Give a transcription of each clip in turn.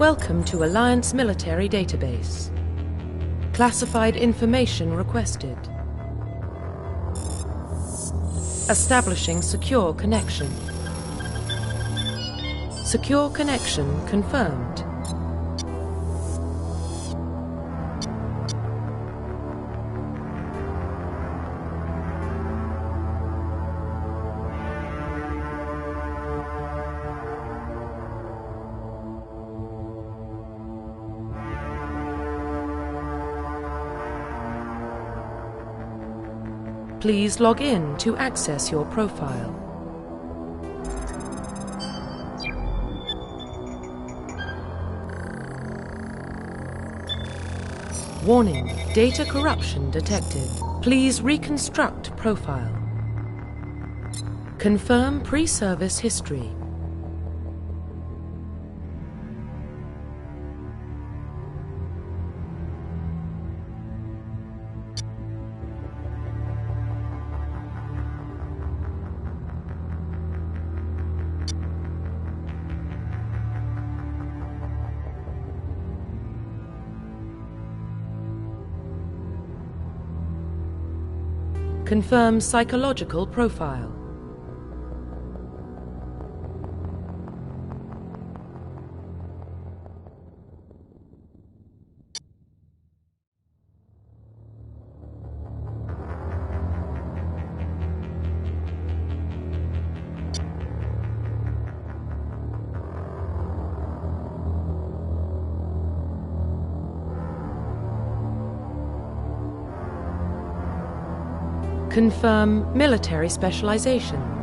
Welcome to Alliance Military Database. Classified information requested. Establishing secure connection. Secure connection confirmed. Please log in to access your profile. Warning, data corruption detected. Please reconstruct profile. Confirm pre-service history. Confirm psychological profile. Confirm military specialization.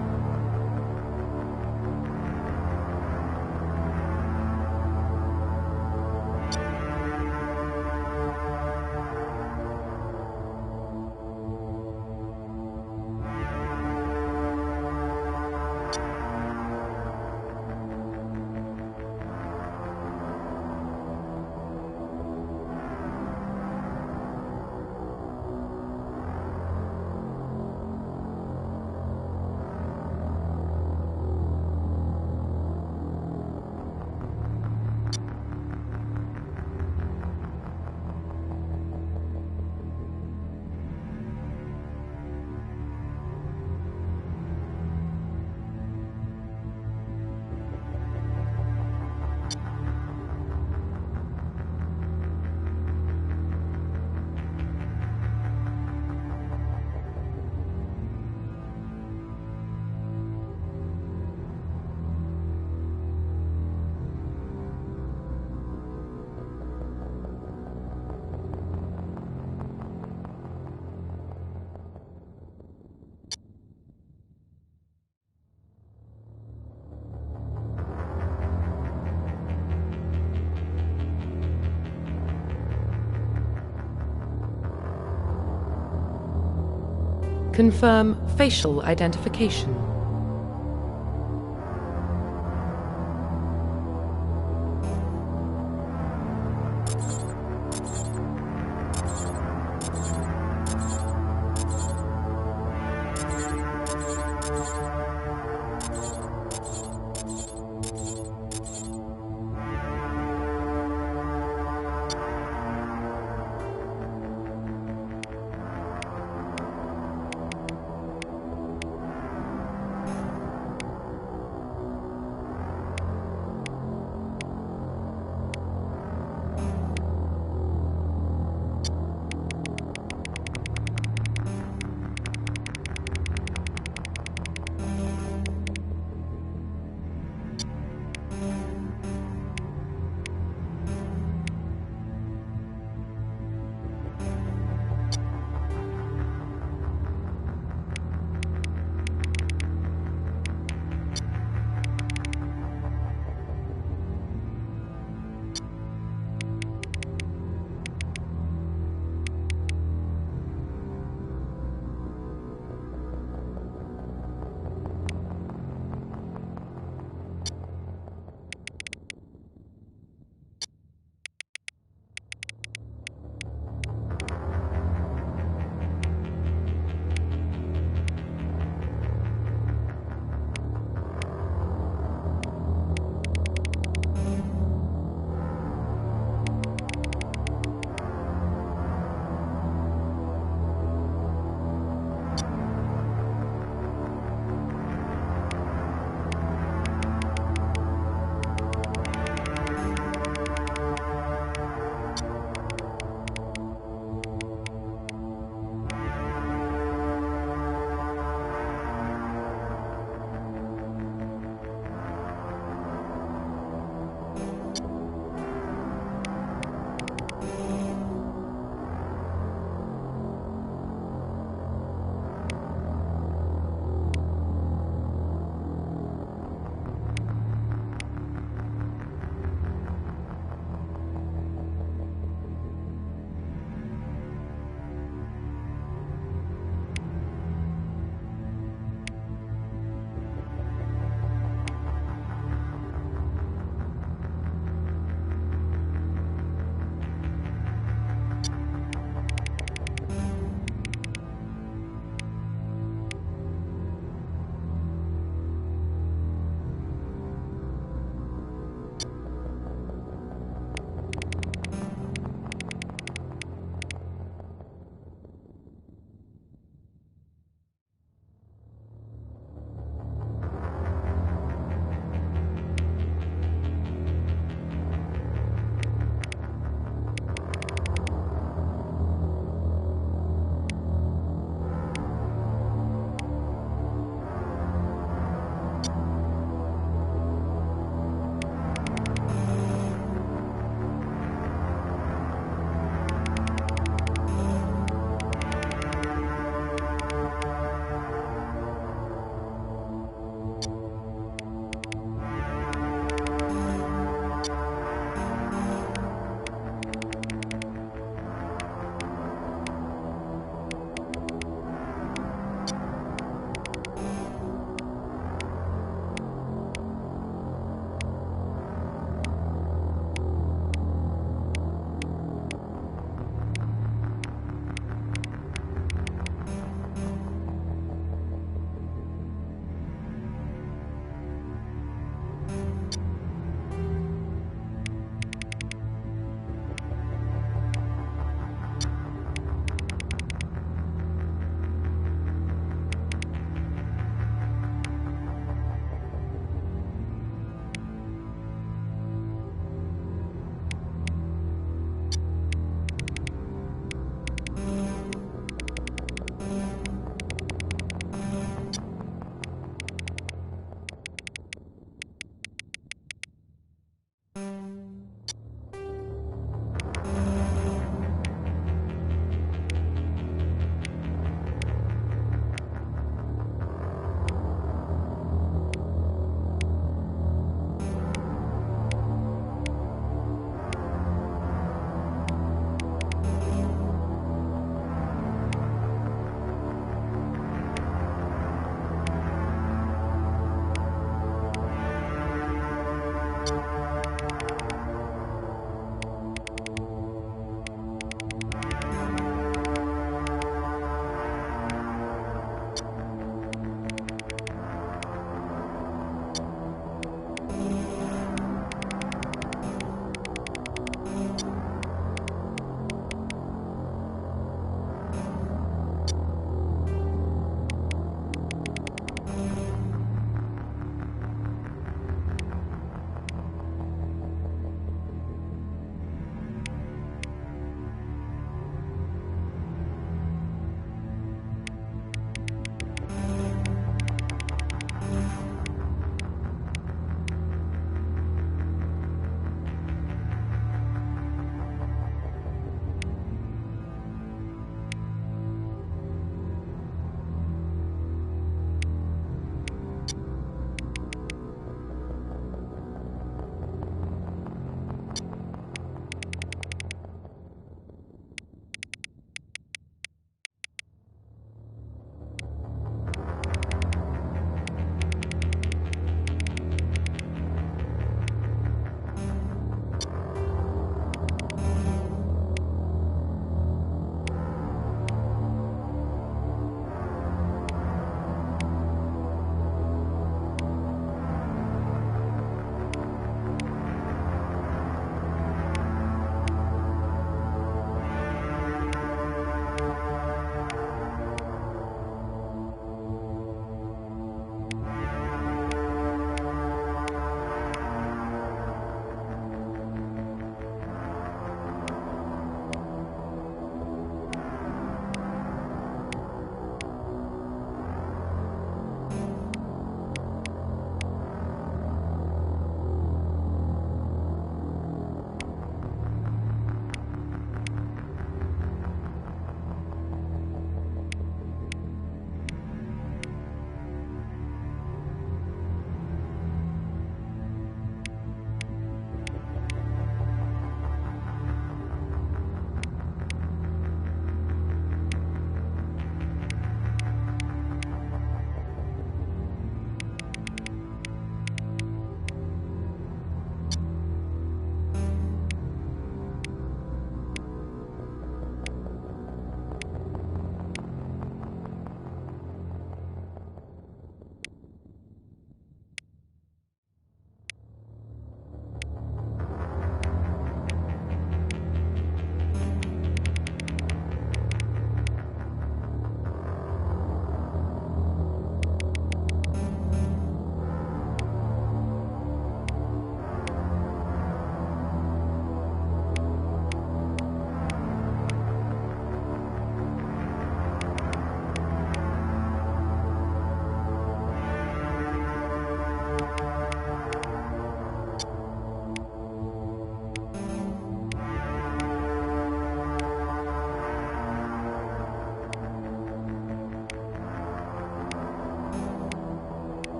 Confirm facial identification.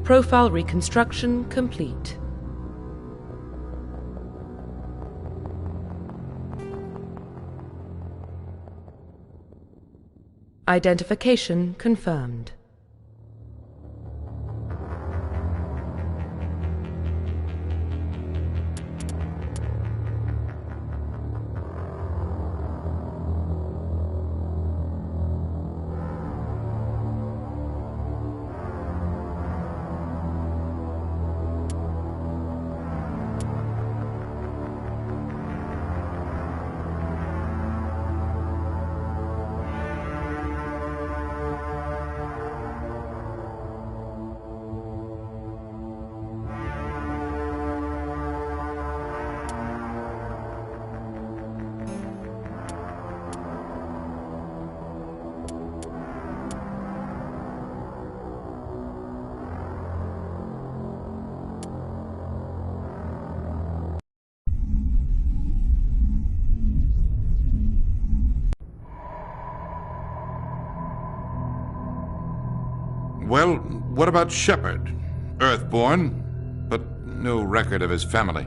Profile reconstruction complete. Identification confirmed. Well, what about Shepard? Earthborn, but no record of his family.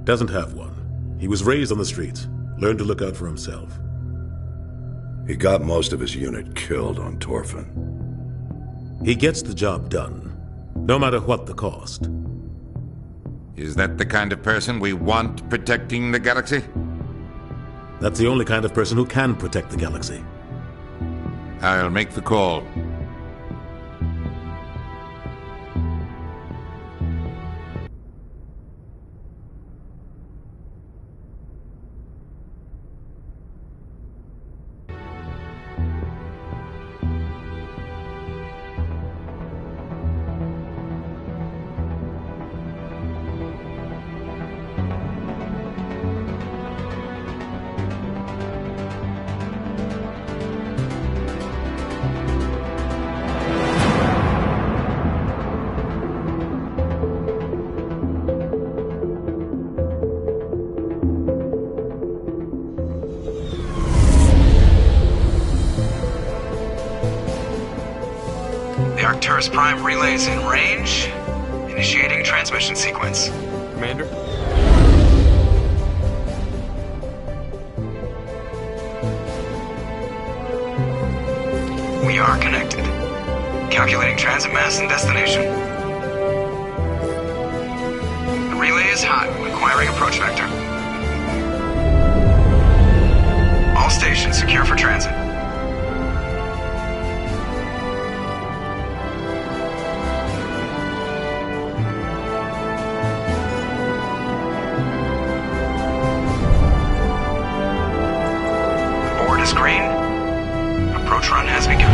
Doesn't have one. He was raised on the streets. Learned to look out for himself. He got most of his unit killed on Torfin. He gets the job done, no matter what the cost. Is that the kind of person we want protecting the galaxy? That's the only kind of person who can protect the galaxy. I'll make the call. The Arcturus Prime relay's in range. Initiating transmission sequence. Commander? We are connected. Calculating transit mass and destination. The relay is hot, requiring approach vector. All stations secure for transit. Is green. Approach run has begun.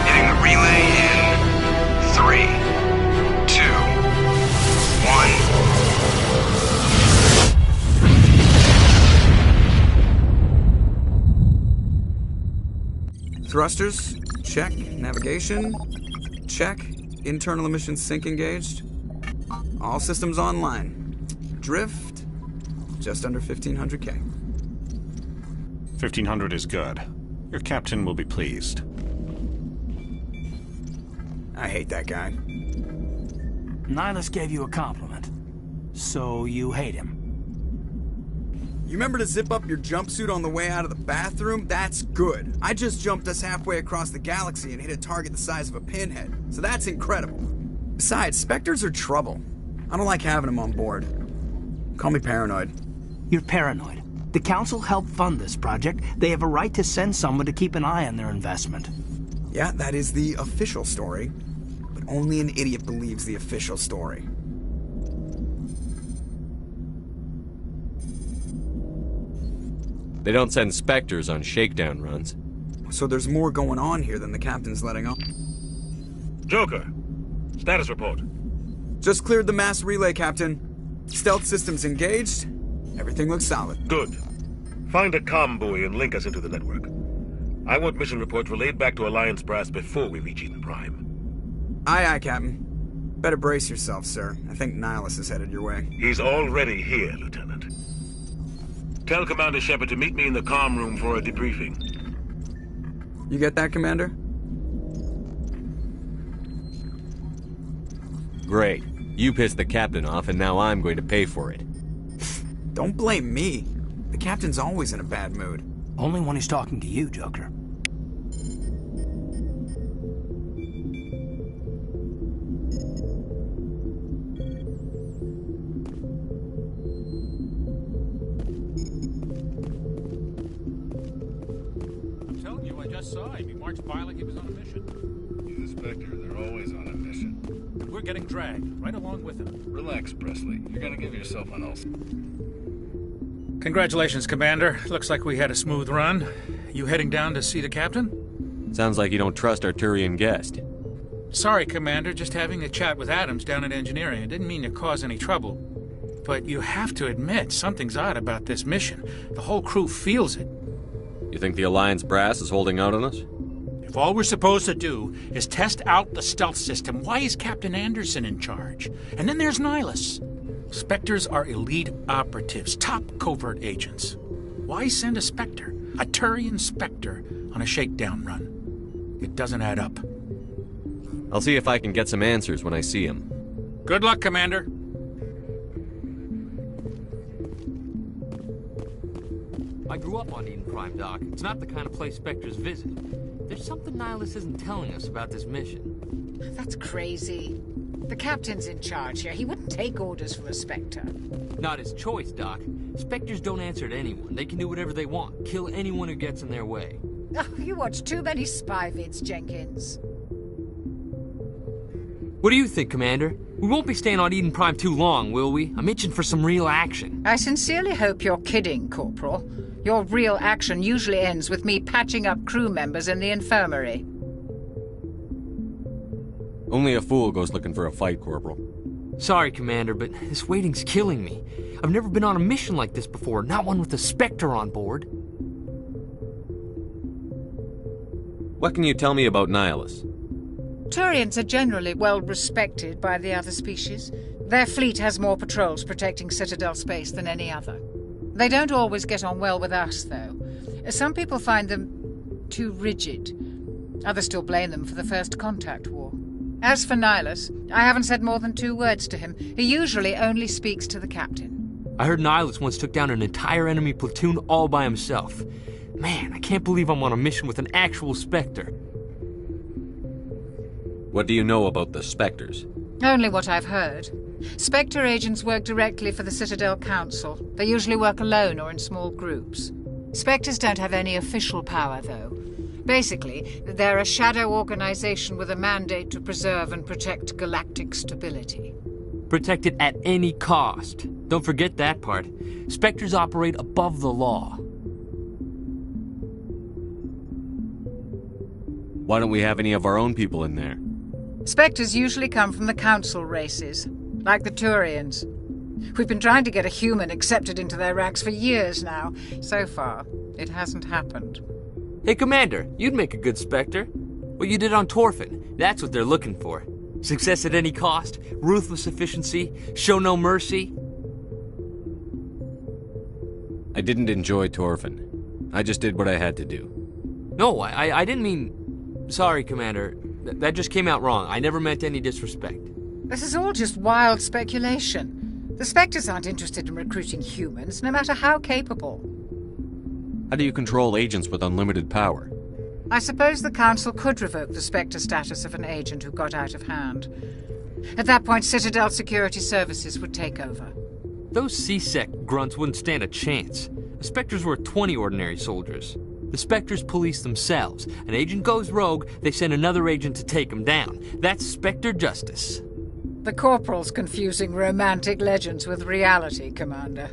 Hitting the relay in 3, 2, 1. Thrusters. Check. Navigation. Check. Internal emissions sync engaged. All systems online. Drift. Just under 1500K. 1500 is good. Your captain will be pleased. I hate that guy. Nihilus gave you a compliment. So you hate him. You remember to zip up your jumpsuit on the way out of the bathroom? That's good. I just jumped us halfway across the galaxy and hit a target the size of a pinhead. So that's incredible. Besides, Spectres are trouble. I don't like having them on board. Call me paranoid. You're paranoid. The Council helped fund this project. They have a right to send someone to keep an eye on their investment. Yeah, that is the official story. But only an idiot believes the official story. They don't send Spectres on shakedown runs. So there's more going on here than the captain's letting on. Joker, status report. Just cleared the mass relay, Captain. Stealth systems engaged. Everything looks solid. Good. Find a comm buoy and link us into the network. I want mission reports relayed back to Alliance Brass before we reach Eden Prime. Aye, aye, Captain. Better brace yourself, sir. I think Nihilus is headed your way. He's already here, Lieutenant. Tell Commander Shepard to meet me in the comm room for a debriefing. You get that, Commander? Great. You pissed the captain off, and now I'm going to pay for it. Don't blame me. The captain's always in a bad mood. Only when he's talking to you, Joker. I'm telling you, I just saw him. He marched by like he was on a mission. He's a Spectre. They're always on a mission. And we're getting dragged, right along with him. Relax, Presley. You're gonna give yourself an ulcer. Congratulations, Commander. Looks like we had a smooth run. You heading down to see the captain? Sounds like you don't trust our Turian guest. Sorry, Commander. Just having a chat with Adams down at engineering. I didn't mean to cause any trouble. But you have to admit, something's odd about this mission. The whole crew feels it. You think the Alliance brass is holding out on us? If all we're supposed to do is test out the stealth system, why is Captain Anderson in charge? And then there's Nihilus. Spectres are elite operatives, top covert agents. Why send a Spectre, a Turian Spectre, on a shakedown run? It doesn't add up. I'll see if I can get some answers when I see him. Good luck, Commander. I grew up on Eden Prime, Doc. It's not the kind of place Spectres visit. There's something Nihilus isn't telling us about this mission. That's crazy. The captain's in charge here. He wouldn't take orders from a Spectre. Not his choice, Doc. Spectres don't answer to anyone. They can do whatever they want. Kill anyone who gets in their way. Oh, you watch too many spy vids, Jenkins. What do you think, Commander? We won't be staying on Eden Prime too long, will we? I'm itching for some real action. I sincerely hope you're kidding, Corporal. Your real action usually ends with me patching up crew members in the infirmary. Only a fool goes looking for a fight, Corporal. Sorry, Commander, but this waiting's killing me. I've never been on a mission like this before, not one with a Spectre on board. What can you tell me about Nihilus? Turians are generally well respected by the other species. Their fleet has more patrols protecting Citadel space than any other. They don't always get on well with us, though. Some people find them too rigid. Others still blame them for the First Contact War. As for Nihilus, I haven't said more than 2 words to him. He usually only speaks to the captain. I heard Nihilus once took down an entire enemy platoon all by himself. Man, I can't believe I'm on a mission with an actual Spectre. What do you know about the Spectres? Only what I've heard. Spectre agents work directly for the Citadel Council. They usually work alone or in small groups. Spectres don't have any official power, though. Basically, they're a shadow organization with a mandate to preserve and protect galactic stability. Protect it at any cost. Don't forget that part. Spectres operate above the law. Why don't we have any of our own people in there? Spectres usually come from the Council races, like the Turians. We've been trying to get a human accepted into their ranks for years now. So far, it hasn't happened. Hey, Commander, you'd make a good Spectre. What you did on Torfin, that's what they're looking for. Success at any cost, ruthless efficiency, show no mercy. I didn't enjoy Torfin. I just did what I had to do. No, I didn't mean... Sorry, Commander. That just came out wrong. I never meant any disrespect. This is all just wild speculation. The Spectres aren't interested in recruiting humans, no matter how capable. How do you control agents with unlimited power? I suppose the Council could revoke the Spectre status of an agent who got out of hand. At that point, Citadel Security Services would take over. Those C-Sec grunts wouldn't stand a chance. The Spectres were 20 ordinary soldiers. The Spectres police themselves. An agent goes rogue, they send another agent to take him down. That's Spectre justice. The Corporal's confusing romantic legends with reality, Commander.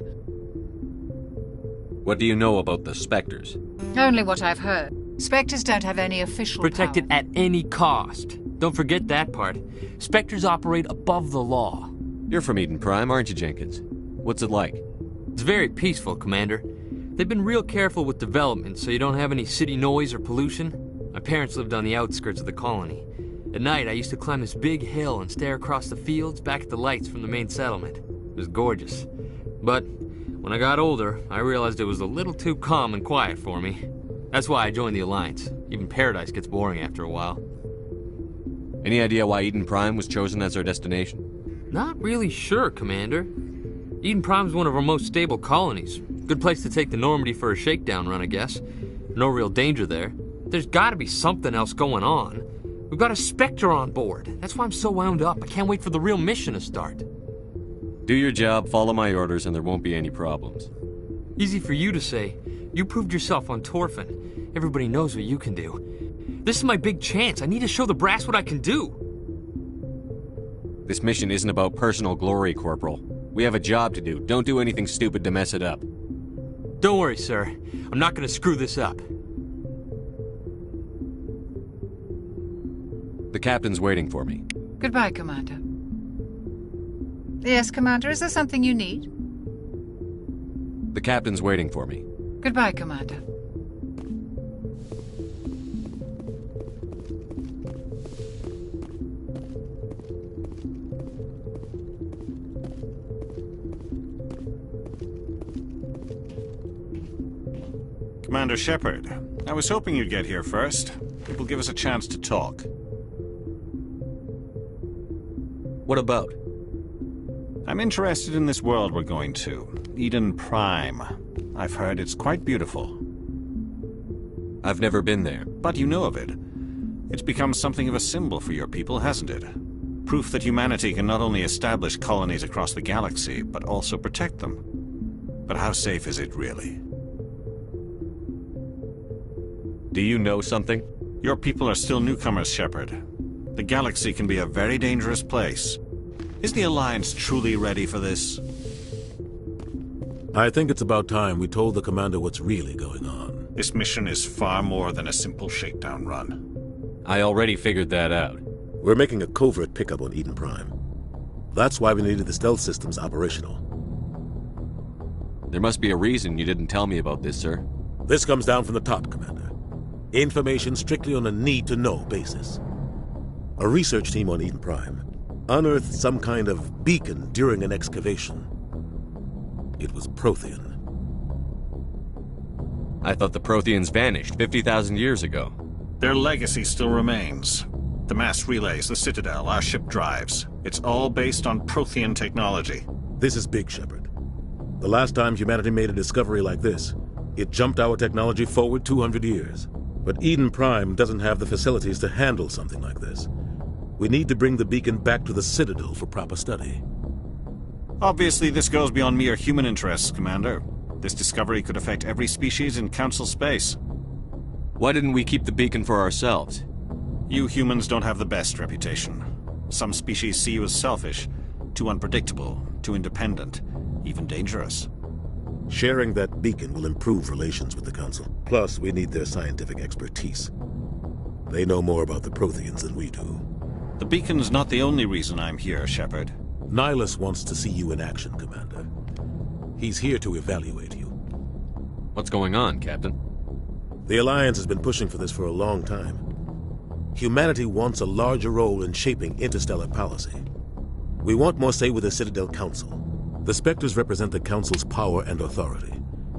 What do you know about the Spectres? Only what I've heard. Spectres don't have any official Protect power. it at any cost. Don't forget that part. Spectres operate above the law. You're from Eden Prime, aren't you, Jenkins? What's it like? It's very peaceful, Commander. They've been real careful with development so you don't have any city noise or pollution. My parents lived on the outskirts of the colony. At night, I used to climb this big hill and stare across the fields back at the lights from the main settlement. It was gorgeous. But when I got older, I realized it was a little too calm and quiet for me. That's why I joined the Alliance. Even Paradise gets boring after a while. Any idea why Eden Prime was chosen as our destination? Not really sure, Commander. Eden Prime's one of our most stable colonies. Good place to take the Normandy for a shakedown run, I guess. No real danger there. There's gotta be something else going on. We've got a Spectre on board. That's why I'm so wound up. I can't wait for the real mission to start. Do your job, follow my orders, and there won't be any problems. Easy for you to say. You proved yourself on Torfin. Everybody knows what you can do. This is my big chance. I need to show the brass what I can do. This mission isn't about personal glory, Corporal. We have a job to do. Don't do anything stupid to mess it up. Don't worry, sir. I'm not gonna screw this up. The captain's waiting for me. Goodbye, Commander. Yes, Commander, is there something you need? The captain's waiting for me. Goodbye, Commander. Commander Shepard, I was hoping you'd get here first. It will give us a chance to talk. What about? I'm interested in this world we're going to, Eden Prime. I've heard it's quite beautiful. I've never been there. But you know of it. It's become something of a symbol for your people, hasn't it? Proof that humanity can not only establish colonies across the galaxy, but also protect them. But how safe is it really? Do you know something? Your people are still newcomers, Shepard. The galaxy can be a very dangerous place. Is the Alliance truly ready for this? I think it's about time we told the Commander what's really going on. This mission is far more than a simple shakedown run. I already figured that out. We're making a covert pickup on Eden Prime. That's why we needed the stealth systems operational. There must be a reason you didn't tell me about this, sir. This comes down from the top, Commander. Information strictly on a need-to-know basis. A research team on Eden Prime unearthed some kind of beacon during an excavation. It was Prothean. I thought the Protheans vanished 50,000 years ago. Their legacy still remains. The mass relays, the Citadel, our ship drives. It's all based on Prothean technology. This is big, Shepard. The last time humanity made a discovery like this, it jumped our technology forward 200 years. But Eden Prime doesn't have the facilities to handle something like this. We need to bring the beacon back to the Citadel for proper study. Obviously, this goes beyond mere human interests, Commander. This discovery could affect every species in Council space. Why didn't we keep the beacon for ourselves? You humans don't have the best reputation. Some species see you as selfish, too unpredictable, too independent, even dangerous. Sharing that beacon will improve relations with the Council. Plus, we need their scientific expertise. They know more about the Protheans than we do. The beacon's not the only reason I'm here, Shepard. Nihilus wants to see you in action, Commander. He's here to evaluate you. What's going on, Captain? The Alliance has been pushing for this for a long time. Humanity wants a larger role in shaping interstellar policy. We want more say with the Citadel Council. The Spectres represent the Council's power and authority.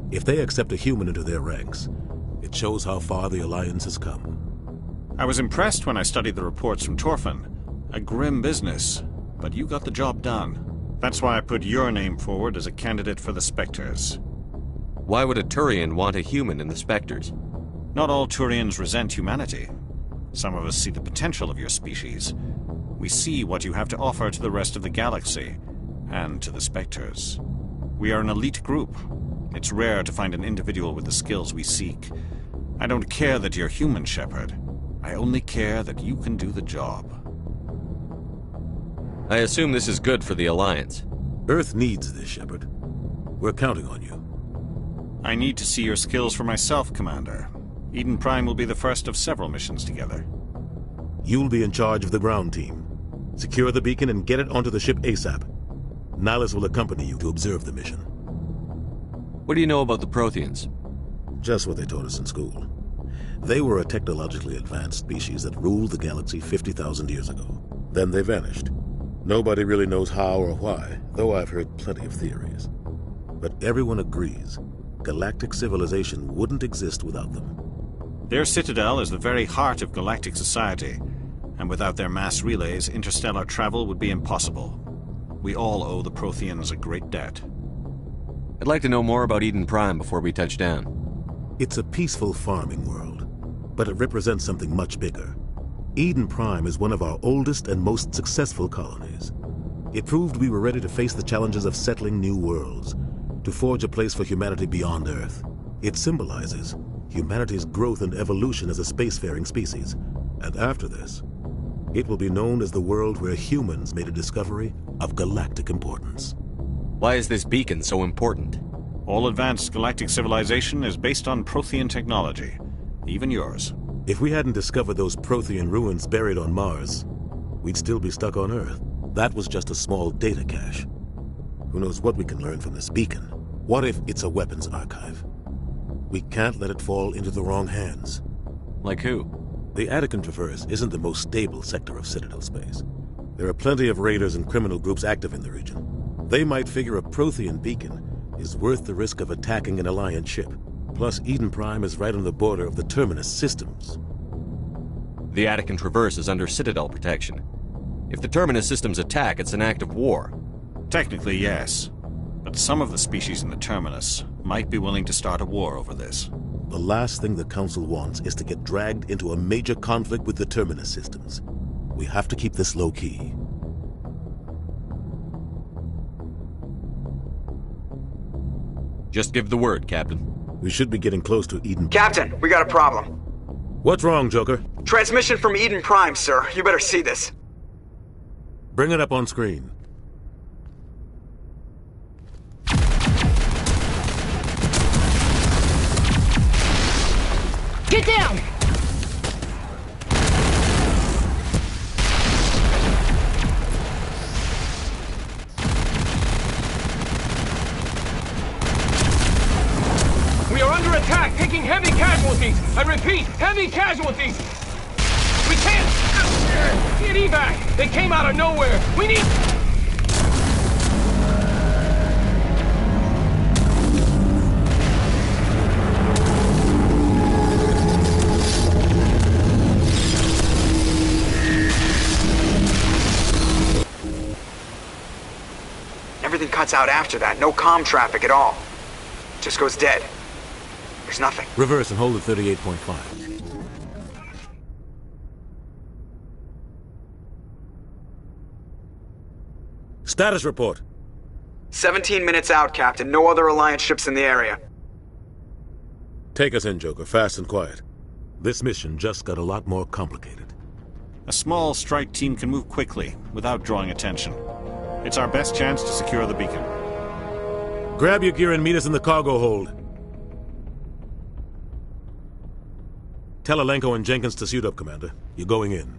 If they accept a human into their ranks, it shows how far the Alliance has come. I was impressed when I studied the reports from Torfin. A grim business, but you got the job done. That's why I put your name forward as a candidate for the Spectres. Why would a Turian want a human in the Spectres? Not all Turians resent humanity. Some of us see the potential of your species. We see what you have to offer to the rest of the galaxy, and to the Spectres. We are an elite group. It's rare to find an individual with the skills we seek. I don't care that you're human, Shepard. I only care that you can do the job. I assume this is good for the Alliance. Earth needs this, Shepard. We're counting on you. I need to see your skills for myself, Commander. Eden Prime will be the first of several missions together. You'll be in charge of the ground team. Secure the beacon and get it onto the ship ASAP. Nihilus will accompany you to observe the mission. What do you know about the Protheans? Just what they taught us in school. They were a technologically advanced species that ruled the galaxy 50,000 years ago. Then they vanished. Nobody really knows how or why, though I've heard plenty of theories. But everyone agrees galactic civilization wouldn't exist without them. Their citadel is the very heart of galactic society, and without their mass relays, interstellar travel would be impossible. We all owe the Protheans a great debt. I'd like to know more about Eden Prime before we touch down. It's a peaceful farming world, but it represents something much bigger. Eden Prime is one of our oldest and most successful colonies. It proved we were ready to face the challenges of settling new worlds, to forge a place for humanity beyond Earth. It symbolizes humanity's growth and evolution as a spacefaring species. And after this, it will be known as the world where humans made a discovery of galactic importance. Why is this beacon so important? All advanced galactic civilization is based on Prothean technology, even yours. If we hadn't discovered those Prothean ruins buried on Mars, we'd still be stuck on Earth. That was just a small data cache. Who knows what we can learn from this beacon? What if it's a weapons archive? We can't let it fall into the wrong hands. Like who? The Attican Traverse isn't the most stable sector of Citadel space. There are plenty of raiders and criminal groups active in the region. They might figure a Prothean beacon is worth the risk of attacking an Alliance ship. Plus, Eden Prime is right on the border of the Terminus systems. The Attican Traverse is under Citadel protection. If the Terminus systems attack, it's an act of war. Technically, yes. But some of the species in the Terminus might be willing to start a war over this. The last thing the Council wants is to get dragged into a major conflict with the Terminus systems. We have to keep this low-key. Just give the word, Captain. We should be getting close to Eden. Captain, we got a problem. What's wrong, Joker? Transmission from Eden Prime, sir. You better see this. Bring it up on screen. Get down! We are under attack, taking heavy casualties. I repeat, heavy casualties. We can't get evac. They came out of nowhere. We need... Everything cuts out after that. No comm traffic at all. Just goes dead. There's nothing. Reverse and hold at 38.5. Status report. 17 minutes out, Captain. No other Alliance ships in the area. Take us in, Joker, fast and quiet. This mission just got a lot more complicated. A small strike team can move quickly, without drawing attention. It's our best chance to secure the beacon. Grab your gear and meet us in the cargo hold. Tell Alenko and Jenkins to suit up, Commander. You're going in.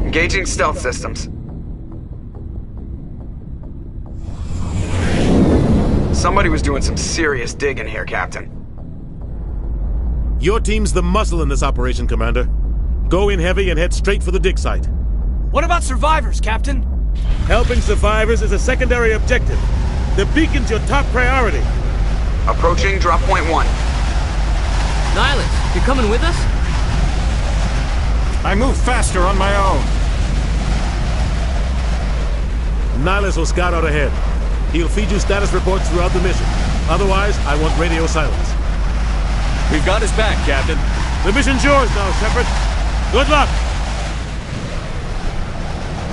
Engaging stealth systems. Somebody was doing some serious digging here, Captain. Your team's the muscle in this operation, Commander. Go in heavy and head straight for the dig site. What about survivors, Captain? Helping survivors is a secondary objective. The beacon's your top priority. Approaching drop point 1. Nihilus, you coming with us? I move faster on my own. Nihilus will scout out ahead. He'll feed you status reports throughout the mission. Otherwise, I want radio silence. We've got his back, Captain. The mission's yours now, Shepard. Good luck!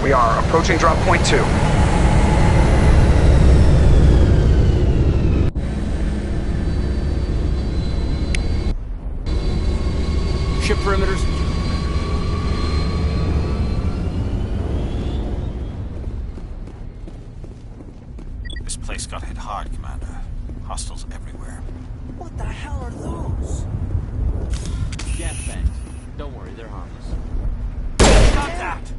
We are approaching drop point 2. Ship perimeters. This place got hit hard, Commander. Hostiles everywhere. What the hell are those? Gas bags. Don't worry, they're harmless. Stop that!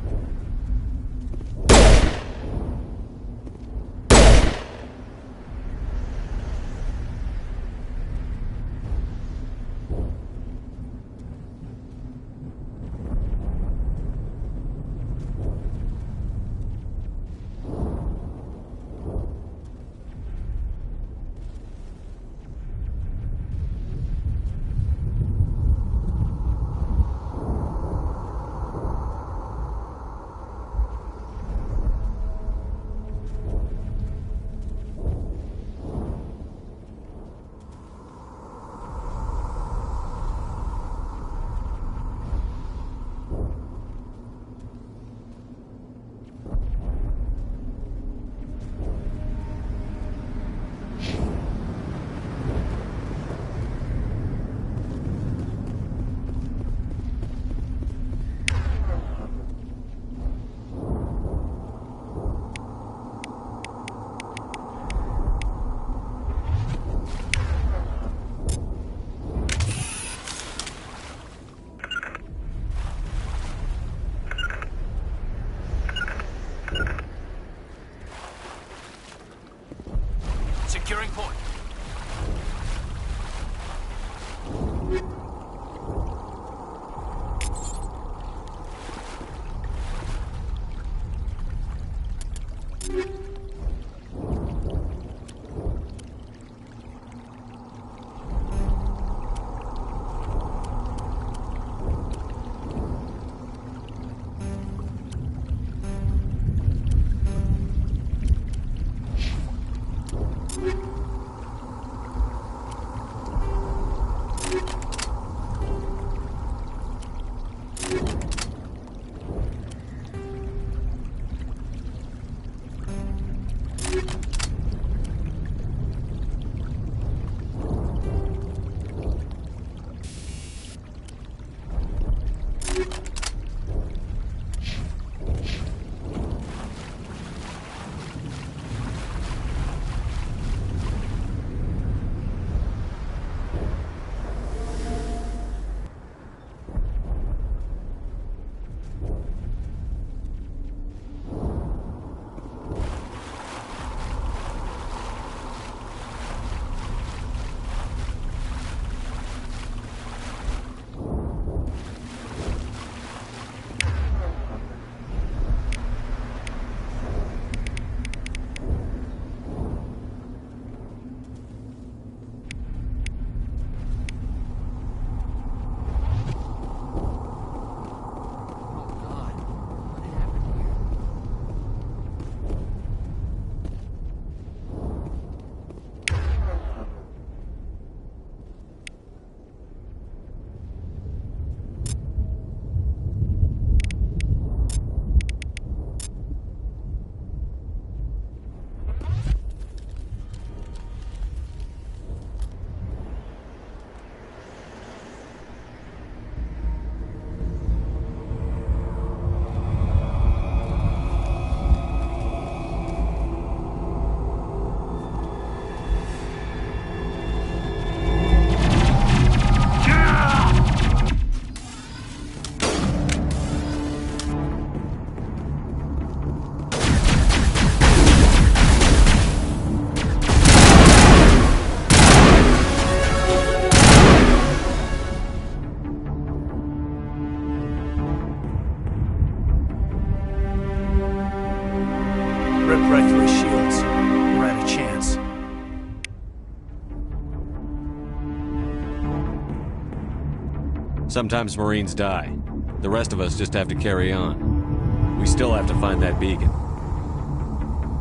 Sometimes Marines die. The rest of us just have to carry on. We still have to find that beacon.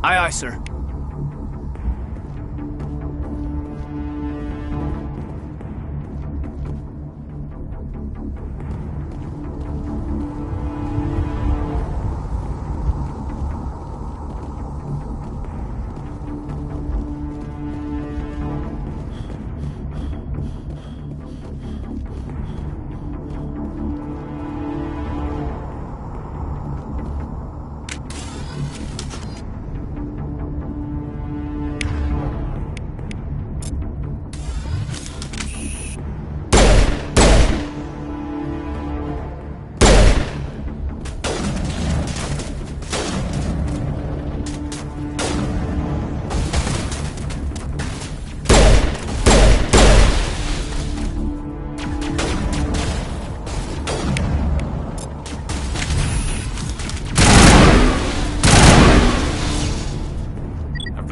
Aye, aye, sir.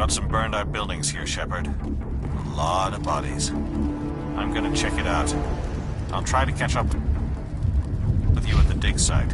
Some burned-out buildings here, Shepard. A lot of bodies. I'm gonna check it out. I'll try to catch up with you at the dig site.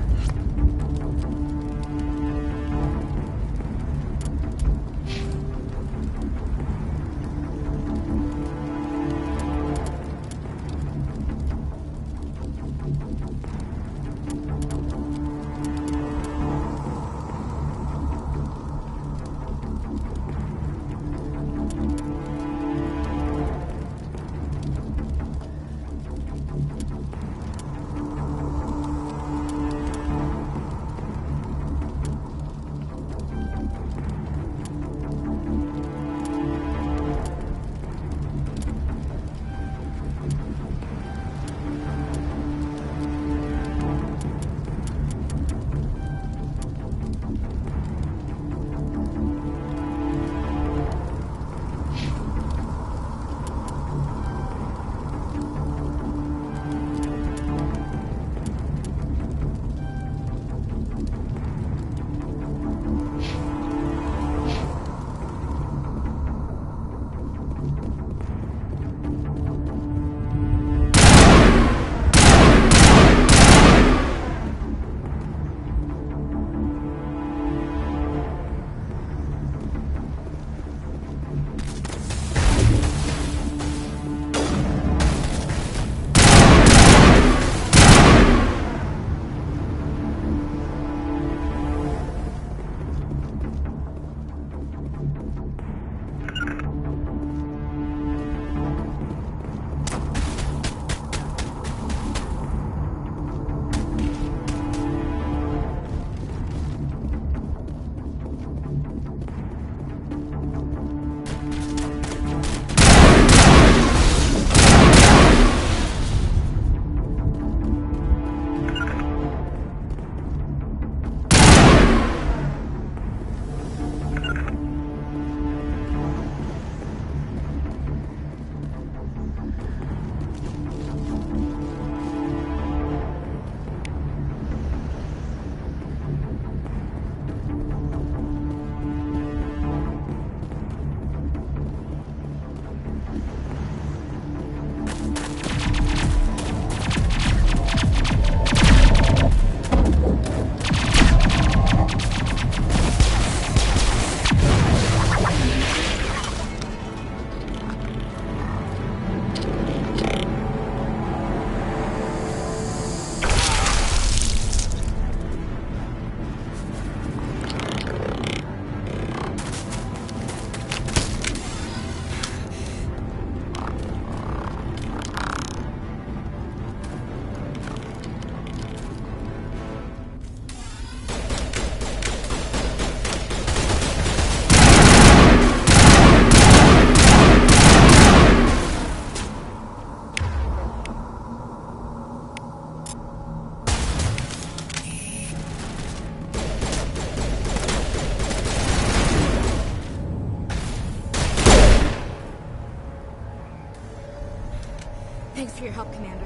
Thanks for your help, Commander.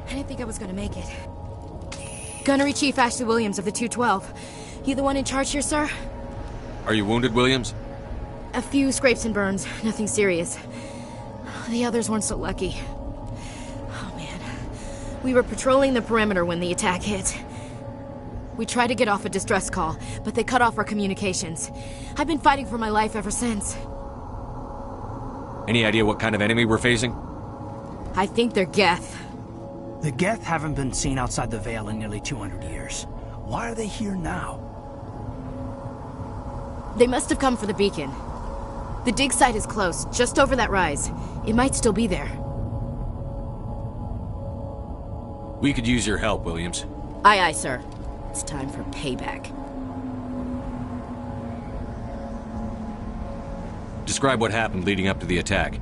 I didn't think I was gonna make it. Gunnery Chief Ashley Williams of the 212. You the one in charge here, sir? Are you wounded, Williams? A few scrapes and burns, nothing serious. The others weren't so lucky. Oh man, We were patrolling the perimeter when the attack hit. We tried to get off a distress call, but they cut off our communications. I've been fighting for my life ever since. Any idea what kind of enemy we're facing? I think they're Geth. The Geth haven't been seen outside the Veil in nearly 200 years. Why are they here now? They must have come for the beacon. The dig site is close, just over that rise. It might still be there. We could use your help, Williams. Aye, aye, sir. It's time for payback. Describe what happened leading up to the attack.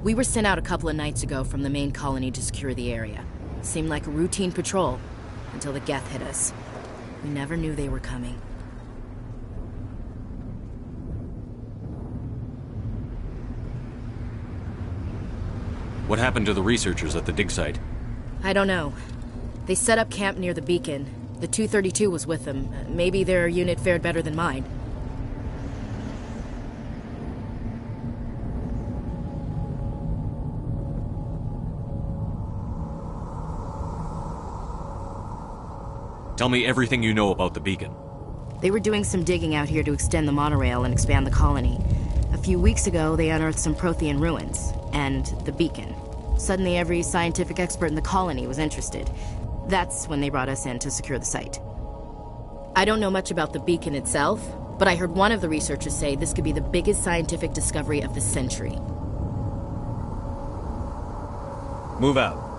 We were sent out a couple of nights ago from the main colony to secure the area. Seemed like a routine patrol, until the Geth hit us. We never knew they were coming. What happened to the researchers at the dig site? I don't know. They set up camp near the beacon. The 232 was with them. Maybe their unit fared better than mine. Tell me everything you know about the beacon. They were doing some digging out here to extend the monorail and expand the colony. A few weeks ago, they unearthed some Prothean ruins, and the beacon. Suddenly, every scientific expert in the colony was interested. That's when they brought us in to secure the site. I don't know much about the beacon itself, but I heard one of the researchers say this could be the biggest scientific discovery of the century. Move out.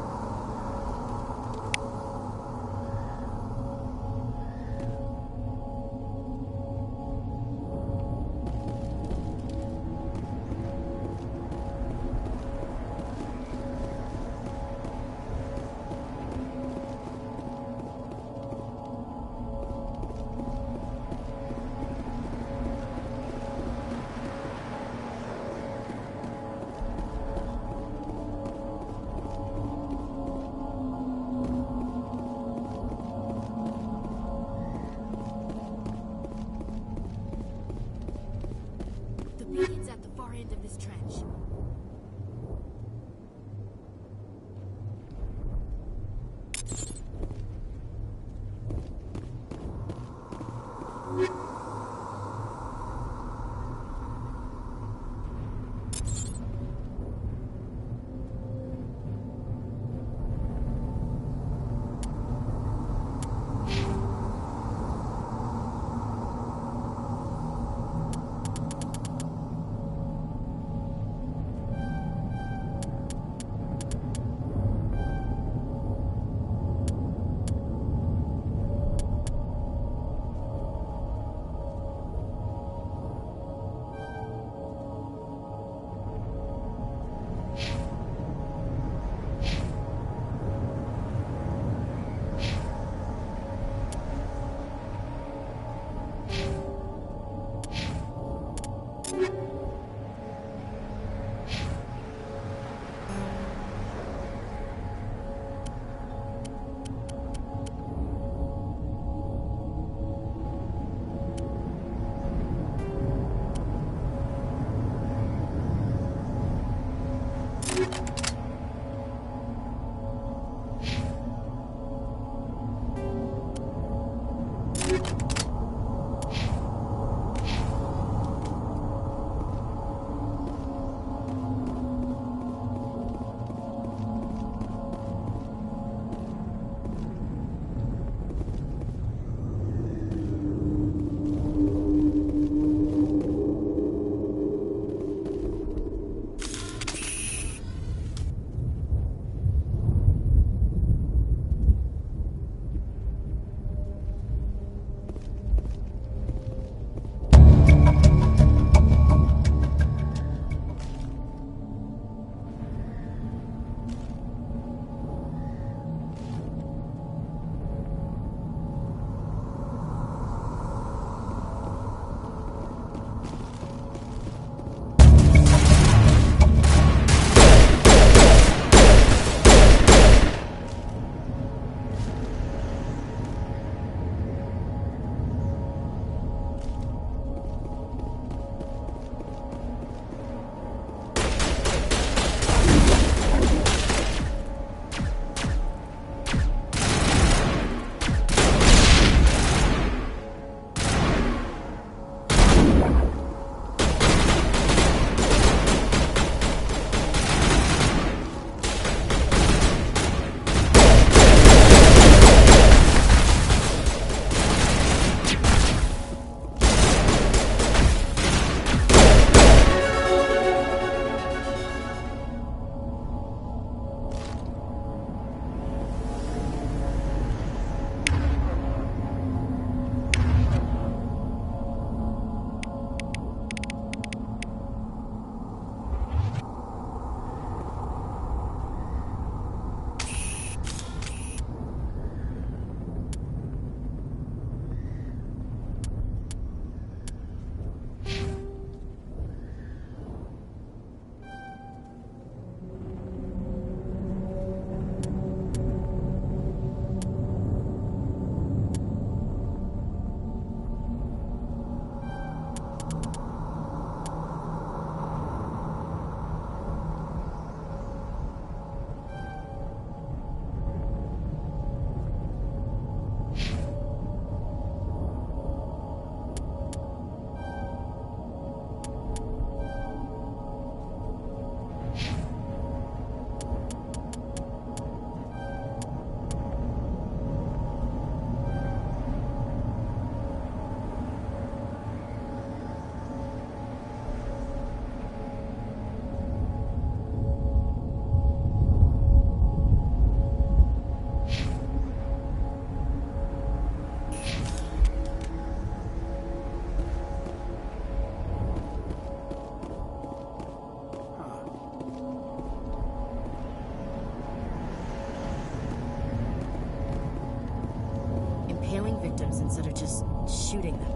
symptoms instead of just shooting them.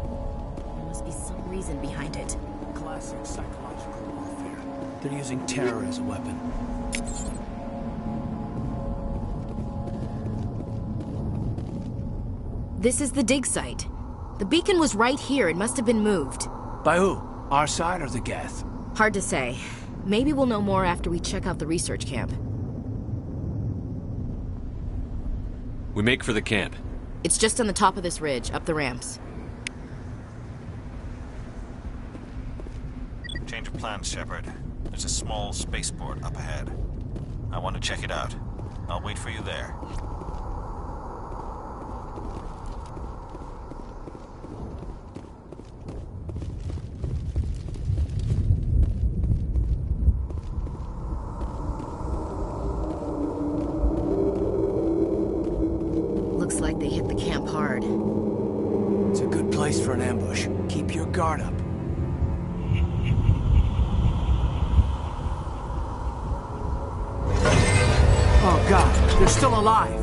There must be some reason behind it. Classic psychological warfare. They're using terror as a weapon. This is the dig site. The beacon was right here. It must have been moved. By who? Our side or the Geth? Hard to say. Maybe we'll know more after we check out the research camp. We make for the camp. It's just on the top of this ridge, up the ramps. Change of plans, Shepard. There's a small spaceport up ahead. I want to check it out. I'll wait for you there. Looks like they hit the camp hard. It's a good place for an ambush. Keep your guard up. Oh god, they're still alive!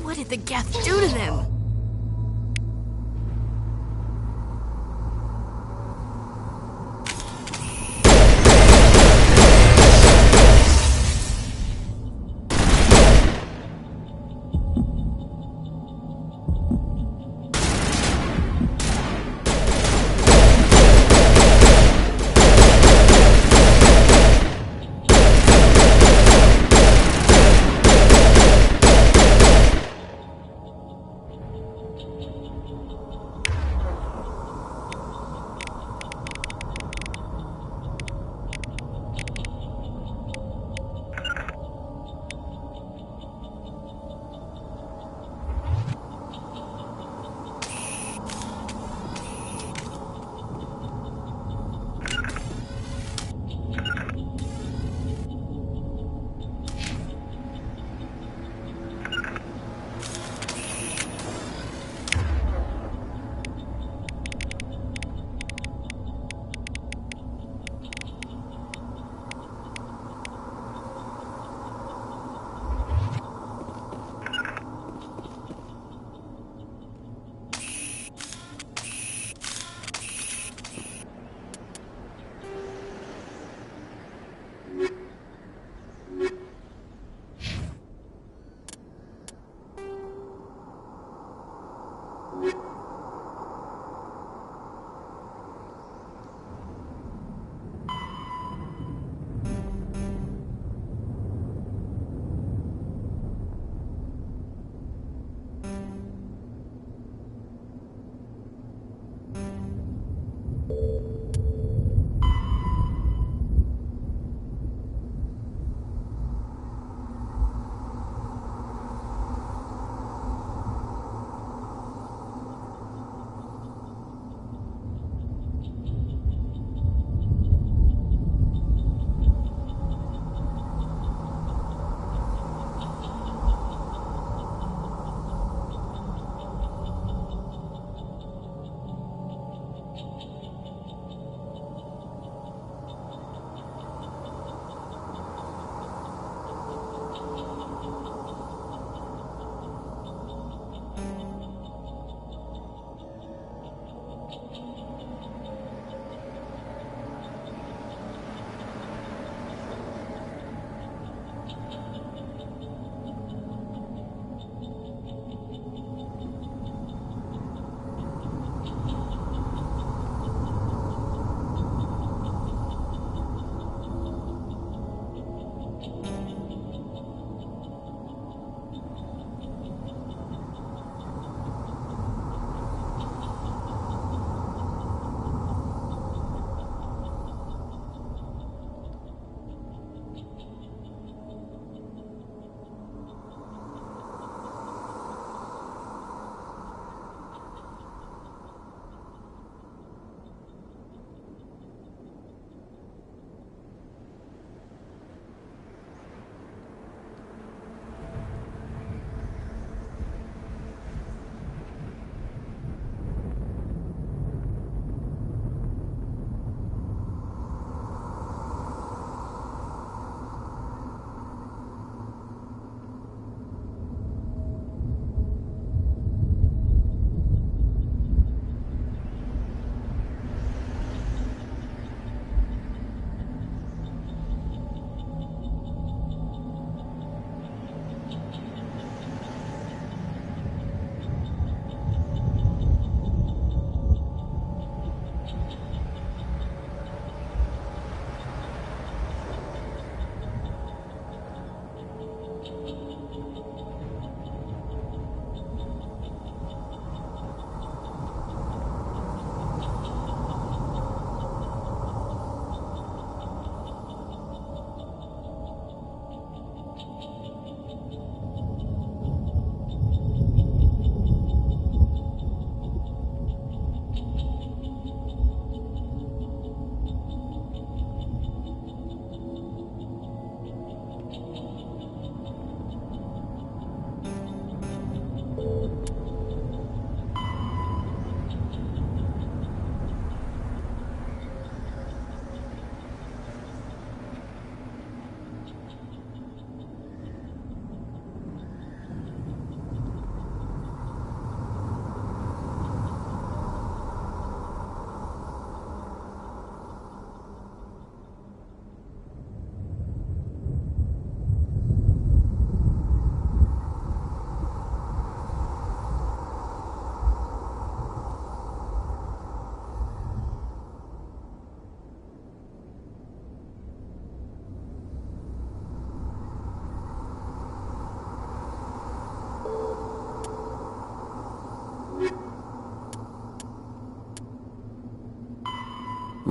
What did the Geth do to them?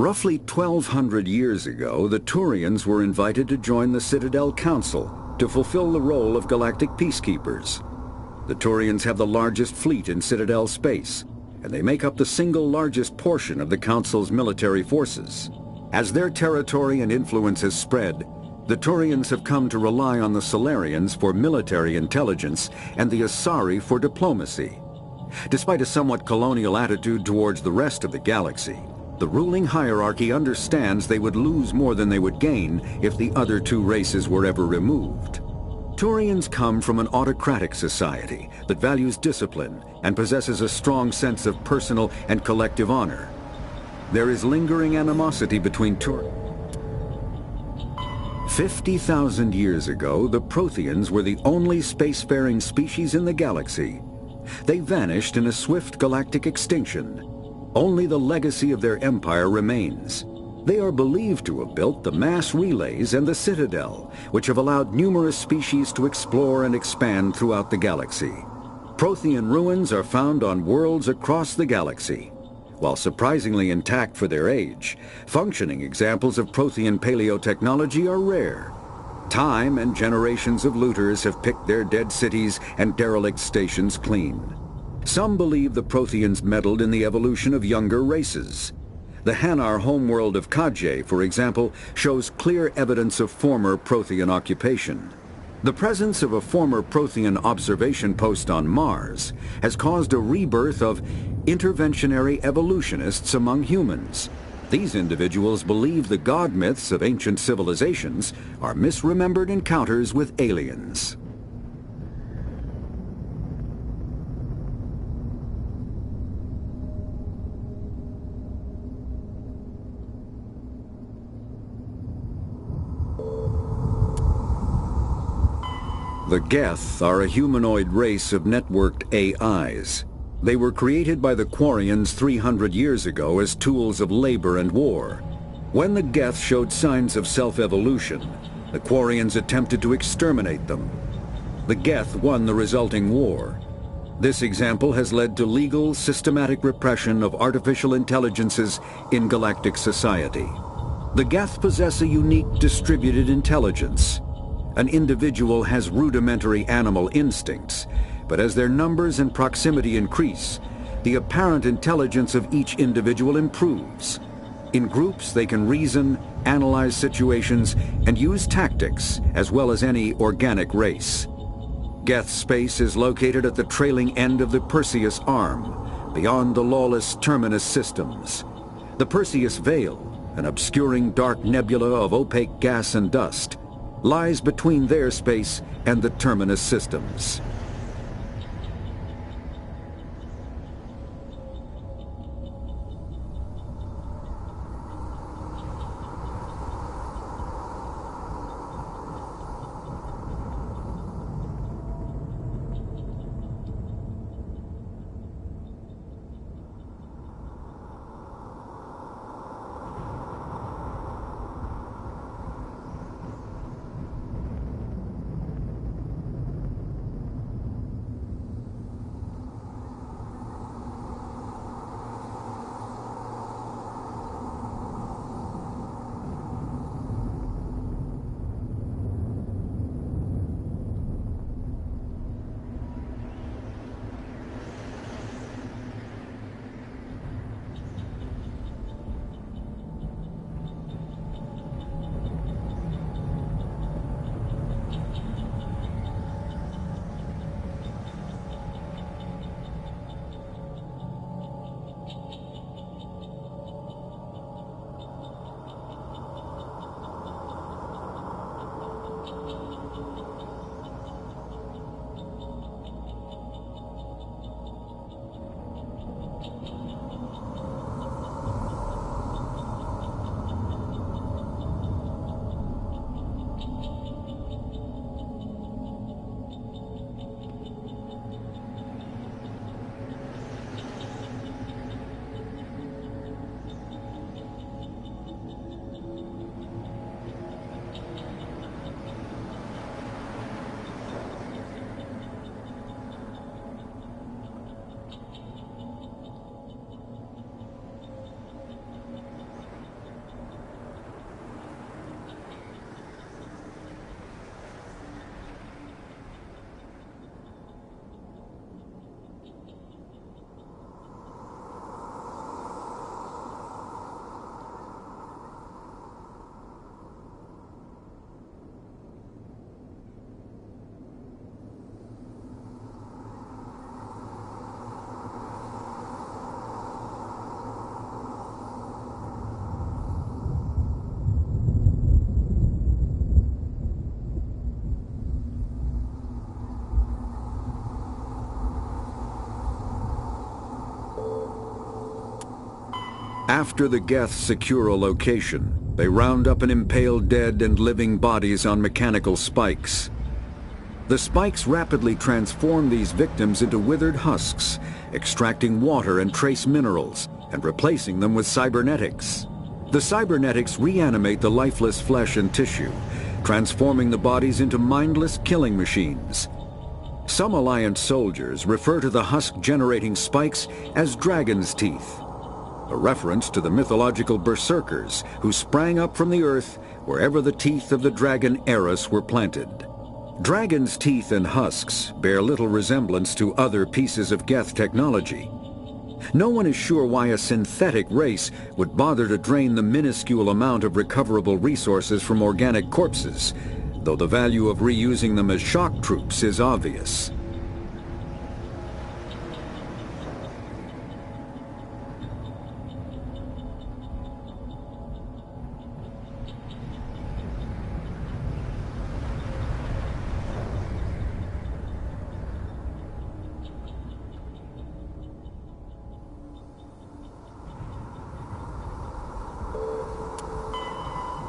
Roughly 1,200 years ago, the Turians were invited to join the Citadel Council to fulfill the role of galactic peacekeepers. The Turians have the largest fleet in Citadel space, and they make up the single largest portion of the Council's military forces. As their territory and influence has spread, the Turians have come to rely on the Salarians for military intelligence and the Asari for diplomacy. Despite a somewhat colonial attitude towards the rest of the galaxy, the ruling hierarchy understands they would lose more than they would gain if the other two races were ever removed. Turians come from an autocratic society that values discipline and possesses a strong sense of personal and collective honor. There is lingering animosity between Turians. 50,000 years ago, the Protheans were the only spacefaring species in the galaxy. They vanished in a swift galactic extinction. Only the legacy of their empire remains. They are believed to have built the mass relays and the Citadel, which have allowed numerous species to explore and expand throughout the galaxy. Prothean ruins are found on worlds across the galaxy. While surprisingly intact for their age, functioning examples of Prothean paleotechnology are rare. Time and generations of looters have picked their dead cities and derelict stations clean. Some believe the Protheans meddled in the evolution of younger races. The Hanar homeworld of Kaje, for example, shows clear evidence of former Prothean occupation. The presence of a former Prothean observation post on Mars has caused a rebirth of interventionary evolutionists among humans. These individuals believe the god myths of ancient civilizations are misremembered encounters with aliens. The Geth are a humanoid race of networked AIs. They were created by the Quarians 300 years ago as tools of labor and war. When the Geth showed signs of self-evolution, the Quarians attempted to exterminate them. The Geth won the resulting war. This example has led to legal, systematic repression of artificial intelligences in galactic society. The Geth possess a unique distributed intelligence. An individual has rudimentary animal instincts, but as their numbers and proximity increase, the apparent intelligence of each individual improves. In groups, they can reason, analyze situations, and use tactics as well as any organic race. Geth space is located at the trailing end of the Perseus Arm, beyond the lawless Terminus systems. The Perseus Veil, an obscuring dark nebula of opaque gas and dust, lies between their space and the Terminus systems. After the Geth secure a location, they round up and impale dead and living bodies on mechanical spikes. The spikes rapidly transform these victims into withered husks, extracting water and trace minerals, and replacing them with cybernetics. The cybernetics reanimate the lifeless flesh and tissue, transforming the bodies into mindless killing machines. Some Alliance soldiers refer to the husk-generating spikes as dragon's teeth, a reference to the mythological berserkers who sprang up from the earth wherever the teeth of the dragon Eris were planted. Dragon's teeth and husks bear little resemblance to other pieces of Geth technology. No one is sure why a synthetic race would bother to drain the minuscule amount of recoverable resources from organic corpses, though the value of reusing them as shock troops is obvious.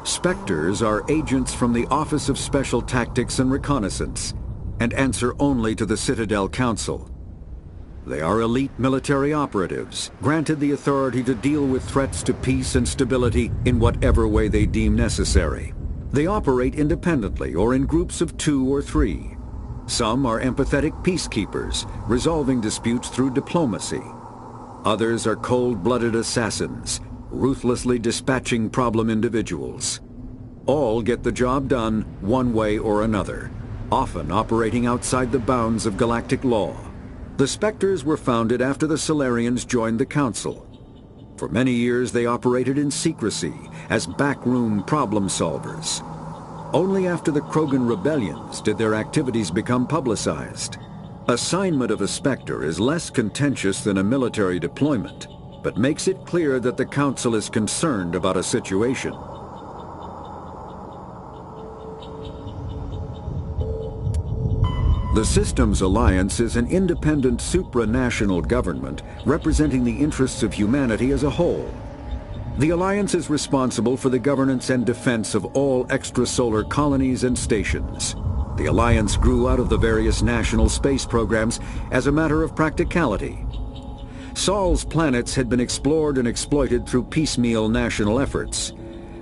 Spectres are agents from the Office of Special Tactics and Reconnaissance, and answer only to the Citadel Council. They are elite military operatives, granted the authority to deal with threats to peace and stability in whatever way they deem necessary. They operate independently or in groups of 2 or 3. Some are empathetic peacekeepers, resolving disputes through diplomacy. Others are cold-blooded assassins, ruthlessly dispatching problem individuals. All get the job done one way or another, often operating outside the bounds of galactic law. The Spectres were founded after the Salarians joined the Council. For many years they operated in secrecy as backroom problem solvers. Only after the Krogan rebellions did their activities become publicized. Assignment of a Spectre is less contentious than a military deployment, but makes it clear that the Council is concerned about a situation. The Systems Alliance is an independent supranational government representing the interests of humanity as a whole. The Alliance is responsible for the governance and defense of all extrasolar colonies and stations. The Alliance grew out of the various national space programs as a matter of practicality. Sol's planets had been explored and exploited through piecemeal national efforts.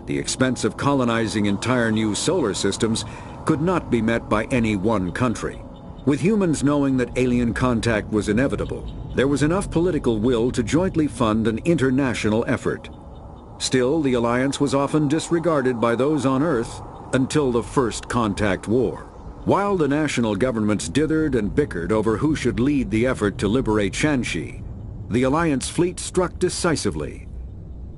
The expense of colonizing entire new solar systems could not be met by any one country. With humans knowing that alien contact was inevitable, there was enough political will to jointly fund an international effort. Still, the Alliance was often disregarded by those on Earth until the First Contact War. While the national governments dithered and bickered over who should lead the effort to liberate Shanxi, the Alliance fleet struck decisively.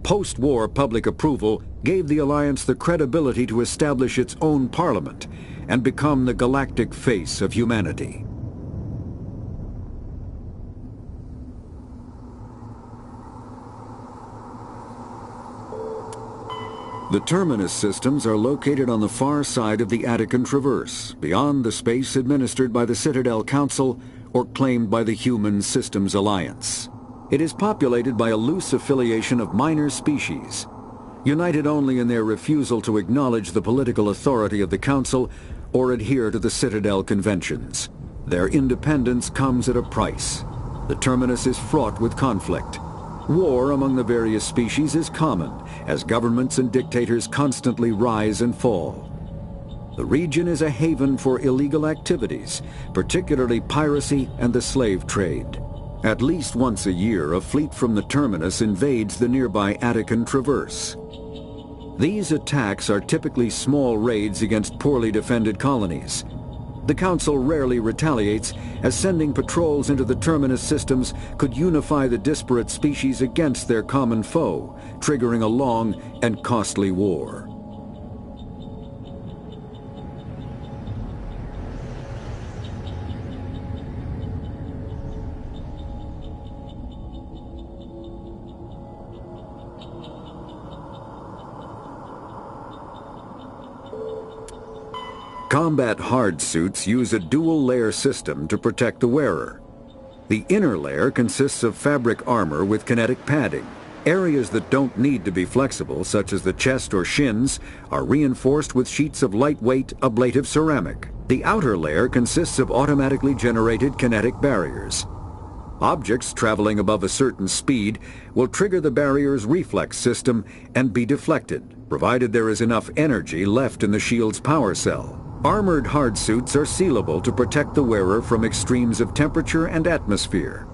Post-war public approval gave the Alliance the credibility to establish its own parliament and become the galactic face of humanity. The Terminus systems are located on the far side of the Attican Traverse, beyond the space administered by the Citadel Council or claimed by the Human Systems Alliance. It is populated by a loose affiliation of minor species, united only in their refusal to acknowledge the political authority of the Council or adhere to the Citadel Conventions. Their independence comes at a price. The Terminus is fraught with conflict. War among the various species is common, as governments and dictators constantly rise and fall. The region is a haven for illegal activities, particularly piracy and the slave trade. At least once a year, a fleet from the Terminus invades the nearby Attican Traverse. These attacks are typically small raids against poorly defended colonies. The Council rarely retaliates, as sending patrols into the Terminus systems could unify the disparate species against their common foe, triggering a long and costly war. Combat hard suits use a dual-layer system to protect the wearer. The inner layer consists of fabric armor with kinetic padding, Areas that don't need to be flexible, such as the chest or shins, are reinforced with sheets of lightweight, ablative ceramic. The outer layer consists of automatically generated kinetic barriers. Objects traveling above a certain speed will trigger the barrier's reflex system and be deflected, provided there is enough energy left in the shield's power cell. Armored hardsuits are sealable to protect the wearer from extremes of temperature and atmosphere.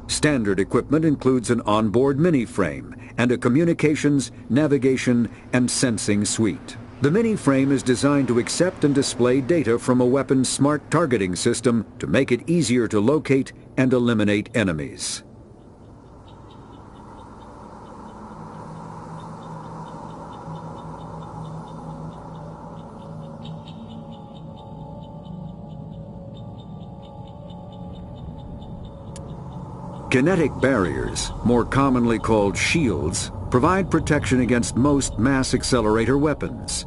Standard equipment includes an onboard mini-frame and a communications, navigation, and sensing suite. The mini-frame is designed to accept and display data from a weapon's smart targeting system to make it easier to locate and eliminate enemies. Kinetic barriers, more commonly called shields, provide protection against most mass accelerator weapons.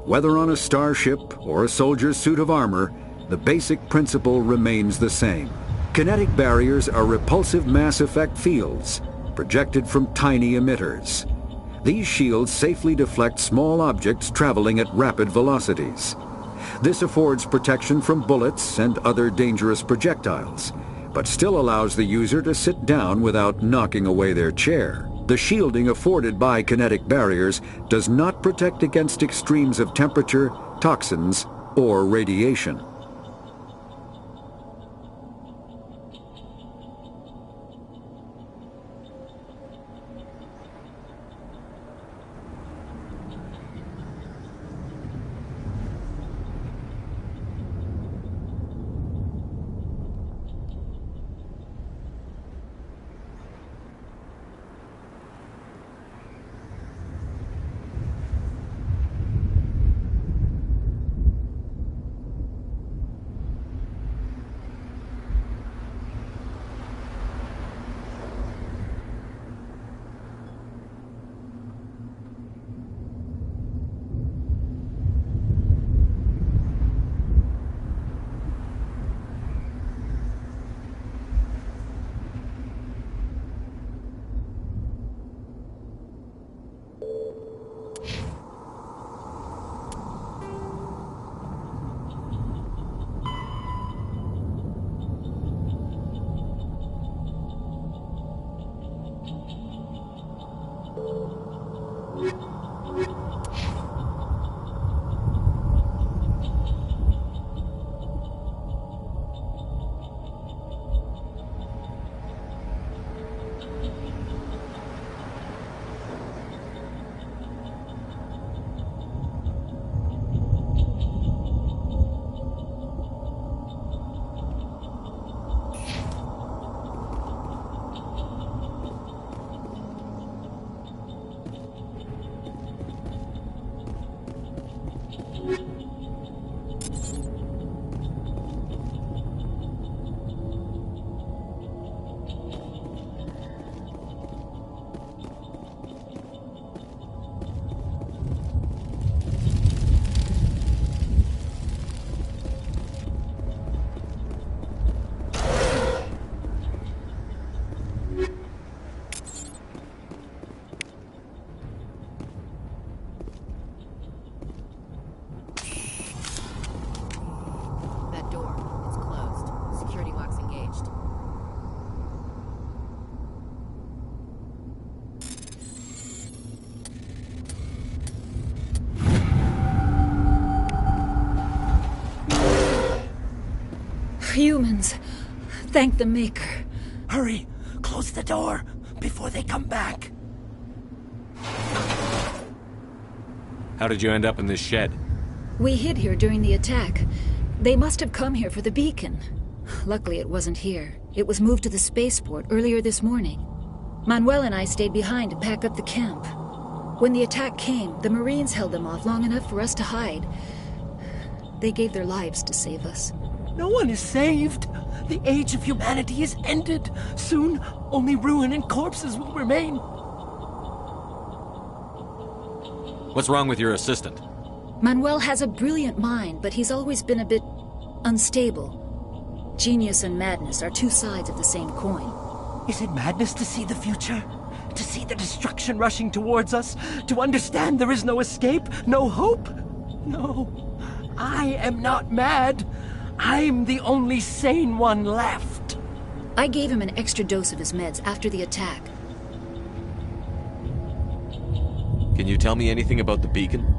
Whether on a starship or a soldier's suit of armor, the basic principle remains the same. Kinetic barriers are repulsive mass effect fields, projected from tiny emitters. These shields safely deflect small objects traveling at rapid velocities. This affords protection from bullets and other dangerous projectiles, but still allows the user to sit down without knocking away their chair. The shielding afforded by kinetic barriers does not protect against extremes of temperature, toxins, or radiation. Humans. Thank the Maker. Hurry! Close the door before they come back. How did you end up in this shed? We hid here during the attack. They must have come here for the beacon. Luckily it wasn't here. It was moved to the spaceport earlier this morning. Manuel and I stayed behind to pack up the camp. When the attack came, the Marines held them off long enough for us to hide. They gave their lives to save us. No one is saved. The age of humanity is ended. Soon, only ruin and corpses will remain. What's wrong with your assistant? Manuel has a brilliant mind, but he's always been a bit unstable. Genius and madness are two sides of the same coin. Is it madness to see the future? to see the destruction rushing towards us, to understand there is no escape, no hope? No, I am not mad. I'm the only sane one left. I gave him an extra dose of his meds after the attack. Can you tell me anything about the beacon?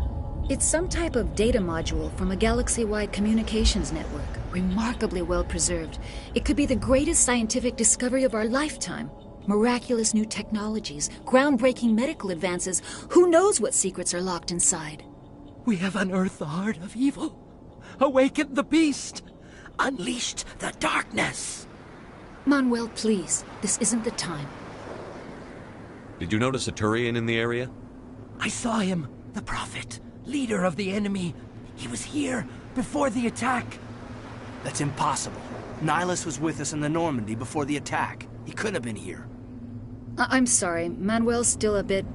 It's some type of data module from a galaxy-wide communications network. Remarkably well preserved. It could be the greatest scientific discovery of our lifetime. Miraculous new technologies, groundbreaking medical advances. Who knows what secrets are locked inside? We have unearthed the heart of evil, awakened the beast, unleashed the darkness. Manuel, please. This isn't the time. Did you notice a Turian in the area? I saw him, the Prophet, leader of the enemy. He was here before the attack. That's impossible. Nihilus was with us in the Normandy before the attack. He couldn't have been here. I'm sorry. Manuel's still a bit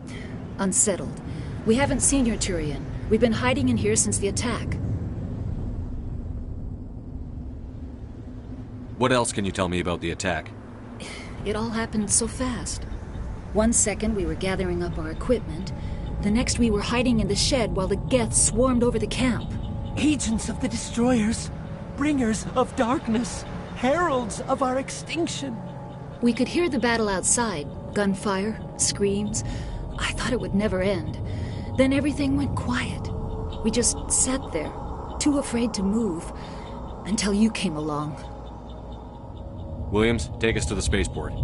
unsettled. We haven't seen your Turian. We've been hiding in here since the attack. What else can you tell me about the attack? It all happened so fast. 1 second we were gathering up our equipment. The next we were hiding in the shed while the Geth swarmed over the camp. Agents of the Destroyers, bringers of darkness, heralds of our extinction. We could hear the battle outside. Gunfire, screams. I thought it would never end. Then everything went quiet. We just sat there, too afraid to move, until you came along. Williams, take us to the spaceport.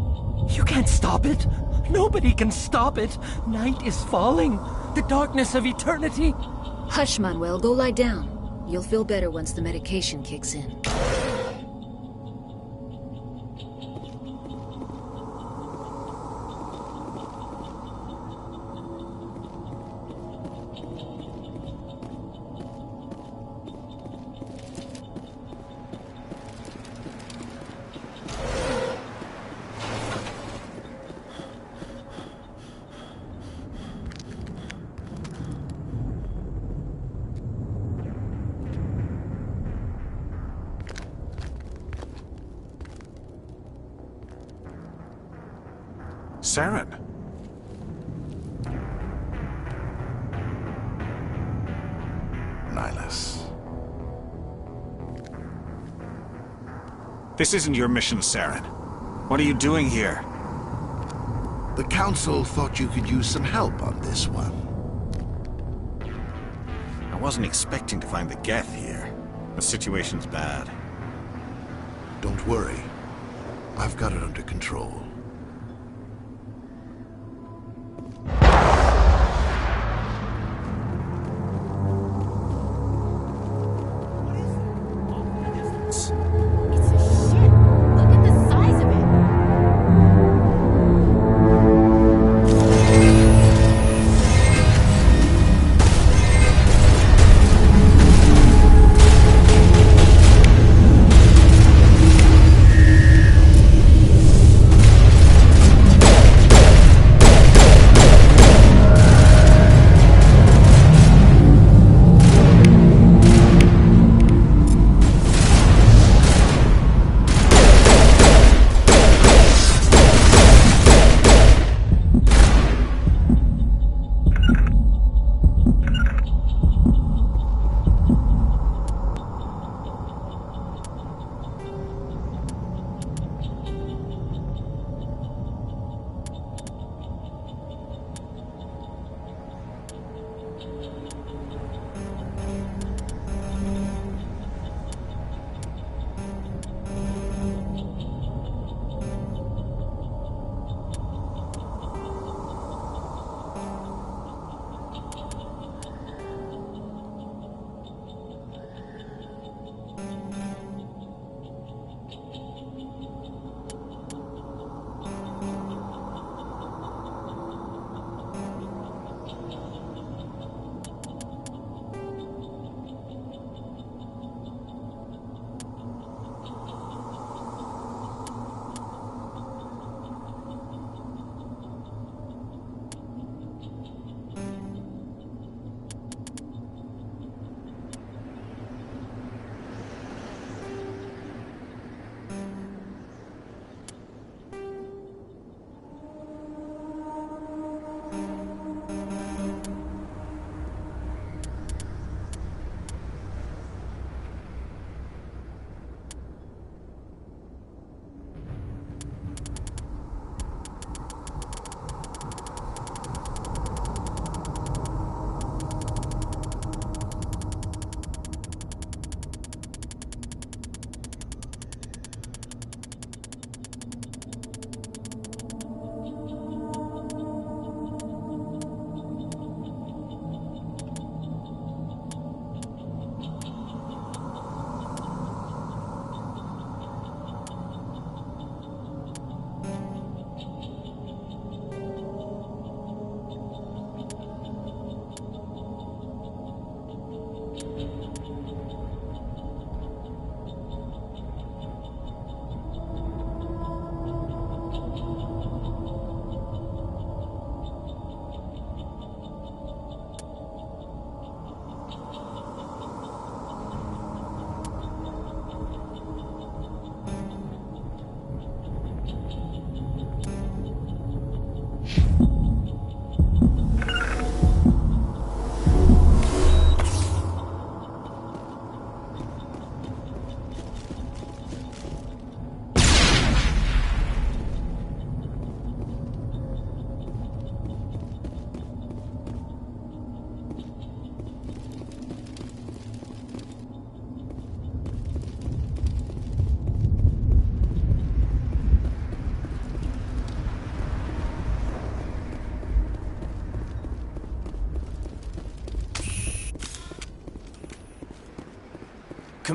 You can't stop it. Nobody can stop it. Night is falling. The darkness of eternity. Hush, Manuel. Go lie down. You'll feel better once the medication kicks in. Saren. Nihilus. This isn't your mission, Saren. What are you doing here? The Council thought you could use some help on this one. I wasn't expecting to find the Geth here. The situation's bad. Don't worry. I've got it under control.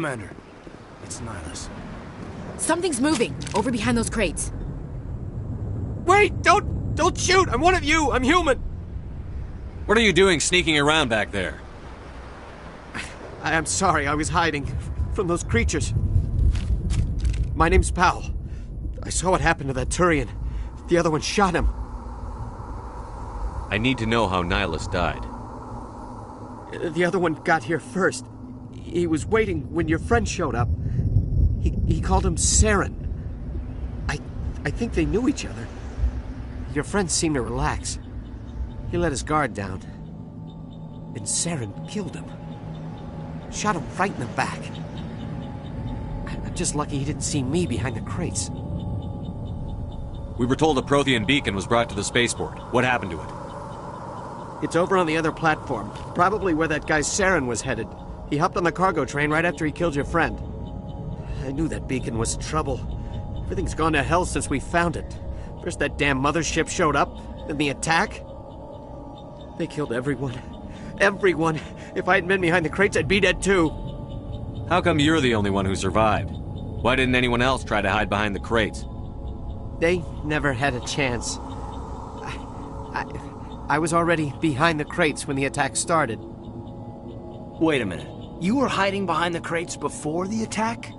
Commander. It's Nihilus. Something's moving, over behind those crates. Wait! Don't shoot! I'm one of you! I'm human! What are you doing sneaking around back there? I'm sorry, I was hiding from those creatures. My name's Powell. I saw what happened to that Turian. The other one shot him. I need to know how Nihilus died. The other one got here first. He was waiting when your friend showed up. He called him Saren. I think they knew each other. Your friend seemed to relax. He let his guard down. And Saren killed him. Shot him right in the back. I'm just lucky he didn't see me behind the crates. We were told a Prothean beacon was brought to the spaceport. What happened to it? It's over on the other platform. Probably where that guy Saren was headed. He hopped on the cargo train right after he killed your friend. I knew that beacon was trouble. Everything's gone to hell since we found it. First that damn mothership showed up, then the attack. They killed everyone. Everyone. If I hadn't been behind the crates, I'd be dead too. How come you're the only one who survived? Why didn't anyone else try to hide behind the crates? They never had a chance. I was already behind the crates when the attack started. Wait a minute. You were hiding behind the crates before the attack?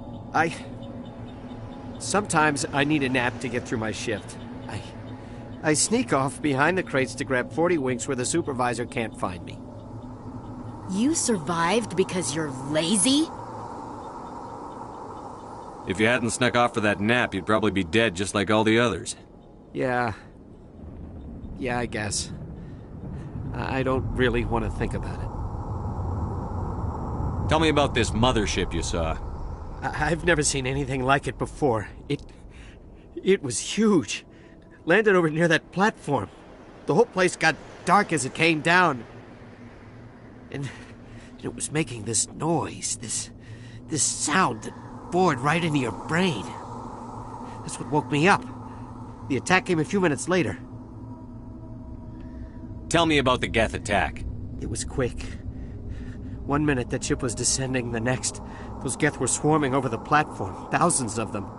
Sometimes I need a nap to get through my shift. I sneak off behind the crates to grab 40 winks where the supervisor can't find me. You survived because you're lazy? If you hadn't snuck off for that nap, you'd probably be dead just like all the others. Yeah, I guess. I don't really want to think about it. Tell me about this mothership you saw. I've never seen anything like it before. It was huge. Landed over near that platform. The whole place got dark as it came down. And it was making this noise, this sound that bored right into your brain. That's what woke me up. The attack came a few minutes later. Tell me about the Geth attack. It was quick. 1 minute that ship was descending, the next, those Geth were swarming over the platform, thousands of them.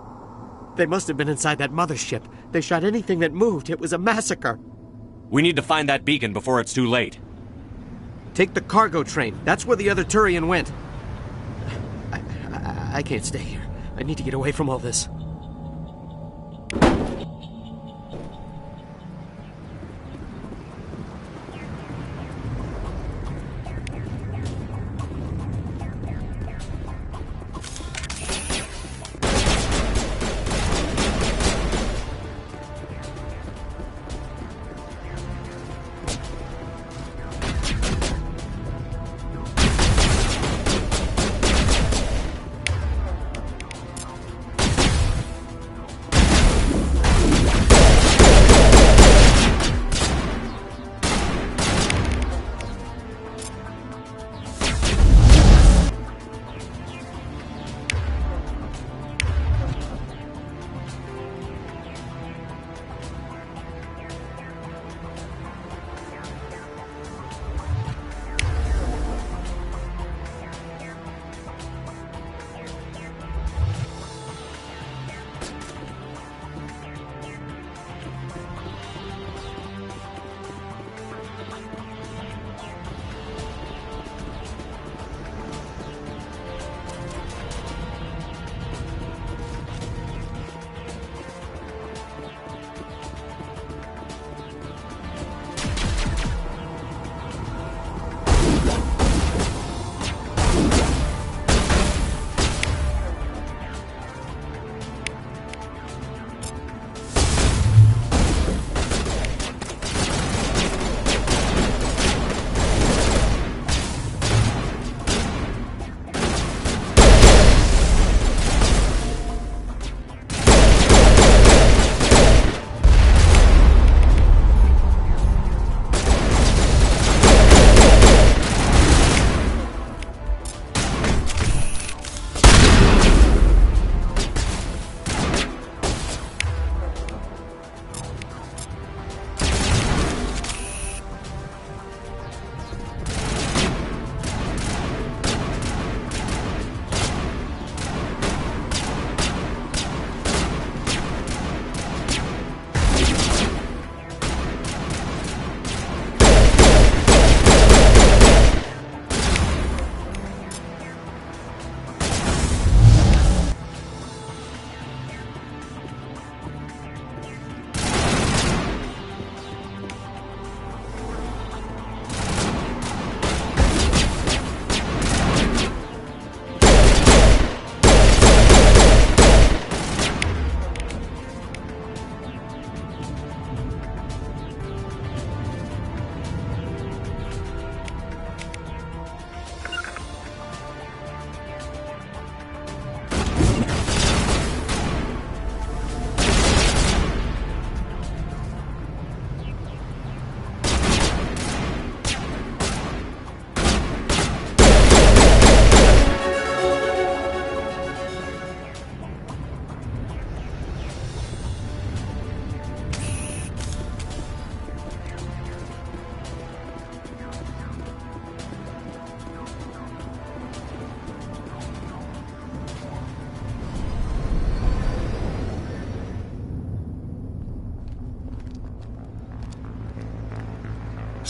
They must have been inside that mothership. They shot anything that moved. It was a massacre. We need to find that beacon before it's too late. Take the cargo train. That's where the other Turian went. I can't stay here. I need to get away from all this.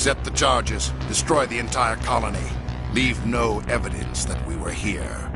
Accept the charges. Destroy the entire colony. Leave no evidence that we were here.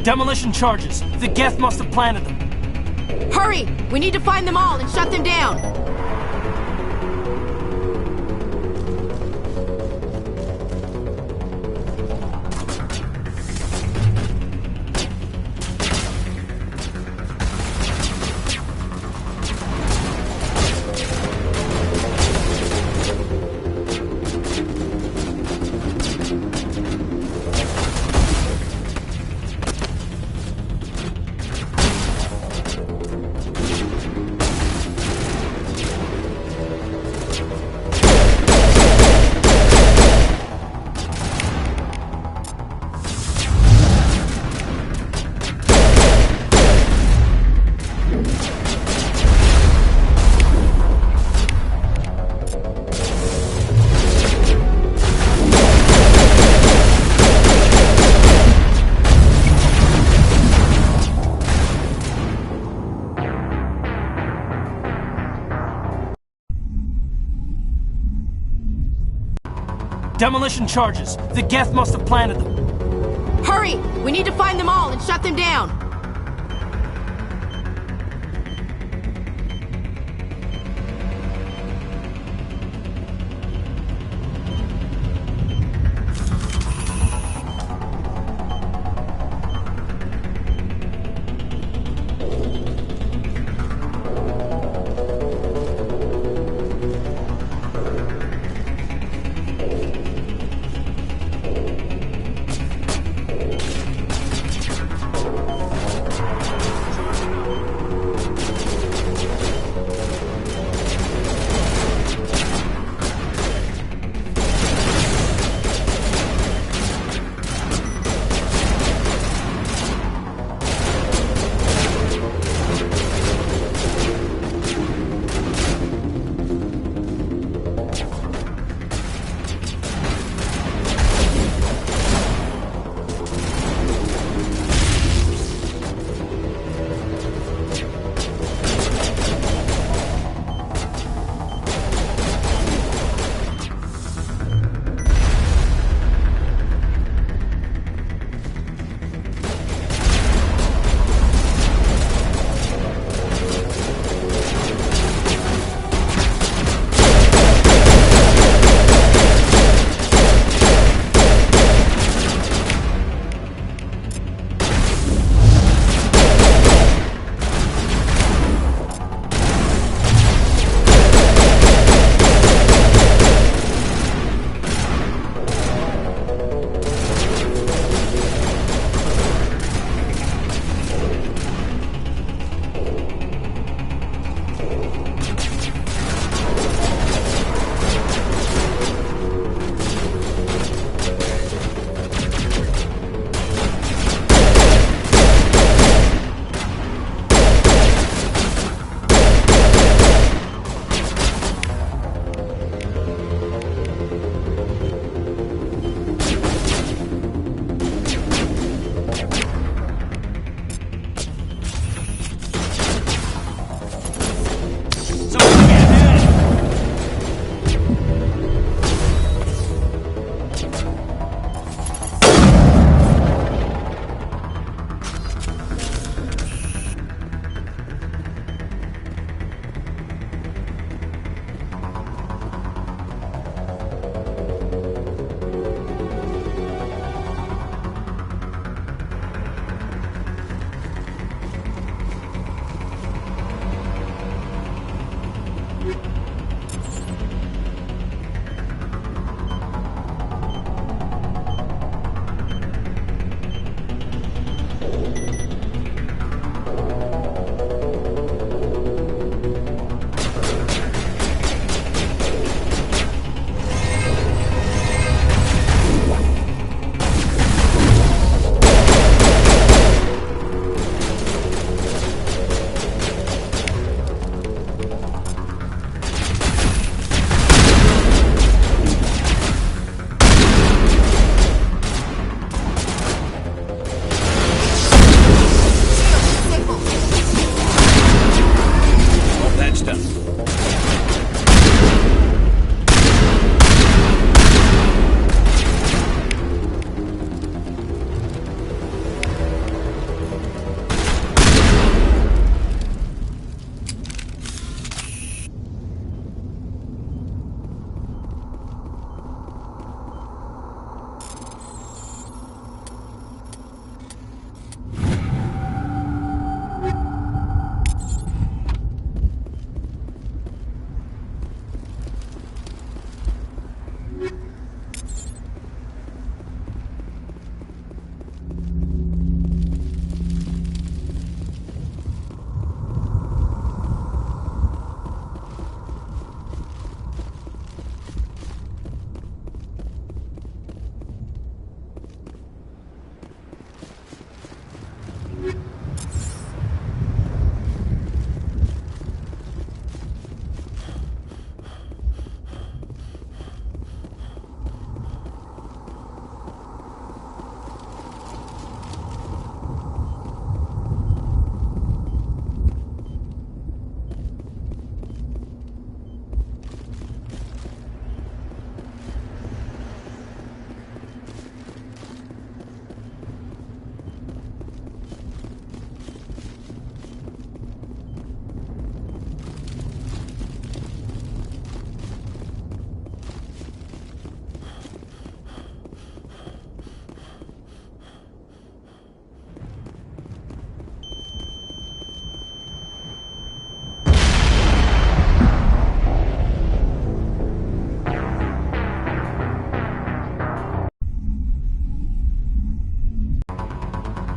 Demolition charges. The Geth must have planted them. Hurry! We need to find them all and shut them down! Demolition charges. The Geth must have planted them. Hurry! We need to find them all and shut them down!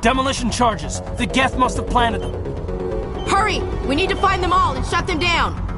Demolition charges. The Geth must have planted them. Hurry! We need to find them all and shut them down!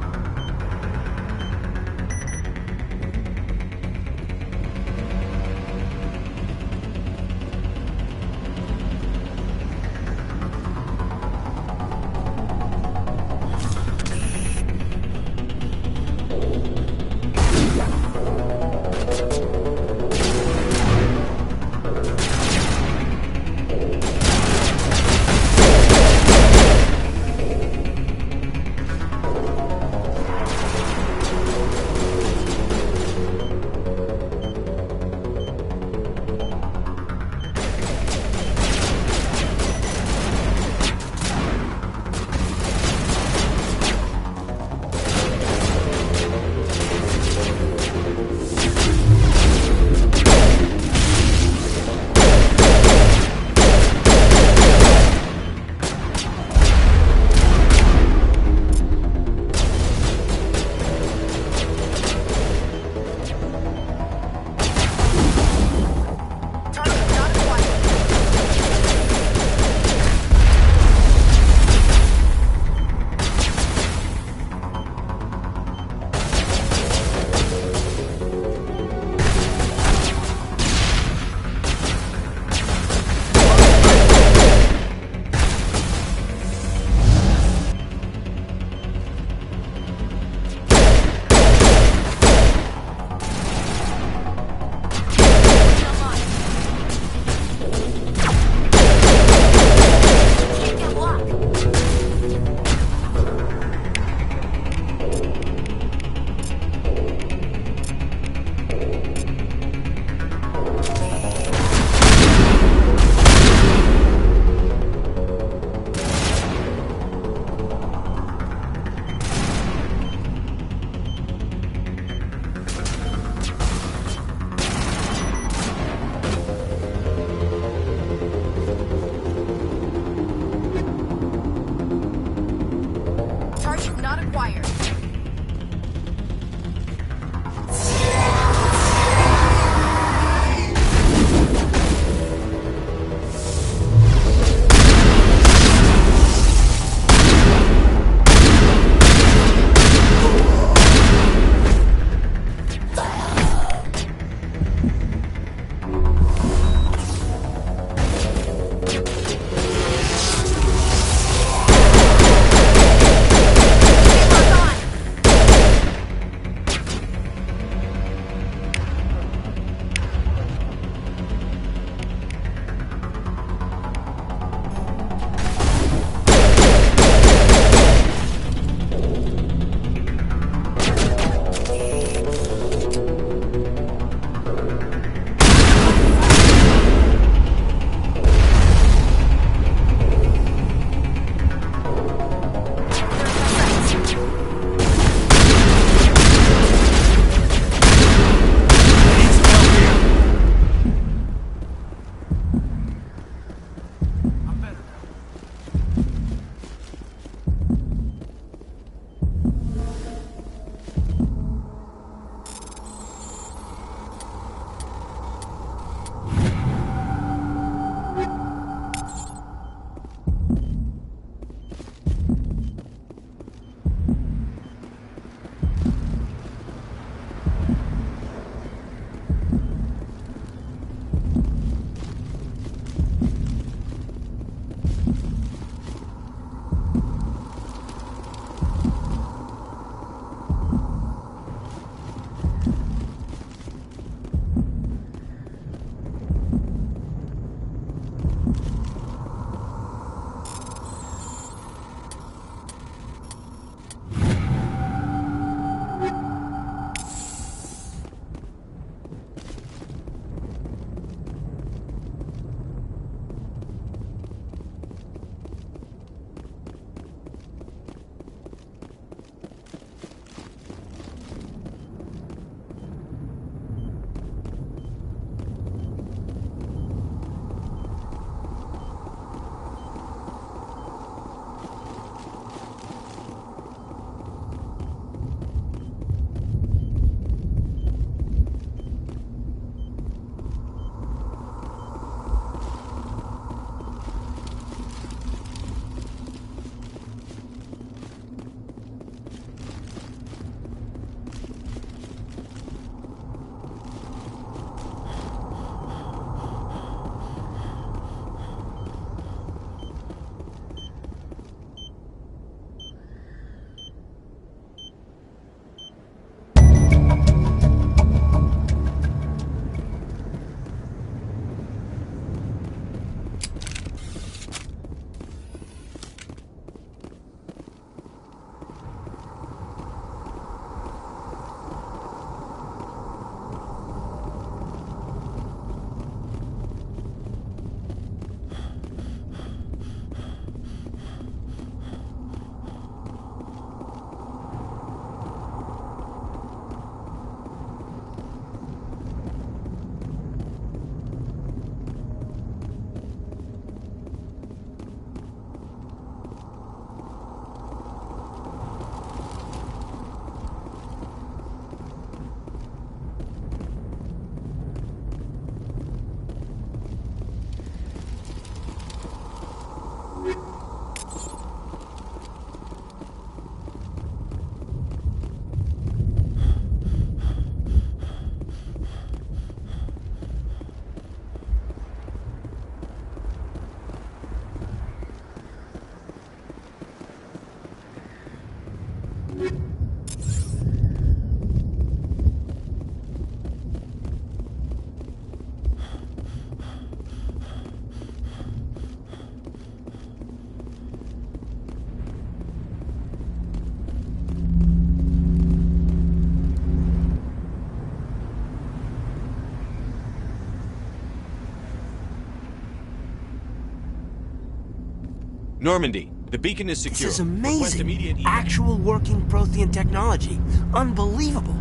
Normandy, the beacon is secure. This is Request immediate amazing. Actual working Prothean technology. Unbelievable.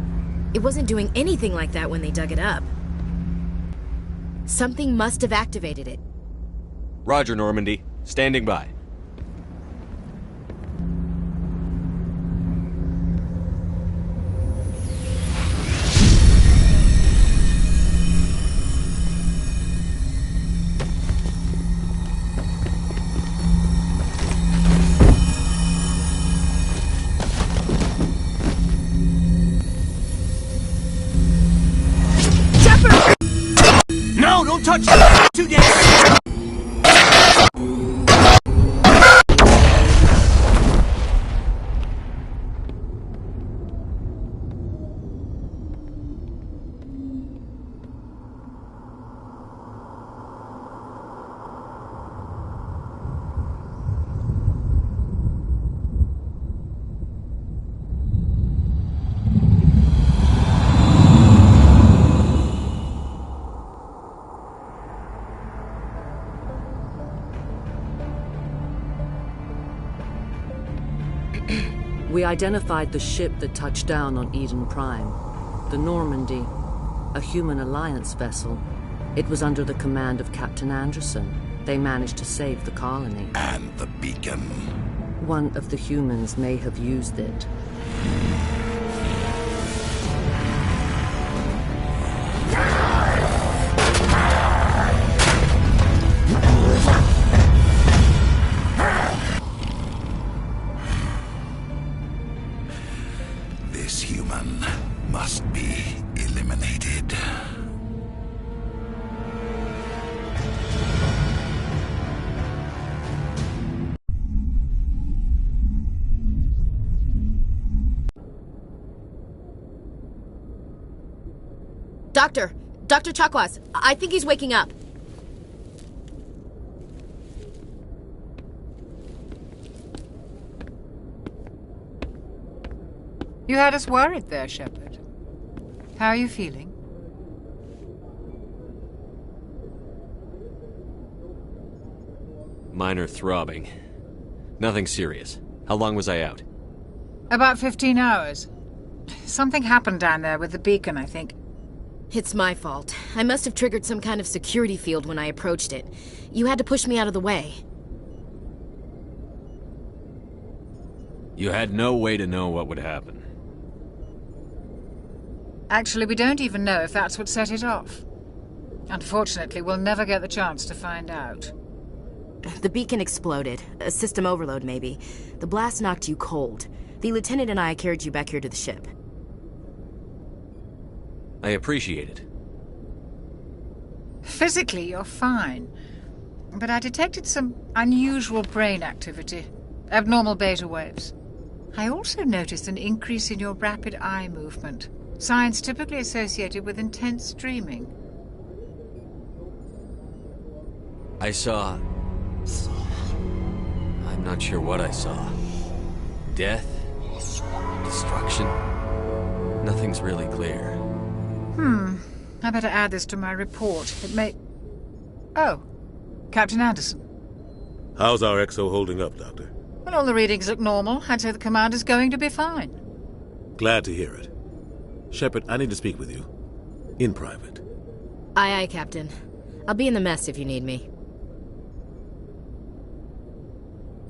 It wasn't doing anything like that when they dug it up. Something must have activated it. Roger, Normandy. Standing by. No, don't touch it! Too damn! We identified the ship that touched down on Eden Prime, the Normandy, a human alliance vessel. It was under the command of Captain Anderson. They managed to save the colony. And the beacon. One of the humans may have used it. This human must be eliminated. Dr. Chakwas, I think he's waking up. You had us worried there, Shepard. How are you feeling? Minor throbbing. Nothing serious. How long was I out? About 15 hours. Something happened down there with the beacon, I think. It's my fault. I must have triggered some kind of security field when I approached it. You had to push me out of the way. You had no way to know what would happen. Actually, we don't even know if that's what set it off. Unfortunately, we'll never get the chance to find out. The beacon exploded. A system overload, maybe. The blast knocked you cold. The lieutenant and I carried you back here to the ship. I appreciate it. Physically, you're fine. But I detected some unusual brain activity. Abnormal beta waves. I also noticed an increase in your rapid eye movement. Signs typically associated with intense dreaming. I saw... I'm not sure what I saw. Death? Destruction? Nothing's really clear. I better add this to my report. It may... Oh, Captain Anderson. How's our XO holding up, Doctor? Well, all the readings look normal. I'd say the commander's going to be fine. Glad to hear it. Shepard, I need to speak with you. In private. Aye, Captain. I'll be in the mess if you need me.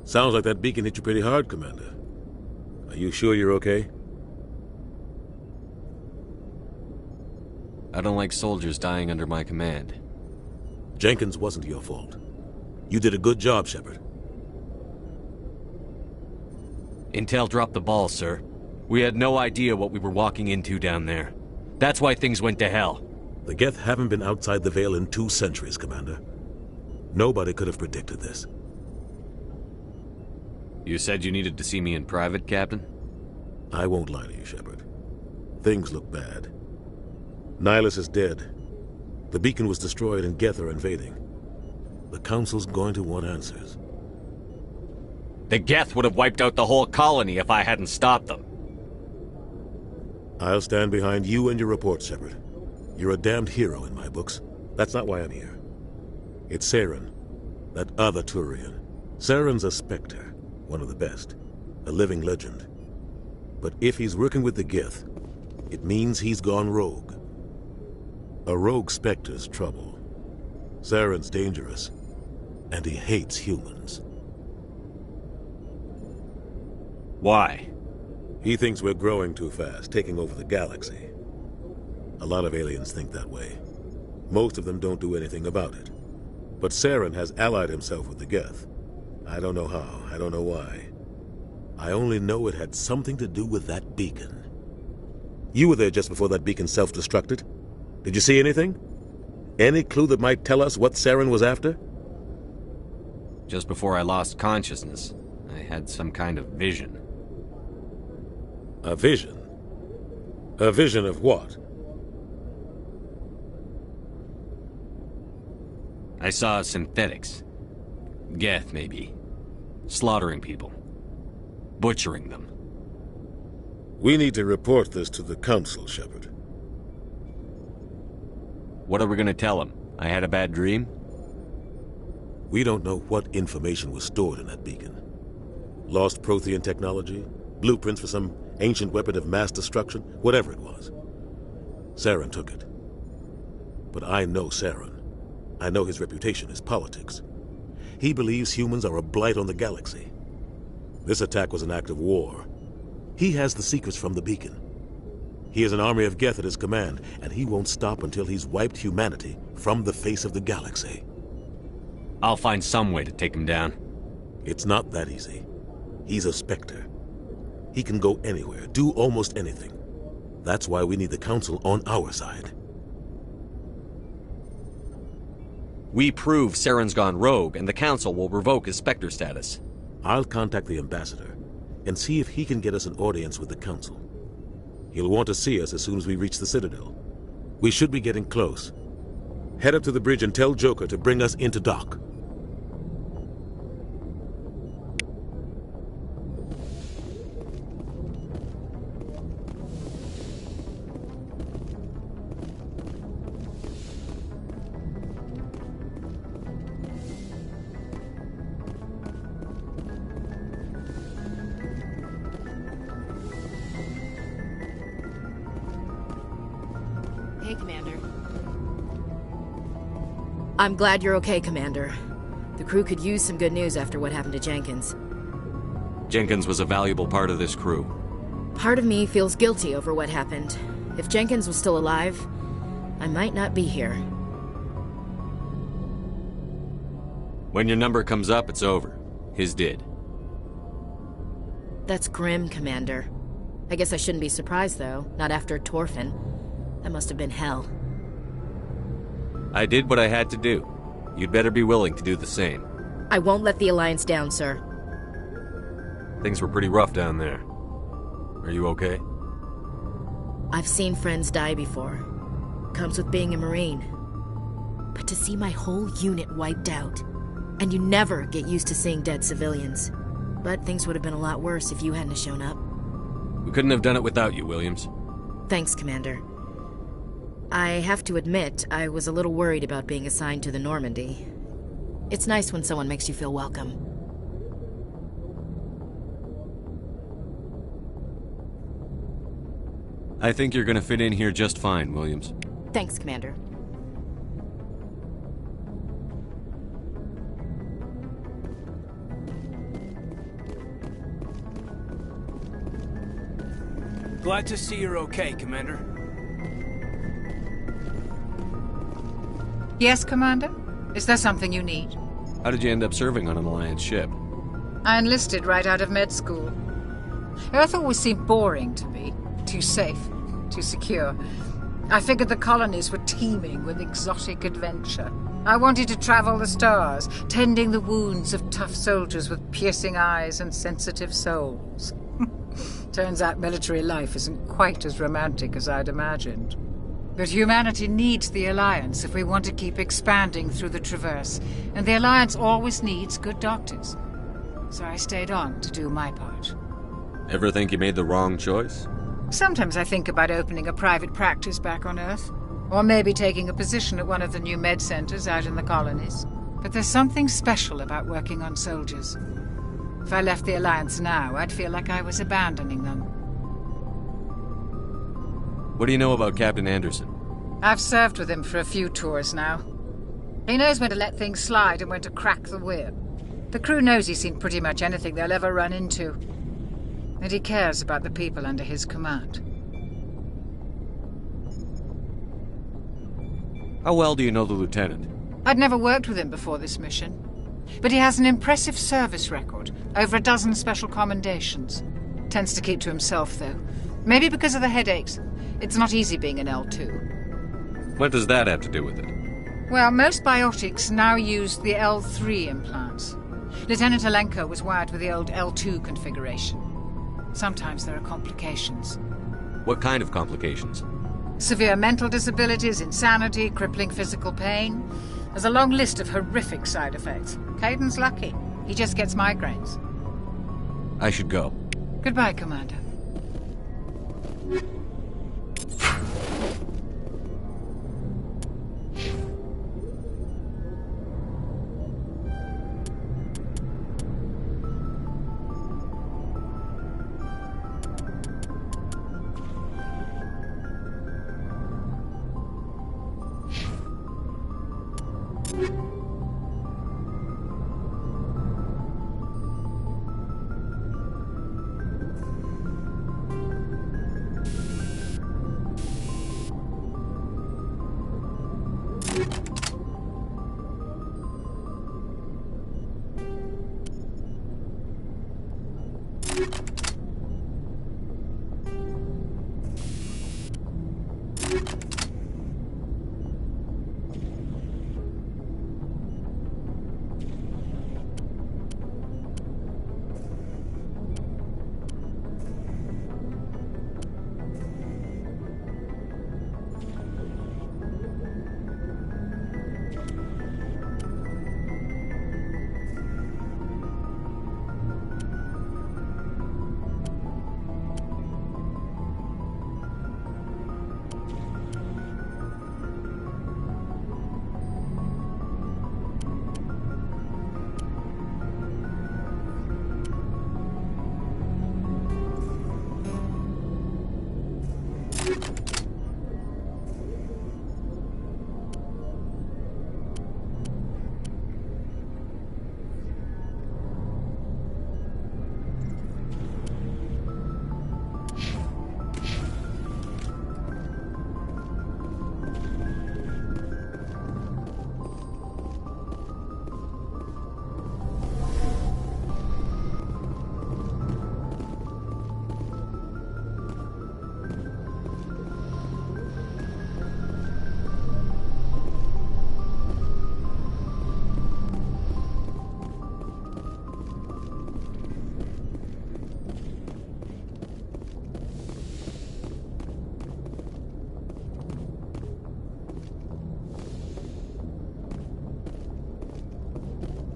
Sounds like that beacon hit you pretty hard, Commander. Are you sure you're okay? I don't like soldiers dying under my command. Jenkins wasn't your fault. You did a good job, Shepard. Intel dropped the ball, sir. We had no idea what we were walking into down there. That's why things went to hell. The Geth haven't been outside the Veil in 2 centuries, Commander. Nobody could have predicted this. You said you needed to see me in private, Captain? I won't lie to you, Shepard. Things look bad. Nihilus is dead. The beacon was destroyed and Geth are invading. The Council's going to want answers. The Geth would have wiped out the whole colony if I hadn't stopped them. I'll stand behind you and your report, Shepard. You're a damned hero in my books. That's not why I'm here. It's Saren, that other Turian. Saren's a Spectre, one of the best. A living legend. But if he's working with the Geth, it means he's gone rogue. A rogue Spectre's trouble. Saren's dangerous, and he hates humans. Why? He thinks we're growing too fast, taking over the galaxy. A lot of aliens think that way. Most of them don't do anything about it. But Saren has allied himself with the Geth. I don't know how, I don't know why. I only know it had something to do with that beacon. You were there just before that beacon self-destructed. Did you see anything? Any clue that might tell us what Saren was after? Just before I lost consciousness, I had some kind of vision. A vision? A vision of what? I saw synthetics. Geth, maybe. Slaughtering people. Butchering them. We need to report this to the Council, Shepard. What are we gonna tell them? I had a bad dream? We don't know what information was stored in that beacon. Lost Prothean technology? Blueprints for some ancient weapon of mass destruction? Whatever it was. Saren took it. But I know Saren. I know his reputation is politics. He believes humans are a blight on the galaxy. This attack was an act of war. He has the secrets from the beacon. He has an army of Geth at his command, and he won't stop until he's wiped humanity from the face of the galaxy. I'll find some way to take him down. It's not that easy. He's a Spectre. He can go anywhere, do almost anything. That's why we need the Council on our side. We prove Saren's gone rogue, and the Council will revoke his Spectre status. I'll contact the Ambassador, and see if he can get us an audience with the Council. He'll want to see us as soon as we reach the Citadel. We should be getting close. Head up to the bridge and tell Joker to bring us into dock. Hey, Commander. I'm glad you're okay, Commander. The crew could use some good news after what happened to Jenkins. Jenkins was a valuable part of this crew. Part of me feels guilty over what happened. If Jenkins was still alive, I might not be here. When your number comes up, it's over. His did. That's grim, Commander. I guess I shouldn't be surprised, though. Not after Torfin. That must have been hell. I did what I had to do. You'd better be willing to do the same. I won't let the Alliance down, sir. Things were pretty rough down there. Are you okay? I've seen friends die before. Comes with being a Marine. But to see my whole unit wiped out, and you never get used to seeing dead civilians. But things would have been a lot worse if you hadn't shown up. We couldn't have done it without you, Williams. Thanks, Commander. I have to admit, I was a little worried about being assigned to the Normandy. It's nice when someone makes you feel welcome. I think you're gonna fit in here just fine, Williams. Thanks, Commander. Glad to see you're okay, Commander. Yes, Commander? Is there something you need? How did you end up serving on an Alliance ship? I enlisted right out of med school. Earth always seemed boring to me. Too safe, too secure. I figured the colonies were teeming with exotic adventure. I wanted to travel the stars, tending the wounds of tough soldiers with piercing eyes and sensitive souls. Turns out military life isn't quite as romantic as I'd imagined. But humanity needs the Alliance if we want to keep expanding through the Traverse, and the Alliance always needs good doctors. So I stayed on to do my part. Ever think you made the wrong choice? Sometimes I think about opening a private practice back on Earth, or maybe taking a position at one of the new med centers out in the colonies. But there's something special about working on soldiers. If I left the Alliance now, I'd feel like I was abandoning them. What do you know about Captain Anderson? I've served with him for a few tours now. He knows when to let things slide and when to crack the whip. The crew knows he's seen pretty much anything they'll ever run into. And he cares about the people under his command. How well do you know the lieutenant? I'd never worked with him before this mission. But he has an impressive service record, over 12 special commendations. Tends to keep to himself, though. Maybe because of the headaches. It's not easy being an L2. What does that have to do with it? Well, most biotics now use the L3 implants. Lieutenant Alenko was wired with the old L2 configuration. Sometimes there are complications. What kind of complications? Severe mental disabilities, insanity, crippling physical pain. There's a long list of horrific side effects. Caden's lucky. He just gets migraines. I should go. Goodbye, Commander.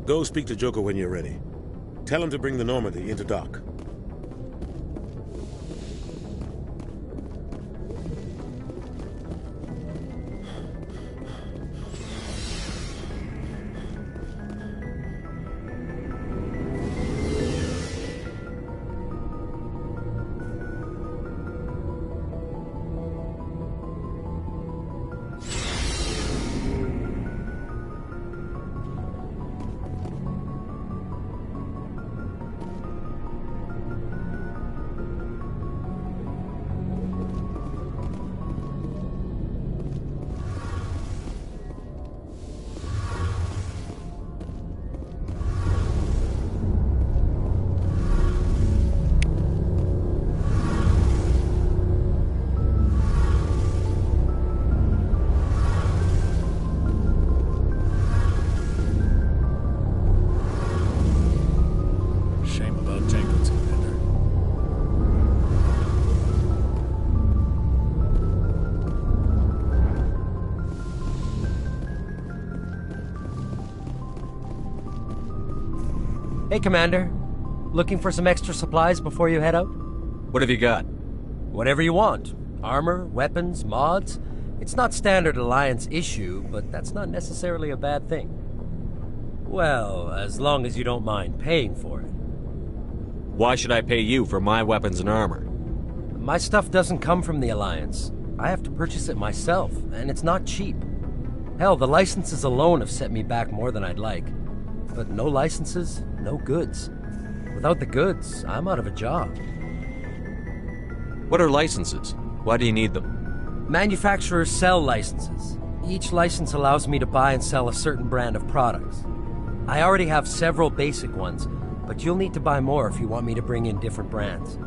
Go speak to Joker when you're ready. Tell him to bring the Normandy into dock. Hey, Commander. Looking for some extra supplies before you head out? What have you got? Whatever you want. Armor, weapons, mods. It's not standard Alliance issue, but that's not necessarily a bad thing. Well, as long as you don't mind paying for it. Why should I pay you for my weapons and armor? My stuff doesn't come from the Alliance. I have to purchase it myself, and it's not cheap. Hell, the licenses alone have set me back more than I'd like. But no licenses, no goods. Without the goods, I'm out of a job. What are licenses? Why do you need them? Manufacturers sell licenses. Each license allows me to buy and sell a certain brand of products. I already have several basic ones, but you'll need to buy more if you want me to bring in different brands.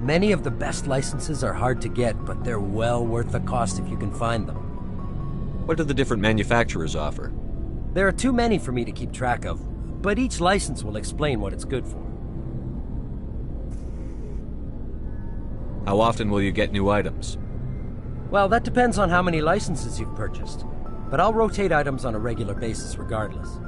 Many of the best licenses are hard to get, but they're well worth the cost if you can find them. What do the different manufacturers offer? There are too many for me to keep track of, but each license will explain what it's good for. How often will you get new items? Well, that depends on how many licenses you've purchased, but I'll rotate items on a regular basis regardless.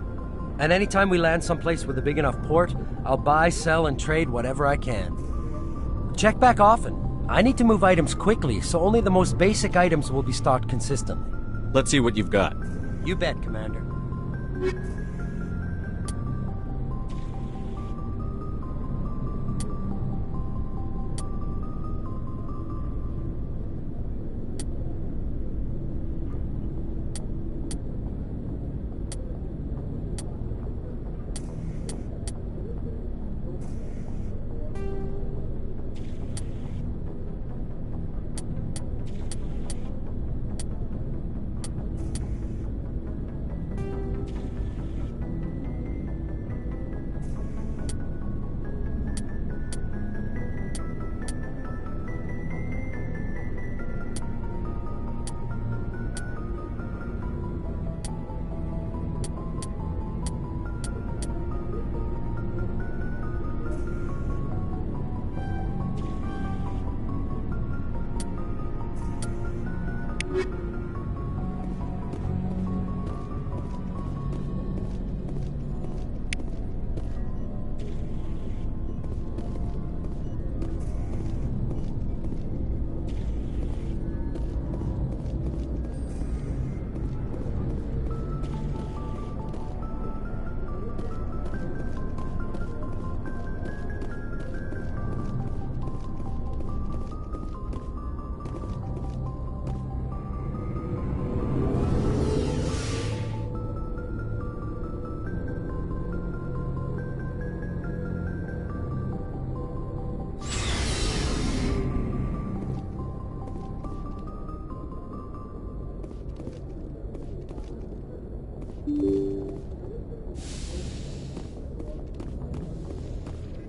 And anytime we land someplace with a big enough port, I'll buy, sell, and trade whatever I can. Check back often. I need to move items quickly, so only the most basic items will be stocked consistently. Let's see what you've got. You bet, Commander.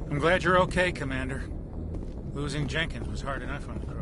I'm glad you're okay, Commander. Losing Jenkins was hard enough on the crew.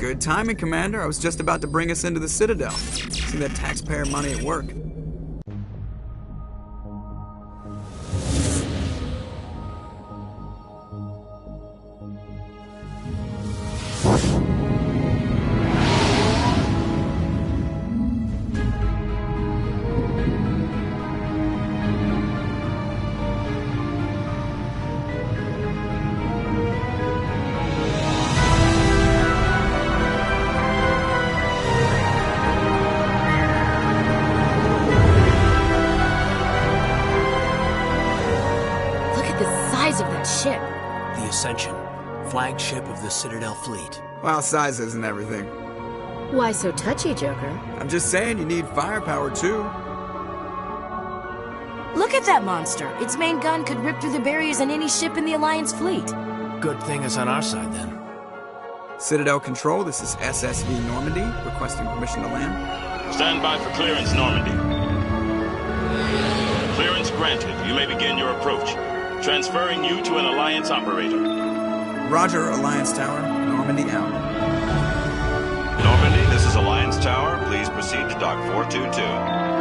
Good timing, Commander. I was just about to bring us into the Citadel. See that taxpayer money at work. Flagship of the Citadel fleet. Well, size isn't everything. Why so touchy, Joker? I'm just saying you need firepower, too. Look at that monster. Its main gun could rip through the barriers in any ship in the Alliance fleet. Good thing it's on our side, then. Citadel Control, this is SSV Normandy, requesting permission to land. Stand by for clearance, Normandy. Clearance granted. You may begin your approach. Transferring you to an Alliance operator. Roger, Alliance Tower. Normandy out. Normandy, this is Alliance Tower. Please proceed to Dock 422.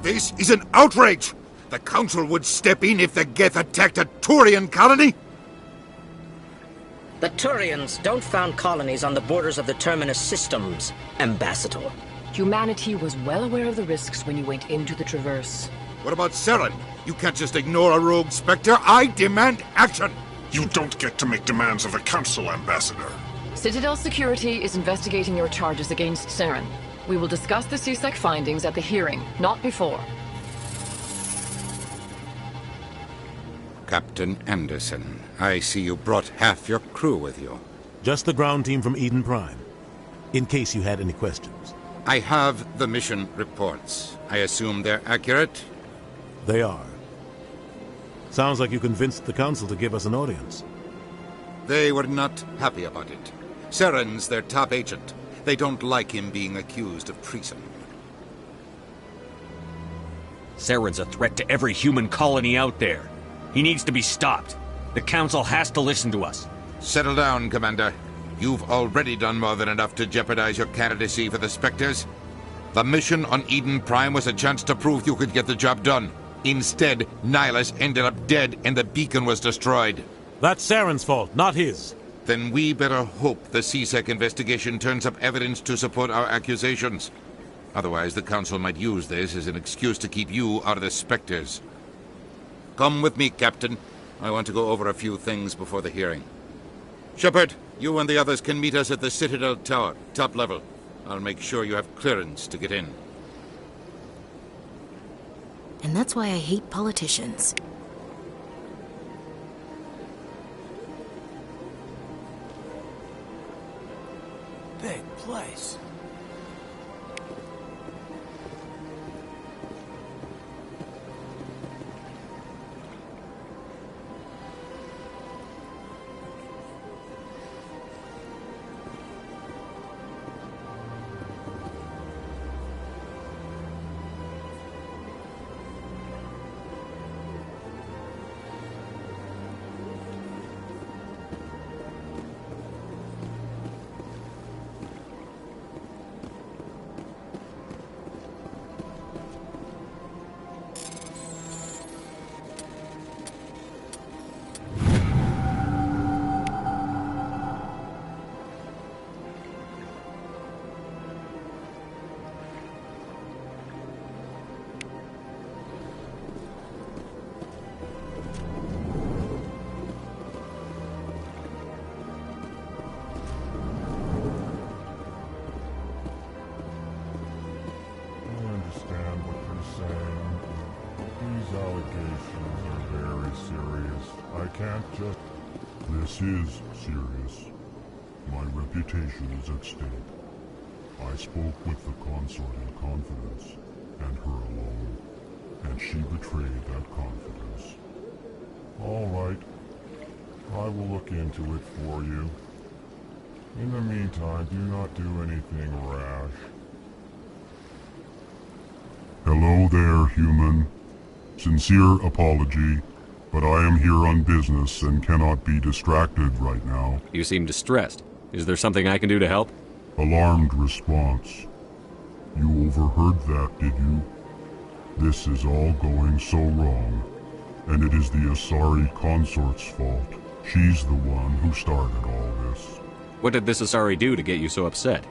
This is an outrage! The Council would step in if the Geth attacked a Turian colony? The Turians don't found colonies on the borders of the Terminus systems, Ambassador. Humanity was well aware of the risks when you went into the Traverse. What about Saren? You can't just ignore a rogue Spectre. I demand action! You don't get to make demands of the Council, Ambassador. Citadel Security is investigating your charges against Saren. We will discuss the CSEC findings at the hearing, not before. Captain Anderson, I see you brought half your crew with you. Just the ground team from Eden Prime, in case you had any questions. I have the mission reports. I assume they're accurate? They are. Sounds like you convinced the Council to give us an audience. They were not happy about it. Saren's their top agent. They don't like him being accused of treason. Saren's a threat to every human colony out there. He needs to be stopped. The Council has to listen to us. Settle down, Commander. You've already done more than enough to jeopardize your candidacy for the Spectres. The mission on Eden Prime was a chance to prove you could get the job done. Instead, Nihilus ended up dead and the beacon was destroyed. That's Saren's fault, not his. Then we better hope the CSEC investigation turns up evidence to support our accusations. Otherwise, the Council might use this as an excuse to keep you out of the Spectres. Come with me, Captain. I want to go over a few things before the hearing. Shepard, you and the others can meet us at the Citadel Tower, top level. I'll make sure you have clearance to get in. And that's why I hate politicians. Big place. This is serious. My reputation is at stake. I spoke with the consort in confidence, and her alone. and she betrayed that confidence. All right. I will look into it for you. In the meantime, do not do anything rash. Hello there, human. Sincere apology, but I am here on business and cannot be distracted right now. You seem distressed. Is there something I can do to help? Alarmed response. You overheard that, did you? This is all going so wrong, and it is the Asari consort's fault. She's the one who started all this. What did this Asari do to get you so upset?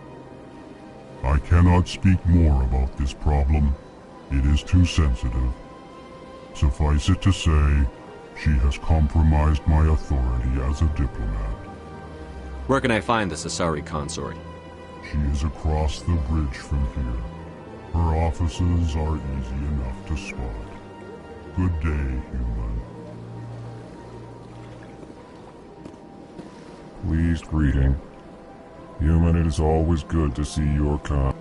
I cannot speak more about this problem. It is too sensitive. Suffice it to say, she has compromised my authority as a diplomat. Where can I find this Asari consort? She is across the bridge from here. Her offices are easy enough to spot. Good day, human. Pleased greeting. Human, it is always good to see your kind.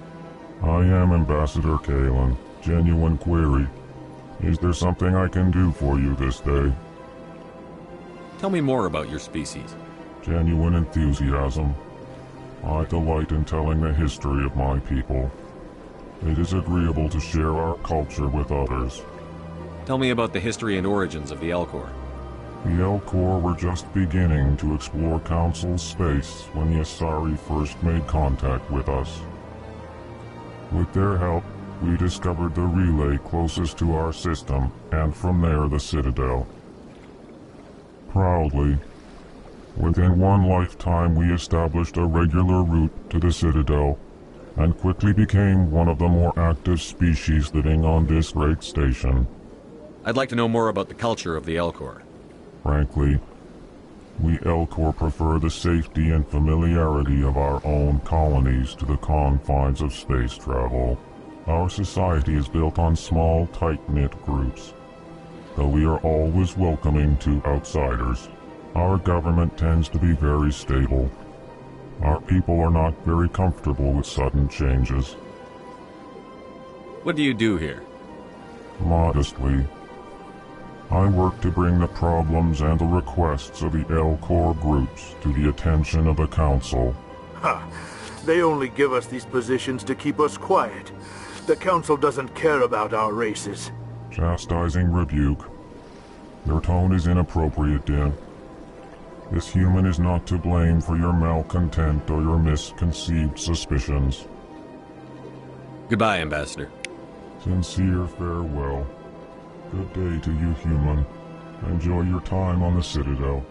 I am Ambassador Kalen. Genuine query. Is there something I can do for you this day? Tell me more about your species. Genuine enthusiasm. I delight in telling the history of my people. It is agreeable to share our culture with others. Tell me about the history and origins of the Elcor. The Elcor were just beginning to explore Council space when the Asari first made contact with us. With their help, we discovered the relay closest to our system, and from there the Citadel. Proudly, within one lifetime we established a regular route to the Citadel, and quickly became one of the more active species living on this great station. I'd like to know more about the culture of the Elcor. Frankly, we Elcor prefer the safety and familiarity of our own colonies to the confines of space travel. Our society is built on small, tight-knit groups, though we are always welcoming to outsiders. Our government tends to be very stable. Our people are not very comfortable with sudden changes. What do you do here? Modestly, I work to bring the problems and the requests of the Elcor groups to the attention of the Council. Ha! They only give us these positions to keep us quiet. The Council doesn't care about our races. Chastising rebuke. Your tone is inappropriate, Din. This human is not to blame for your malcontent or your misconceived suspicions. Goodbye, Ambassador. Sincere farewell. Good day to you, human. Enjoy your time on the Citadel.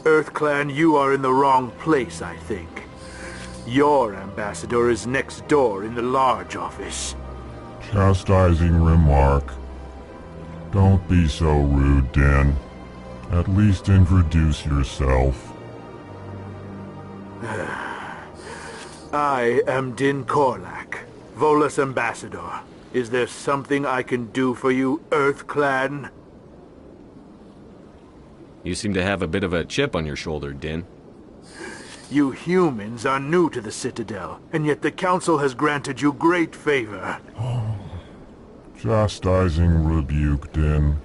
EarthClan, you are in the wrong place, I think. Your ambassador is next door in the large office. Chastising remark. Don't be so rude, Din. At least introduce yourself. I am Din Korlak, Volus Ambassador. Is there something I can do for you, EarthClan? You seem to have a bit of a chip on your shoulder, Din. You humans are new to the Citadel, and yet the Council has granted you great favor. Chastising rebuke, Din.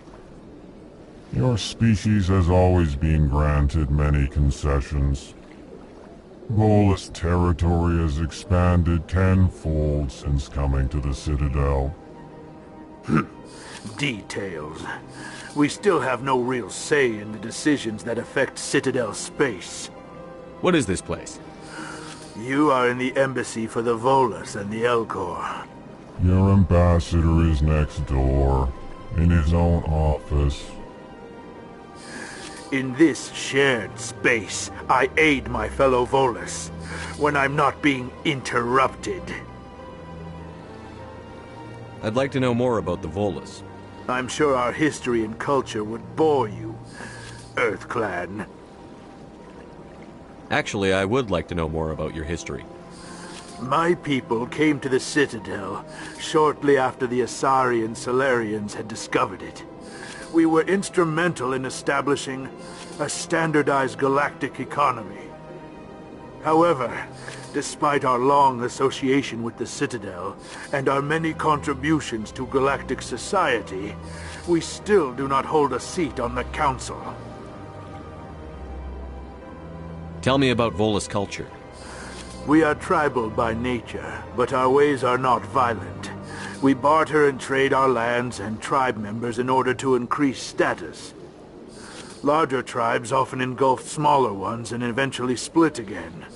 Your species has always been granted many concessions. Volus territory has expanded tenfold since coming to the Citadel. Details. We still have no real say in the decisions that affect Citadel space. What is this place? You are in the embassy for the Volus and the Elcor. Your ambassador is next door, in his own office. In this shared space, I aid my fellow Volus, when I'm not being interrupted. I'd like to know more about the Volus. I'm sure our history and culture would bore you, EarthClan. Actually, I would like to know more about your history. My people came to the Citadel shortly after the Asari and Salarians had discovered it. We were instrumental in establishing a standardized galactic economy. However, Despite our long association with the Citadel, and our many contributions to galactic society, we still do not hold a seat on the Council. Tell me about Volus culture. We are tribal by nature, but our ways are not violent. We barter and trade our lands and tribe members in order to increase status. Larger tribes often engulf smaller ones and eventually split again.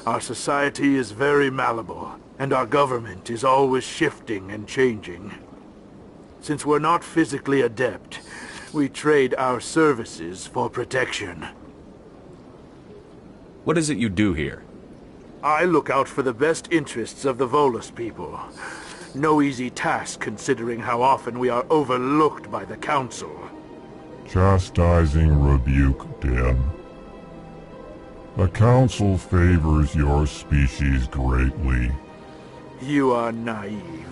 Our society is very malleable, and our government is always shifting and changing. Since we're not physically adept, we trade our services for protection. What is it you do here? I look out for the best interests of the Volus people. No easy task considering how often we are overlooked by the Council. Chastising rebuke, Den. The Council favors your species greatly. You are naive.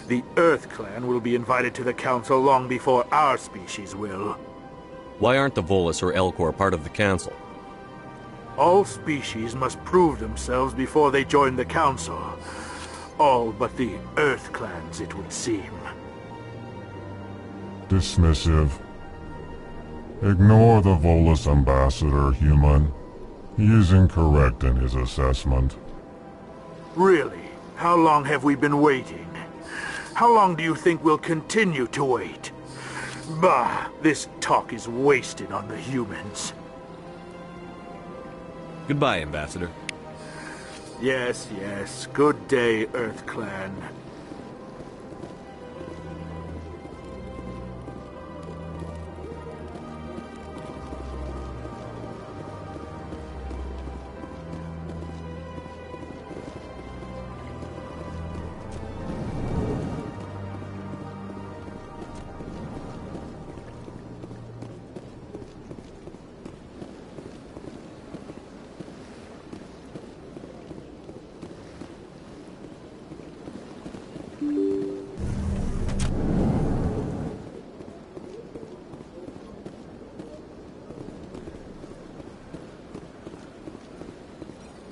The Earth Clan will be invited to the Council long before our species will. Why aren't the Volus or Elcor part of the Council? All species must prove themselves before they join the Council. All but the Earth Clans, it would seem. Dismissive. Ignore the Volus ambassador, human. He is incorrect in his assessment. Really? How long have we been waiting? How long do you think we'll continue to wait? Bah, this talk is wasted on the humans. Goodbye, Ambassador. Yes, yes. Good day, Earth Clan.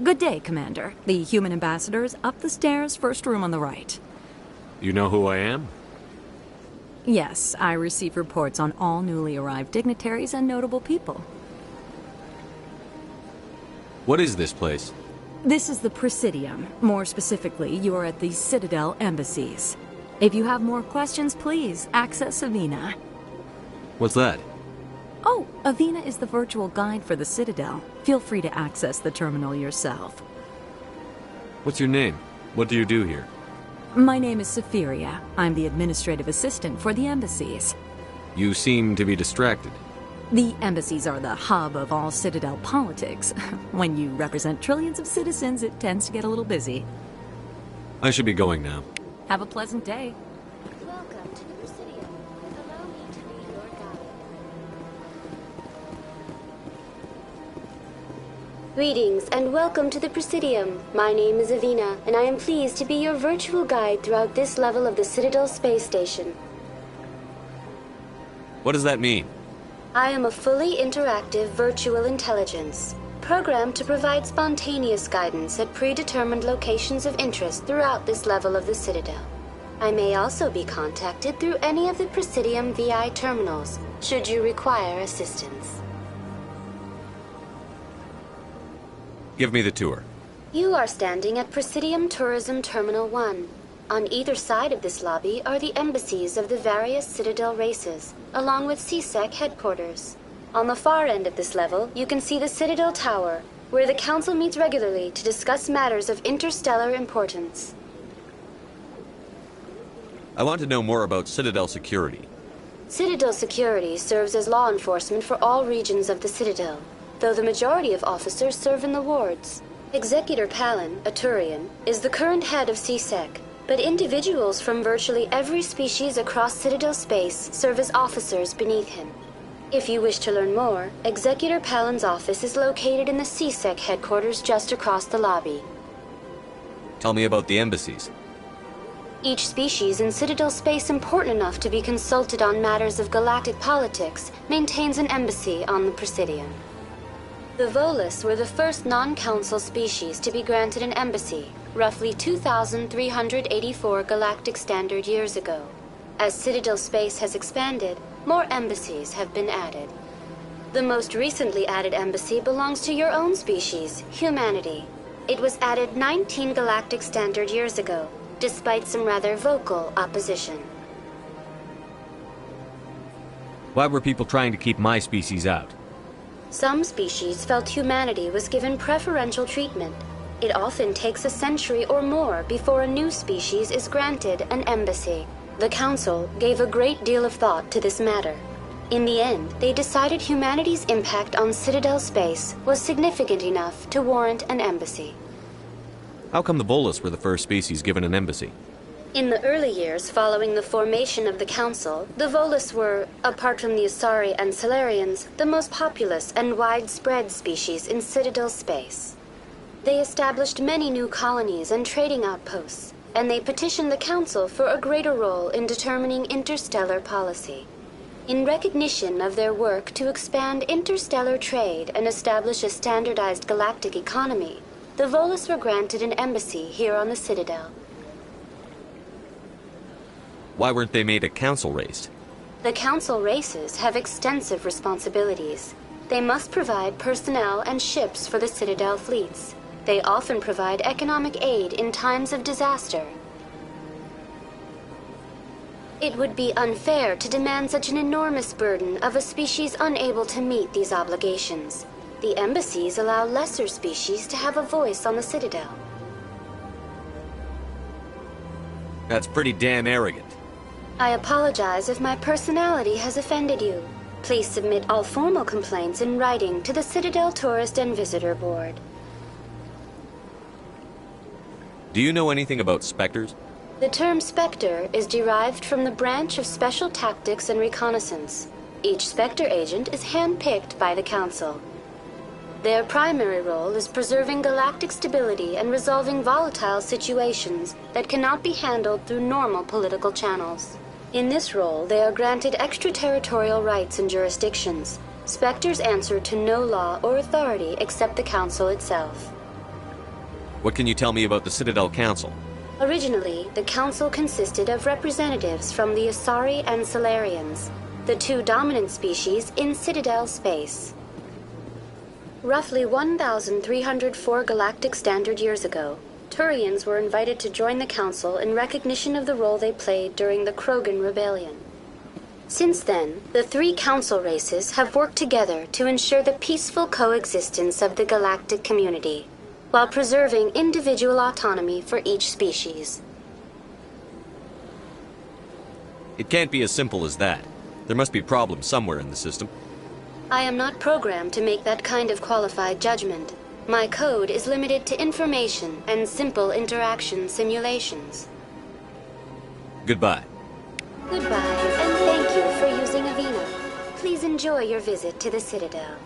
Good day, Commander. The human ambassador is up the stairs, first room on the right. You know who I am? Yes, I receive reports on all newly arrived dignitaries and notable people. What is this place? This is the Presidium. More specifically, you are at the Citadel embassies. If you have more questions, please access Avina. What's that? Oh, Avina is the virtual guide for the Citadel. Feel free to access the terminal yourself. What's your name? What do you do here? My name is Safiria. I'm the administrative assistant for the embassies. You seem to be distracted. The embassies are the hub of all Citadel politics. When you represent trillions of citizens, it tends to get a little busy. I should be going now. Have a pleasant day. Welcome to the Presidium. Allow me to be your guide. Greetings and welcome to the Presidium. My name is Avina, and I am pleased to be your virtual guide throughout this level of the Citadel space station. What does that mean? I am a fully interactive virtual intelligence, programmed to provide spontaneous guidance at predetermined locations of interest throughout this level of the Citadel. I may also be contacted through any of the Presidium VI terminals, should you require assistance. Give me the tour. You are standing at Presidium Tourism Terminal 1. On either side of this lobby are the embassies of the various Citadel races, along with CSEC headquarters. On the far end of this level, you can see the Citadel Tower, where the Council meets regularly to discuss matters of interstellar importance. I want to know more about Citadel security. Citadel security serves as law enforcement for all regions of the Citadel, though the majority of officers serve in the wards. Executor Palin, a Turian, is the current head of CSEC, but individuals from virtually every species across Citadel space serve as officers beneath him. If you wish to learn more, Executor Palin's office is located in the CSEC headquarters just across the lobby. Tell me about the embassies. Each species in Citadel space important enough to be consulted on matters of galactic politics maintains an embassy on the Presidium. The Volus were the first non-council species to be granted an embassy, roughly 2,384 galactic standard years ago. As Citadel space has expanded, more embassies have been added. The most recently added embassy belongs to your own species, humanity. It was added 19 galactic standard years ago, despite some rather vocal opposition. Why were people trying to keep my species out? Some species felt humanity was given preferential treatment. It often takes a century or more before a new species is granted an embassy. The Council gave a great deal of thought to this matter. In the end, they decided humanity's impact on Citadel space was significant enough to warrant an embassy. How come the Volus were the first species given an embassy? In the early years following the formation of the Council, the Volus were, apart from the Asari and Salarians, the most populous and widespread species in Citadel space. They established many new colonies and trading outposts, and they petitioned the Council for a greater role in determining interstellar policy. In recognition of their work to expand interstellar trade and establish a standardized galactic economy, the Volus were granted an embassy here on the Citadel. Why weren't they made a council race? The Council races have extensive responsibilities. They must provide personnel and ships for the Citadel fleets. They often provide economic aid in times of disaster. It would be unfair to demand such an enormous burden of a species unable to meet these obligations. The embassies allow lesser species to have a voice on the Citadel. That's pretty damn arrogant. I apologize if my personality has offended you. Please submit all formal complaints in writing to the Citadel Tourist and Visitor Board. Do you know anything about Spectres? The term Spectre is derived from the branch of Special Tactics and Reconnaissance. Each Spectre agent is hand-picked by the Council. Their primary role is preserving galactic stability and resolving volatile situations that cannot be handled through normal political channels. In this role, they are granted extraterritorial rights and jurisdictions. Spectres answer to no law or authority except the Council itself. What can you tell me about the Citadel Council? Originally, the Council consisted of representatives from the Asari and Salarians, the two dominant species in Citadel space. Roughly 1,304 galactic standard years ago, Turians were invited to join the Council in recognition of the role they played during the Krogan Rebellion. Since then, the three Council races have worked together to ensure the peaceful coexistence of the galactic community, while preserving individual autonomy for each species. It can't be as simple as that. There must be problems somewhere in the system. I am not programmed to make that kind of qualified judgment. My code is limited to information and simple interaction simulations. Goodbye. Goodbye, and thank you for using Avina. Please enjoy your visit to the Citadel.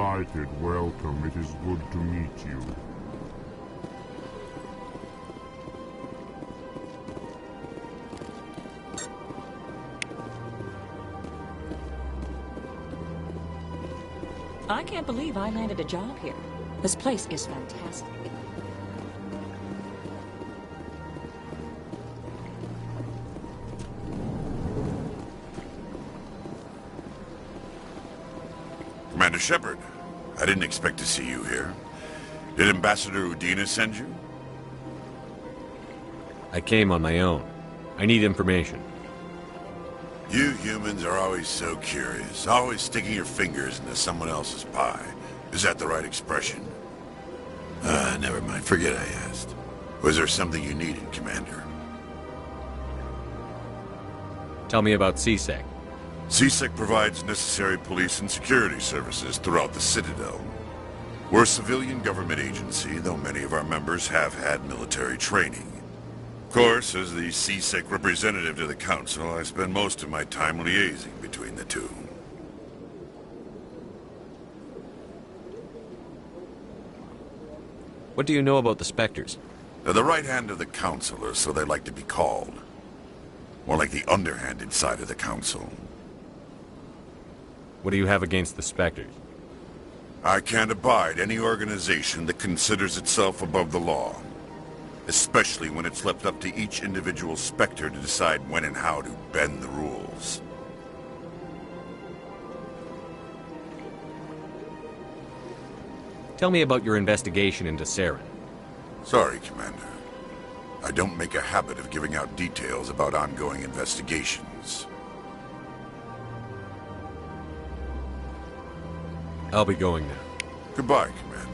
Delighted, welcome. It is good to meet you. I can't believe I landed a job here. This place is fantastic. Commander Shepard, I didn't expect to see you here. Did Ambassador Udina send you? I came on my own. I need information. You humans are always so curious, always sticking your fingers into someone else's pie. Is that the right expression? Never mind. Forget I asked. Was there something you needed, Commander? Tell me about C-Sec. C-Sec provides necessary police and security services throughout the Citadel. We're a civilian government agency, though many of our members have had military training. Of course, as the C-Sec representative to the Council, I spend most of my time liaising between the two. What do you know about the Spectres? They're the right hand of the Council, or so they like to be called. More like the underhanded side of the Council. What do you have against the Spectres? I can't abide any organization that considers itself above the law. Especially when it's left up to each individual Spectre to decide when and how to bend the rules. Tell me about your investigation into Saren. Sorry, Commander. I don't make a habit of giving out details about ongoing investigations. I'll be going now. Goodbye, Commander.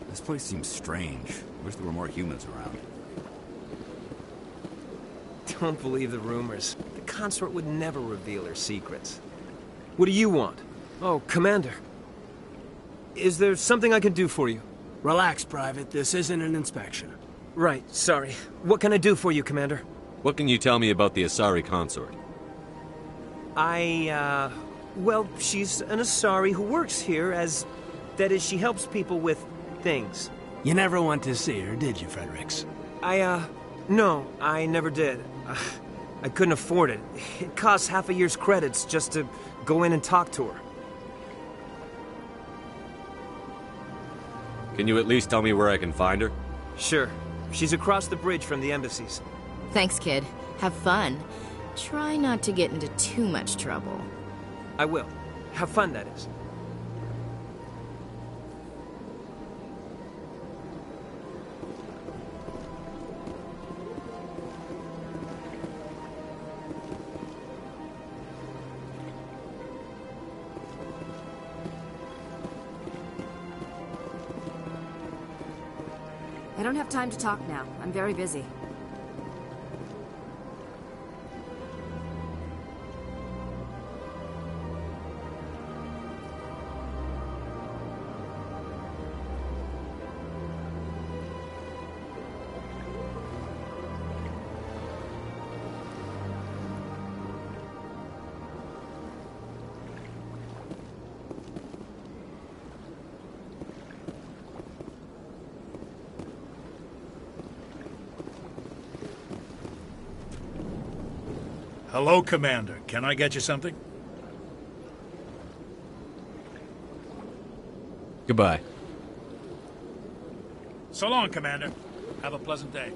This place seems strange. Wish there were more humans around. Don't believe the rumors. The consort would never reveal her secrets. What do you want? Oh, Commander. Is there something I can do for you? Relax, Private. This isn't an inspection. Right, sorry. What can I do for you, Commander? What can you tell me about the Asari consort? Well, she's an Asari who works here as... That is, she helps people with things. You never went to see her, did you, Fredericks? No, I never did. I couldn't afford it. It costs half a year's credits just to go in and talk to her. Can you at least tell me where I can find her? Sure. She's across the bridge from the embassies. Thanks, kid. Have fun. Try not to get into too much trouble. I will. Have fun, that is. I don't have time to talk now. I'm very busy. Hello, Commander. Can I get you something? Goodbye. So long, Commander. Have a pleasant day.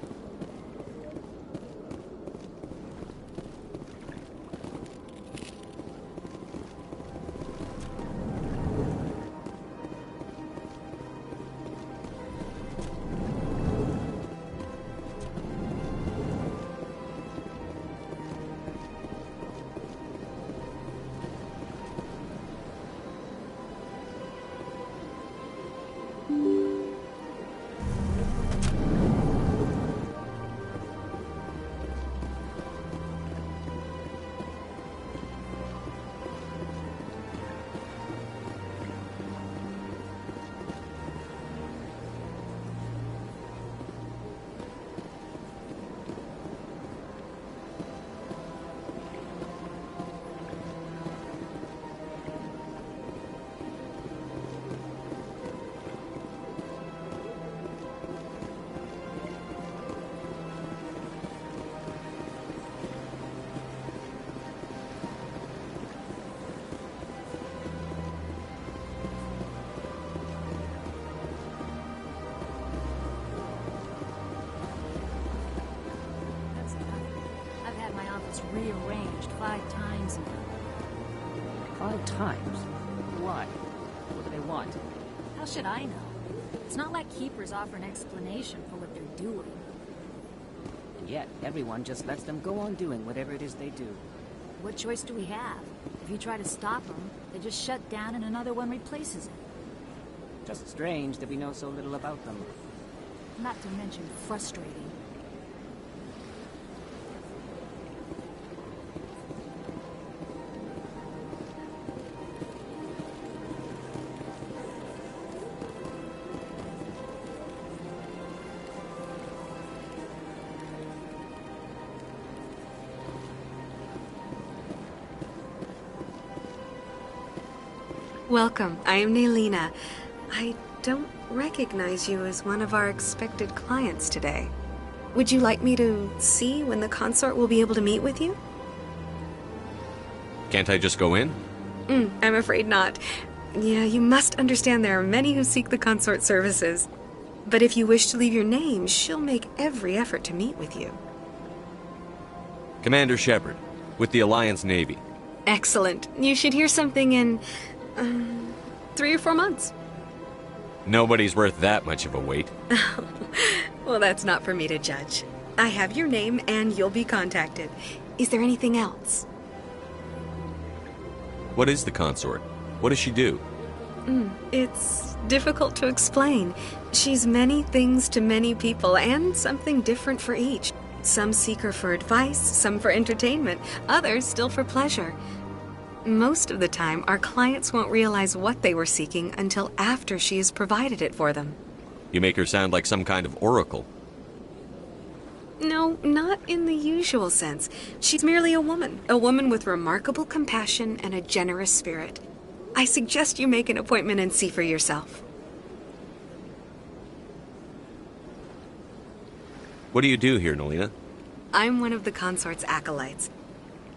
Rearranged 5 times now. 5 times? Why? What do they want? How should I know? It's not like keepers offer an explanation for what they're doing. And yet, everyone just lets them go on doing whatever it is they do. What choice do we have? If you try to stop them, they just shut down and another one replaces it. Just strange that we know so little about them. Not to mention frustrating. Welcome. I am Nelina. I don't recognize you as one of our expected clients today. Would you like me to see when the consort will be able to meet with you? Can't I just go in? I'm afraid not. Yeah, you must understand there are many who seek the consort services. But if you wish to leave your name, she'll make every effort to meet with you. Commander Shepard, with the Alliance Navy. Excellent. You should hear something in 3 or 4 months. Nobody's worth that much of a wait. Well, that's not for me to judge. I have your name and you'll be contacted. Is there anything else? What is the consort? What does she do? It's difficult to explain. She's many things to many people and something different for each. Some seek her for advice, some for entertainment, others still for pleasure. Most of the time, our clients won't realize what they were seeking until after she has provided it for them. You make her sound like some kind of oracle. No, not in the usual sense. She's merely a woman with remarkable compassion and a generous spirit. I suggest you make an appointment and see for yourself. What do you do here, Nelina? I'm one of the consort's acolytes.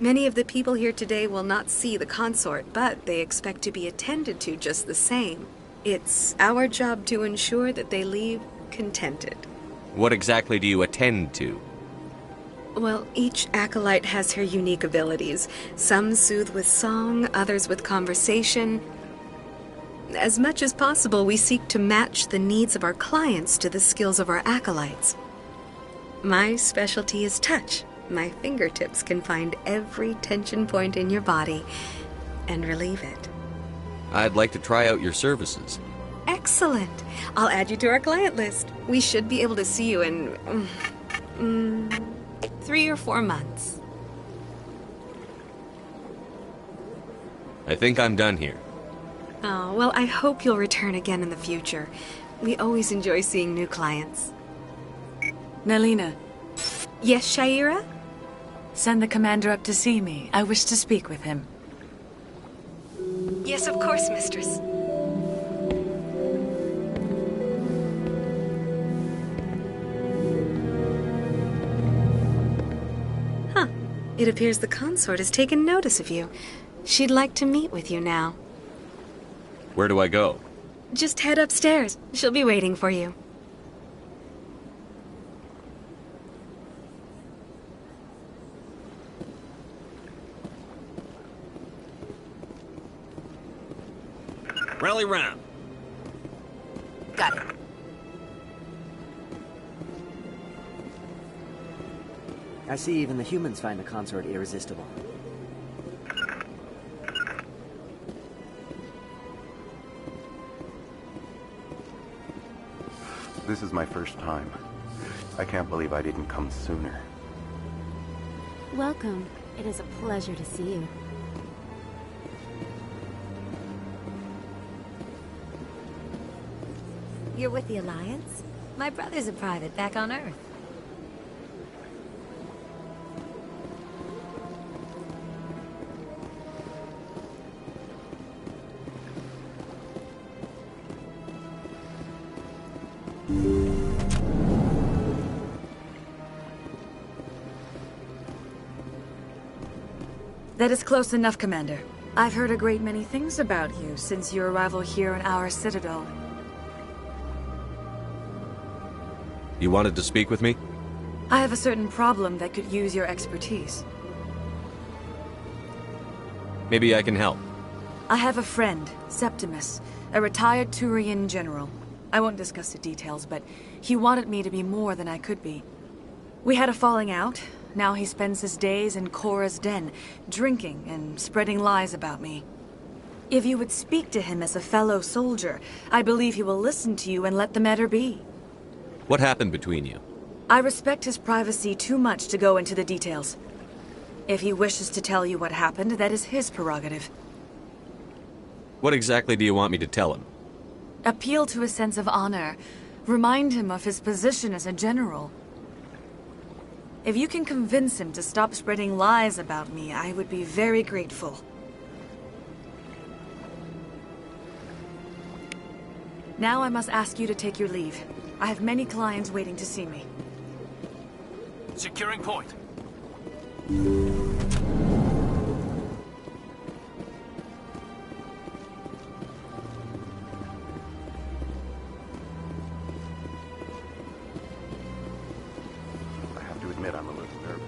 Many of the people here today will not see the consort, but they expect to be attended to just the same. It's our job to ensure that they leave contented. What exactly do you attend to? Well, each acolyte has her unique abilities. Some soothe with song, others with conversation. As much as possible, we seek to match the needs of our clients to the skills of our acolytes. My specialty is touch. My fingertips can find every tension point in your body and relieve it. I'd like to try out your services. Excellent. I'll add you to our client list. We should be able to see you in 3 or 4 months. I think I'm done here. Oh, well, I hope you'll return again in the future. We always enjoy seeing new clients. Nelina. Yes, Shaira? Send the commander up to see me. I wish to speak with him. Yes, of course, mistress. It appears the consort has taken notice of you. She'd like to meet with you now. Where do I go? Just head upstairs. She'll be waiting for you. Rally round. Got it. I see even the humans find the consort irresistible. This is my first time. I can't believe I didn't come sooner. Welcome. It is a pleasure to see you. You're with the Alliance? My brother's a private back on Earth. That is close enough, Commander. I've heard a great many things about you since your arrival here in our citadel. You wanted to speak with me? I have a certain problem that could use your expertise. Maybe I can help. I have a friend, Septimus, a retired Turian general. I won't discuss the details, but he wanted me to be more than I could be. We had a falling out. Now he spends his days in Korra's den, drinking and spreading lies about me. If you would speak to him as a fellow soldier, I believe he will listen to you and let the matter be. What happened between you? I respect his privacy too much to go into the details. If he wishes to tell you what happened, that is his prerogative. What exactly do you want me to tell him? Appeal to his sense of honor. Remind him of his position as a general. If you can convince him to stop spreading lies about me, I would be very grateful. Now I must ask you to take your leave. I have many clients waiting to see me. Securing point. I have to admit I'm a little nervous.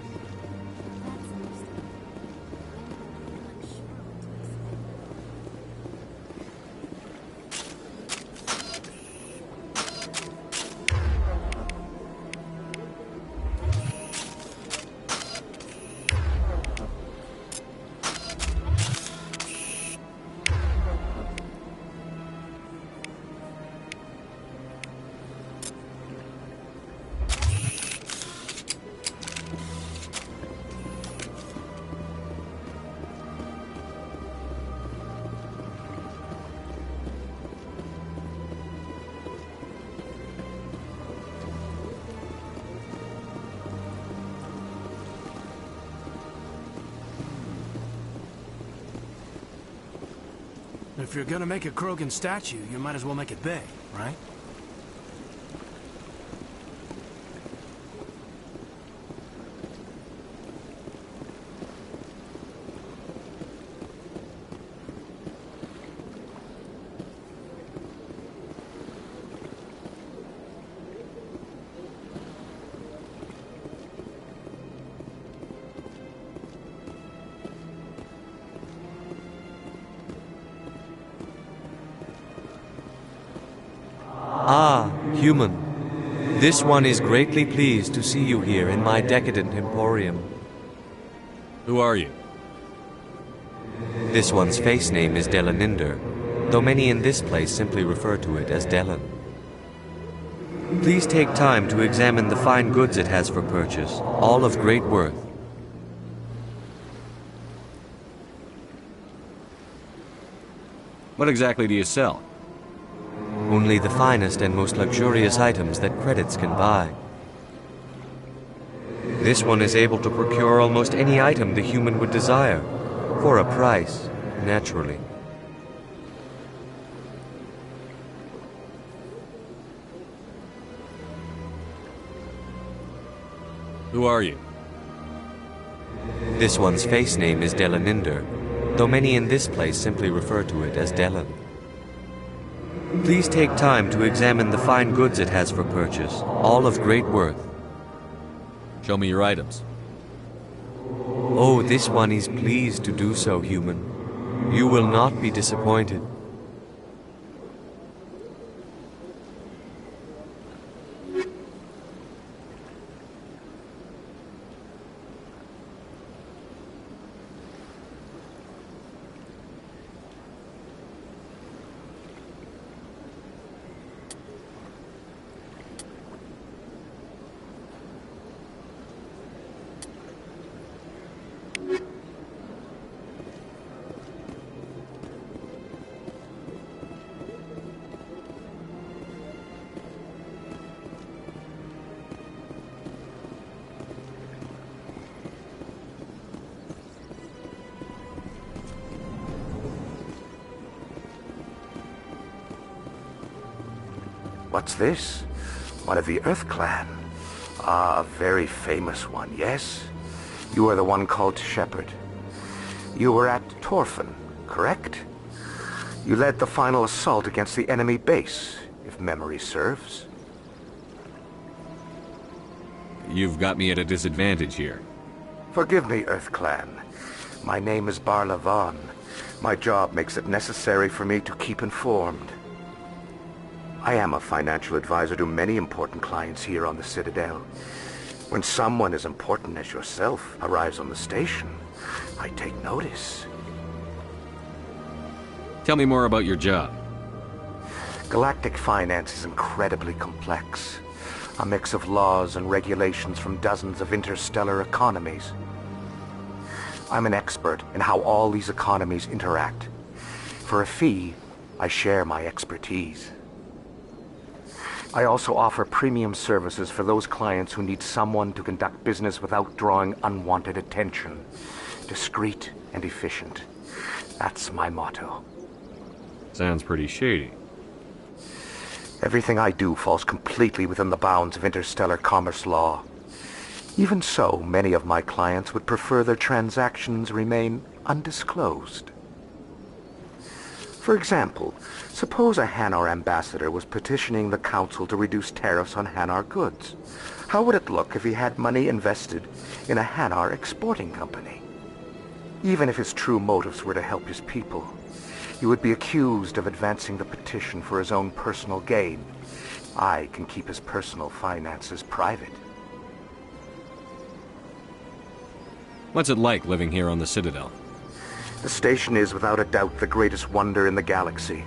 If you're gonna make a Krogan statue, you might as well make it big, right? Ah, human. This one is greatly pleased to see you here in my decadent emporium. Who are you? This one's face name is Delaninder, though many in this place simply refer to it as Delan. Please take time to examine the fine goods it has for purchase, all of great worth. What exactly do you sell? Only the finest and most luxurious items that credits can buy. This one is able to procure almost any item the human would desire, for a price, naturally. Who are you? This one's face name is Delaninder, though many in this place simply refer to it as Delan. Please take time to examine the fine goods it has for purchase, all of great worth. Show me your items. Oh, this one is pleased to do so, human. You will not be disappointed. What's this? One of the Earth Clan. Ah, a very famous one, yes? You are the one called Shepard. You were at Torfan, correct? You led the final assault against the enemy base, if memory serves. You've got me at a disadvantage here. Forgive me, Earth Clan. My name is Barla Vaughn. My job makes it necessary for me to keep informed. I am a financial advisor to many important clients here on the Citadel. When someone as important as yourself arrives on the station, I take notice. Tell me more about your job. Galactic finance is incredibly complex. A mix of laws and regulations from dozens of interstellar economies. I'm an expert in how all these economies interact. For a fee, I share my expertise. I also offer premium services for those clients who need someone to conduct business without drawing unwanted attention. Discreet and efficient. That's my motto. Sounds pretty shady. Everything I do falls completely within the bounds of interstellar commerce law. Even so, many of my clients would prefer their transactions remain undisclosed. For example, suppose a Hanar ambassador was petitioning the Council to reduce tariffs on Hanar goods. How would it look if he had money invested in a Hanar exporting company? Even if his true motives were to help his people, he would be accused of advancing the petition for his own personal gain. I can keep his personal finances private. What's it like living here on the Citadel? The station is without a doubt the greatest wonder in the galaxy.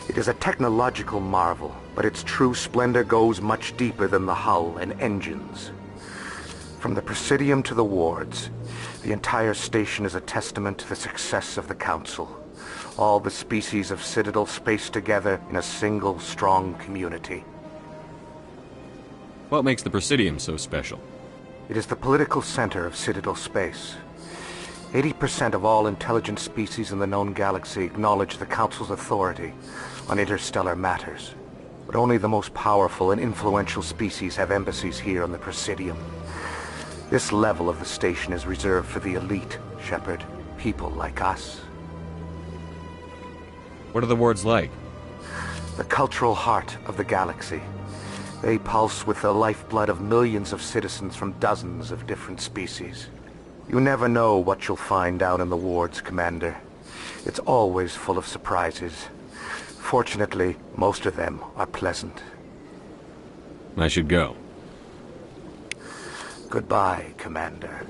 It is a technological marvel, but its true splendor goes much deeper than the hull and engines. From the Presidium to the wards, the entire station is a testament to the success of the Council. All the species of Citadel spaced together in a single strong community. What makes the Presidium so special? It is the political center of Citadel space. 80% of all intelligent species in the known galaxy acknowledge the Council's authority on interstellar matters. But only the most powerful and influential species have embassies here on the Presidium. This level of the station is reserved for the elite, Shepard. People like us. What are the wards like? The cultural heart of the galaxy. They pulse with the lifeblood of millions of citizens from dozens of different species. You never know what you'll find down in the wards, Commander. It's always full of surprises. Fortunately, most of them are pleasant. I should go. Goodbye, Commander.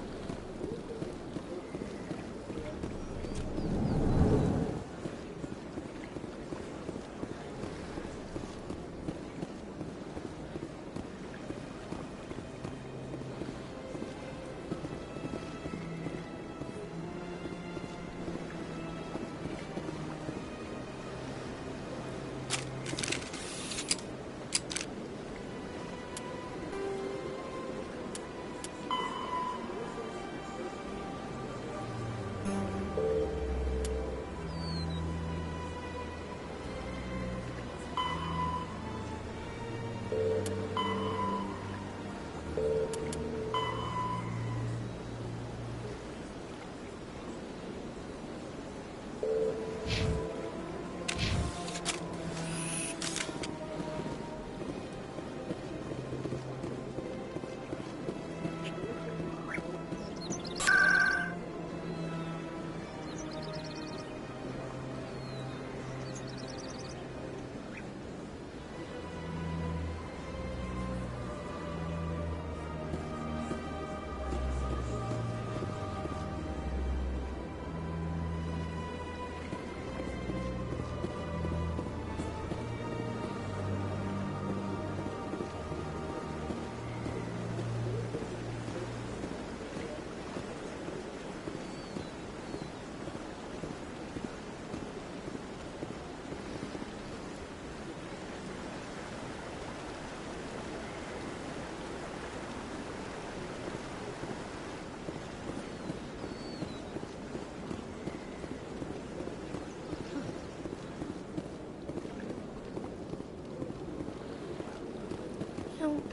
know,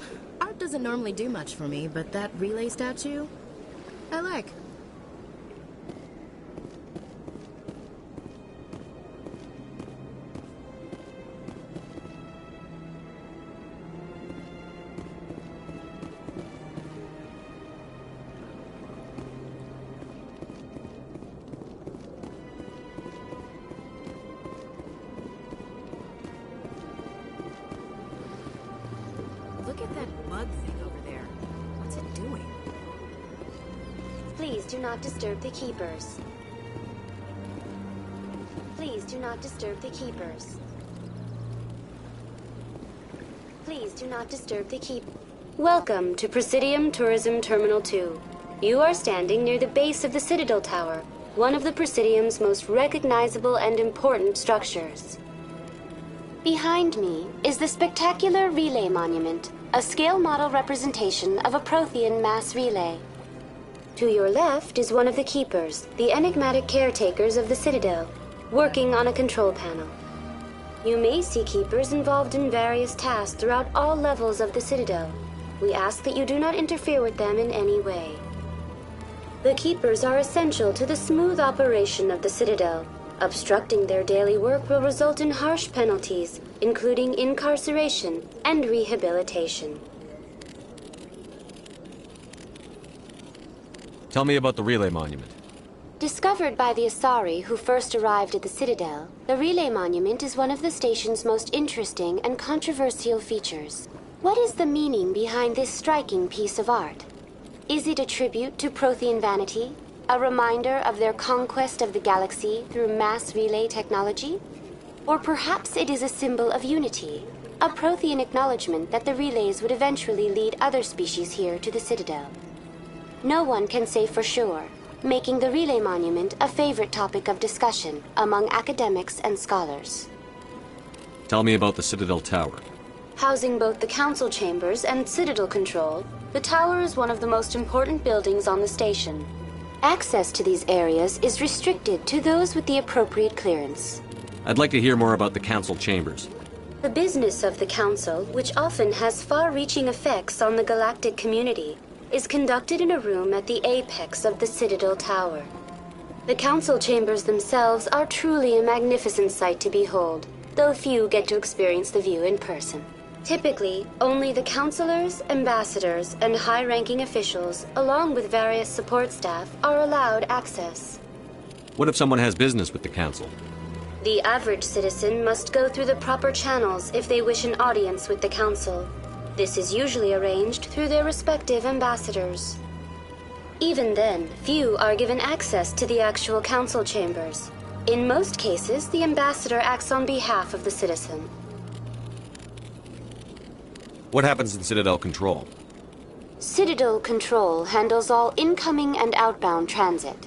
art doesn't normally do much for me, but that relay statue, I like. Look at that bug thing over there. What's it doing? Please do not disturb the keepers. Please do not disturb the keepers. Please do not disturb the keep. Welcome to Presidium Tourism Terminal 2. You are standing near the base of the Citadel Tower, one of the Presidium's most recognizable and important structures. Behind me is the spectacular Relay Monument, a scale model representation of a Prothean mass relay. To your left is one of the keepers, the enigmatic caretakers of the Citadel, working on a control panel. You may see keepers involved in various tasks throughout all levels of the Citadel. We ask that you do not interfere with them in any way. The keepers are essential to the smooth operation of the Citadel. Obstructing their daily work will result in harsh penalties, including incarceration and rehabilitation. Tell me about the Relay Monument. Discovered by the Asari who first arrived at the Citadel, the Relay Monument is one of the station's most interesting and controversial features. What is the meaning behind this striking piece of art? Is it a tribute to Prothean vanity? A reminder of their conquest of the galaxy through mass relay technology? Or perhaps it is a symbol of unity, a Prothean acknowledgement that the relays would eventually lead other species here to the Citadel. No one can say for sure, making the Relay Monument a favorite topic of discussion among academics and scholars. Tell me about the Citadel Tower. Housing both the council chambers and Citadel control, the tower is one of the most important buildings on the station. Access to these areas is restricted to those with the appropriate clearance. I'd like to hear more about the council chambers. The business of the council, which often has far-reaching effects on the galactic community, is conducted in a room at the apex of the Citadel Tower. The council chambers themselves are truly a magnificent sight to behold, though few get to experience the view in person. Typically, only the councilors, ambassadors, and high-ranking officials, along with various support staff, are allowed access. What if someone has business with the council? The average citizen must go through the proper channels if they wish an audience with the council. This is usually arranged through their respective ambassadors. Even then, few are given access to the actual council chambers. In most cases, the ambassador acts on behalf of the citizen. What happens in Citadel Control? Citadel Control handles all incoming and outbound transit.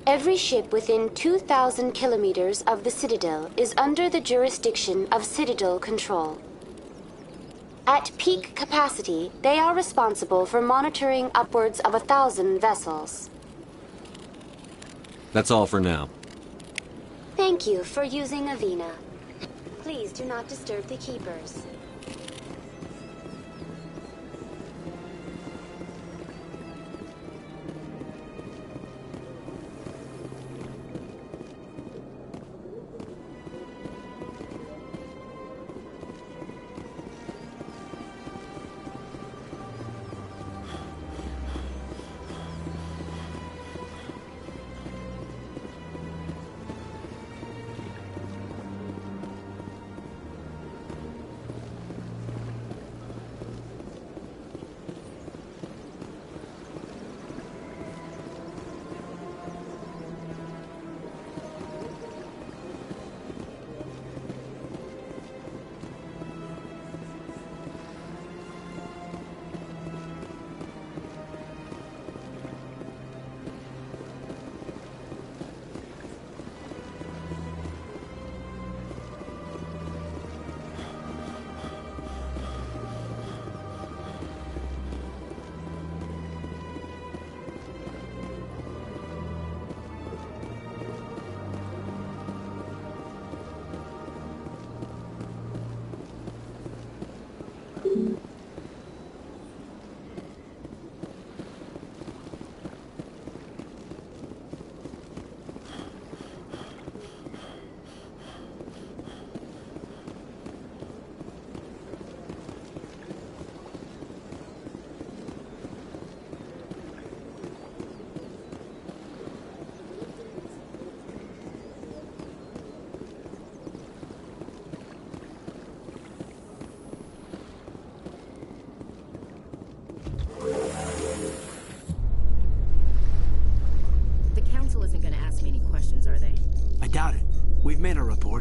Every ship within 2,000 kilometers of the Citadel is under the jurisdiction of Citadel Control. At peak capacity, they are responsible for monitoring upwards of 1,000 vessels. That's all for now. Thank you for using Avina. Please do not disturb the keepers.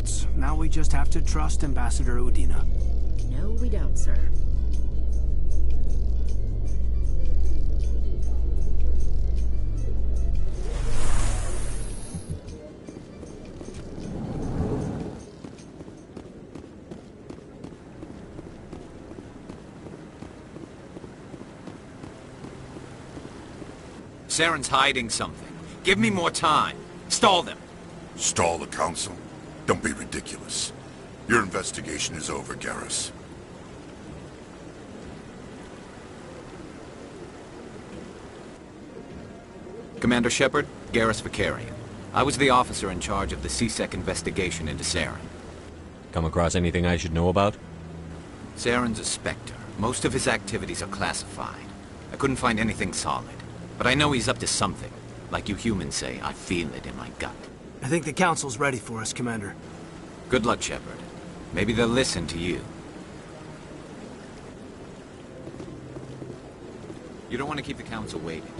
reports. Now we just have to trust Ambassador Udina. No, we don't, sir. Saren's hiding something. Give me more time. Stall them. Stall the Council? Don't be ridiculous. Your investigation is over, Garrus. Commander Shepard, Garrus Vakarian. I was the officer in charge of the C-Sec investigation into Saren. Come across anything I should know about? Saren's a Spectre. Most of his activities are classified. I couldn't find anything solid. But I know he's up to something. Like you humans say, I feel it in my gut. I think the Council's ready for us, Commander. Good luck, Shepard. Maybe they'll listen to you. You don't want to keep the Council waiting.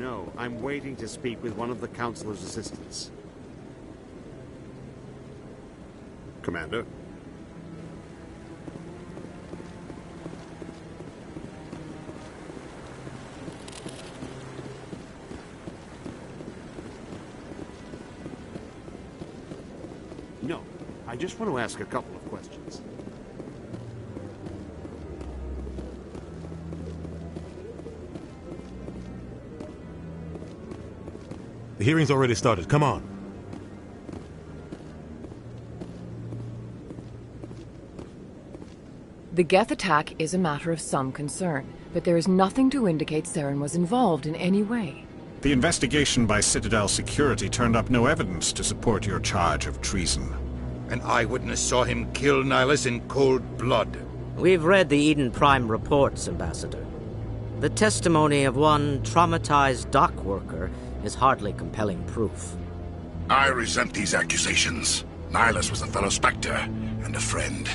No, I'm waiting to speak with one of the Councilor's assistants. Commander? No, I just want to ask a couple of questions. The hearing's already started. Come on. The Geth attack is a matter of some concern, but there is nothing to indicate Saren was involved in any way. The investigation by Citadel Security turned up no evidence to support your charge of treason. An eyewitness saw him kill Nihilus in cold blood. We've read the Eden Prime reports, Ambassador. The testimony of one traumatized dock worker is hardly compelling proof. I resent these accusations. Nihilus was a fellow Spectre and a friend.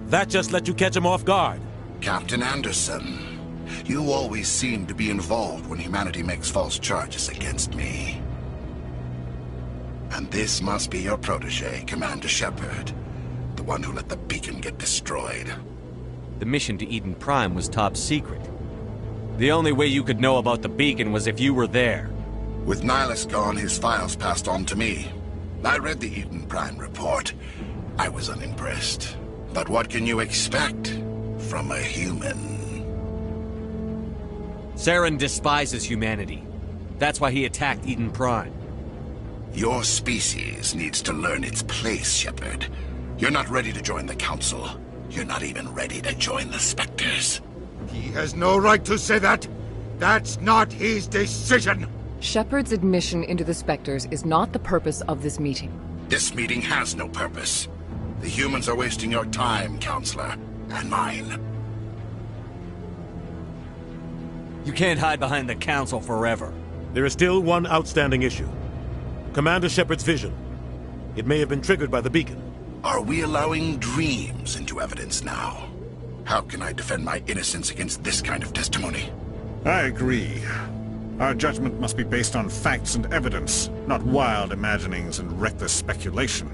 That just let you catch him off guard. Captain Anderson, you always seem to be involved when humanity makes false charges against me. And this must be your protege, Commander Shepard, the one who let the beacon get destroyed. The mission to Eden Prime was top secret. The only way you could know about the beacon was if you were there. With Nihilus gone, his files passed on to me. I read the Eden Prime report. I was unimpressed. But what can you expect from a human? Saren despises humanity. That's why he attacked Eden Prime. Your species needs to learn its place, Shepard. You're not ready to join the Council. You're not even ready to join the Spectres. He has no right to say that. That's not his decision. Shepard's admission into the Spectres is not the purpose of this meeting. This meeting has no purpose. The humans are wasting your time, Counselor, and mine. You can't hide behind the Council forever. There is still one outstanding issue. Commander Shepard's vision. It may have been triggered by the beacon. Are we allowing dreams into evidence now? How can I defend my innocence against this kind of testimony? I agree. Our judgment must be based on facts and evidence, not wild imaginings and reckless speculation.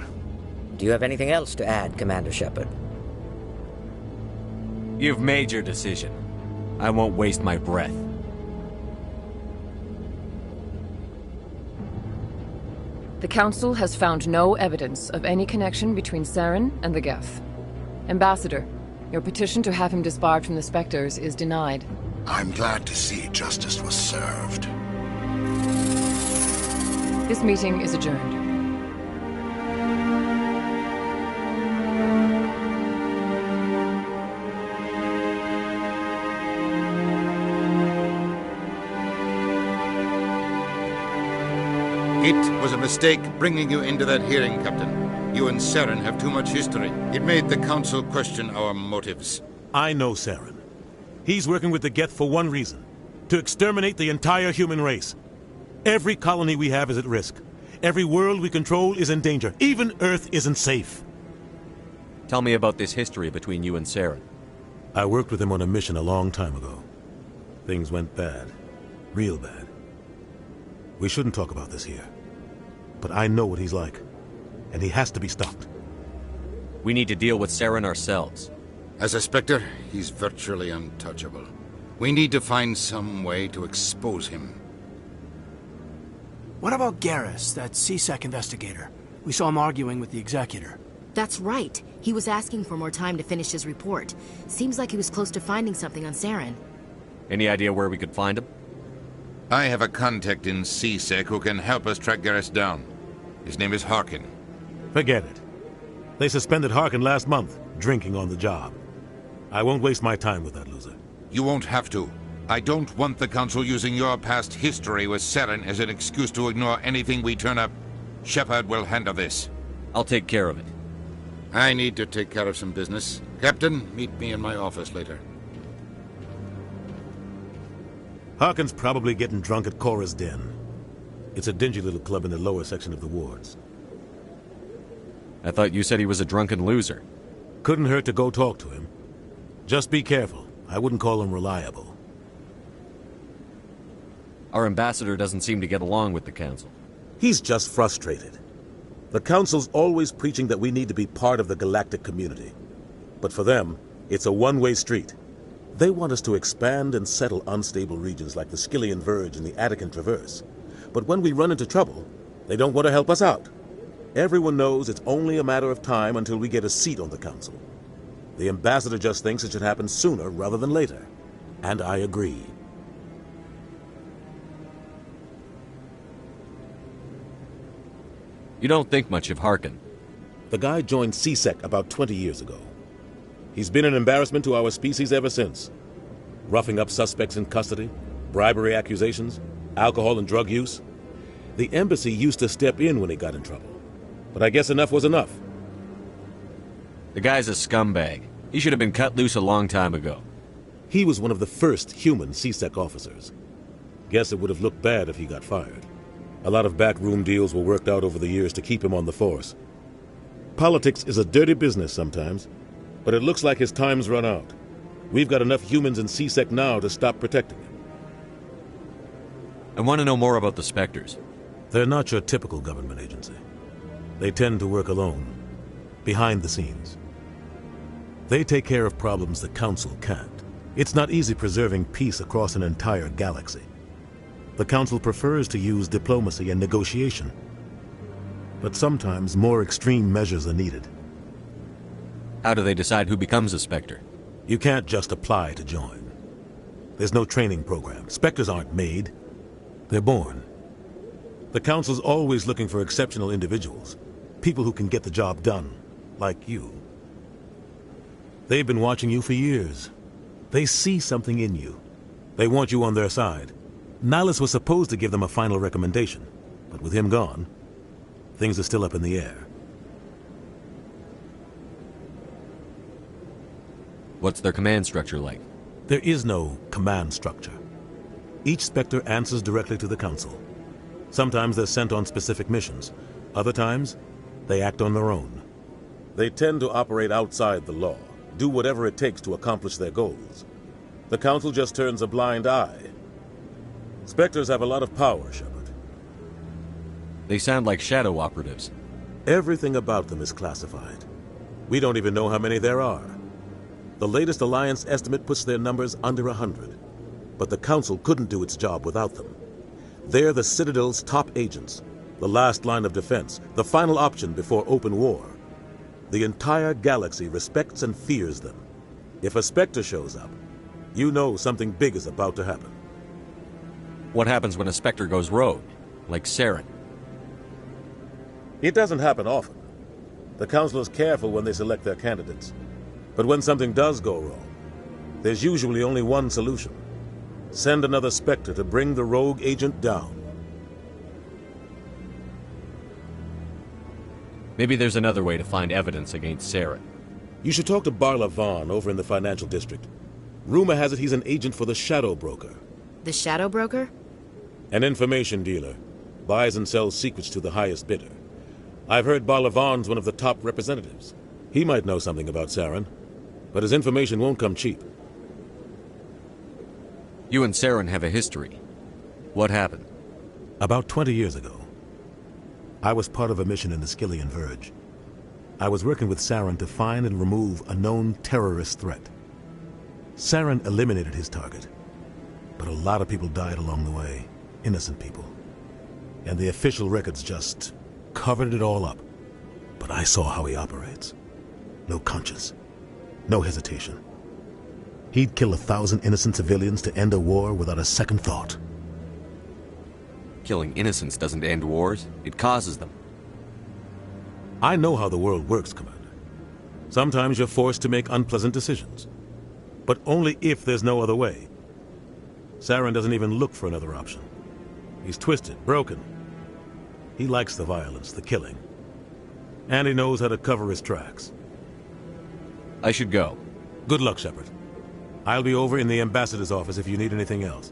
Do you have anything else to add, Commander Shepard? You've made your decision. I won't waste my breath. The Council has found no evidence of any connection between Saren and the Geth. Ambassador, your petition to have him disbarred from the Spectres is denied. I'm glad to see justice was served. This meeting is adjourned. It was a mistake bringing you into that hearing, Captain. You and Saren have too much history. It made the Council question our motives. I know Saren. He's working with the Geth for one reason: to exterminate the entire human race. Every colony we have is at risk. Every world we control is in danger. Even Earth isn't safe. Tell me about this history between you and Saren. I worked with him on a mission a long time ago. Things went bad. Real bad. We shouldn't talk about this here. But I know what he's like. And he has to be stopped. We need to deal with Saren ourselves. As a Spectre, he's virtually untouchable. We need to find some way to expose him. What about Garrus, that C-Sec investigator? We saw him arguing with the Executor. That's right. He was asking for more time to finish his report. Seems like he was close to finding something on Saren. Any idea where we could find him? I have a contact in C-Sec who can help us track Garrus down. His name is Harkin. Forget it. They suspended Harkin last month, drinking on the job. I won't waste my time with that loser. You won't have to. I don't want the Council using your past history with Saren as an excuse to ignore anything we turn up. Shepard will handle this. I'll take care of it. I need to take care of some business. Captain, meet me in my office later. Harkin's probably getting drunk at Cora's Den. It's a dingy little club in the lower section of the wards. I thought you said he was a drunken loser. Couldn't hurt to go talk to him. Just be careful. I wouldn't call him reliable. Our ambassador doesn't seem to get along with the Council. He's just frustrated. The Council's always preaching that we need to be part of the galactic community. But for them, it's a one-way street. They want us to expand and settle unstable regions like the Skyllian Verge and the Attican Traverse. But when we run into trouble, they don't want to help us out. Everyone knows it's only a matter of time until we get a seat on the Council. The ambassador just thinks it should happen sooner rather than later. And I agree. You don't think much of Harkin. The guy joined C-Sec about 20 years ago. He's been an embarrassment to our species ever since. Roughing up suspects in custody, bribery accusations, alcohol and drug use. The embassy used to step in when he got in trouble. But I guess enough was enough. The guy's a scumbag. He should have been cut loose a long time ago. He was one of the first human C-Sec officers. Guess it would have looked bad if he got fired. A lot of backroom deals were worked out over the years to keep him on the force. Politics is a dirty business sometimes, but it looks like his time's run out. We've got enough humans in C-Sec now to stop protecting him. I want to know more about the Spectres. They're not your typical government agency. They tend to work alone, behind the scenes. They take care of problems the Council can't. It's not easy preserving peace across an entire galaxy. The Council prefers to use diplomacy and negotiation. But sometimes more extreme measures are needed. How do they decide who becomes a Spectre? You can't just apply to join. There's no training program. Spectres aren't made. They're born. The Council's always looking for exceptional individuals. People who can get the job done, like you. They've been watching you for years. They see something in you. They want you on their side. Nihilus was supposed to give them a final recommendation, but with him gone, things are still up in the air. What's their command structure like? There is no command structure. Each Spectre answers directly to the Council. Sometimes they're sent on specific missions. Other times, they act on their own. They tend to operate outside the law, do whatever it takes to accomplish their goals. The Council just turns a blind eye. Spectres have a lot of power, Shepard. They sound like shadow operatives. Everything about them is classified. We don't even know how many there are. The latest Alliance estimate puts their numbers under 100. But the Council couldn't do its job without them. They're the Citadel's top agents, The last line of defense, the final option before open war. The entire galaxy respects and fears them. If a Spectre shows up, you know something big is about to happen. What happens when a Spectre goes rogue, like Saren? It doesn't happen often. The Council is careful when they select their candidates. But when something does go wrong, there's usually only one solution. Send another Spectre to bring the rogue agent down. Maybe there's another way to find evidence against Saren. You should talk to Barla Vaughn over in the financial district. Rumor has it he's an agent for the Shadow Broker. The Shadow Broker? An information dealer. Buys and sells secrets to the highest bidder. I've heard Barla Vaughn's one of the top representatives. He might know something about Saren, but his information won't come cheap. You and Saren have a history. What happened? About 20 years ago, I was part of a mission in the Skillian Verge. I was working with Saren to find and remove a known terrorist threat. Saren eliminated his target, but a lot of people died along the way, innocent people. And the official records just covered it all up. But I saw how he operates. No conscience, no hesitation. He'd kill 1,000 innocent civilians to end a war without a second thought. Killing innocents doesn't end wars, it causes them. I know how the world works, Commander. Sometimes you're forced to make unpleasant decisions. But only if there's no other way. Saren doesn't even look for another option. He's twisted, broken. He likes the violence, the killing. And he knows how to cover his tracks. I should go. Good luck, Shepard. I'll be over in the ambassador's office if you need anything else.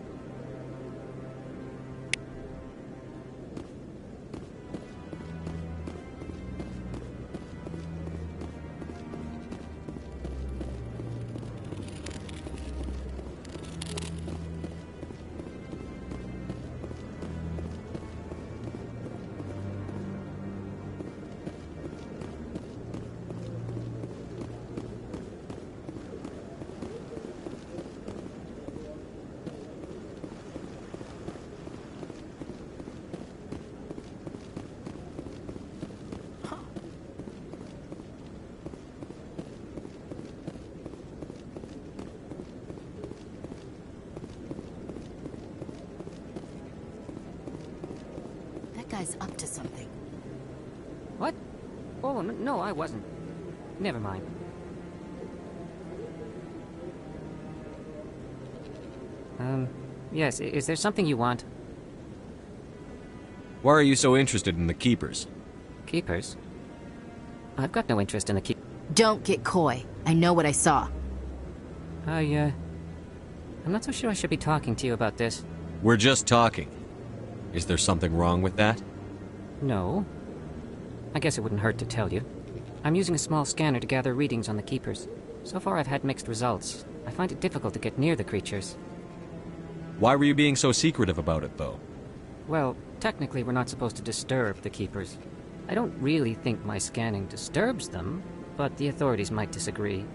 Guy's up to something. What? Oh, no, I wasn't. Never mind. Yes, is there something you want? Why are you so interested in the Keepers? Keepers? I've got no interest in the Keepers. Don't get coy. I know what I saw. I'm not so sure I should be talking to you about this. We're just talking. Is there something wrong with that? No. I guess it wouldn't hurt to tell you. I'm using a small scanner to gather readings on the Keepers. So far I've had mixed results. I find it difficult to get near the creatures. Why were you being so secretive about it, though? Well, technically we're not supposed to disturb the Keepers. I don't really think my scanning disturbs them, but the authorities might disagree.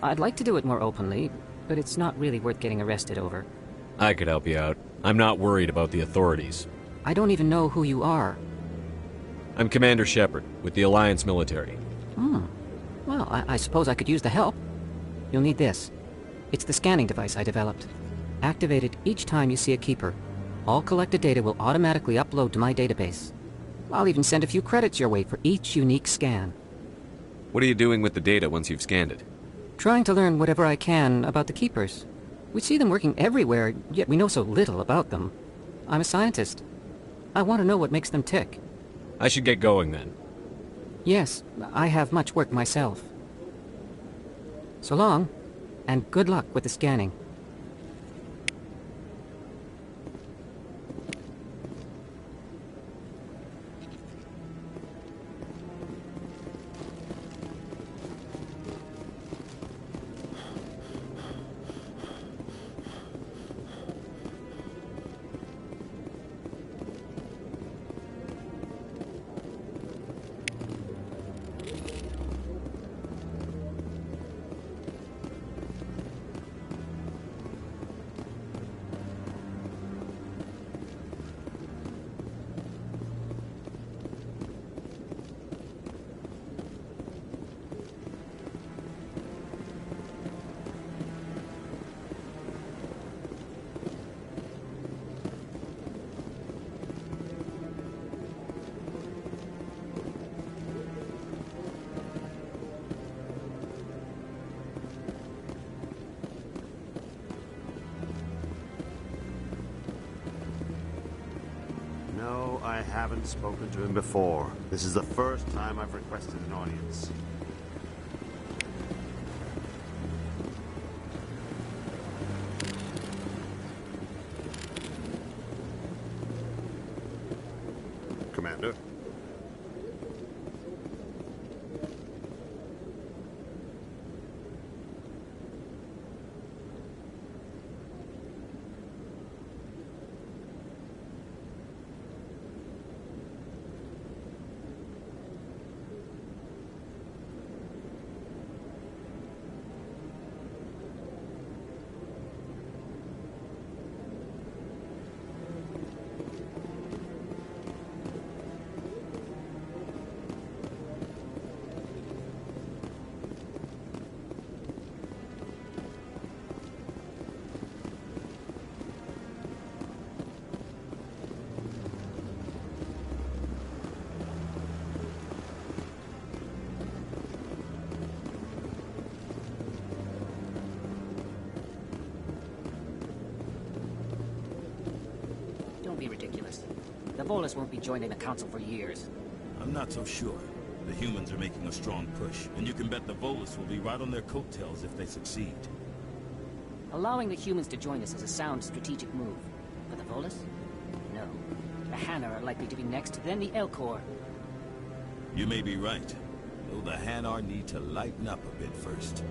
I'd like to do it more openly, but it's not really worth getting arrested over. I could help you out. I'm not worried about the authorities. I don't even know who you are. I'm Commander Shepard, with the Alliance military. Well, I suppose I could use the help. You'll need this. It's the scanning device I developed. Activate it each time you see a Keeper. All collected data will automatically upload to my database. I'll even send a few credits your way for each unique scan. What are you doing with the data once you've scanned it? Trying to learn whatever I can about the Keepers. We see them working everywhere, yet we know so little about them. I'm a scientist. I want to know what makes them tick. I should get going then. Yes, I have much work myself. So long, and good luck with the scanning. haven't spoken to him before. This is the first time I've requested an audience. Commander? Be ridiculous. The Volus won't be joining the Council for years. I'm not so sure. The humans are making a strong push, and you can bet the Volus will be right on their coattails if they succeed. Allowing the humans to join us is a sound strategic move. But the Volus? No. The Hanar are likely to be next, then the Elcor. You may be right, though the Hanar need to lighten up a bit first.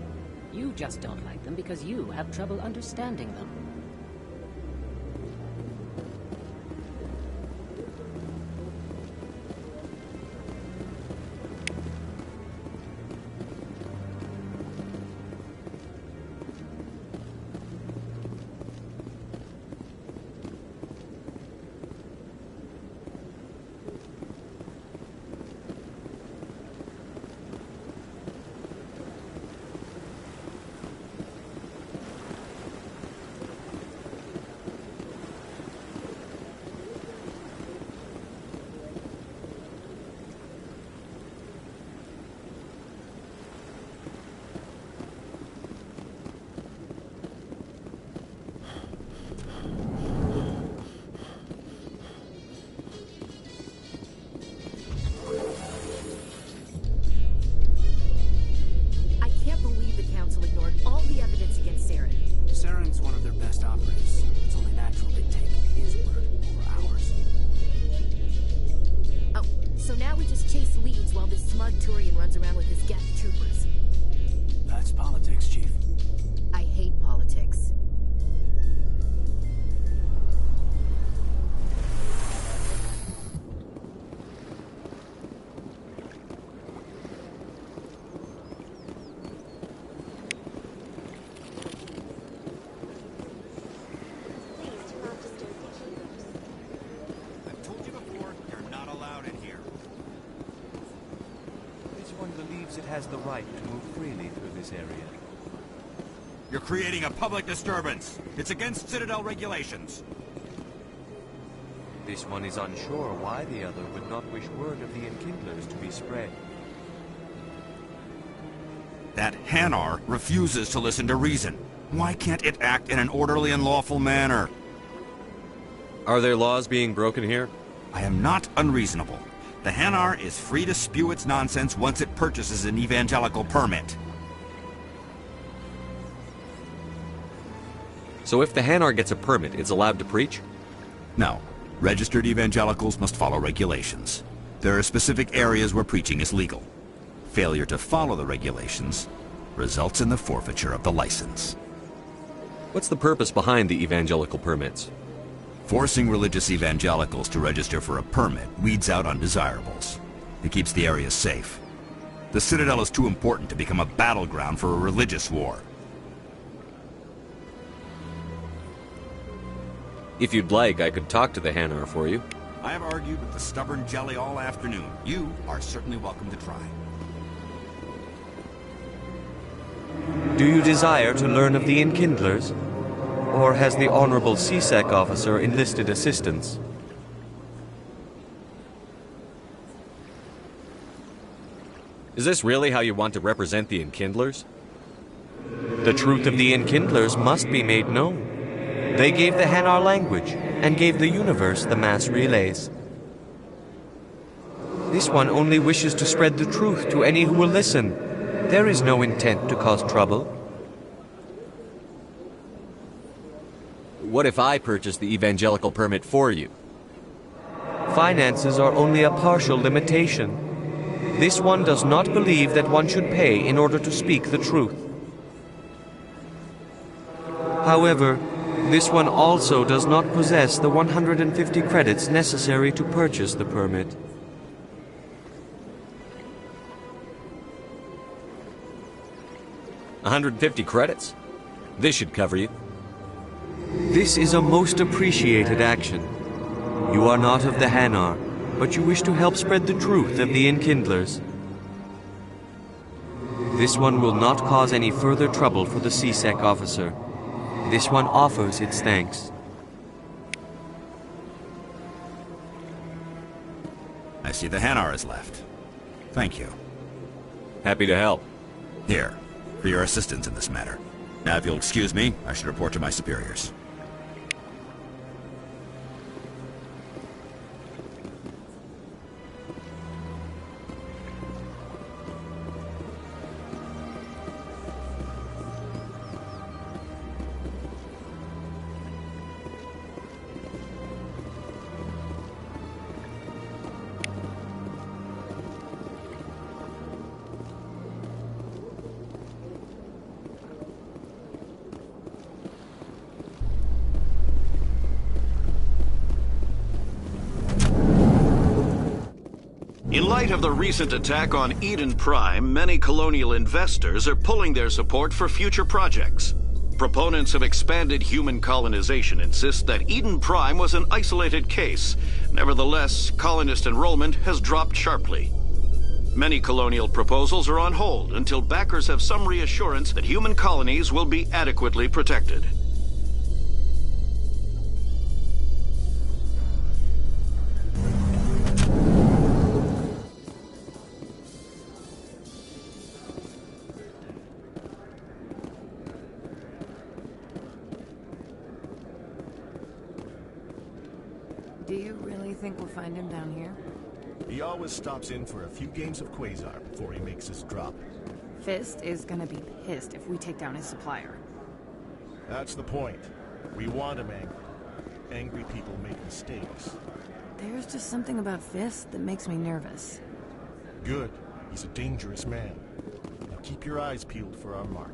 You just don't like them because you have trouble understanding them. Saren's one of their best operatives. It's only natural they'd take his word over ours. Oh, so now we just chase leads while this smug Turian runs around with his Geth troopers. That's politics, Chief. I hate politics. It has the right to move freely through this area. You're creating a public disturbance. It's against Citadel regulations. This one is unsure why the other would not wish word of the Enkindlers to be spread. That Hanar refuses to listen to reason. Why can't it act in an orderly and lawful manner? Are there laws being broken here? I am not unreasonable. The Hanar is free to spew its nonsense once it purchases an evangelical permit. So if the Hanar gets a permit, it's allowed to preach? No. Registered evangelicals must follow regulations. There are specific areas where preaching is legal. Failure to follow the regulations results in the forfeiture of the license. What's the purpose behind the evangelical permits? Forcing religious evangelicals to register for a permit weeds out undesirables. It keeps the area safe. The Citadel is too important to become a battleground for a religious war. If you'd like, I could talk to the Hanar for you. I have argued with the stubborn jelly all afternoon. You are certainly welcome to try. Do you desire to learn of the Enkindlers? Or has the Honorable C-Sec officer enlisted assistance? Is this really how you want to represent the Enkindlers? The truth of the Enkindlers must be made known. They gave the Hanar language, and gave the universe the mass relays. This one only wishes to spread the truth to any who will listen. There is no intent to cause trouble. What if I purchase the evangelical permit for you? Finances are only a partial limitation. This one does not believe that one should pay in order to speak the truth. However, this one also does not possess the 150 credits necessary to purchase the permit. $150 credits? This should cover you. This is a most appreciated action. You are not of the Hanar, but you wish to help spread the truth of the Enkindlers. This one will not cause any further trouble for the CSEC officer. This one offers its thanks. I see the Hanar is left. Thank you. Happy to help. Here, for your assistance in this matter. Now, if you'll excuse me, I should report to my superiors. In light of the recent attack on Eden Prime, many colonial investors are pulling their support for future projects. Proponents of expanded human colonization insist that Eden Prime was an isolated case. Nevertheless, colonist enrollment has dropped sharply. Many colonial proposals are on hold until backers have some reassurance that human colonies will be adequately protected. Do you really think we'll find him down here? He always stops in for a few games of Quasar before he makes his drop. Fist is gonna be pissed if we take down his supplier. That's the point. We want him angry. Angry people make mistakes. There's just something about Fist that makes me nervous. Good. He's a dangerous man. Now keep your eyes peeled for our mark.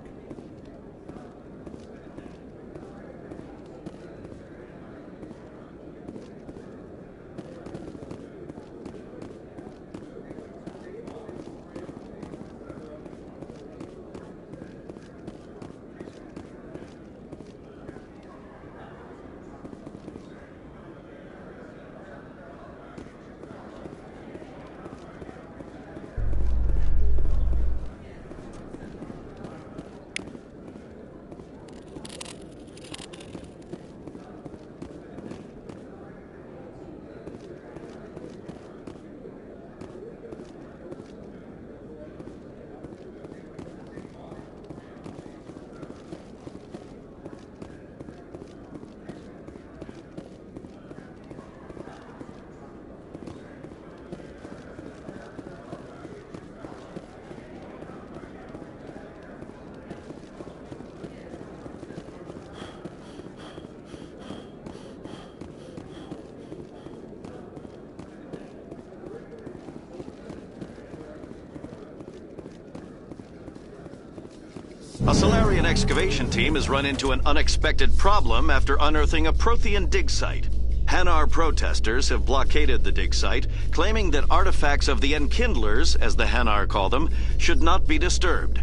A Solarian excavation team has run into an unexpected problem after unearthing a Prothean dig site. Hanar protesters have blockaded the dig site, claiming that artifacts of the Enkindlers, as the Hanar call them, should not be disturbed.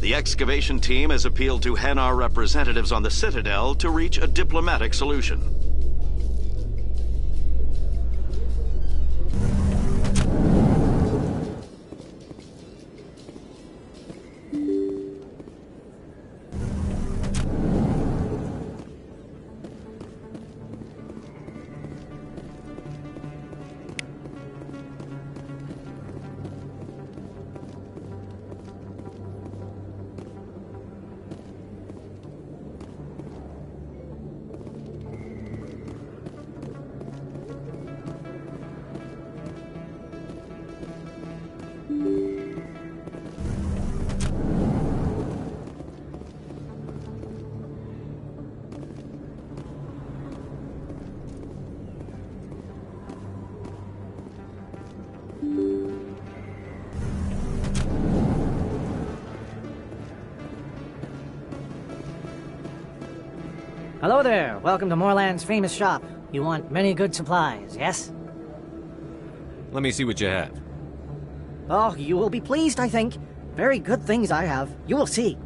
The excavation team has appealed to Hanar representatives on the Citadel to reach a diplomatic solution. Hello there. Welcome to Moorland's famous shop. You want many good supplies, yes? Let me see what you have. Oh, you will be pleased, I think. Very good things I have. You will see.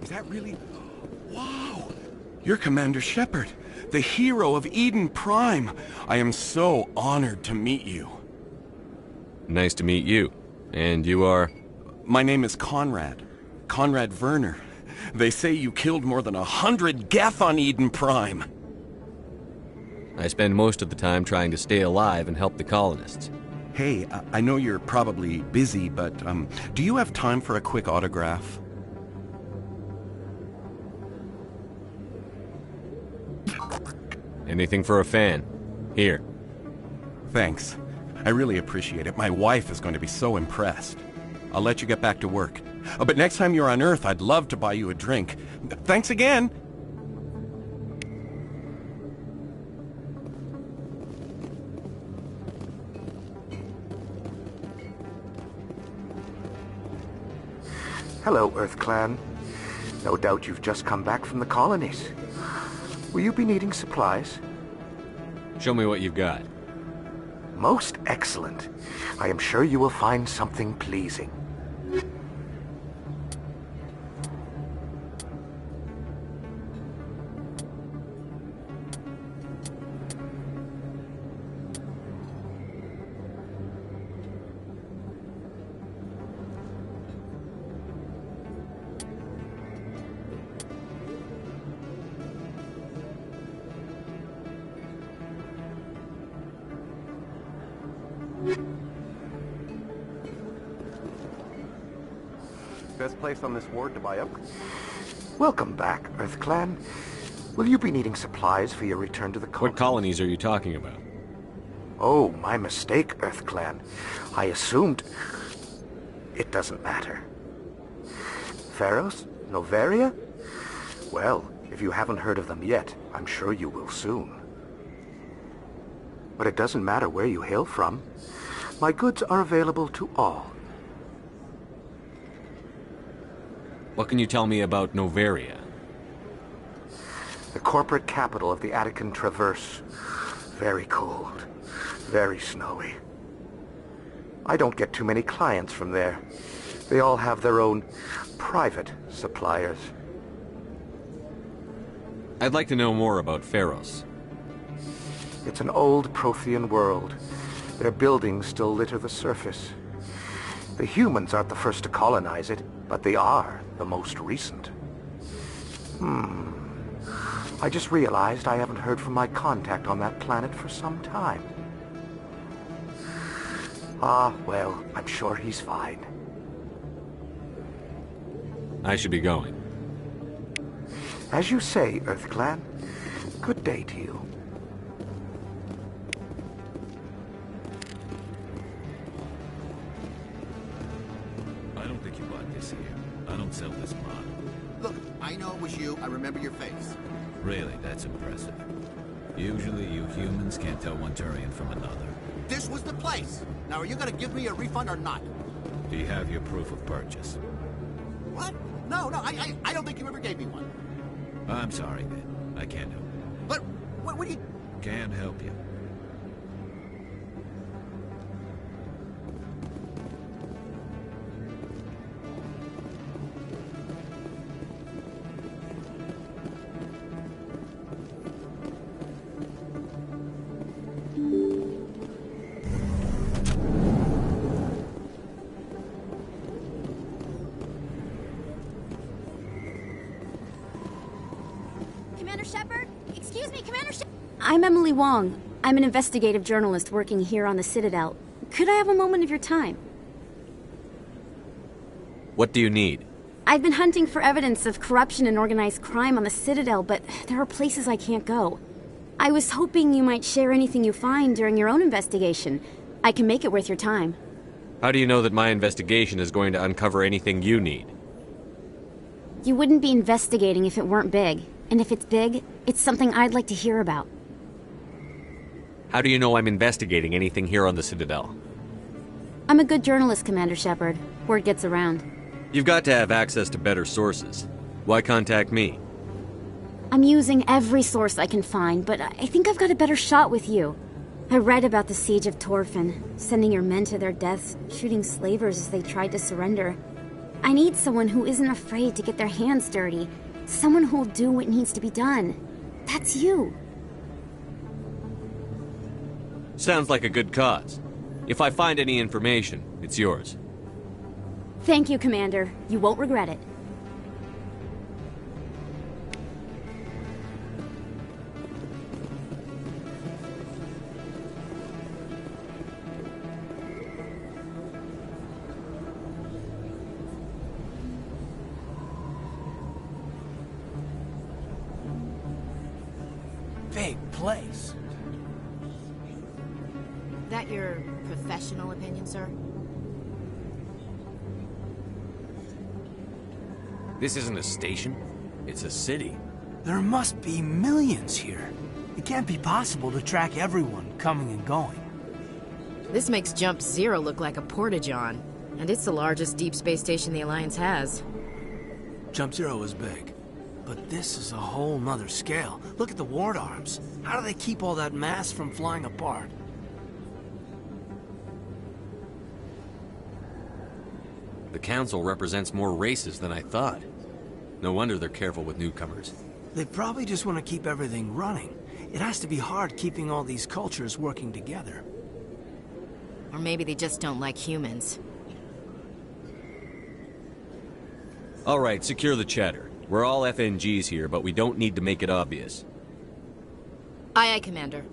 Is that really... Wow! You're Commander Shepard, the hero of Eden Prime. I am so honored to meet you. Nice to meet you. And you are? My name is Conrad. Conrad Werner. They say you killed more than 100 Geth on Eden Prime. I spend most of the time trying to stay alive and help the colonists. Hey, I know you're probably busy, but do you have time for a quick autograph? Anything for a fan. Here. Thanks. I really appreciate it. My wife is going to be so impressed. I'll let you get back to work. Oh, but next time you're on Earth, I'd love to buy you a drink. Thanks again! Hello, Earth Clan. No doubt you've just come back from the colonies. Will you be needing supplies? Show me what you've got. Most excellent. I am sure you will find something pleasing. Best place on this ward to buy up. Welcome back, Earth Clan. Will you be needing supplies for your return to the colony? What colonies are you talking about? Oh, my mistake, Earth Clan. I assumed... It doesn't matter. Pharos? Noveria? Well, if you haven't heard of them yet, I'm sure you will soon. But it doesn't matter where you hail from. My goods are available to all. What can you tell me about Noveria? The corporate capital of the Attican Traverse. Very cold. Very snowy. I don't get too many clients from there. They all have their own private suppliers. I'd like to know more about Pharos. It's an old Prothean world. Their buildings still litter the surface. The humans aren't the first to colonize it, but they are the most recent. I just realized I haven't heard from my contact on that planet for some time. Ah, well, I'm sure he's fine. I should be going. As you say, Earth Clan. Good day to you. I don't think you bought this here. I don't sell this model. Look, I know it was you. I remember your face. Really, that's impressive. Usually you humans can't tell one Turian from another. This was the place. Now, are you gonna give me a refund or not? Do you have your proof of purchase? What? No, I don't think you ever gave me one. I'm sorry, then. I can't help you. But, what do you... Can't help you. Commander Shepard? Excuse me, Commander I'm Emily Wong. I'm an investigative journalist working here on the Citadel. Could I have a moment of your time? What do you need? I've been hunting for evidence of corruption and organized crime on the Citadel, but there are places I can't go. I was hoping you might share anything you find during your own investigation. I can make it worth your time. How do you know that my investigation is going to uncover anything you need? You wouldn't be investigating if it weren't big. And if it's big, it's something I'd like to hear about. How do you know I'm investigating anything here on the Citadel? I'm a good journalist, Commander Shepard. Word gets around. You've got to have access to better sources. Why contact me? I'm using every source I can find, but I think I've got a better shot with you. I read about the siege of Torfin, sending your men to their deaths, shooting slavers as they tried to surrender. I need someone who isn't afraid to get their hands dirty. Someone who'll do what needs to be done. That's you. Sounds like a good cause. If I find any information, it's yours. Thank you, Commander. You won't regret it. Big place. That your professional opinion, sir? This isn't a station. It's a city. There must be millions here. It can't be possible to track everyone coming and going. This makes Jump Zero look like a porta-john, and it's the largest deep space station the Alliance has. Jump Zero is big, but this is a whole nother scale. Look at the ward arms. How do they keep all that mass from flying apart? The Council represents more races than I thought. No wonder they're careful with newcomers. They probably just want to keep everything running. It has to be hard keeping all these cultures working together. Or maybe they just don't like humans. All right, secure the chatter. We're all FNGs here, but we don't need to make it obvious. Aye, aye, Commander.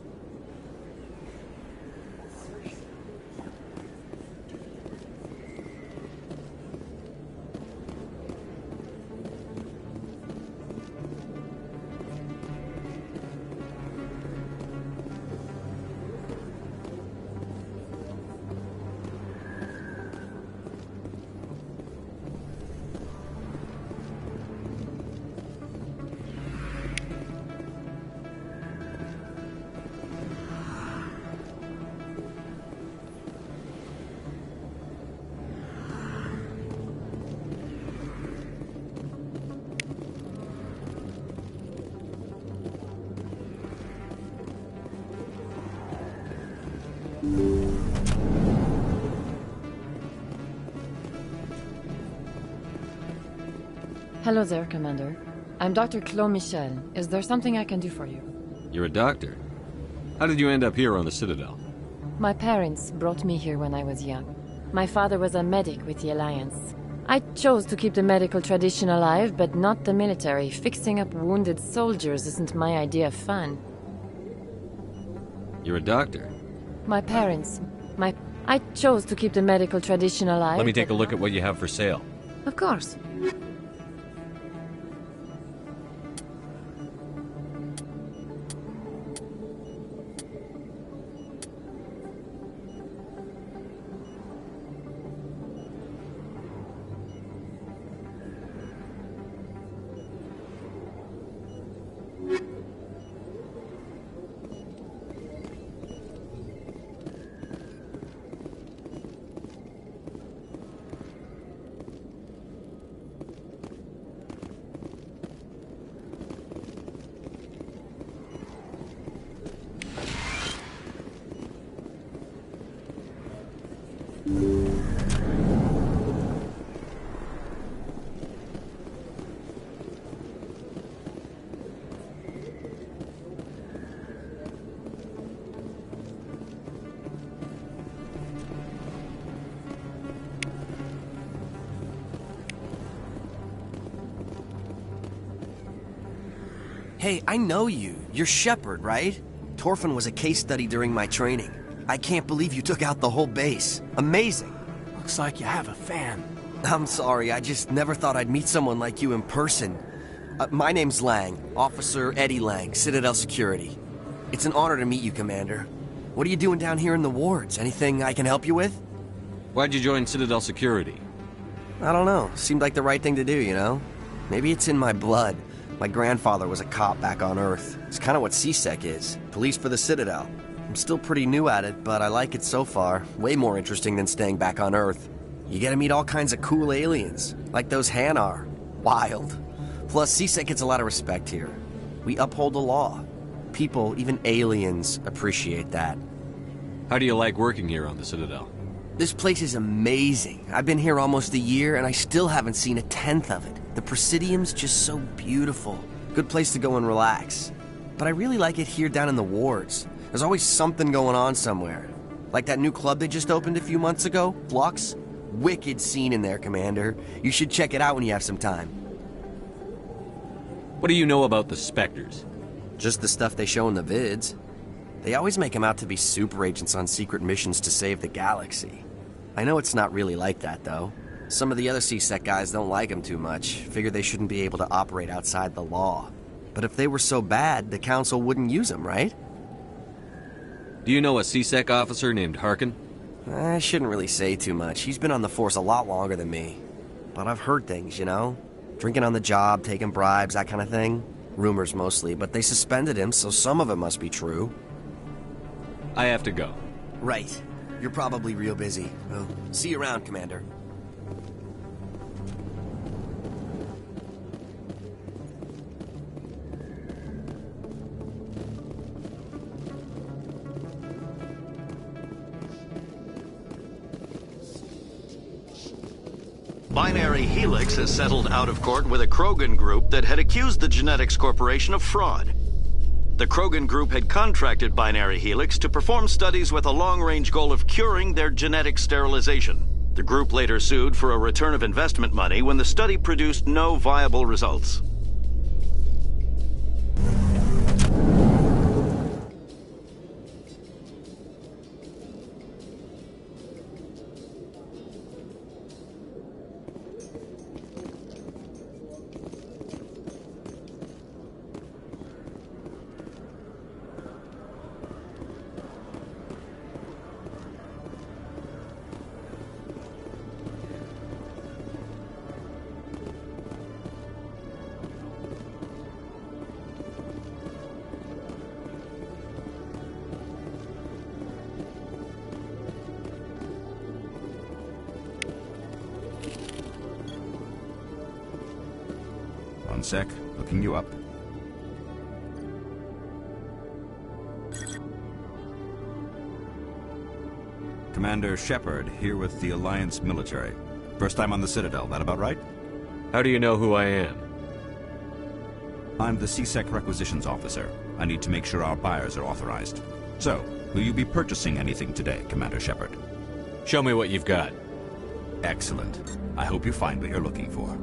Hello there, Commander. I'm Dr. Claude Michel. Is there something I can do for you? You're a doctor. How did you end up here on the Citadel? My parents brought me here when I was young. My father was a medic with the Alliance. I chose to keep the medical tradition alive, but not the military. Fixing up wounded soldiers isn't my idea of fun. You're a doctor. My parents... I chose to keep the medical tradition alive. Let me take a look at what you have for sale. Of course. Hey, I know you. You're Shepard, right? Torfin was a case study during my training. I can't believe you took out the whole base. Amazing. Looks like you have a fan. I'm sorry, I just never thought I'd meet someone like you in person. My name's Lang, Officer Eddie Lang, Citadel Security. It's an honor to meet you, Commander. What are you doing down here in the wards? Anything I can help you with? Why'd you join Citadel Security? I don't know. Seemed like the right thing to do, you know? Maybe it's in my blood. My grandfather was a cop back on Earth. It's kind of what CSEC is. Police for the Citadel. I'm still pretty new at it, but I like it so far. Way more interesting than staying back on Earth. You get to meet all kinds of cool aliens, like those Hanar. Wild. Plus, CSEC gets a lot of respect here. We uphold the law. People, even aliens, appreciate that. How do you like working here on the Citadel? This place is amazing. I've been here almost a year, and I still haven't seen a tenth of it. The Presidium's just so beautiful. Good place to go and relax. But I really like it here down in the wards. There's always something going on somewhere. Like that new club they just opened a few months ago, Flux. Wicked scene in there, Commander. You should check it out when you have some time. What do you know about the Spectres? Just the stuff they show in the vids. They always make them out to be super agents on secret missions to save the galaxy. I know it's not really like that, though. Some of the other CSEC guys don't like them too much, figure they shouldn't be able to operate outside the law. But if they were so bad, the Council wouldn't use them, right? Do you know a CSEC officer named Harkin? I shouldn't really say too much. He's been on the force a lot longer than me. But I've heard things, you know? Drinking on the job, taking bribes, that kind of thing. Rumors mostly, but they suspended him, so some of it must be true. I have to go. Right. You're probably real busy. Well, see you around, Commander. Binary Helix has settled out of court with a Krogan group that had accused the Genetics Corporation of fraud. The Krogan group had contracted Binary Helix to perform studies with a long-range goal of curing their genetic sterilization. The group later sued for a return of investment money when the study produced no viable results. One sec, looking you up. Commander Shepard, here with the Alliance military. First time on the Citadel, that about right? How do you know who I am? I'm the CSEC requisitions officer. I need to make sure our buyers are authorized. So, will you be purchasing anything today, Commander Shepard? Show me what you've got. Excellent. I hope you find what you're looking for.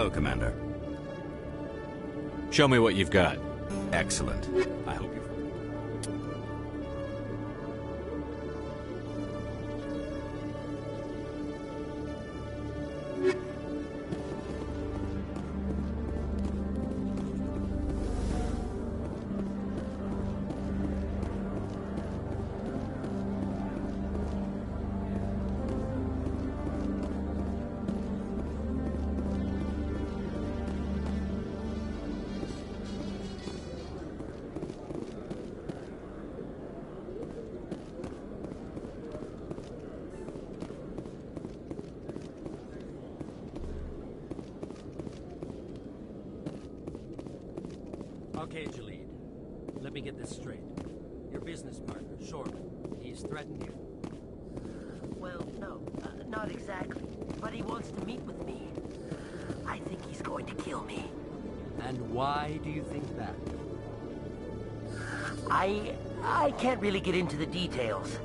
Hello, Commander. Show me what you've got. Excellent. I hope you... Okay, Jalid. Let me get this straight. Your business partner, Shorman, he's threatened you. Well, no, not exactly. But he wants to meet with me. I think he's going to kill me. And why do you think that? I can't really get into the details.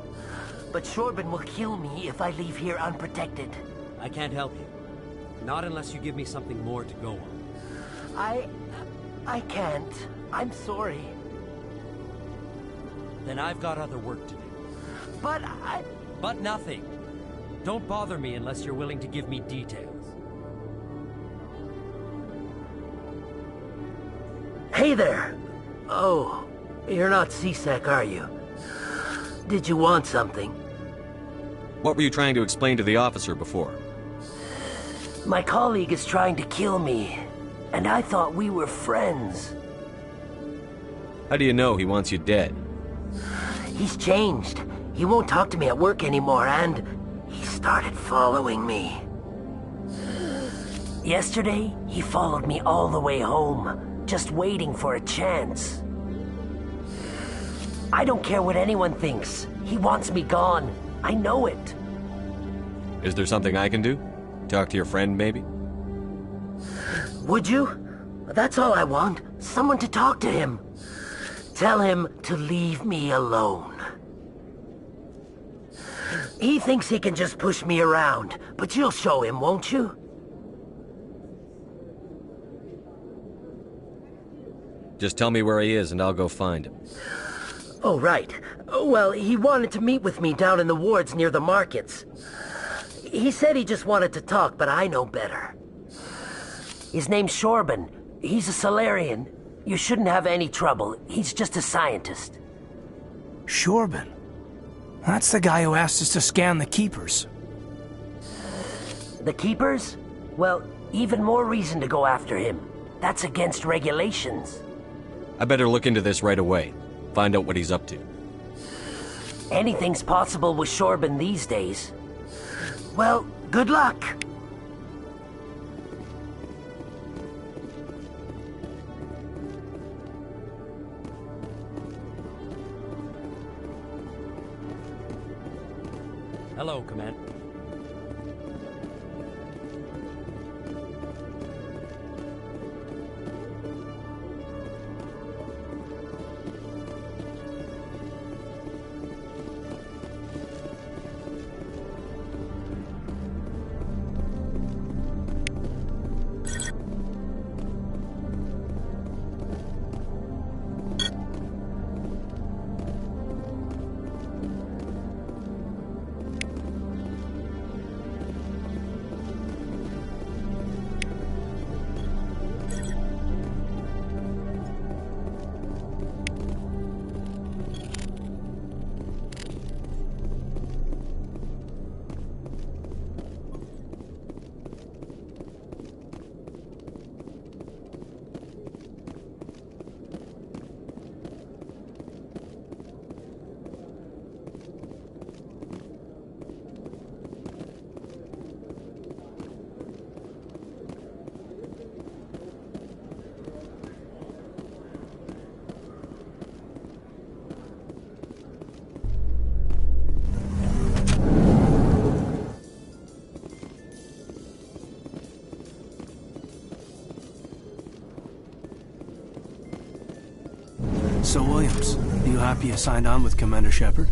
But Shorban will kill me if I leave here unprotected. I can't help you. Not unless you give me something more to go on. I can't. I'm sorry. Then I've got other work to do. But But nothing. Don't bother me unless you're willing to give me details. Hey there! Oh, you're not C-Sec, are you? Did you want something? What were you trying to explain to the officer before? My colleague is trying to kill me, and I thought we were friends. How do you know he wants you dead? He's changed. He won't talk to me at work anymore, and he started following me. Yesterday, he followed me all the way home, just waiting for a chance. I don't care what anyone thinks. He wants me gone. I know it. Is there something I can do? Talk to your friend, maybe? Would you? That's all I want. Someone to talk to him. Tell him to leave me alone. He thinks he can just push me around, but you'll show him, won't you? Just tell me where he is and I'll go find him. Oh, right. Well, he wanted to meet with me down in the wards near the markets. He said he just wanted to talk, but I know better. His name's Shorban. He's a Solarian. You shouldn't have any trouble. He's just a scientist. Shorban? That's the guy who asked us to scan the Keepers. The Keepers? Well, even more reason to go after him. That's against regulations. I better look into this right away. Find out what he's up to. Anything's possible with Shorban these days. Well, good luck. Hello, Commander. So, Williams, are you happy you signed on with Commander Shepard?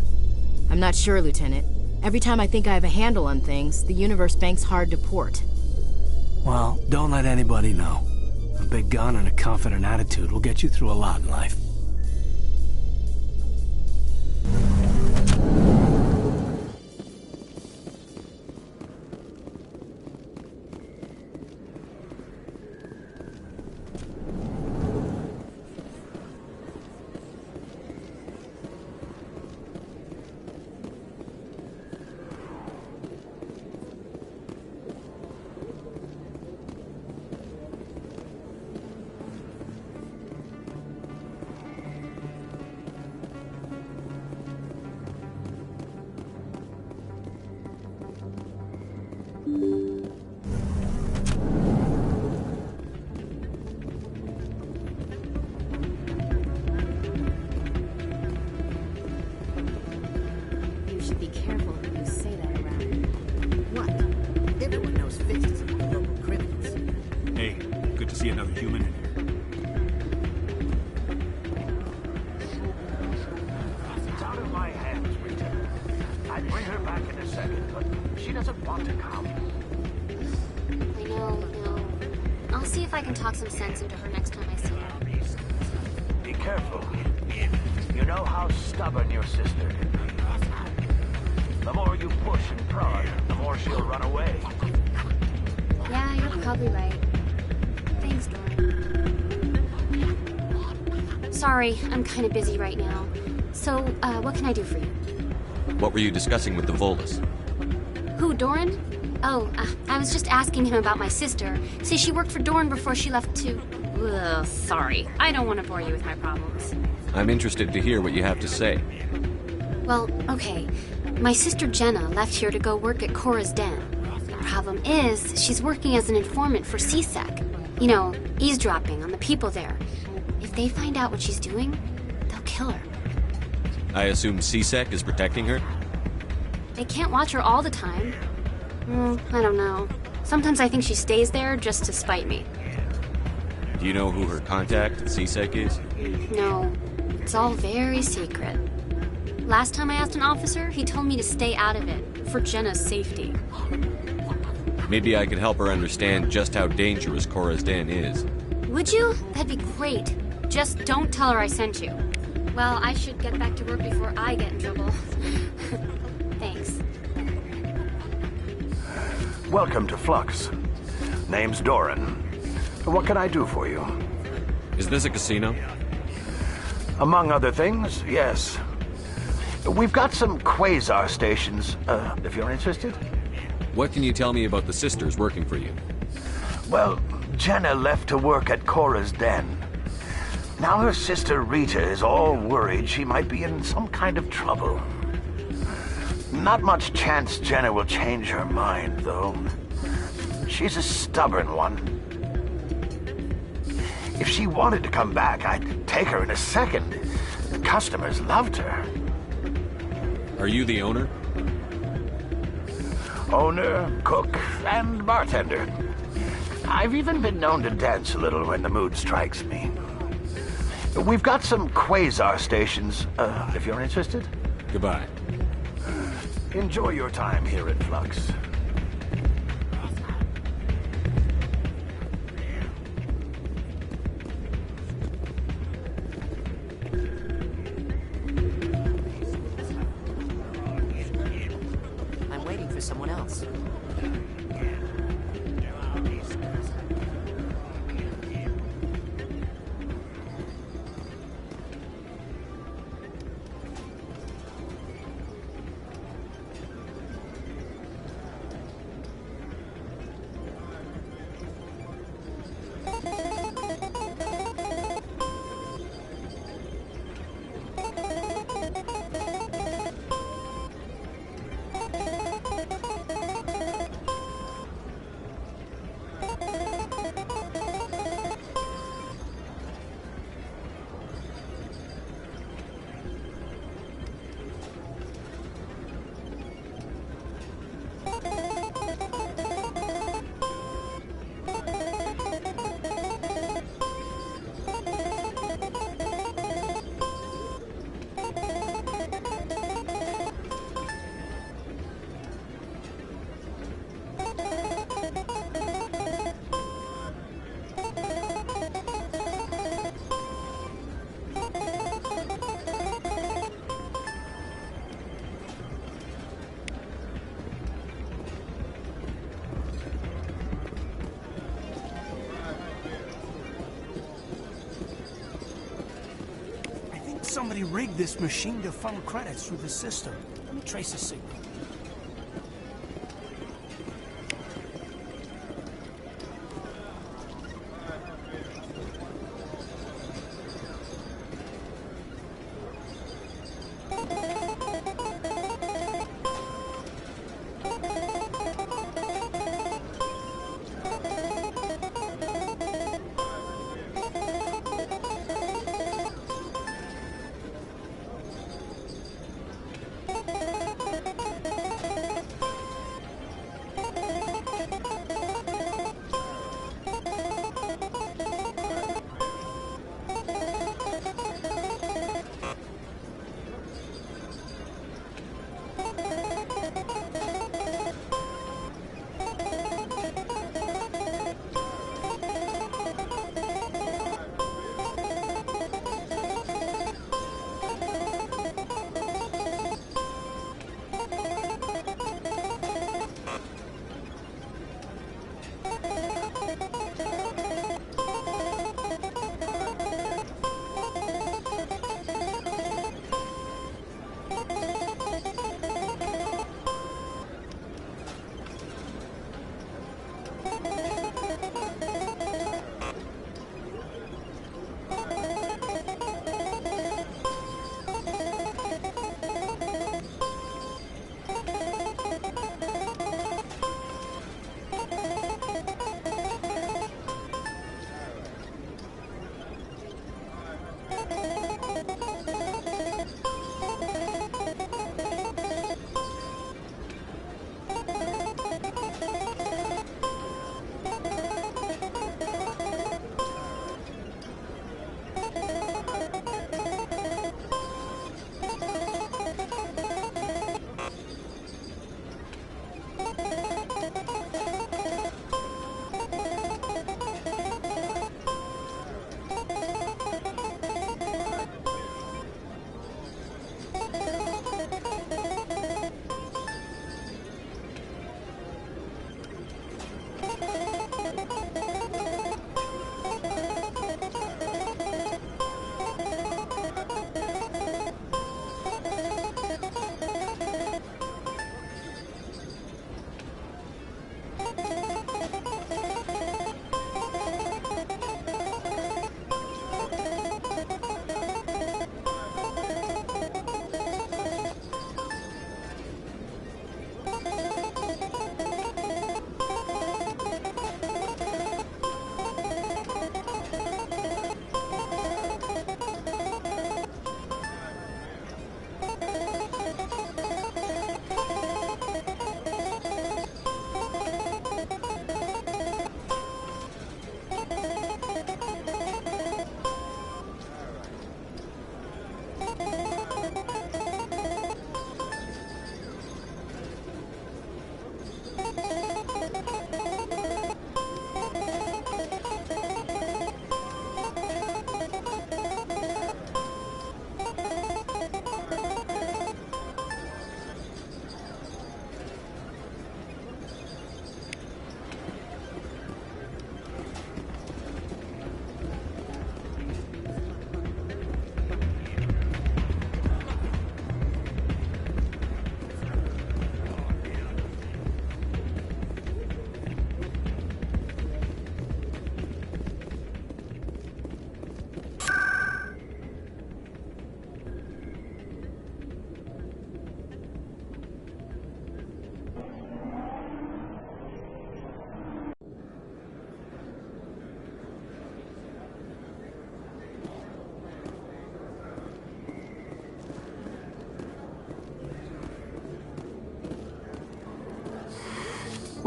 I'm not sure, Lieutenant. Every time I think I have a handle on things, the universe banks hard to port. Well, don't let anybody know. A big gun and a confident attitude will get you through a lot in life. You should be careful when you say that around. What? Everyone knows Fist is among the local criminals. Hey, good to see another human in here. It's out of my hands, Rita. I'd bring her back in a second, but she doesn't want to come. I know. I'll see if I can talk some sense into her next time I see her. Be careful. You know how stubborn your sister can be. The more you push and prod, the more she'll run away. Yeah, you're probably right. Thanks, Doran. Sorry, I'm kind of busy right now. So, what can I do for you? What were you discussing with the Volus? Who, Doran? Oh, I was just asking him about my sister. See, she worked for Doran before she left to... Ugh, sorry. I don't want to bore you with my problems. I'm interested to hear what you have to say. Well, okay. My sister Jenna left here to go work at Cora's Den. The problem is, she's working as an informant for C-Sec. You know, eavesdropping on the people there. If they find out what she's doing, they'll kill her. I assume C-Sec is protecting her? They can't watch her all the time. I don't know. Sometimes I think she stays there just to spite me. Do you know who her contact at C-Sec is? No, it's all very secret. Last time I asked an officer, he told me to stay out of it, for Jenna's safety. Maybe I could help her understand just how dangerous Cora's Den is. Would you? That'd be great. Just don't tell her I sent you. Well, I should get back to work before I get in trouble. Thanks. Welcome to Flux. Name's Doran. What can I do for you? Is this a casino? Among other things, yes. We've got some quasar stations, if you're interested. What can you tell me about the sisters working for you? Well, Jenna left to work at Cora's Den. Now her sister Rita is all worried she might be in some kind of trouble. Not much chance Jenna will change her mind, though. She's a stubborn one. If she wanted to come back, I'd take her in a second. The customers loved her. Are you the owner? Owner, cook, and bartender. I've even been known to dance a little when the mood strikes me. We've got some quasar stations, if you're interested. Goodbye. Enjoy your time here at Flux. I'm waiting for someone else. somebody rigged this machine to funnel credits through the system. Let me trace the signal.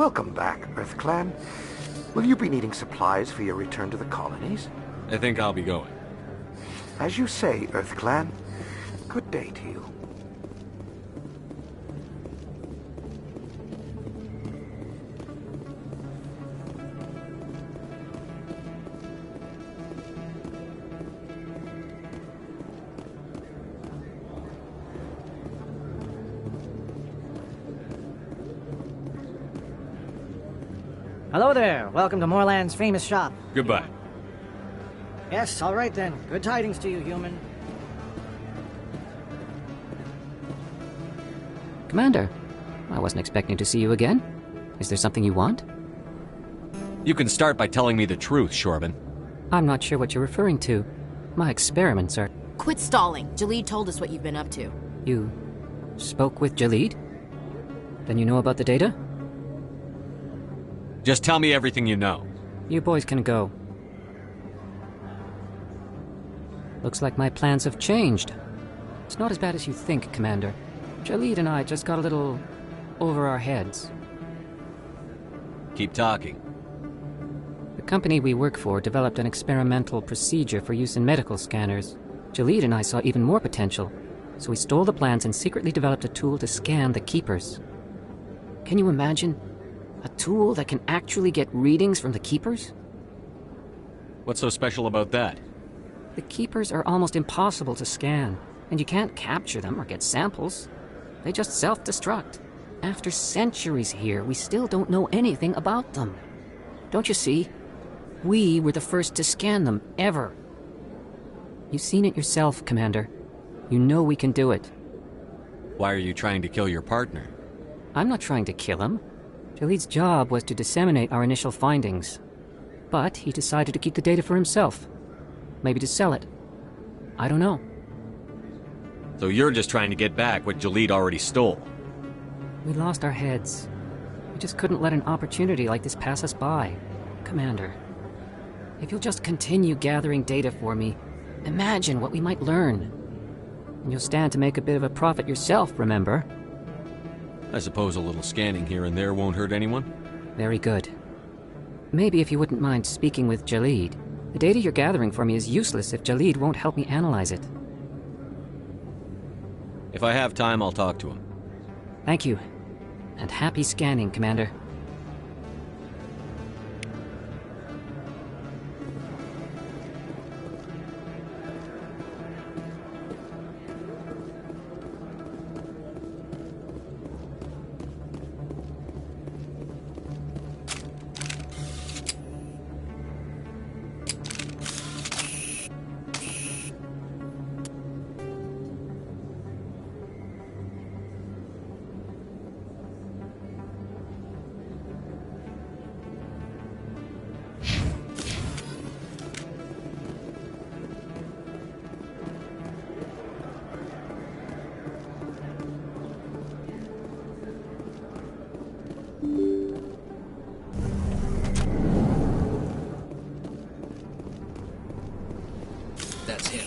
Welcome back, EarthClan. Will you be needing supplies for your return to the colonies? I think I'll be going. As you say, EarthClan. Good day to you. Hello there. Welcome to Moorland's famous shop. Goodbye. Yes, all right then. Good tidings to you, human. Commander, I wasn't expecting to see you again. Is there something you want? You can start by telling me the truth, Shorban. I'm not sure what you're referring to. My experiments are... Quit stalling. Jaleed told us what you've been up to. You spoke with Jaleed? Then you know about the data? Just tell me everything you know. You boys can go. Looks like my plans have changed. It's not as bad as you think, Commander. Jaleed and I just got a little over our heads. Keep talking. The company we work for developed an experimental procedure for use in medical scanners. Jaleed and I saw even more potential, so we stole the plans and secretly developed a tool to scan the Keepers. Can you imagine? A tool that can actually get readings from the Keepers? What's so special about that? The Keepers are almost impossible to scan, and you can't capture them or get samples. They just self-destruct. After centuries here, we still don't know anything about them. Don't you see? We were the first to scan them, ever. You've seen it yourself, Commander. You know we can do it. Why are you trying to kill your partner? I'm not trying to kill him. Jaleed's job was to disseminate our initial findings. But he decided to keep the data for himself. Maybe to sell it. I don't know. So you're just trying to get back what Jaleed already stole? We lost our heads. We just couldn't let an opportunity like this pass us by. Commander, if you'll just continue gathering data for me, imagine what we might learn. And you'll stand to make a bit of a profit yourself, remember? I suppose a little scanning here and there won't hurt anyone? Very good. Maybe if you wouldn't mind speaking with Jaleed. The data you're gathering for me is useless if Jaleed won't help me analyze it. If I have time, I'll talk to him. Thank you. And happy scanning, Commander. That's him.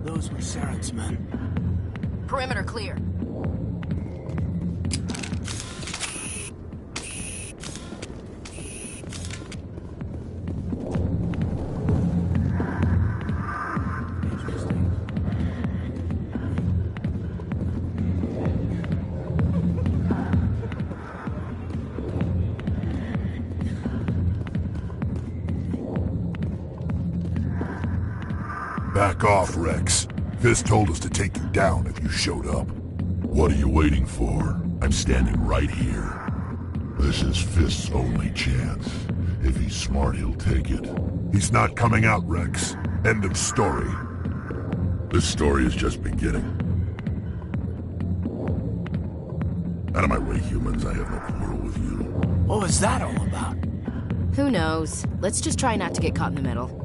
Those were Saren's men. Perimeter clear. Back off, Rex. Fist told us to take you down if you showed up. What are you waiting for? I'm standing right here. This is Fist's only chance. If he's smart, he'll take it. He's not coming out, Rex. End of story. This story is just beginning. Out of my way, humans. I have no quarrel with you. What was that all about? Who knows? Let's just try not to get caught in the middle.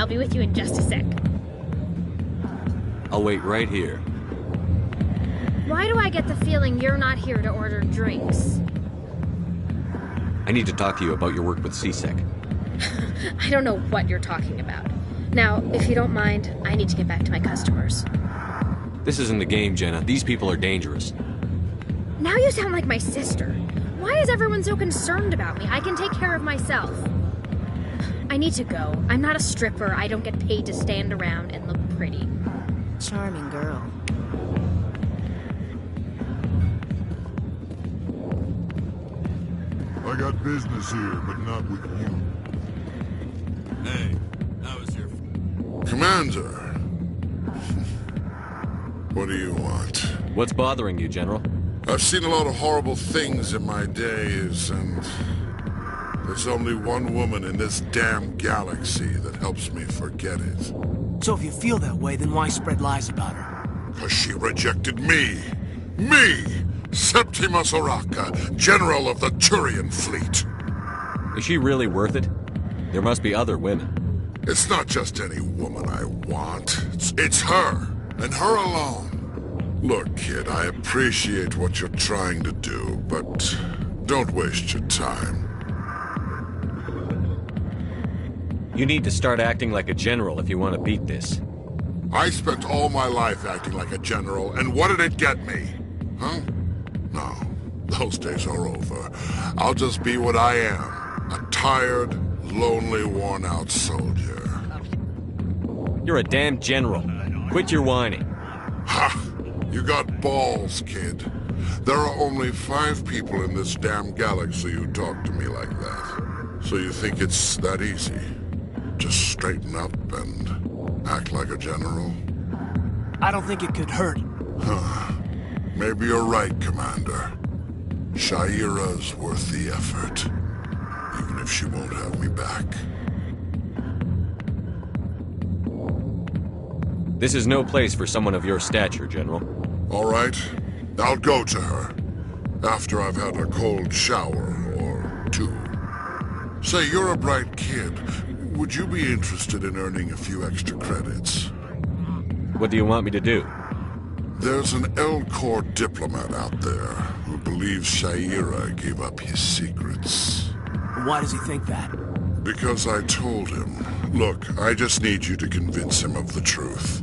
I'll be with you in just a sec. I'll wait right here. Why do I get the feeling you're not here to order drinks? I need to talk to you about your work with CSEC. I don't know what you're talking about. Now, if you don't mind, I need to get back to my customers. This isn't a game, Jenna. These people are dangerous. Now you sound like my sister. Why is everyone so concerned about me? I can take care of myself. I need to go. I'm not a stripper. I don't get paid to stand around and look pretty. Charming girl. I got business here, but not with you. Hey, I was here. Commander. What do you want? What's bothering you, General? I've seen a lot of horrible things in my days, and there's only one woman in this damn galaxy that helps me forget it. So if you feel that way, then why spread lies about her? 'Cause she rejected me! Me! Septimus Oraka, General of the Turian Fleet! Is she really worth it? There must be other women. It's not just any woman I want. It's her, and her alone. Look, kid, I appreciate what you're trying to do, but don't waste your time. You need to start acting like a general if you want to beat this. I spent all my life acting like a general, and what did it get me? Huh? No, those days are over. I'll just be what I am. A tired, lonely, worn-out soldier. You're a damn general. Quit your whining. Ha! You got balls, kid. There are only 5 people in this damn galaxy who talk to me like that. So you think it's that easy? Just straighten up and act like a general? I don't think it could hurt. Huh. Maybe you're right, Commander. Shaira's worth the effort. Even if she won't have me back. This is no place for someone of your stature, General. All right. I'll go to her. After I've had a cold shower or 2. Say, you're a bright kid. Would you be interested in earning a few extra credits? What do you want me to do? There's an Elcor diplomat out there who believes Shaira gave up his secrets. Why does he think that? Because I told him. Look, I just need you to convince him of the truth.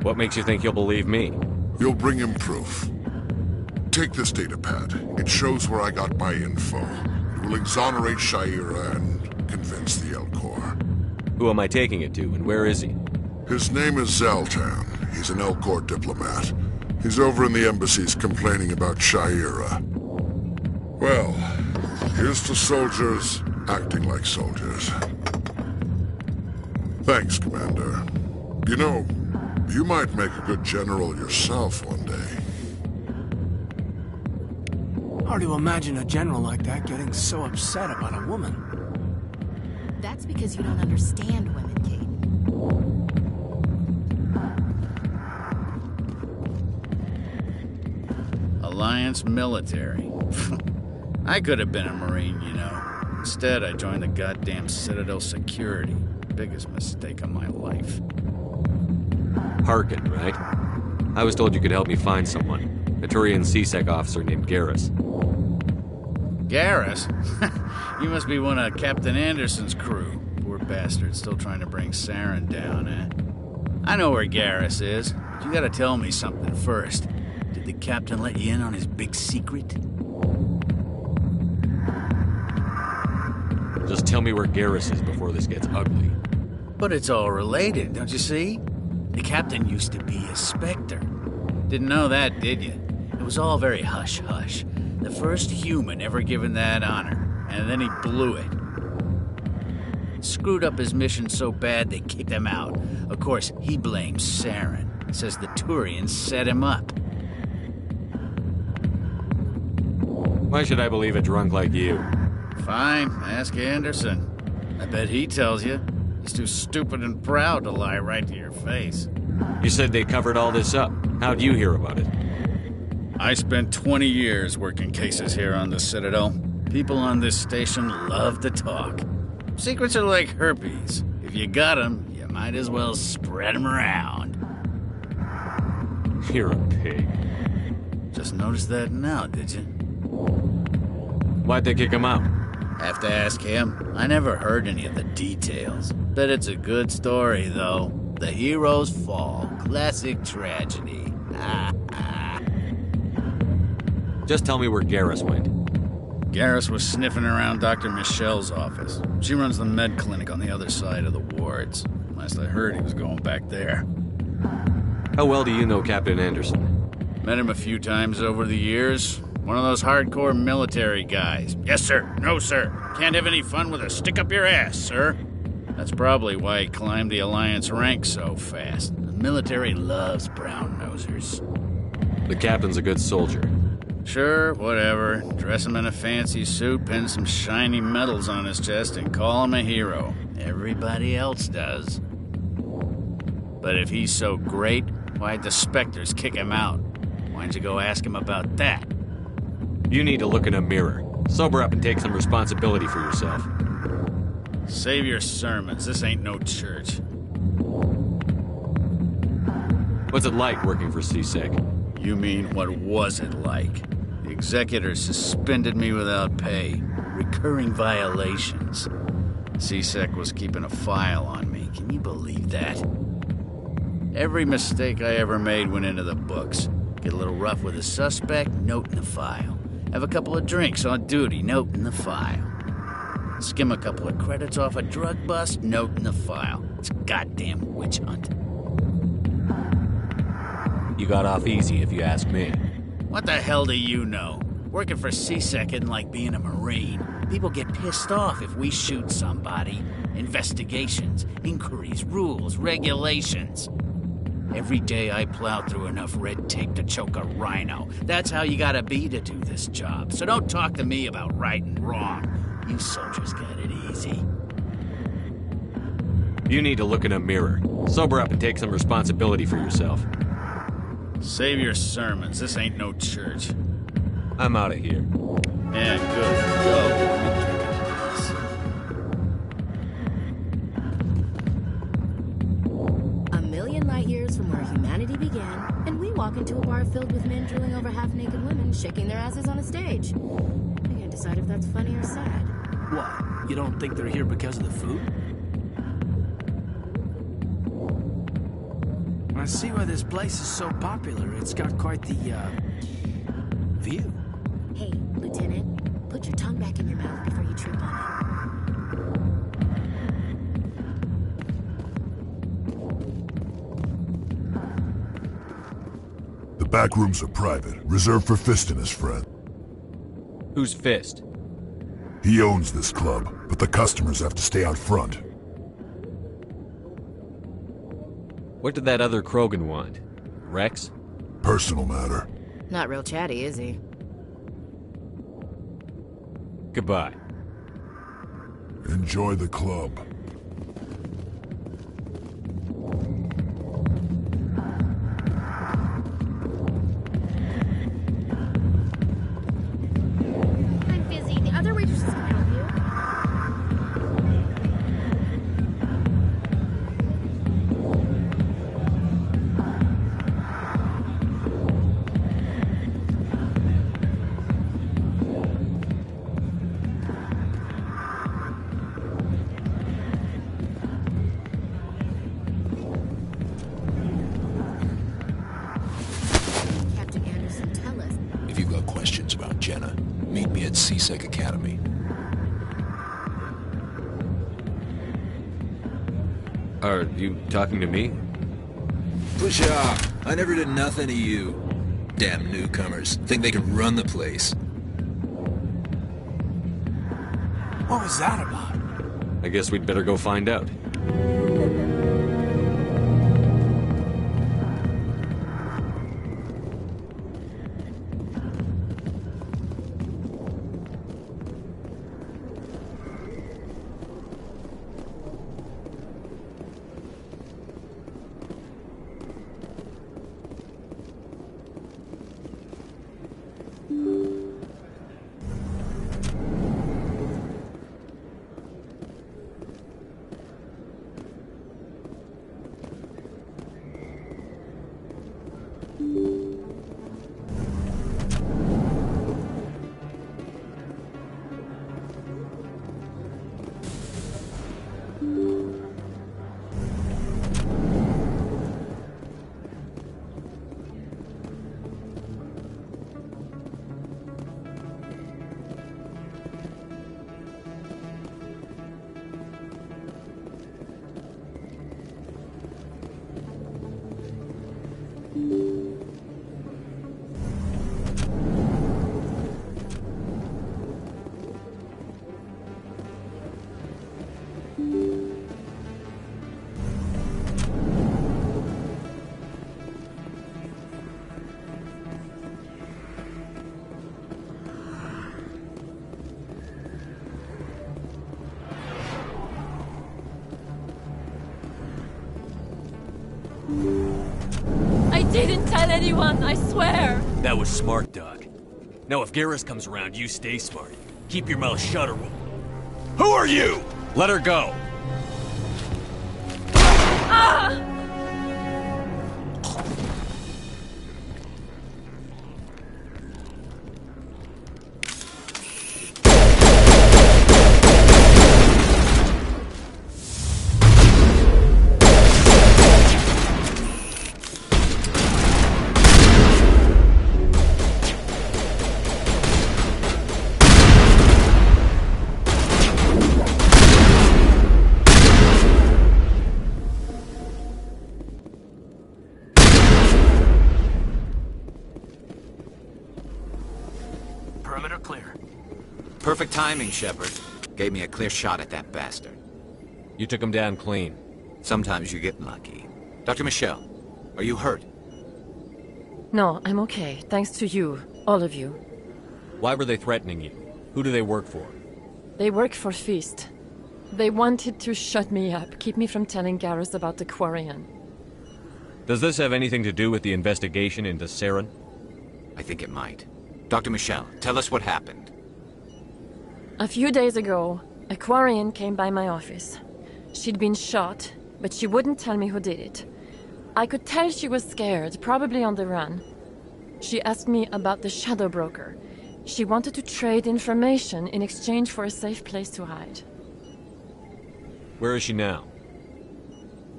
What makes you think he'll believe me? You'll bring him proof. Take this data pad. It shows where I got my info. It will exonerate Shaira and convince the Elcor. Who am I taking it to, and where is he? His name is Zaltan. He's an Elcor diplomat. He's over in the embassies complaining about Shaira. Well, here's to soldiers acting like soldiers. Thanks, Commander. You know, you might make a good general yourself one day. Hard to imagine a general like that getting so upset about a woman. That's because you don't understand women, Kate. Alliance military. I could have been a Marine, you know. Instead, I joined the goddamn Citadel security. Biggest mistake of my life. Harkin, right? I was told you could help me find someone. A Turian CSEC officer named Garrus. Garrus? You must be one of Captain Anderson's crew. Poor bastard, still trying to bring Saren down, eh? I know where Garrus is, but you gotta tell me something first. Did the captain let you in on his big secret? Just tell me where Garrus is before this gets ugly. But it's all related, don't you see? The captain used to be a Spectre. Didn't know that, did you? It was all very hush-hush. The first human ever given that honor, and then he blew it. Screwed up his mission so bad they kicked him out. Of course, he blames Saren. Says the Turians set him up. Why should I believe a drunk like you? Fine, ask Anderson. I bet he tells you. He's too stupid and proud to lie right to your face. You said they covered all this up. How'd you hear about it? I spent 20 years working cases here on the Citadel. People on this station love to talk. Secrets are like herpes. If you got 'em, you might as well spread 'em around. You're a pig. Just noticed that now, did you? Why'd they kick him out? Have to ask him. I never heard any of the details. Bet it's a good story, though. The hero's fall. Classic tragedy. Just tell me where Garrus went. Garrus was sniffing around Dr. Michelle's office. She runs the med clinic on the other side of the wards. Last I heard, he was going back there. How well do you know Captain Anderson? Met him a few times over the years. One of those hardcore military guys. Yes, sir. No, sir. Can't have any fun with a stick up your ass, sir. That's probably why he climbed the Alliance ranks so fast. The military loves brown-nosers. The captain's a good soldier. Sure, whatever. Dress him in a fancy suit, pin some shiny medals on his chest, and call him a hero. Everybody else does. But if he's so great, why'd the Spectres kick him out? Why'd you go ask him about that? You need to look in a mirror. Sober up and take some responsibility for yourself. Save your sermons. This ain't no church. What's it like working for CSEC? You mean, what was it like? The executor suspended me without pay. Recurring violations. CSEC was keeping a file on me. Can you believe that? Every mistake I ever made went into the books. Get a little rough with a suspect, note in the file. Have a couple of drinks on duty, note in the file. Skim a couple of credits off a drug bust, note in the file. It's a goddamn witch hunt. You got off easy, if you ask me. What the hell do you know? Working for CSEC isn't like being a Marine. People get pissed off if we shoot somebody. Investigations, inquiries, rules, regulations. Every day I plow through enough red tape to choke a rhino. That's how you gotta be to do this job. So don't talk to me about right and wrong. You soldiers got it easy. You need to look in a mirror. Sober up and take some responsibility for yourself. Save your sermons. This ain't no church. I'm out of here. Yeah, good. Go. A million light years from where humanity began, and we walk into a bar filled with men drooling over half-naked women shaking their asses on a stage. I can't decide if that's funny or sad. What? You don't think they're here because of the food? I see why this place is so popular. It's got quite the, view. Hey, Lieutenant, put your tongue back in your mouth before you trip on it. The back rooms are private, reserved for Fist and his friend. Who's Fist? He owns this club, but the customers have to stay out front. What did that other Krogan want? Rex? Personal matter. Not real chatty, is he? Goodbye. Enjoy the club. I'm busy. The other waitresses can help you. Captain Anderson, tell us. If you've got questions about Jenna, meet me at CSEC Academy. Are you talking to me? Push off! I never did nothing to you. Damn newcomers. Think they can run the place. What was that about? I guess we'd better go find out. didn't tell anyone, I swear. That was smart, Doc. Now if Garrus comes around, you stay smart. Keep your mouth shut or we'll... Who are you? Let her go. Ah! Perimeter clear. Perfect timing, Shepard. Gave me a clear shot at that bastard. You took him down clean. Sometimes you get lucky. Dr. Michelle, are you hurt? No, I'm okay. Thanks to you. All of you. Why were they threatening you? Who do they work for? They work for Feast. They wanted to shut me up, keep me from telling Garrus about the Quarian. Does this have anything to do with the investigation into Saren? I think it might. Dr. Michelle, tell us what happened. A few days ago, a Quarian came by my office. She'd been shot, but she wouldn't tell me who did it. I could tell she was scared, probably on the run. She asked me about the Shadow Broker. She wanted to trade information in exchange for a safe place to hide. Where is she now?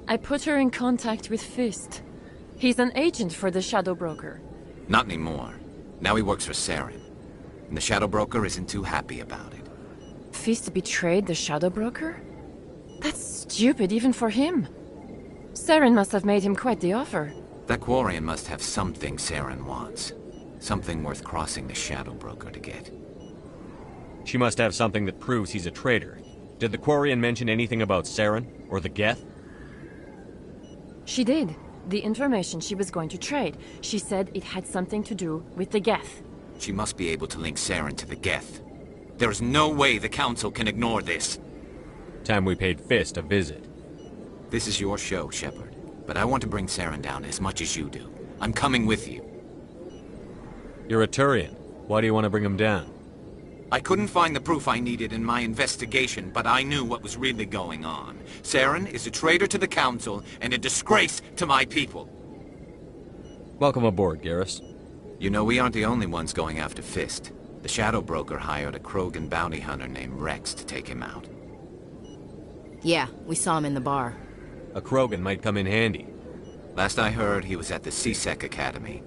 I put her in contact with Fist. He's an agent for the Shadow Broker. Not anymore. Now he works for Saren. And the Shadow Broker isn't too happy about it. Fist betrayed the Shadow Broker? That's stupid even for him. Saren must have made him quite the offer. That Quarian must have something Saren wants. Something worth crossing the Shadow Broker to get. She must have something that proves he's a traitor. Did the Quarian mention anything about Saren or the Geth? She did. The information she was going to trade. She said it had something to do with the Geth. She must be able to link Saren to the Geth. There is no way the Council can ignore this. Time we paid Fist a visit. This is your show, Shepard. But I want to bring Saren down as much as you do. I'm coming with you. You're a Turian. Why do you want to bring him down? I couldn't find the proof I needed in my investigation, but I knew what was really going on. Saren is a traitor to the Council and a disgrace to my people. Welcome aboard, Garrus. You know, we aren't the only ones going after Fist. The Shadow Broker hired a Krogan bounty hunter named Rex to take him out. Yeah, we saw him in the bar. A Krogan might come in handy. Last I heard, he was at the C-Sec Academy.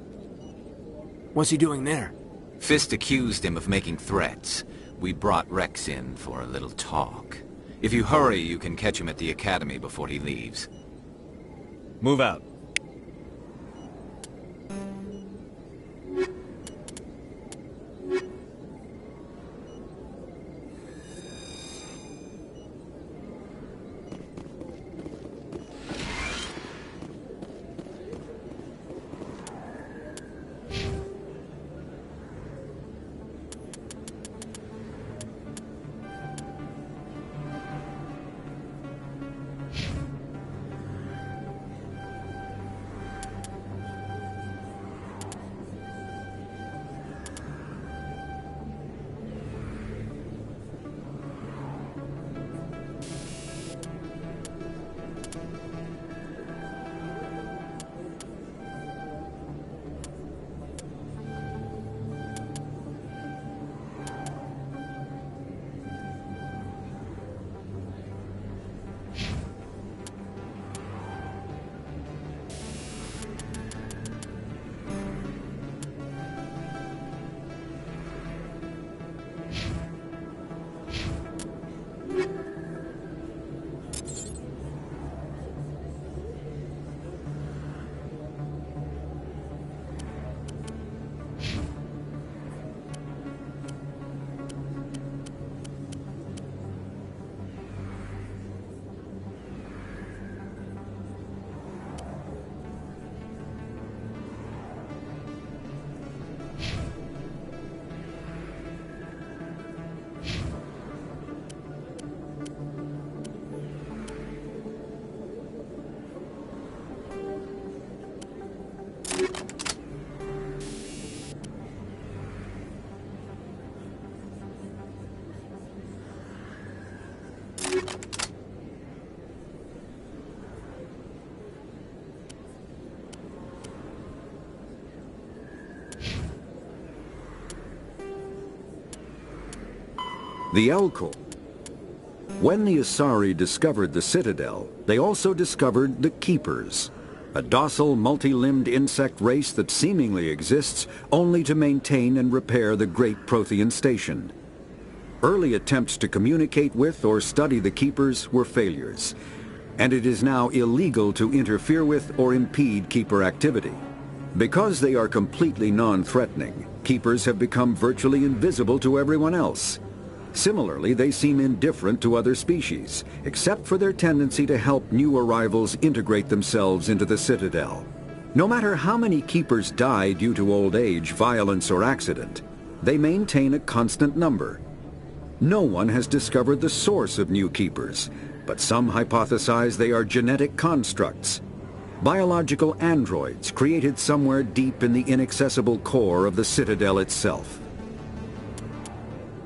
What's he doing there? Fist accused him of making threats. We brought Rex in for a little talk. If you hurry, you can catch him at the Academy before he leaves. Move out. The Elcor. When the Asari discovered the Citadel, they also discovered the Keepers, a docile, multi-limbed insect race that seemingly exists only to maintain and repair the Great Prothean Station. Early attempts to communicate with or study the Keepers were failures, and it is now illegal to interfere with or impede Keeper activity. Because they are completely non-threatening, Keepers have become virtually invisible to everyone else. Similarly, they seem indifferent to other species, except for their tendency to help new arrivals integrate themselves into the Citadel. No matter how many Keepers die due to old age, violence, or accident, they maintain a constant number. No one has discovered the source of new Keepers, but some hypothesize they are genetic constructs, biological androids created somewhere deep in the inaccessible core of the Citadel itself.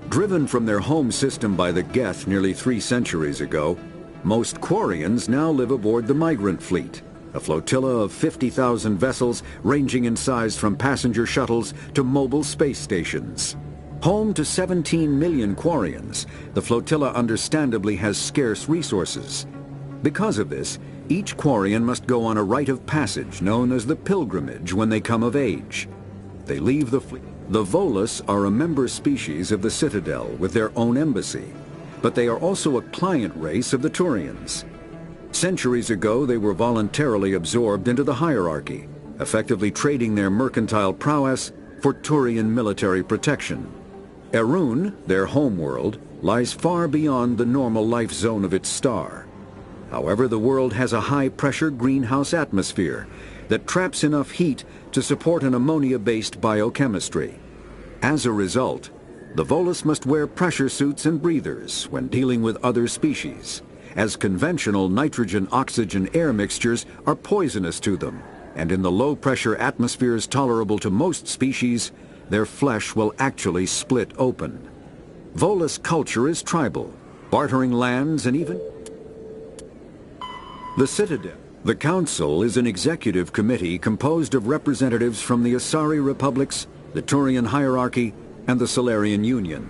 Driven from their home system by the Geth nearly 3 centuries ago, most Quarians now live aboard the Migrant Fleet, a flotilla of 50,000 vessels ranging in size from passenger shuttles to mobile space stations. Home to 17 million Quarians, the flotilla understandably has scarce resources. Because of this, each Quarian must go on a rite of passage known as the Pilgrimage when they come of age. They leave the fleet. The Volus are a member species of the Citadel with their own embassy, but they are also a client race of the Turians. Centuries ago, they were voluntarily absorbed into the hierarchy, effectively trading their mercantile prowess for Turian military protection. Erun, their homeworld, lies far beyond the normal life zone of its star. However, the world has a high-pressure greenhouse atmosphere that traps enough heat to support an ammonia-based biochemistry. As a result, the Volus must wear pressure suits and breathers when dealing with other species, as conventional nitrogen-oxygen air mixtures are poisonous to them, and in the low-pressure atmospheres tolerable to most species, their flesh will actually split open. Volus culture is tribal, bartering lands and even the Citadel. The Council is an executive committee composed of representatives from the Asari Republics, the Turian hierarchy, and the Solarian Union.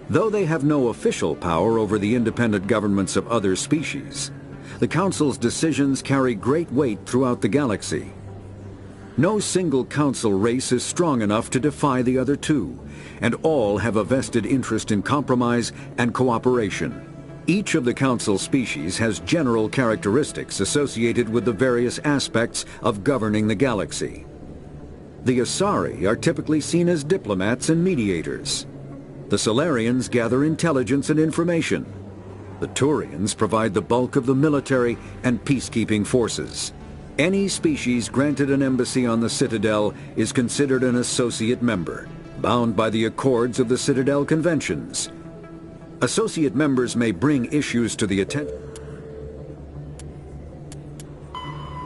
Though they have no official power over the independent governments of other species, the Council's decisions carry great weight throughout the galaxy. No single Council race is strong enough to defy the other two, and all have a vested interest in compromise and cooperation. Each of the Council species has general characteristics associated with the various aspects of governing the galaxy. The Asari are typically seen as diplomats and mediators. The Solarians gather intelligence and information. The Turians provide the bulk of the military and peacekeeping forces. Any species granted an embassy on the Citadel is considered an associate member, bound by the accords of the Citadel Conventions. Associate members may bring issues to the attention.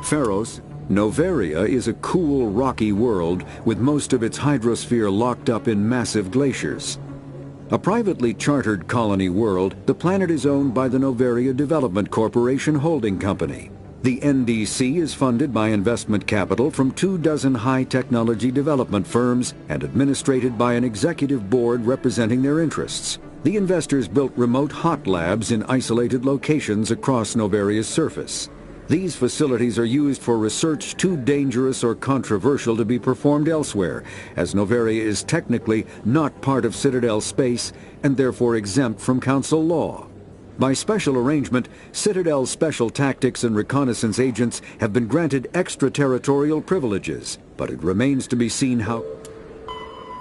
Pharos, Noveria is a cool, rocky world with most of its hydrosphere locked up in massive glaciers. A privately chartered colony world, the planet is owned by the Noveria Development Corporation Holding Company. The NDC is funded by investment capital from 24 high-technology development firms and administrated by an executive board representing their interests. The investors built remote hot labs in isolated locations across Noveria's surface. These facilities are used for research too dangerous or controversial to be performed elsewhere, as Noveria is technically not part of Citadel space and therefore exempt from Council law. By special arrangement, Citadel's special tactics and reconnaissance agents have been granted extraterritorial privileges, but it remains to be seen how.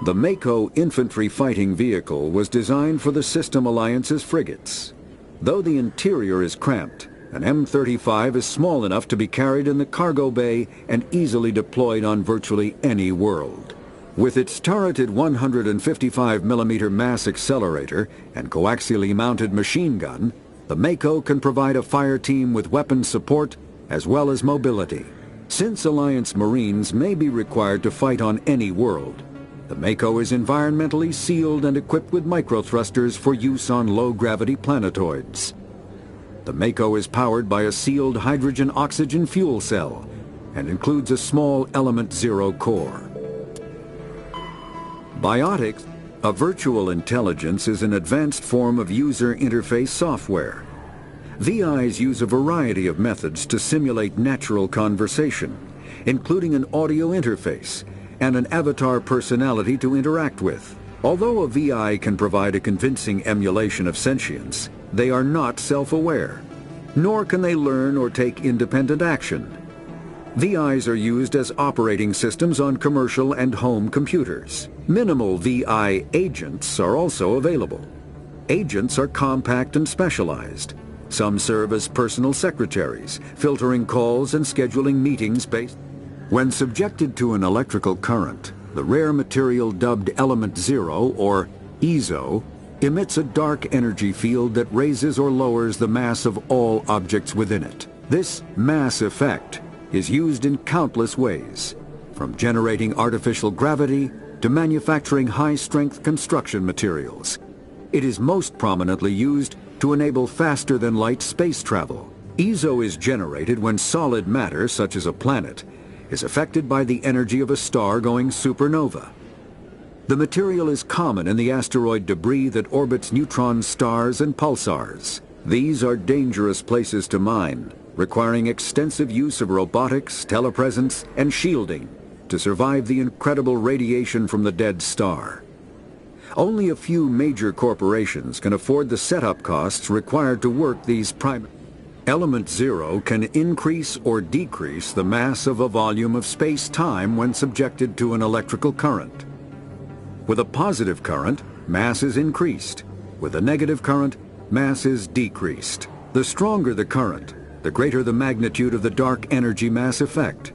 The Mako infantry fighting vehicle was designed for the System Alliance's frigates. Though the interior is cramped, an M35 is small enough to be carried in the cargo bay and easily deployed on virtually any world. With its turreted 155mm mass accelerator and coaxially mounted machine gun, the Mako can provide a fire team with weapon support as well as mobility. Since Alliance Marines may be required to fight on any world, the Mako is environmentally sealed and equipped with microthrusters for use on low-gravity planetoids. The Mako is powered by a sealed hydrogen-oxygen fuel cell and includes a small Element Zero core. Biotics, A virtual intelligence is an advanced form of user interface software. VIs use a variety of methods to simulate natural conversation, including an audio interface and an avatar personality to interact with. Although a VI can provide a convincing emulation of sentience, they are not self-aware, nor can they learn or take independent action. VIs are used as operating systems on commercial and home computers. Minimal VI agents are also available. Agents are compact and specialized. Some serve as personal secretaries, filtering calls and scheduling meetings based. When subjected to an electrical current, the rare material dubbed Element Zero, or EZO, emits a dark energy field that raises or lowers the mass of all objects within it. This mass effect is used in countless ways, from generating artificial gravity to manufacturing high-strength construction materials. It is most prominently used to enable faster-than-light space travel. EZO is generated when solid matter, such as a planet, is affected by the energy of a star going supernova. The material is common in the asteroid debris that orbits neutron stars and pulsars. These are dangerous places to mine, requiring extensive use of robotics, telepresence, and shielding to survive the incredible radiation from the dead star. Only a few major corporations can afford the setup costs required to work these prime. Element Zero can increase or decrease the mass of a volume of space-time when subjected to an electrical current. With a positive current, mass is increased. With a negative current, mass is decreased. The stronger the current, the greater the magnitude of the dark energy mass effect.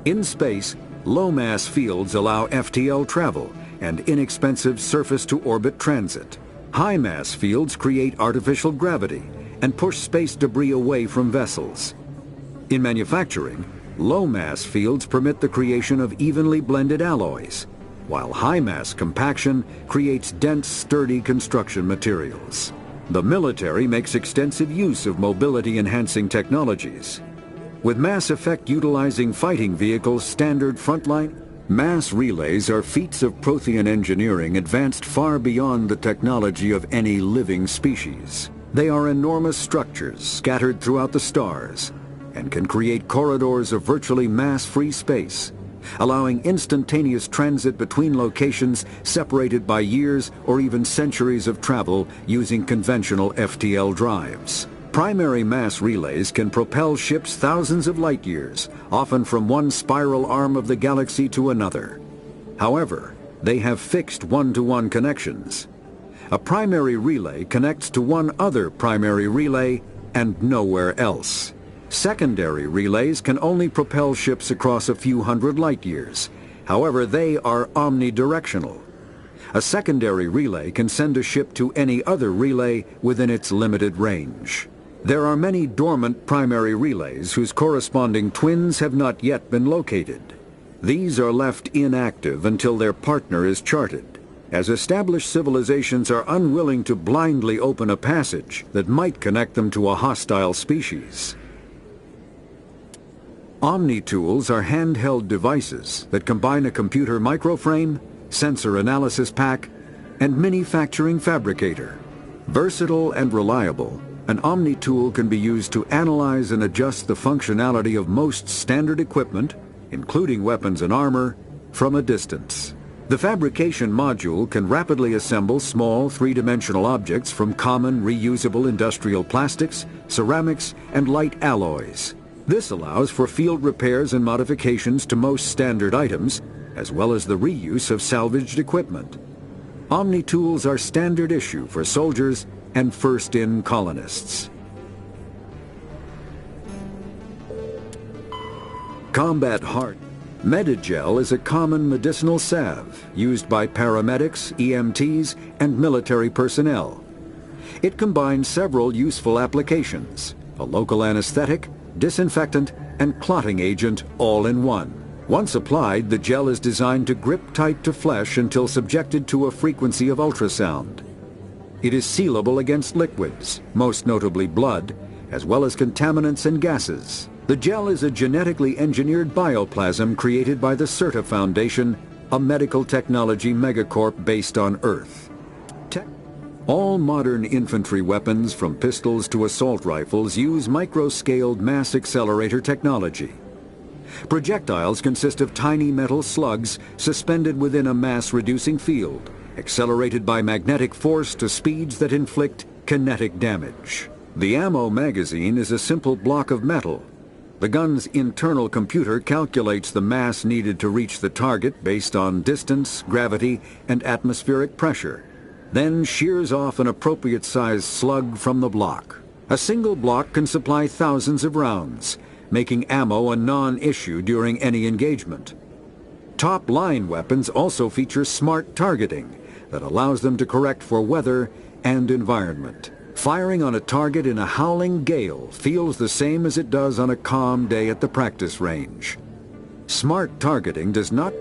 In space, low-mass fields allow FTL travel and inexpensive surface-to-orbit transit. High-mass fields create artificial gravity and push space debris away from vessels. In manufacturing, low-mass fields permit the creation of evenly blended alloys, while high-mass compaction creates dense, sturdy construction materials. The military makes extensive use of mobility-enhancing technologies. With Mass Effect utilizing fighting vehicles standard frontline, mass relays are feats of Prothean engineering advanced far beyond the technology of any living species. They are enormous structures scattered throughout the stars and can create corridors of virtually mass-free space, allowing instantaneous transit between locations separated by years or even centuries of travel using conventional FTL drives. Primary mass relays can propel ships thousands of light years, often from one spiral arm of the galaxy to another. However, they have fixed one-to-one connections. A primary relay connects to one other primary relay and nowhere else. Secondary relays can only propel ships across a few hundred light years. However, they are omnidirectional. A secondary relay can send a ship to any other relay within its limited range. There are many dormant primary relays whose corresponding twins have not yet been located. These are left inactive until their partner is charted, as established civilizations are unwilling to blindly open a passage that might connect them to a hostile species. Omni-tools are handheld devices that combine a computer microframe, sensor analysis pack, and manufacturing fabricator. Versatile and reliable, an Omni-tool can be used to analyze and adjust the functionality of most standard equipment, including weapons and armor, from a distance. The fabrication module can rapidly assemble small three-dimensional objects from common reusable industrial plastics, ceramics, and light alloys. This allows for field repairs and modifications to most standard items, as well as the reuse of salvaged equipment. Omni-tools are standard issue for soldiers and first-in colonists. Combat Heart. Medigel is a common medicinal salve used by paramedics, EMTs, and military personnel. It combines several useful applications: a local anesthetic, disinfectant, and clotting agent all in one. Once applied, the gel is designed to grip tight to flesh until subjected to a frequency of ultrasound. It is sealable against liquids, most notably blood, as well as contaminants and gases. The gel is a genetically engineered bioplasm created by the CERTA Foundation a medical technology megacorp based on Earth. All modern infantry weapons, from pistols to assault rifles, use micro-scaled mass accelerator technology. Projectiles consist of tiny metal slugs suspended within a mass-reducing field, accelerated by magnetic force to speeds that inflict kinetic damage. The ammo magazine is a simple block of metal. The gun's internal computer calculates the mass needed to reach the target based on distance, gravity, and atmospheric pressure, then shears off an appropriate-sized slug from the block. A single block can supply thousands of rounds, making ammo a non-issue during any engagement. Top-line weapons also feature smart targeting that allows them to correct for weather and environment. Firing on a target in a howling gale feels the same as it does on a calm day at the practice range. Smart targeting does not...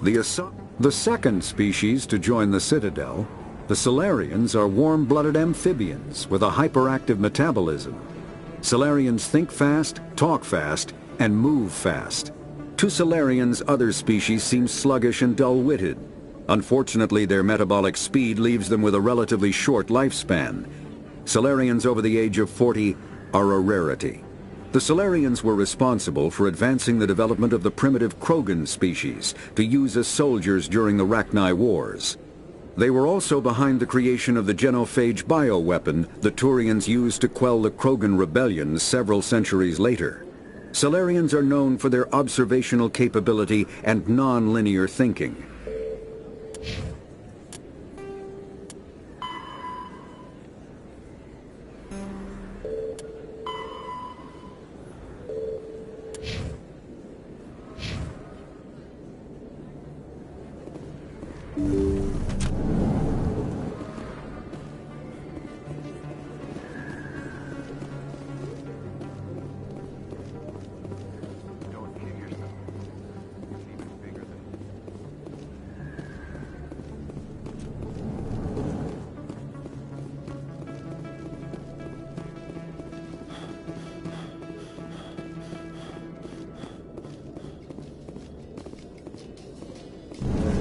The second species to join the Citadel, the Salarians, are warm-blooded amphibians with a hyperactive metabolism. Salarians think fast, talk fast, and move fast. To Salarians, other species seem sluggish and dull-witted. Unfortunately, their metabolic speed leaves them with a relatively short lifespan. Salarians over the age of 40 are a rarity. The Salarians were responsible for advancing the development of the primitive Krogan species to use as soldiers during the Rachni Wars. They were also behind the creation of the genophage bioweapon the Turians used to quell the Krogan rebellions several centuries later. Salarians are known for their observational capability and non-linear thinking.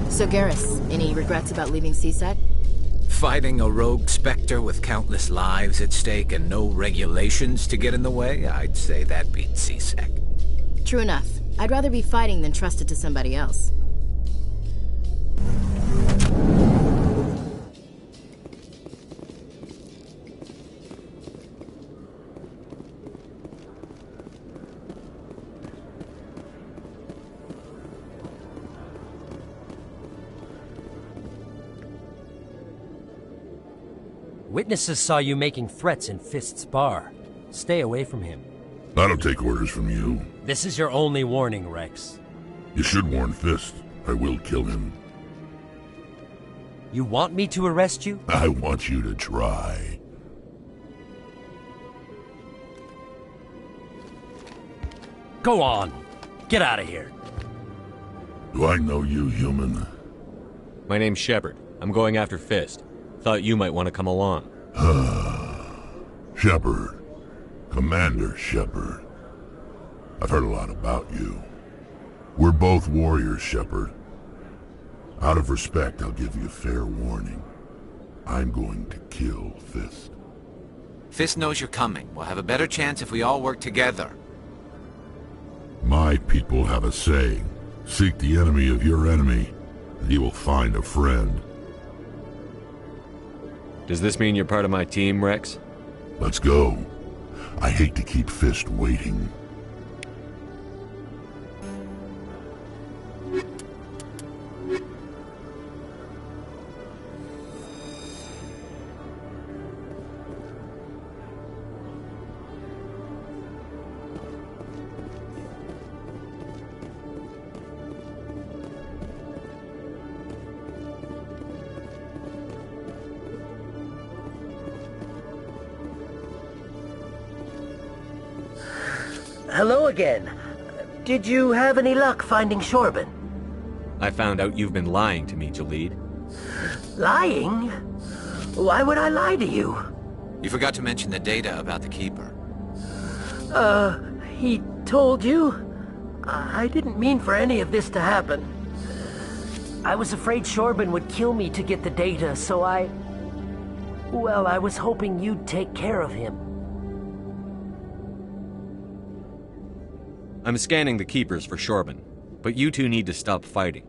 So Garrus, any regrets about leaving CSEC? Fighting a rogue Spectre with countless lives at stake and no regulations to get in the way? I'd say that beats CSEC. True enough. I'd rather be fighting than trusted to somebody else. Witnesses saw you making threats in Fist's bar. Stay away from him. I don't take orders from you. This is your only warning, Rex. You should warn Fist. I will kill him. You want me to arrest you? I want you to try. Go on. Get out of here. Do I know you, human? My name's Shepard. I'm going after Fist. Thought you might want to come along. Shepard. Commander Shepard. I've heard a lot about you. We're both warriors, Shepard. Out of respect, I'll give you a fair warning. I'm going to kill Fist. Fist knows you're coming. We'll have a better chance if we all work together. My people have a saying. Seek the enemy of your enemy, and you will find a friend. Does this mean you're part of my team, Rex? Let's go. I hate to keep Fist waiting. Hello again. Did you have any luck finding Shorben? I found out you've been lying to me, Jalid. Lying? Why would I lie to you? You forgot to mention the data about the Keeper. He told you? I didn't mean for any of this to happen. I was afraid Shorben would kill me to get the data, so well, I was hoping you'd take care of him. I'm scanning the Keepers for Shorben, but you two need to stop fighting.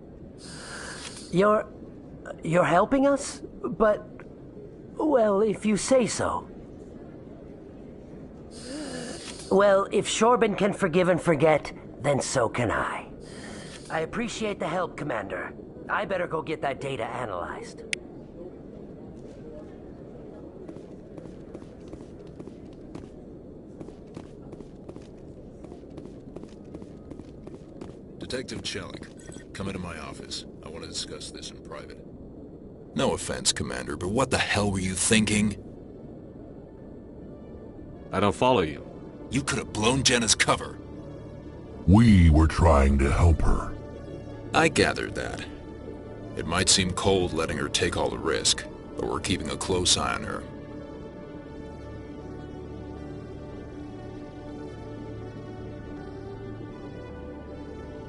You're helping us? But, well, if you say so. Well, if Shorben can forgive and forget, then so can I. I appreciate the help, Commander. I better go get that data analyzed. Detective Chelik, come into my office. I want to discuss this in private. No offense, Commander, but what the hell were you thinking? I don't follow you. You could have blown Jenna's cover. We were trying to help her. I gathered that. It might seem cold letting her take all the risk, but we're keeping a close eye on her.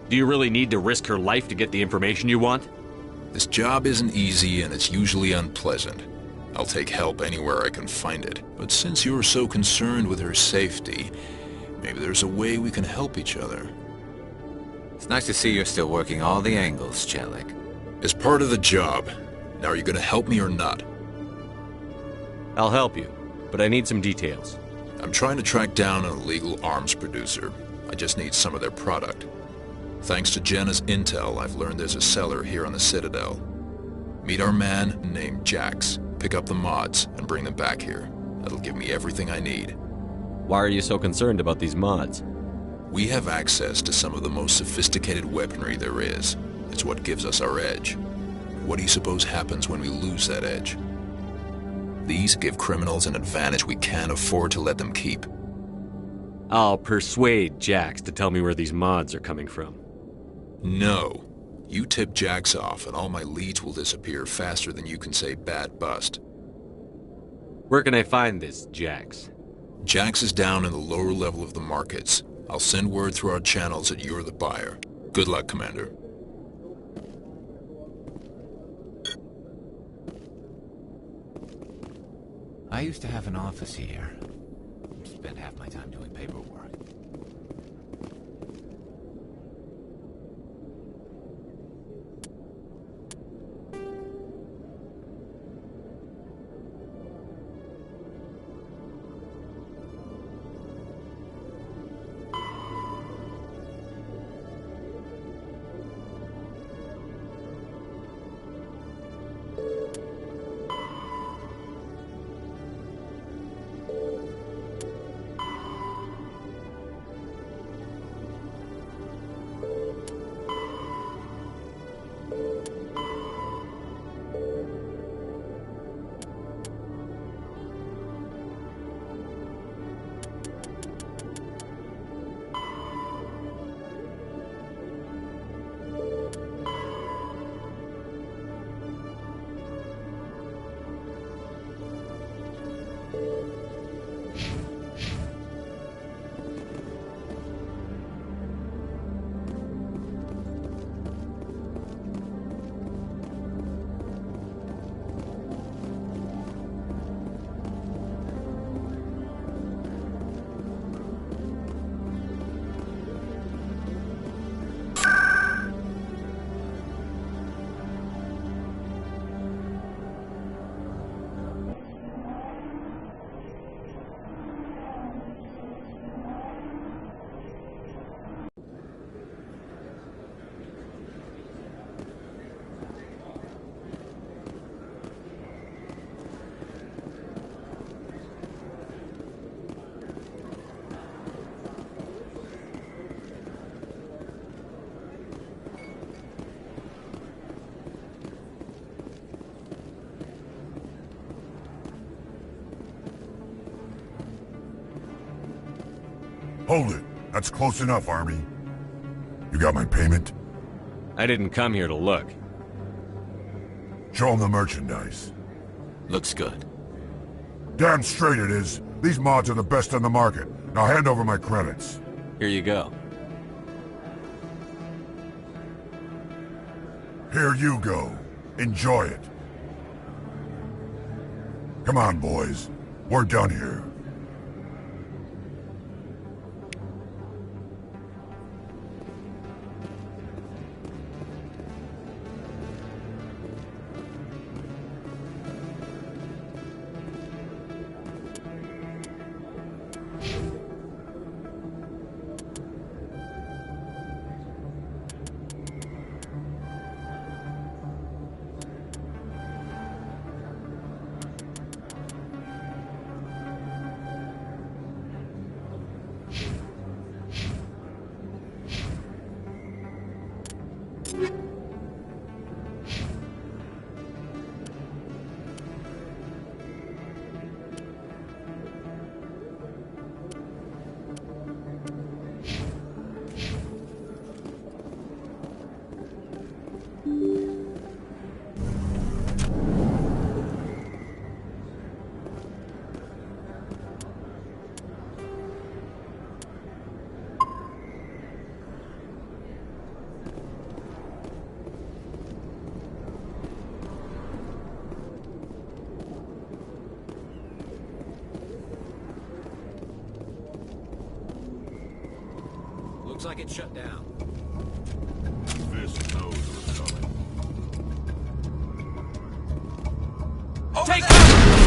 Do you really need to risk her life to get the information you want? This job isn't easy and it's usually unpleasant. I'll take help anywhere I can find it. But since you're so concerned with her safety, maybe there's a way we can help each other. It's nice to see you're still working all the angles, Chelik. It's part of the job. Now are you gonna help me or not? I'll help you, but I need some details. I'm trying to track down an illegal arms producer. I just need some of their product. Thanks to Jenna's intel, I've learned there's a seller here on the Citadel. Meet our man named Jax. Pick up the mods and bring them back here. That'll give me everything I need. Why are you so concerned about these mods? We have access to some of the most sophisticated weaponry there is. It's what gives us our edge. What do you suppose happens when we lose that edge? These give criminals an advantage we can't afford to let them keep. I'll persuade Jax to tell me where these mods are coming from. No. You tip Jax off and all my leads will disappear faster than you can say bad bust. Where can I find this Jax? Jax is down in the lower level of the markets. I'll send word through our channels that you're the buyer. Good luck, Commander. I used to have an office here. Spent half my time doing paperwork. Hold it. That's close enough, Army. You got my payment? I didn't come here to look. Show them the merchandise. Looks good. Damn straight it is. These mods are the best on the market. Now hand over my credits. Here you go. Here you go. Enjoy it. Come on, boys. We're done here. Looks like it's shut down. Fist knows what's coming. Take cover!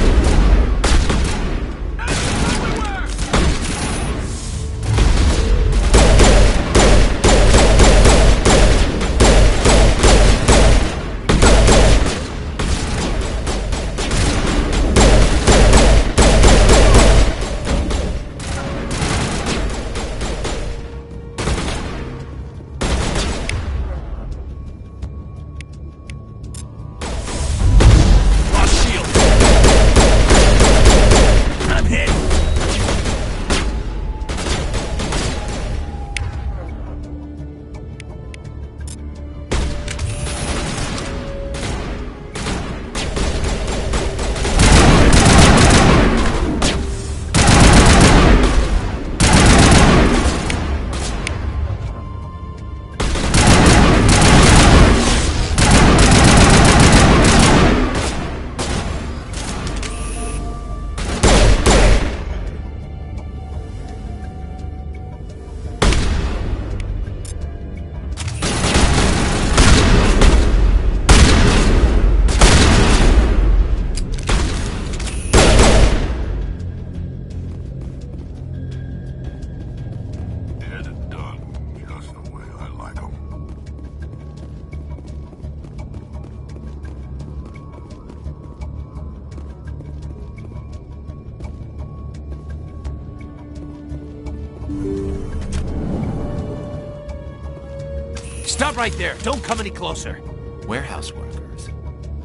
Stop right there. Don't come any closer. Warehouse workers.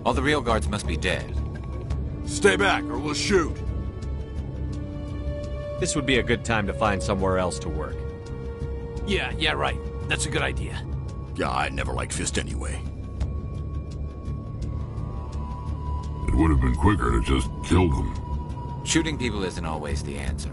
All the real guards must be dead. Stay back or we'll shoot. This would be a good time to find somewhere else to work. Yeah, right. That's a good idea. Yeah, I never liked Fist anyway. It would have been quicker to just kill them. Shooting people isn't always the answer.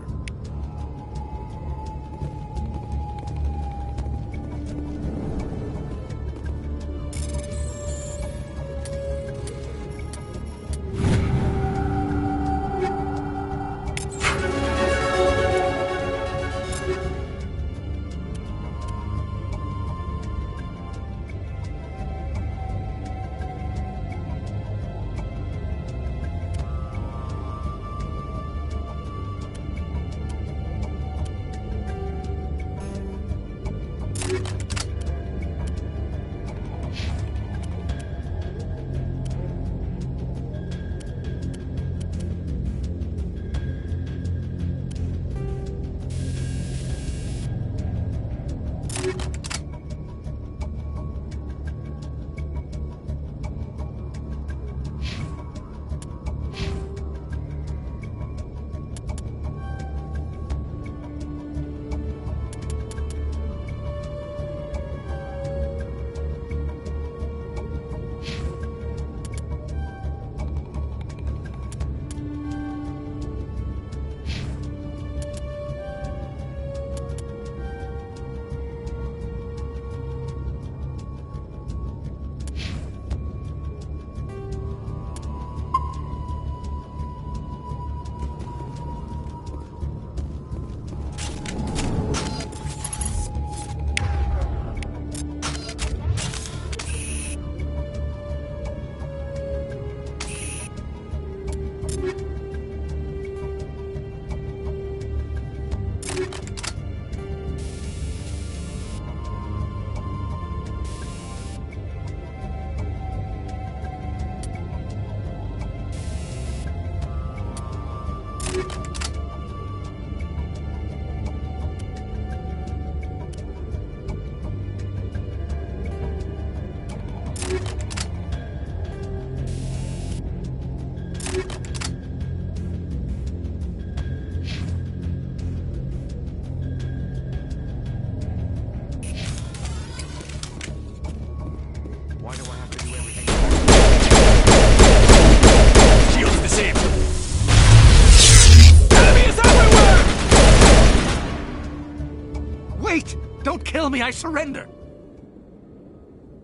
Don't kill me, I surrender!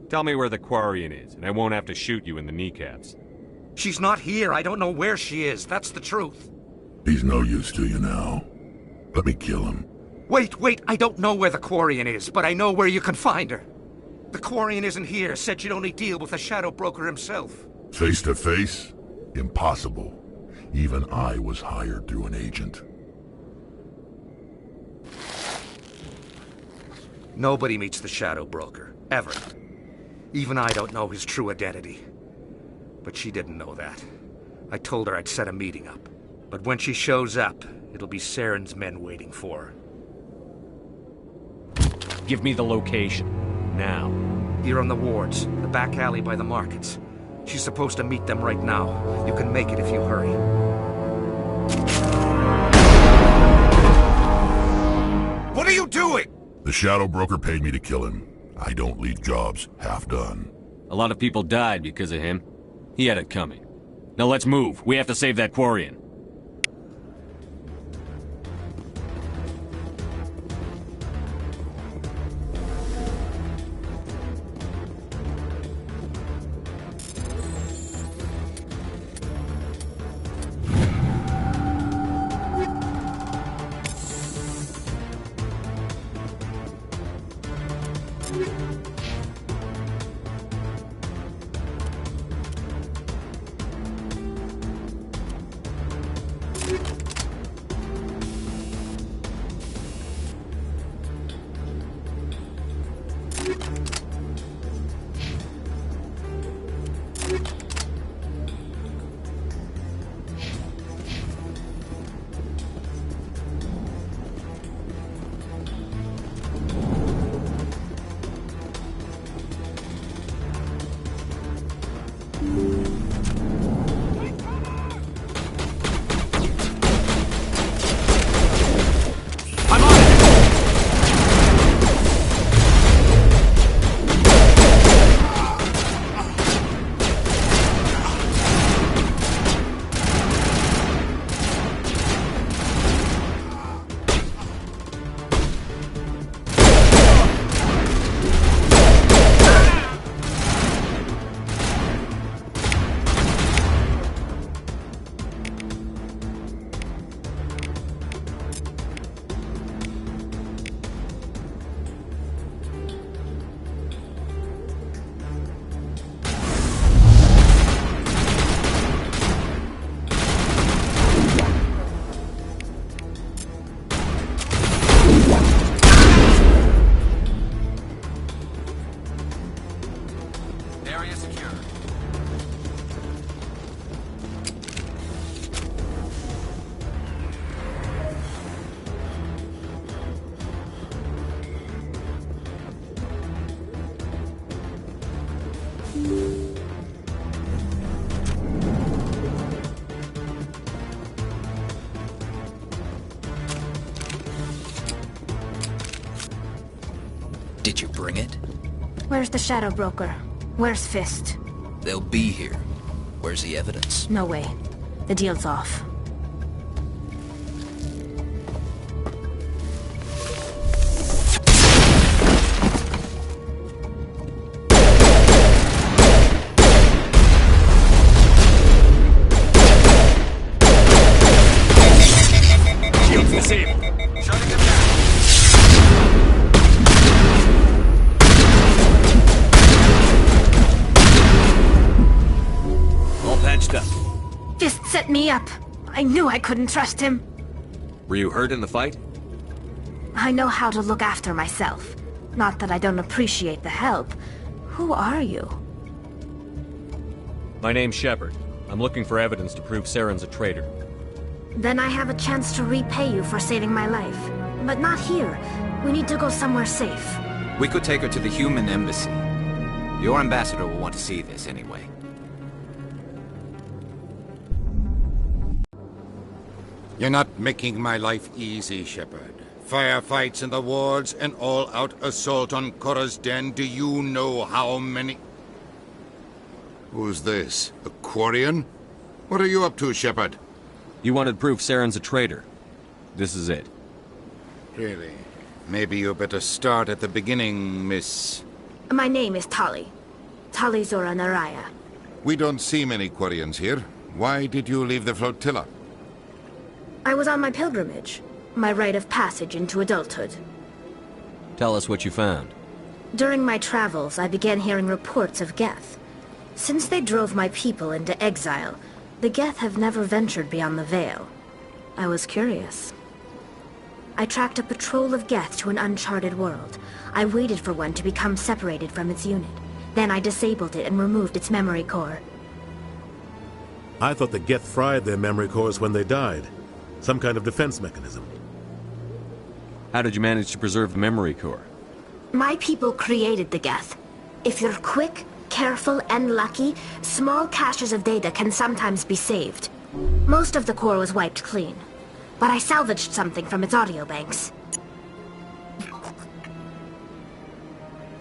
Tell me where the Quarian is, and I won't have to shoot you in the kneecaps. She's not here. I don't know where she is. That's the truth. He's no use to you now. Let me kill him. Wait, I don't know where the Quarian is, but I know where you can find her. The Quarian isn't here, said she'd only deal with the Shadow Broker himself. Face to face? Impossible. Even I was hired through an agent. Nobody meets the Shadow Broker, ever. Even I don't know his true identity. But she didn't know that. I told her I'd set a meeting up. But when she shows up, it'll be Saren's men waiting for her. Give me the location. Now. Here on the wards, the back alley by the markets. She's supposed to meet them right now. You can make it if you hurry. What are you doing? The Shadow Broker paid me to kill him. I don't leave jobs half done. A lot of people died because of him. He had it coming. Now let's move. We have to save that Quarian. Did you bring it? Where's the Shadow Broker? Where's Fist? They'll be here. Where's the evidence? No way. The deal's off. Shields disabled. Shutting them down. All patched up. Fist set me up. I knew I couldn't trust him. Were you hurt in the fight? I know how to look after myself. Not that I don't appreciate the help. Who are you? My name's Shepard. I'm looking for evidence to prove Saren's a traitor. Then I have a chance to repay you for saving my life. But not here. We need to go somewhere safe. We could take her to the human embassy. Your ambassador will want to see this anyway. You're not making my life easy, Shepard. Firefights in the wards, an all-out assault on Korra's Den. Do you know how many... Who's this? A Quarian? What are you up to, Shepard? You wanted proof Saren's a traitor. This is it. Really? Maybe you better start at the beginning, Miss... My name is Tali. Tali Zora Naraya. We don't see many Quarians here. Why did you leave the flotilla? I was on my pilgrimage. My rite of passage into adulthood. Tell us what you found. During my travels, I began hearing reports of Geth. Since they drove my people into exile, the Geth have never ventured beyond the Veil. I was curious. I tracked a patrol of Geth to an uncharted world. I waited for one to become separated from its unit. Then I disabled it and removed its memory core. I thought the Geth fried their memory cores when they died. Some kind of defense mechanism. How did you manage to preserve the memory core? My people created the Geth. If you're quick, careful, and lucky, small caches of data can sometimes be saved. Most of the core was wiped clean, but I salvaged something from its audio banks.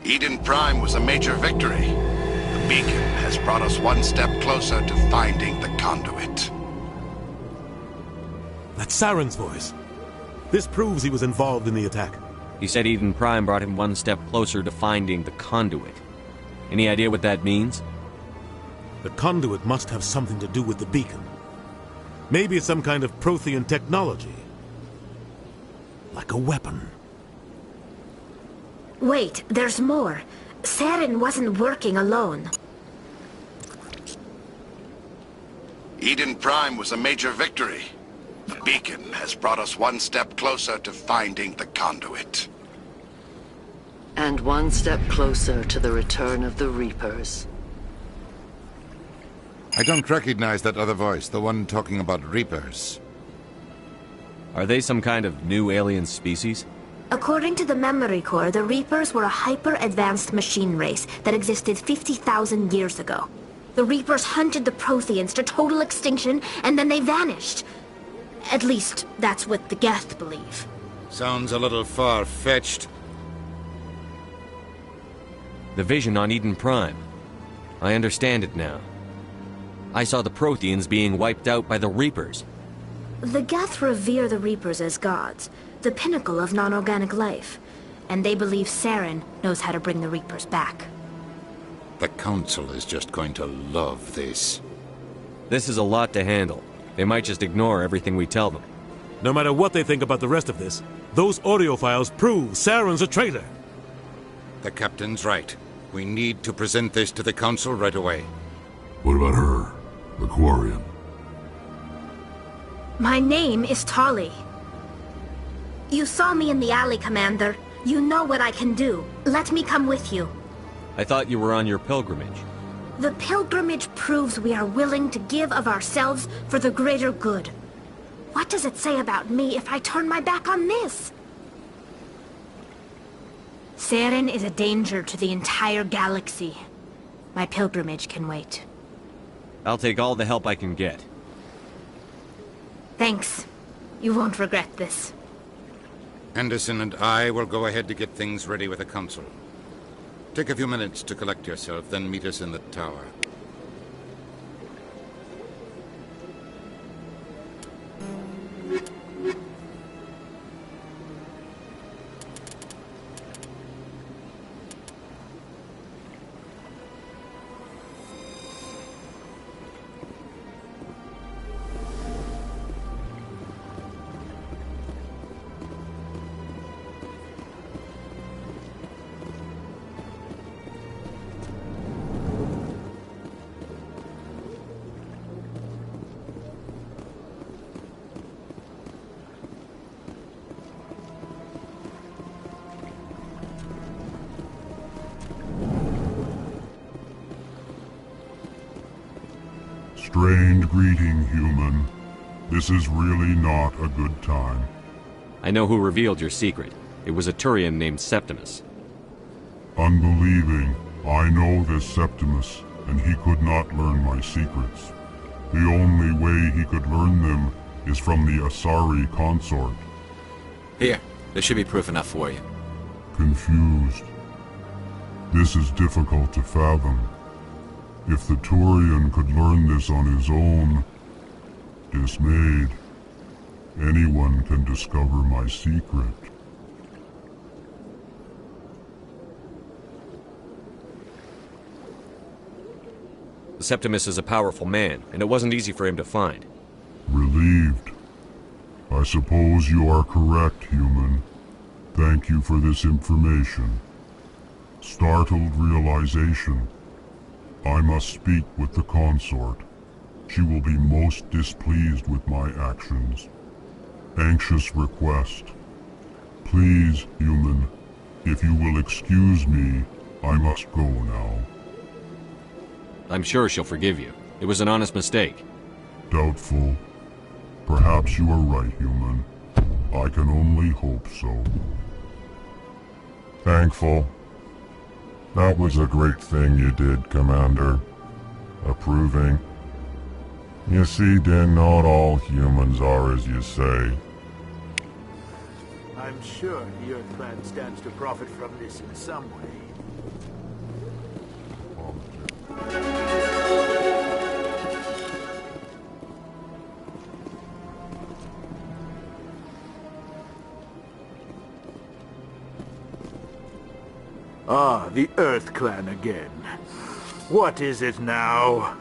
Eden Prime was a major victory. The beacon has brought us one step closer to finding the conduit. That's Saren's voice. This proves he was involved in the attack. He said Eden Prime brought him one step closer to finding the conduit. Any idea what that means? The conduit must have something to do with the beacon. Maybe it's some kind of Prothean technology. Like a weapon. Wait, there's more. Saren wasn't working alone. Eden Prime was a major victory. The beacon has brought us one step closer to finding the conduit. And one step closer to the return of the Reapers. I don't recognize that other voice, the one talking about Reapers. Are they some kind of new alien species? According to the memory core, the Reapers were a hyper-advanced machine race that existed 50,000 years ago. The Reapers hunted the Protheans to total extinction, and then they vanished. At least, that's what the Geth believe. Sounds a little far-fetched. The vision on Eden Prime. I understand it now. I saw the Protheans being wiped out by the Reapers. The Geth revere the Reapers as gods, the pinnacle of non-organic life. And they believe Saren knows how to bring the Reapers back. The Council is just going to love this. This is a lot to handle. They might just ignore everything we tell them. No matter what they think about the rest of this, those audio files prove Saren's a traitor. The Captain's right. We need to present this to the Council right away. What about her? The Quarian? My name is Tali. You saw me in the alley, Commander. You know what I can do. Let me come with you. I thought you were on your pilgrimage. The pilgrimage proves we are willing to give of ourselves for the greater good. What does it say about me if I turn my back on this? Saren is a danger to the entire galaxy. My pilgrimage can wait. I'll take all the help I can get. Thanks. You won't regret this. Anderson and I will go ahead to get things ready with the Council. Take a few minutes to collect yourself, then meet us in the tower. Strained greeting, human. This is really not a good time. I know who revealed your secret. It was a Turian named Septimus. Unbelieving, I know this Septimus, and he could not learn my secrets. The only way he could learn them is from the Asari consort. Here, there should be proof enough for you. Confused. This is difficult to fathom. If the Turian could learn this on his own, dismayed, anyone can discover my secret. Septimus is a powerful man, and it wasn't easy for him to find. Relieved. I suppose you are correct, human. Thank you for this information. Startled realization. I must speak with the consort. She will be most displeased with my actions. Anxious request. Please, human, if you will excuse me, I must go now. I'm sure she'll forgive you. It was an honest mistake. Doubtful. Perhaps you are right, human. I can only hope so. Thankful. That was a great thing you did, Commander. Approving. You see, Din, not all humans are as you say. I'm sure the Earth Clan stands to profit from this in some way. Ah, the Earth Clan again. What is it now?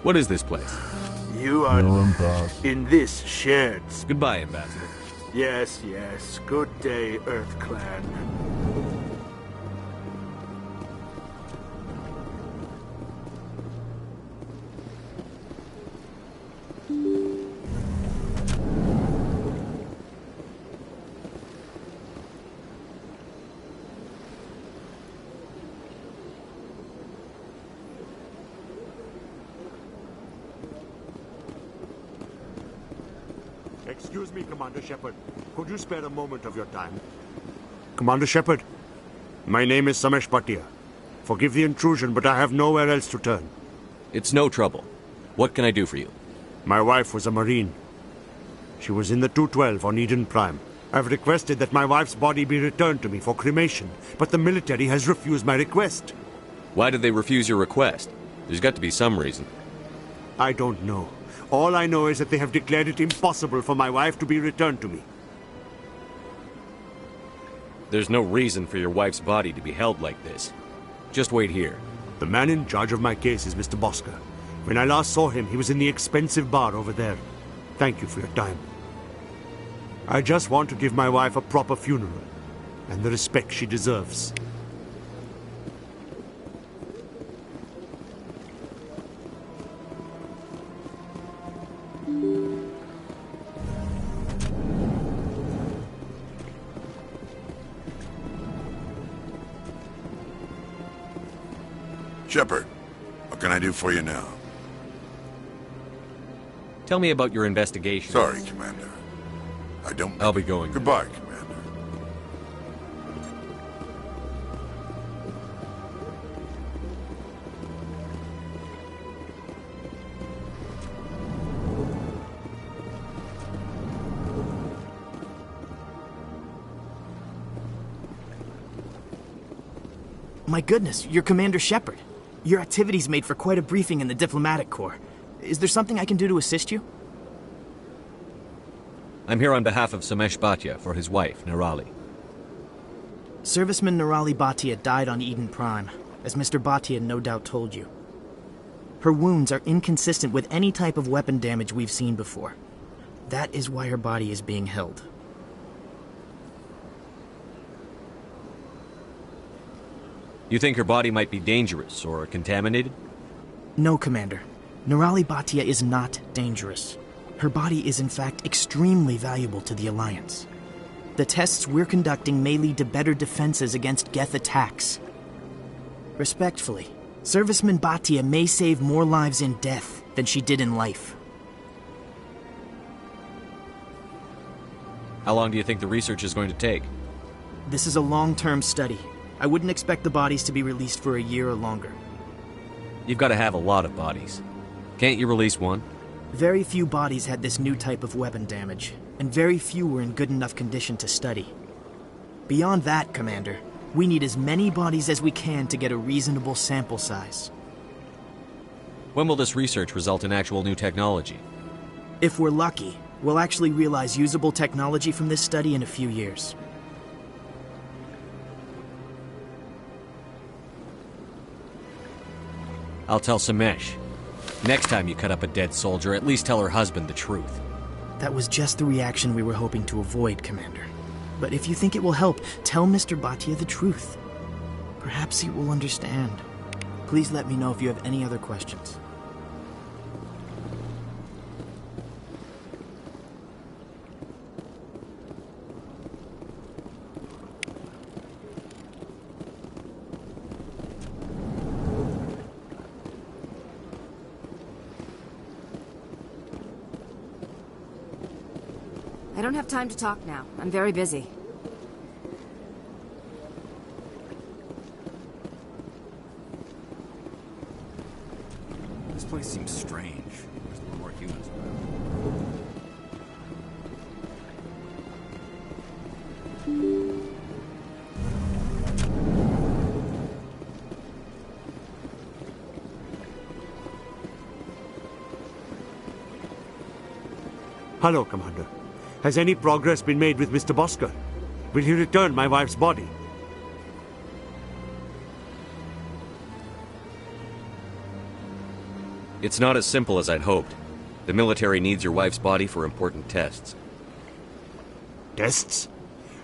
What is this place? You are Your ambassador. in this shared Goodbye, Ambassador. Yes, yes. Good day, Earth Clan. Excuse me, Commander Shepard. Could you spare a moment of your time? Commander Shepard, my name is Samesh Bhatia. Forgive the intrusion, but I have nowhere else to turn. It's no trouble. What can I do for you? My wife was a Marine. She was in the 212 on Eden Prime. I've requested that my wife's body be returned to me for cremation, but the military has refused my request. Why did they refuse your request? There's got to be some reason. I don't know. All I know is that they have declared it impossible for my wife to be returned to me. There's no reason for your wife's body to be held like this. Just wait here. The man in charge of my case is Mr. Bosker. When I last saw him, he was in the expensive bar over there. Thank you for your time. I just want to give my wife a proper funeral, and the respect she deserves. Shepard, what can I do for you now? Tell me about your investigation. Sorry, Commander. I don't... I'll be going. Goodbye, Commander. My goodness, you're Commander Shepard. Your activities made for quite a briefing in the Diplomatic Corps. Is there something I can do to assist you? I'm here on behalf of Samesh Bhatia for his wife, Nirali. Serviceman Nirali Bhatia died on Eden Prime, as Mr. Bhatia no doubt told you. Her wounds are inconsistent with any type of weapon damage we've seen before. That is why her body is being held. You think her body might be dangerous or contaminated? No, Commander. Nirali Bhatia is not dangerous. Her body is in fact extremely valuable to the Alliance. The tests we're conducting may lead to better defenses against Geth attacks. Respectfully, Serviceman Bhatia may save more lives in death than she did in life. How long do you think the research is going to take? This is a long-term study. I wouldn't expect the bodies to be released for a year or longer. You've got to have a lot of bodies. Can't you release one? Very few bodies had this new type of weapon damage, and very few were in good enough condition to study. Beyond that, Commander, we need as many bodies as we can to get a reasonable sample size. When will this research result in actual new technology? If we're lucky, we'll actually realize usable technology from this study in a few years. I'll tell Samesh. Next time you cut up a dead soldier, at least tell her husband the truth. That was just the reaction we were hoping to avoid, Commander. But if you think it will help, tell Mr. Bhatia the truth. Perhaps he will understand. Please let me know if you have any other questions. I don't have time to talk now. I'm very busy. This place seems strange. There's a little more humans around. Hello, Commander. Has any progress been made with Mr. Bosker? Will he return my wife's body? It's not as simple as I'd hoped. The military needs your wife's body for important tests. Tests?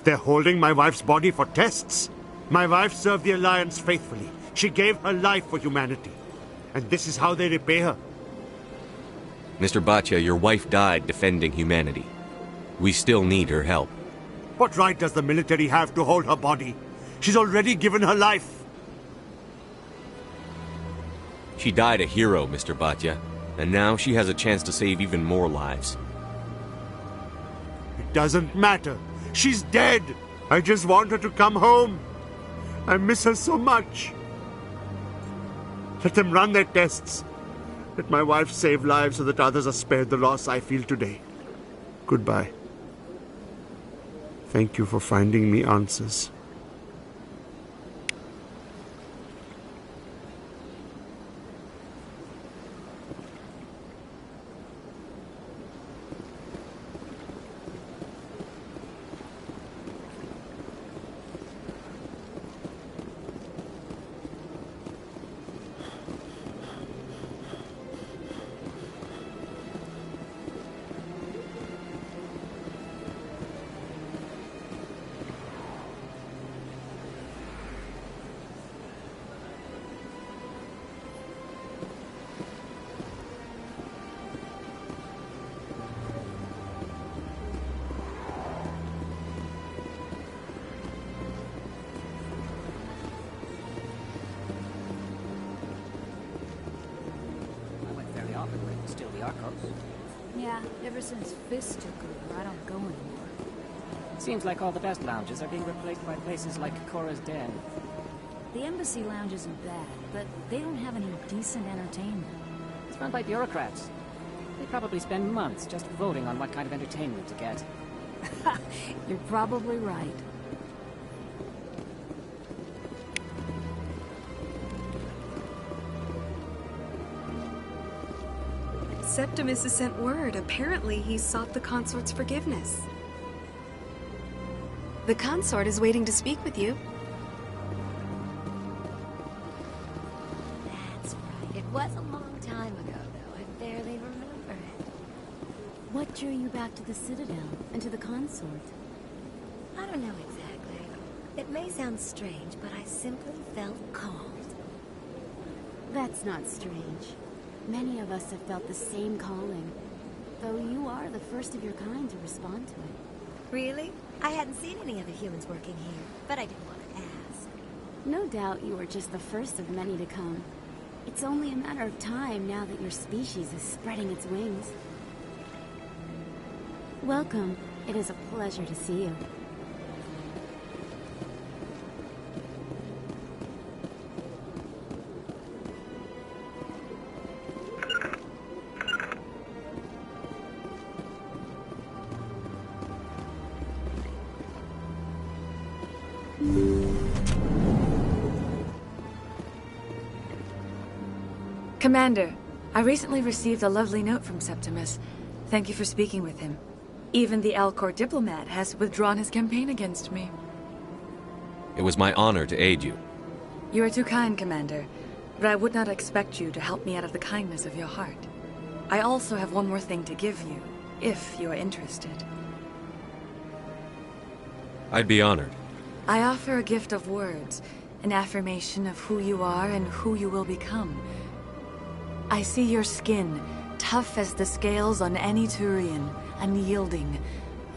They're holding my wife's body for tests? My wife served the Alliance faithfully. She gave her life for humanity. And this is how they repay her. Mr. Bhatia, your wife died defending humanity. We still need her help. What right does the military have to hold her body? She's already given her life. She died a hero, Mr. Bhatia, and now she has a chance to save even more lives. It doesn't matter. She's dead. I just want her to come home. I miss her so much. Let them run their tests. Let my wife save lives so that others are spared the loss I feel today. Goodbye. Thank you for finding me answers. Yeah, ever since Fist took over, I don't go anymore. Seems like all the best lounges are being replaced by places like Cora's Den. The Embassy Lounge isn't bad, but they don't have any decent entertainment. It's run by bureaucrats. They probably spend months just voting on what kind of entertainment to get. You're probably right. Septimus has sent word. Apparently, he sought the consort's forgiveness. The consort is waiting to speak with you. That's right. It was a long time ago, though. I barely remember it. What drew you back to the Citadel and to the consort? I don't know exactly. It may sound strange, but I simply felt called. That's not strange. Many of us have felt the same calling, though you are the first of your kind to respond to it. Really? I hadn't seen any other humans working here, but I didn't want to ask. No doubt you are just the first of many to come. It's only a matter of time now that your species is spreading its wings. Welcome. It is a pleasure to see you. Commander, I recently received a lovely note from Septimus. Thank you for speaking with him. Even the Alcor diplomat has withdrawn his campaign against me. It was my honor to aid you. You are too kind, Commander. but I would not expect you to help me out of the kindness of your heart. I also have one more thing to give you, if you are interested. I'd be honored. I offer a gift of words, an affirmation of who you are and who you will become. I see your skin, tough as the scales on any Turian, unyielding.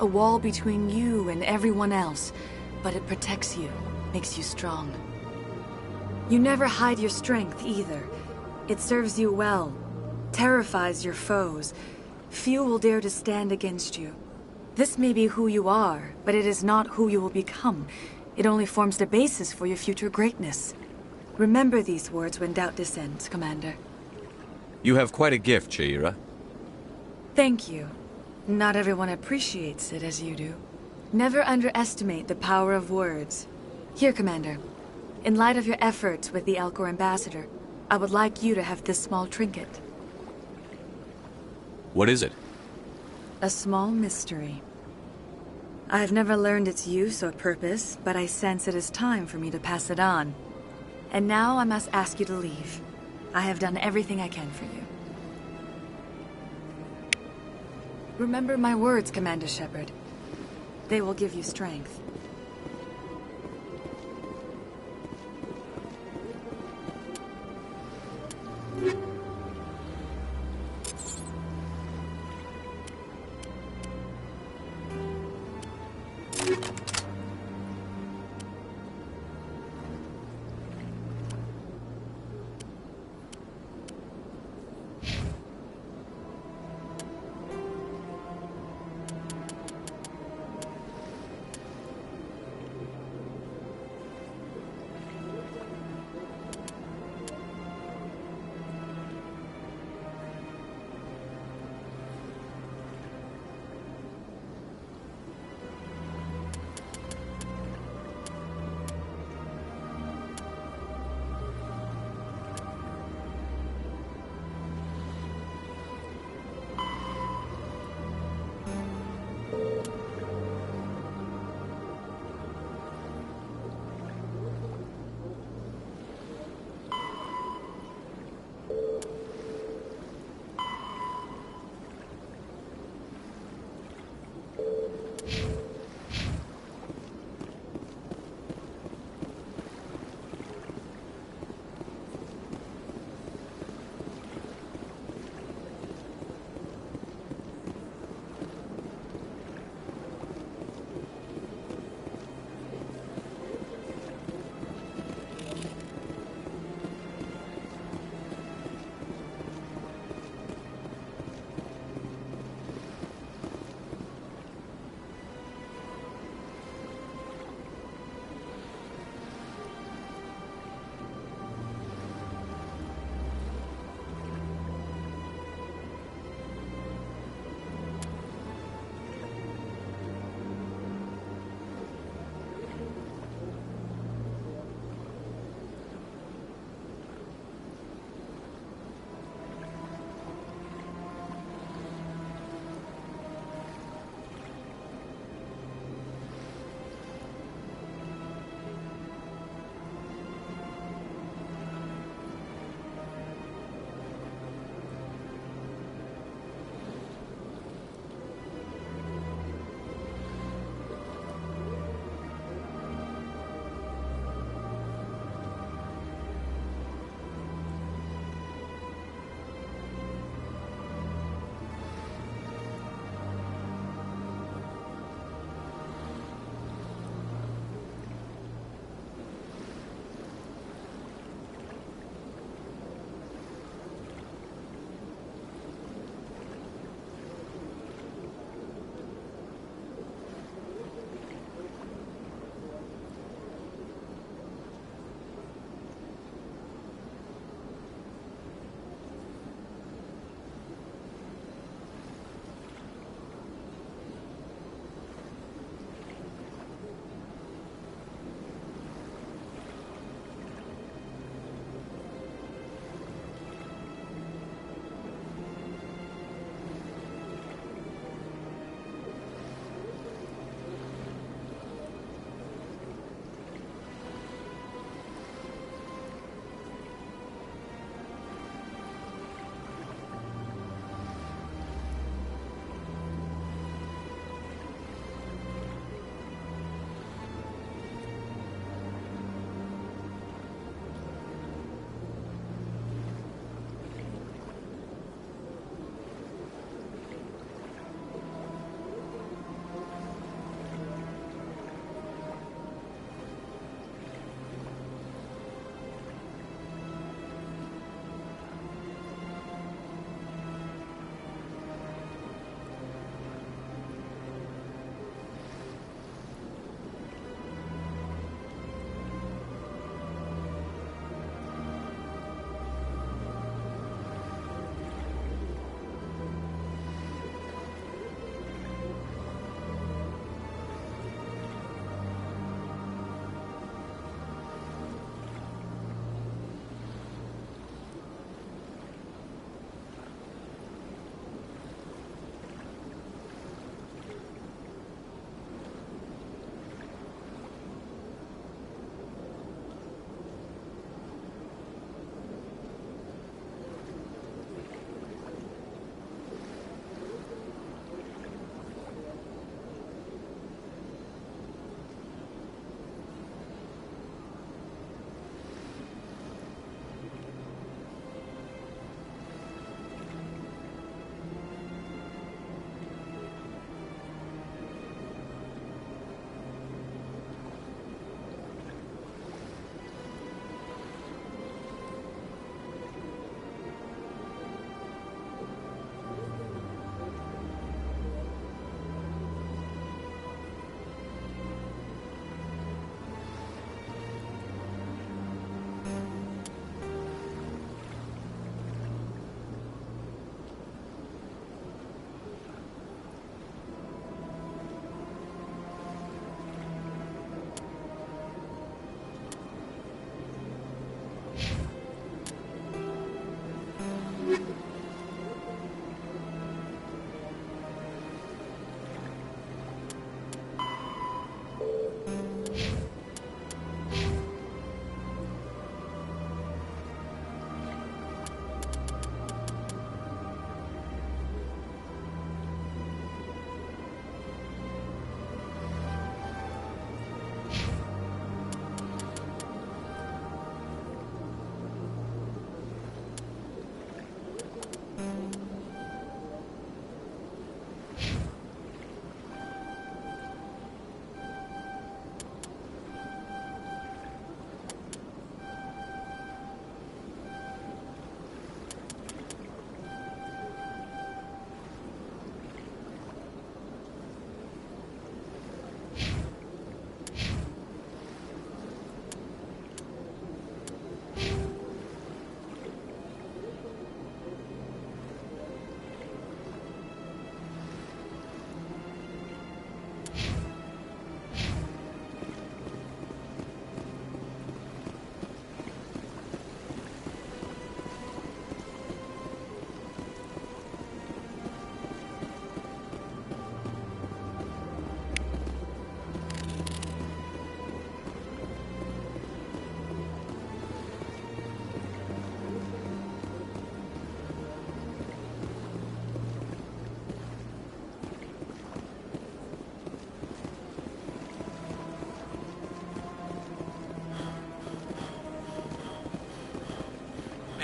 A wall between you and everyone else, but it protects you, makes you strong. You never hide your strength either. It serves you well, terrifies your foes. Few will dare to stand against you. This may be who you are, but it is not who you will become. It only forms the basis for your future greatness. Remember these words when doubt descends, Commander. You have quite a gift, Sha'ira. Thank you. Not everyone appreciates it as you do. Never underestimate the power of words. Here, Commander. In light of your efforts with the Elcor Ambassador, I would like you to have this small trinket. What is it? A small mystery. I have never learned its use or purpose, but I sense it is time for me to pass it on. And now I must ask you to leave. I have done everything I can for you. Remember my words, Commander Shepard. They will give you strength.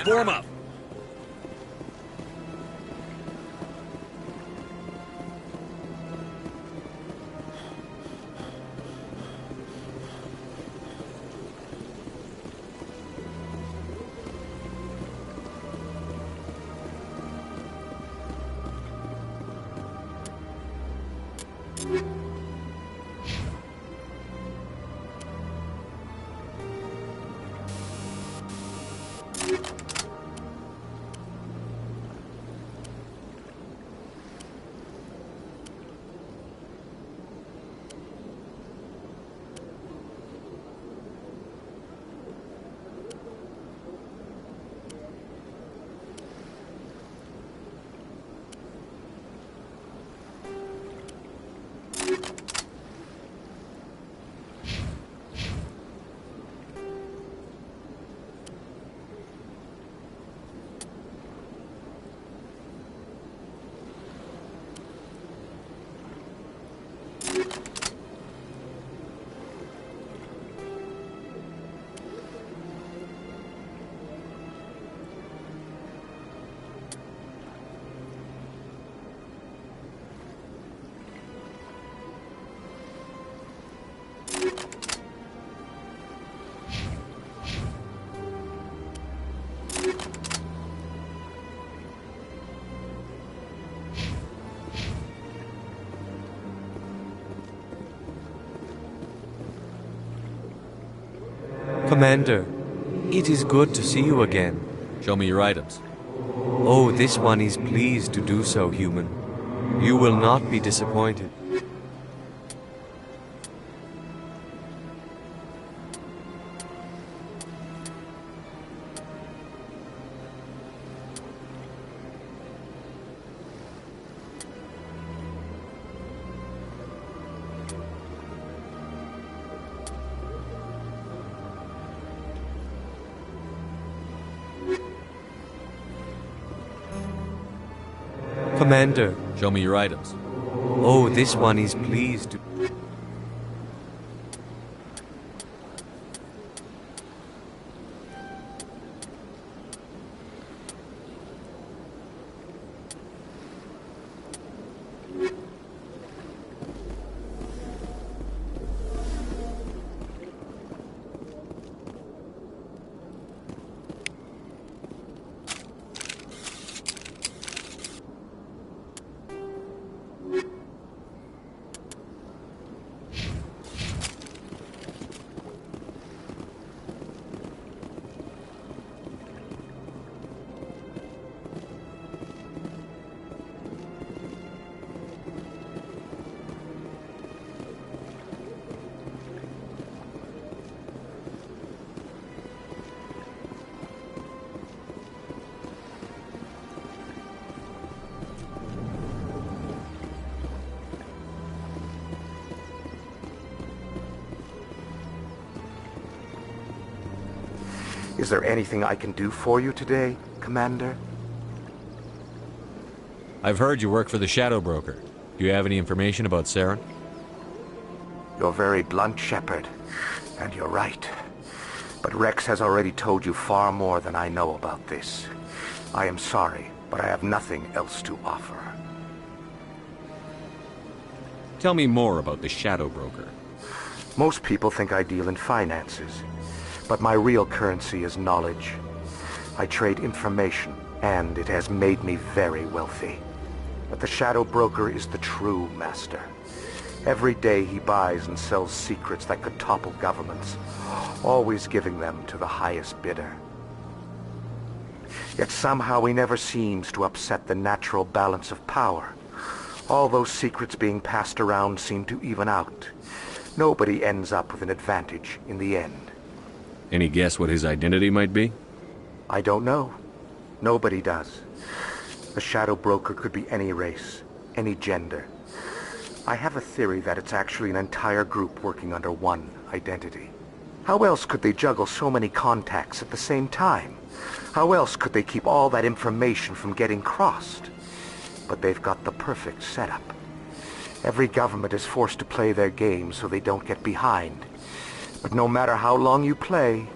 Form up. Commander, it is good to see you again. Show me your items. Oh, this one is pleased to do so, human. You will not be disappointed. Commander. Show me your items. Oh, this one is pleased to... Is there anything I can do for you today, Commander? I've heard you work for the Shadow Broker. Do you have any information about Saren? You're very blunt, Shepard, and you're right. But Rex has already told you far more than I know about this. I am sorry, but I have nothing else to offer. Tell me more about the Shadow Broker. Most people think I deal in finances, but my real currency is knowledge. I trade information, and it has made me very wealthy. But the Shadow Broker is the true master. Every day he buys and sells secrets that could topple governments, always giving them to the highest bidder. Yet somehow he never seems to upset the natural balance of power. All those secrets being passed around seem to even out. Nobody ends up with an advantage in the end. Any guess what his identity might be? I don't know. Nobody does. The Shadow Broker could be any race, any gender. I have a theory that it's actually an entire group working under one identity. How else could they juggle so many contacts at the same time? How else could they keep all that information from getting crossed? But they've got the perfect setup. Every government is forced to play their game so they don't get behind. But no matter how long you play,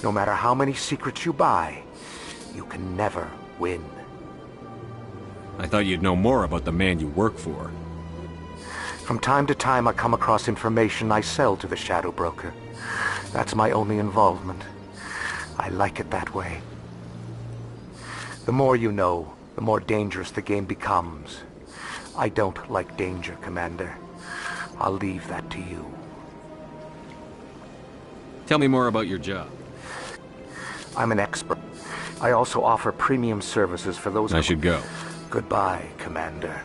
no matter how many secrets you buy, You can never win. I thought you'd know more about the man you work for. From time to time, I come across information I sell to the Shadow Broker. That's my only involvement. I like it that way. The more you know, the more dangerous the game becomes. I don't like danger, Commander. I'll leave that to you. Tell me more about your job. I'm an expert. I also offer premium services for those... I should go. Goodbye, Commander.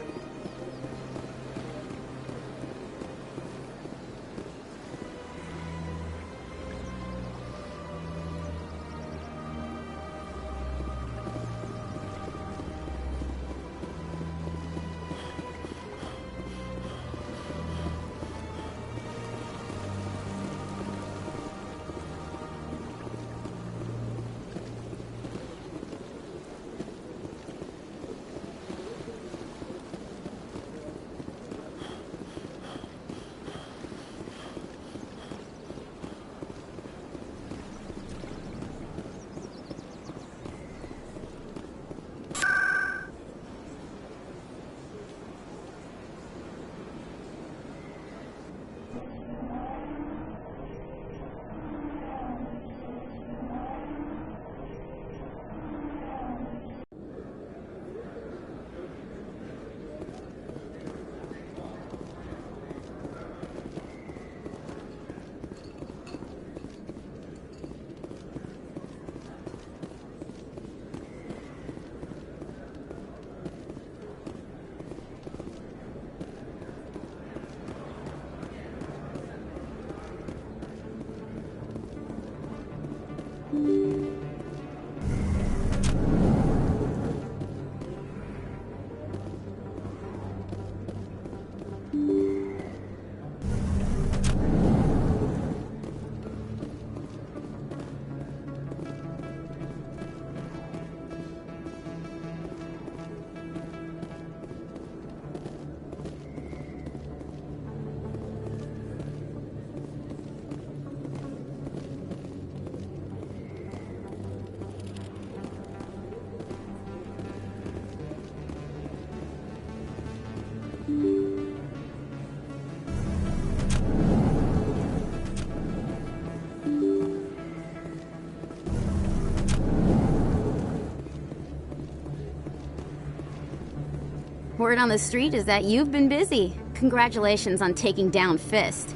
Word on the street is that you've been busy. Congratulations on taking down Fist.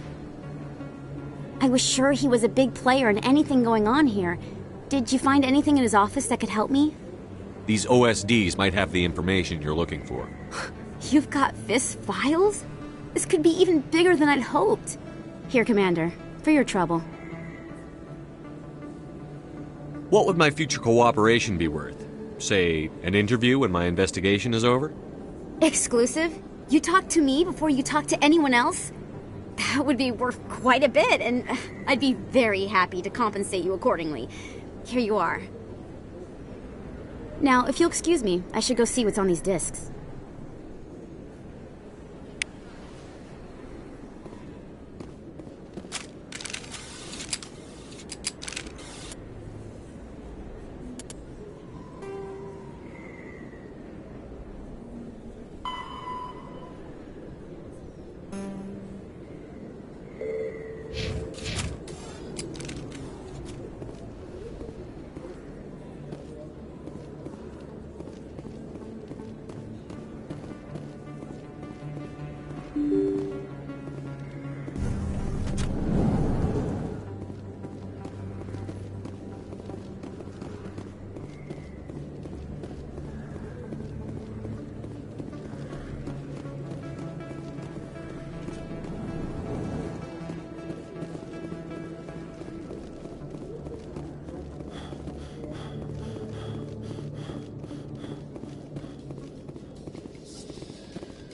I was sure he was a big player in anything going on here. Did you find anything in his office that could help me? These OSDs might have the information you're looking for. You've got Fist's files? This could be even bigger than I'd hoped. Here, Commander, for your trouble. What would my future cooperation be worth? Say, an interview when my investigation is over? Exclusive? You talk to me before you talk to anyone else? That would be worth quite a bit, and I'd be very happy to compensate you accordingly. Here you are. Now, if you'll excuse me, I should go see what's on these discs.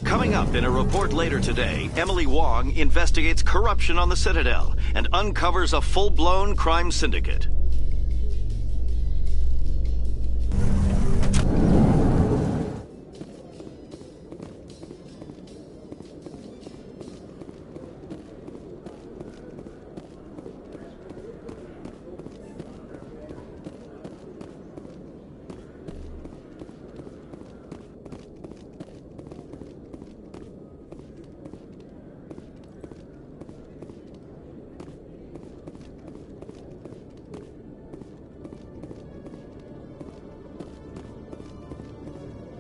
Coming up in a report later today, Emily Wong investigates corruption on the Citadel and uncovers a full-blown crime syndicate.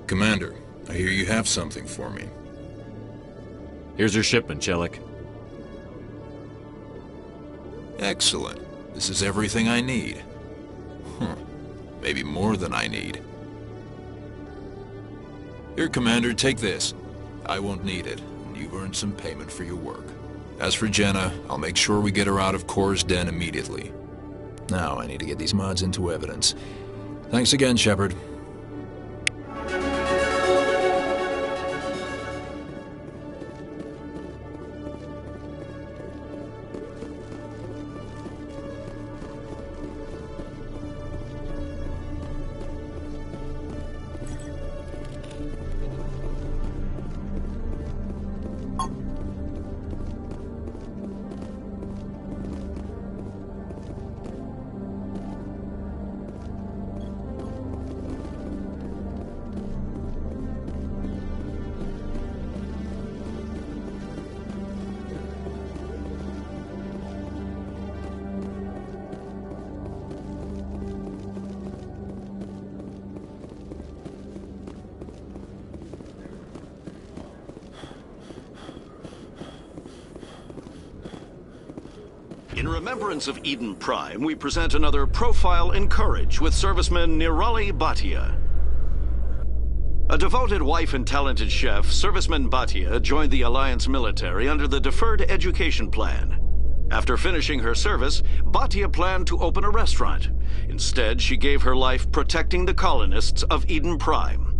Commander, I hear you have something for me. Here's your shipment, Chelik. Excellent. This is everything I need. Maybe more than I need. Here, Commander, take this. I won't need it, and you've earned some payment for your work. As for Jenna, I'll make sure we get her out of Kor's den immediately. Now, I need to get these mods into evidence. Thanks again, Shepard. In remembrance of Eden Prime, we present another Profile in Courage with serviceman Nirali Bhatia. A devoted wife and talented chef, Serviceman Bhatia joined the Alliance military under the Deferred Education Plan. After finishing her service, Bhatia planned to open a restaurant. Instead, she gave her life protecting the colonists of Eden Prime.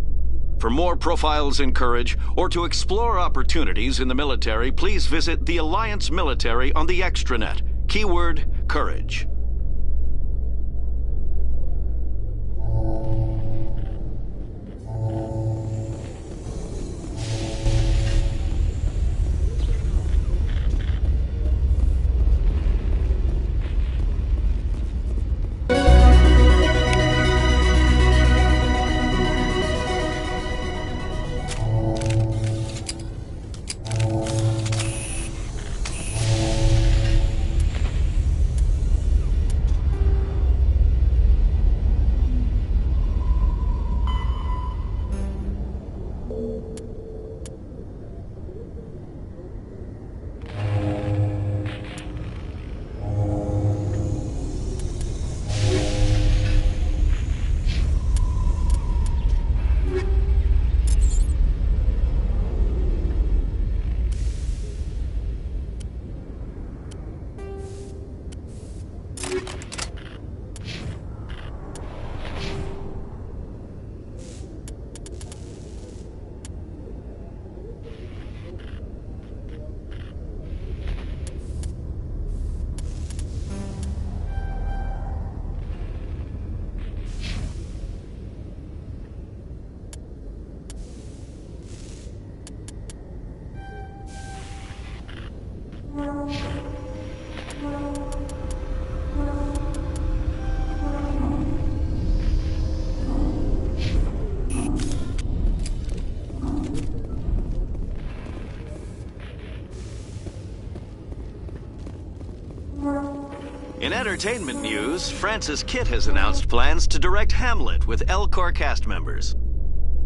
For more Profiles in Courage, or to explore opportunities in the military, please visit the Alliance military on the extranet. Keyword, Courage. In entertainment news, Francis Kitt has announced plans to direct Hamlet with Elcor cast members.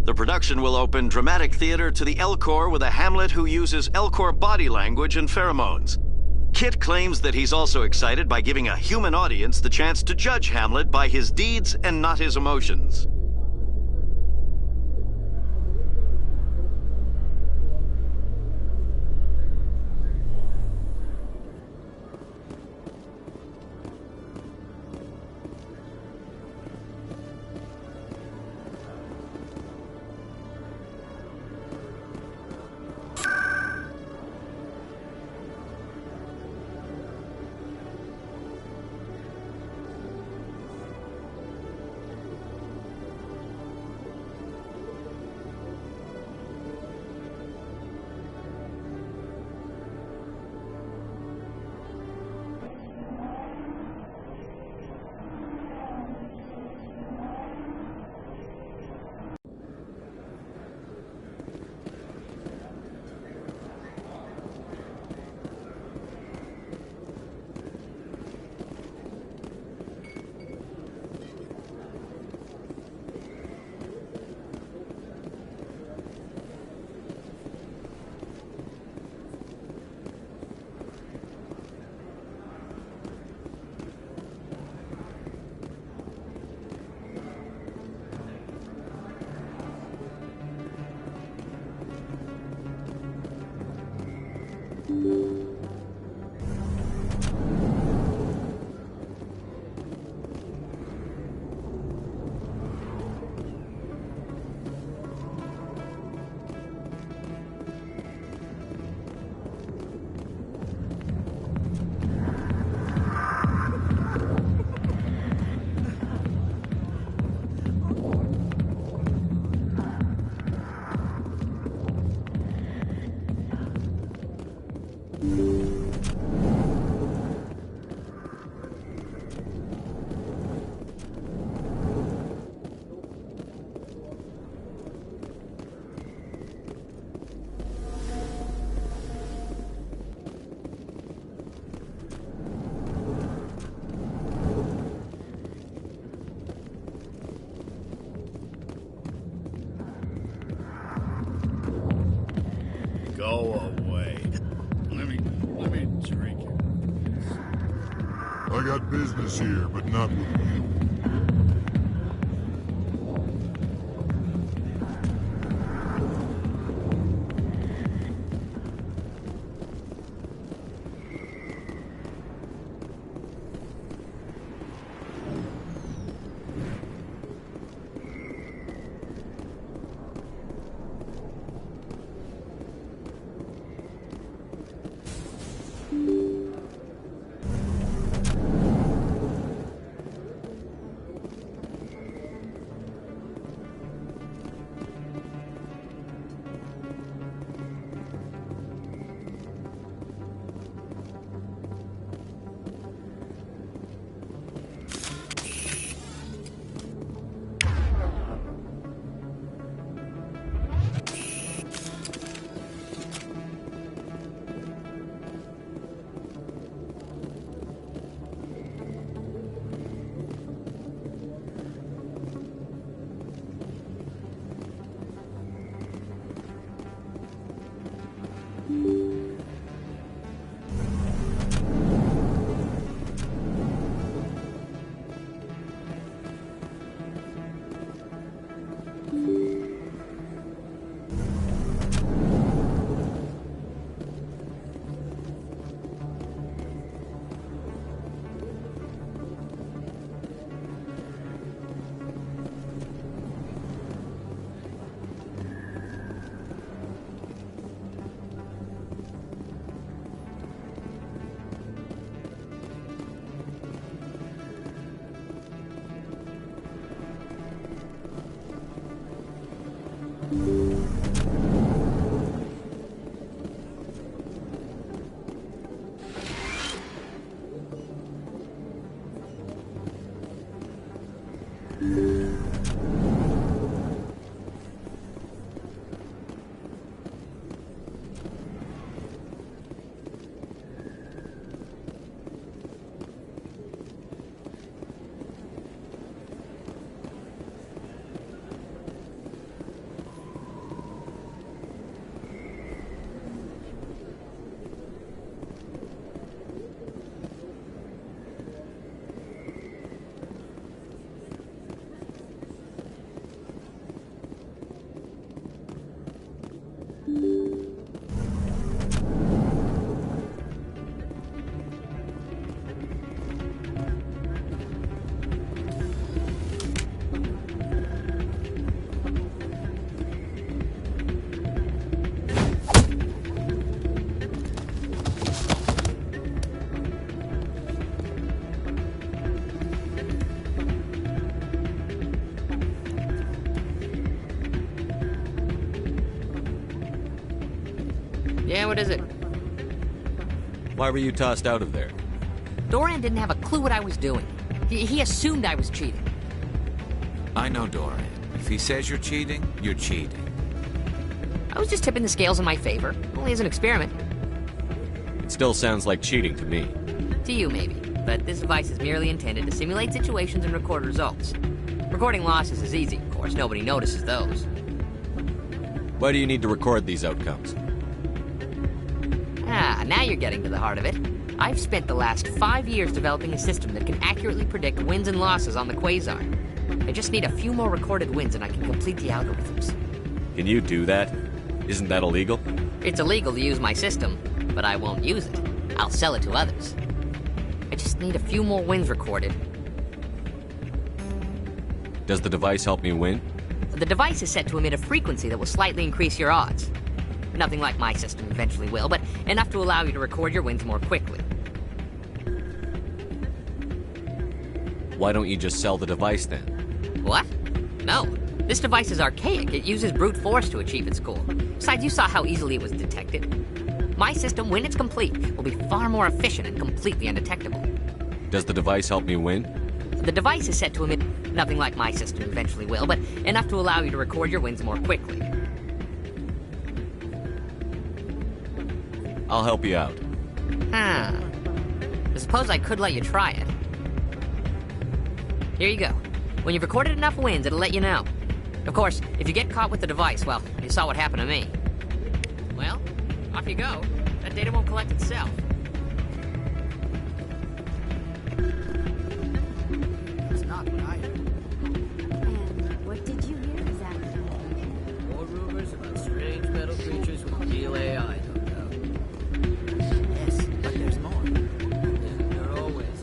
The production will open dramatic theater to the Elcor with a Hamlet who uses Elcor body language and pheromones. Kitt claims that he's also excited by giving a human audience the chance to judge Hamlet by his deeds and not his emotions. Go away. Let me drink it. I got business here, but not with you. Yeah, what is it? Why were you tossed out of there? Doran didn't have a clue what I was doing. He assumed I was cheating. I know Doran. If he says you're cheating, you're cheating. I was just tipping the scales in my favor. Only as an experiment. It still sounds like cheating to me. To you, maybe. But this device is merely intended to simulate situations and record results. Recording losses is easy, of course. Nobody notices those. Why do you need to record these outcomes? Ah, now you're getting to the heart of it. I've spent the last 5 years developing a system that can accurately predict wins and losses on the Quasar. I just need a few more recorded wins and I can complete the algorithms. Can you do that? Isn't that illegal? It's illegal to use my system, but I won't use it. I'll sell it to others. I just need a few more wins recorded. Does the device help me win? The device is set to emit a frequency that will slightly increase your odds. Nothing like my system eventually will, but enough to allow you to record your wins more quickly. Why don't you just sell the device then? What? No. This device is archaic. It uses brute force to achieve its goal. Besides, you saw how easily it was detected. My system, when it's complete, will be far more efficient and completely undetectable. Does the device help me win? The device is set to emit nothing like my system eventually will, but enough to allow you to record your wins more quickly. I'll help you out. I suppose I could let you try it. Here you go. When you've recorded enough wins, it'll let you know. Of course, if you get caught with the device, well, you saw what happened to me. Well, Off you go. That data won't collect itself. It's not what I heard. And what did you hear exactly? More rumors about strange metal creatures with real AI hooked up. Yes, but there's more. Yeah, there always is.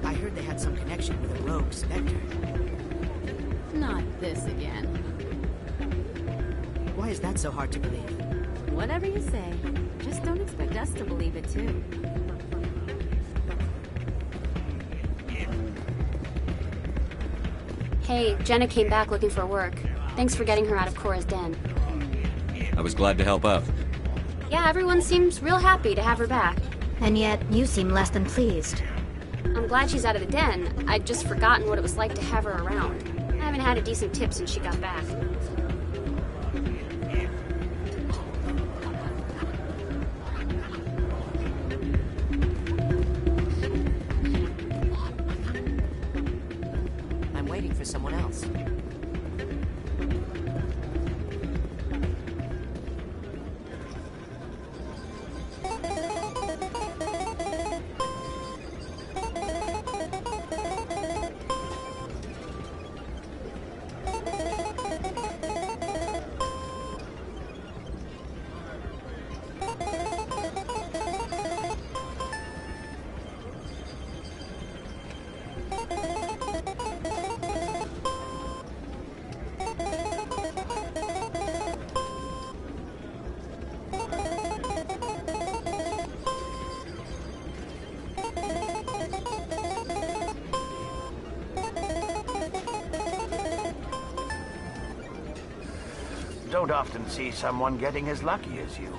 I heard they had some connection with a rogue Spectre. Not this again. Why is that so hard to believe? Whatever you say. Just don't expect us to believe it too. Hey, Jenna came back looking for work. Thanks for getting her out of Cora's den. I was glad to help out. Yeah, everyone seems real happy to have her back. And yet, you seem less than pleased. I'm glad she's out of the den. I'd just forgotten what it was like to have her around. I haven't had a decent tip since she got back. I'm waiting for someone else. Don't often see someone getting as lucky as you.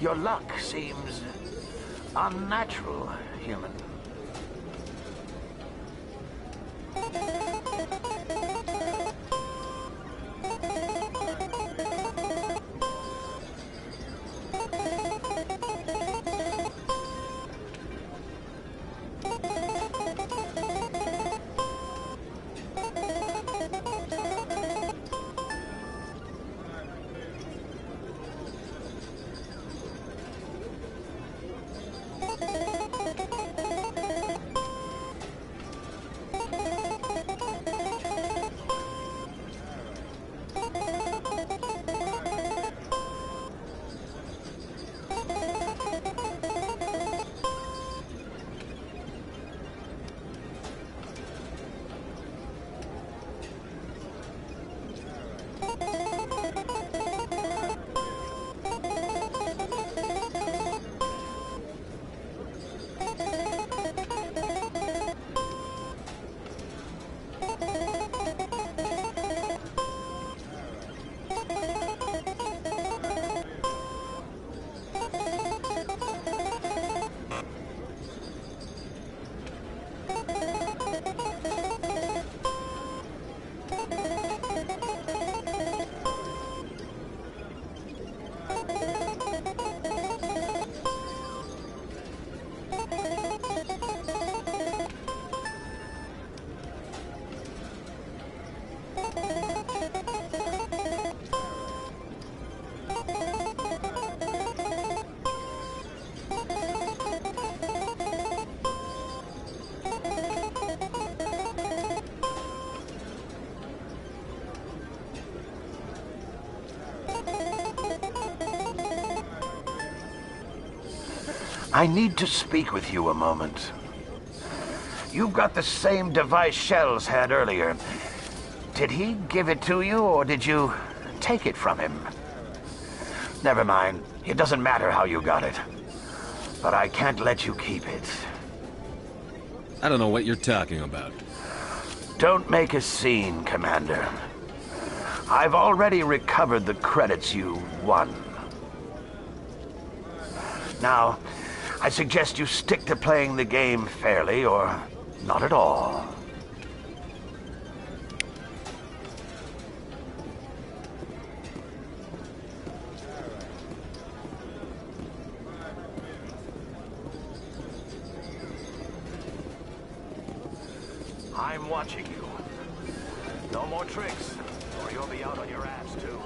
Your luck seems unnatural, human. I need to speak with you a moment. You've got the same device Shells had earlier. Did he give it to you, or did you take it from him? Never mind. It doesn't matter how you got it. But I can't let you keep it. I don't know what you're talking about. Don't make a scene, Commander. I've already recovered the credits you won. Now, I suggest you stick to playing the game fairly, or not at all. I'm watching you. No more tricks, or you'll be out on your ass, too.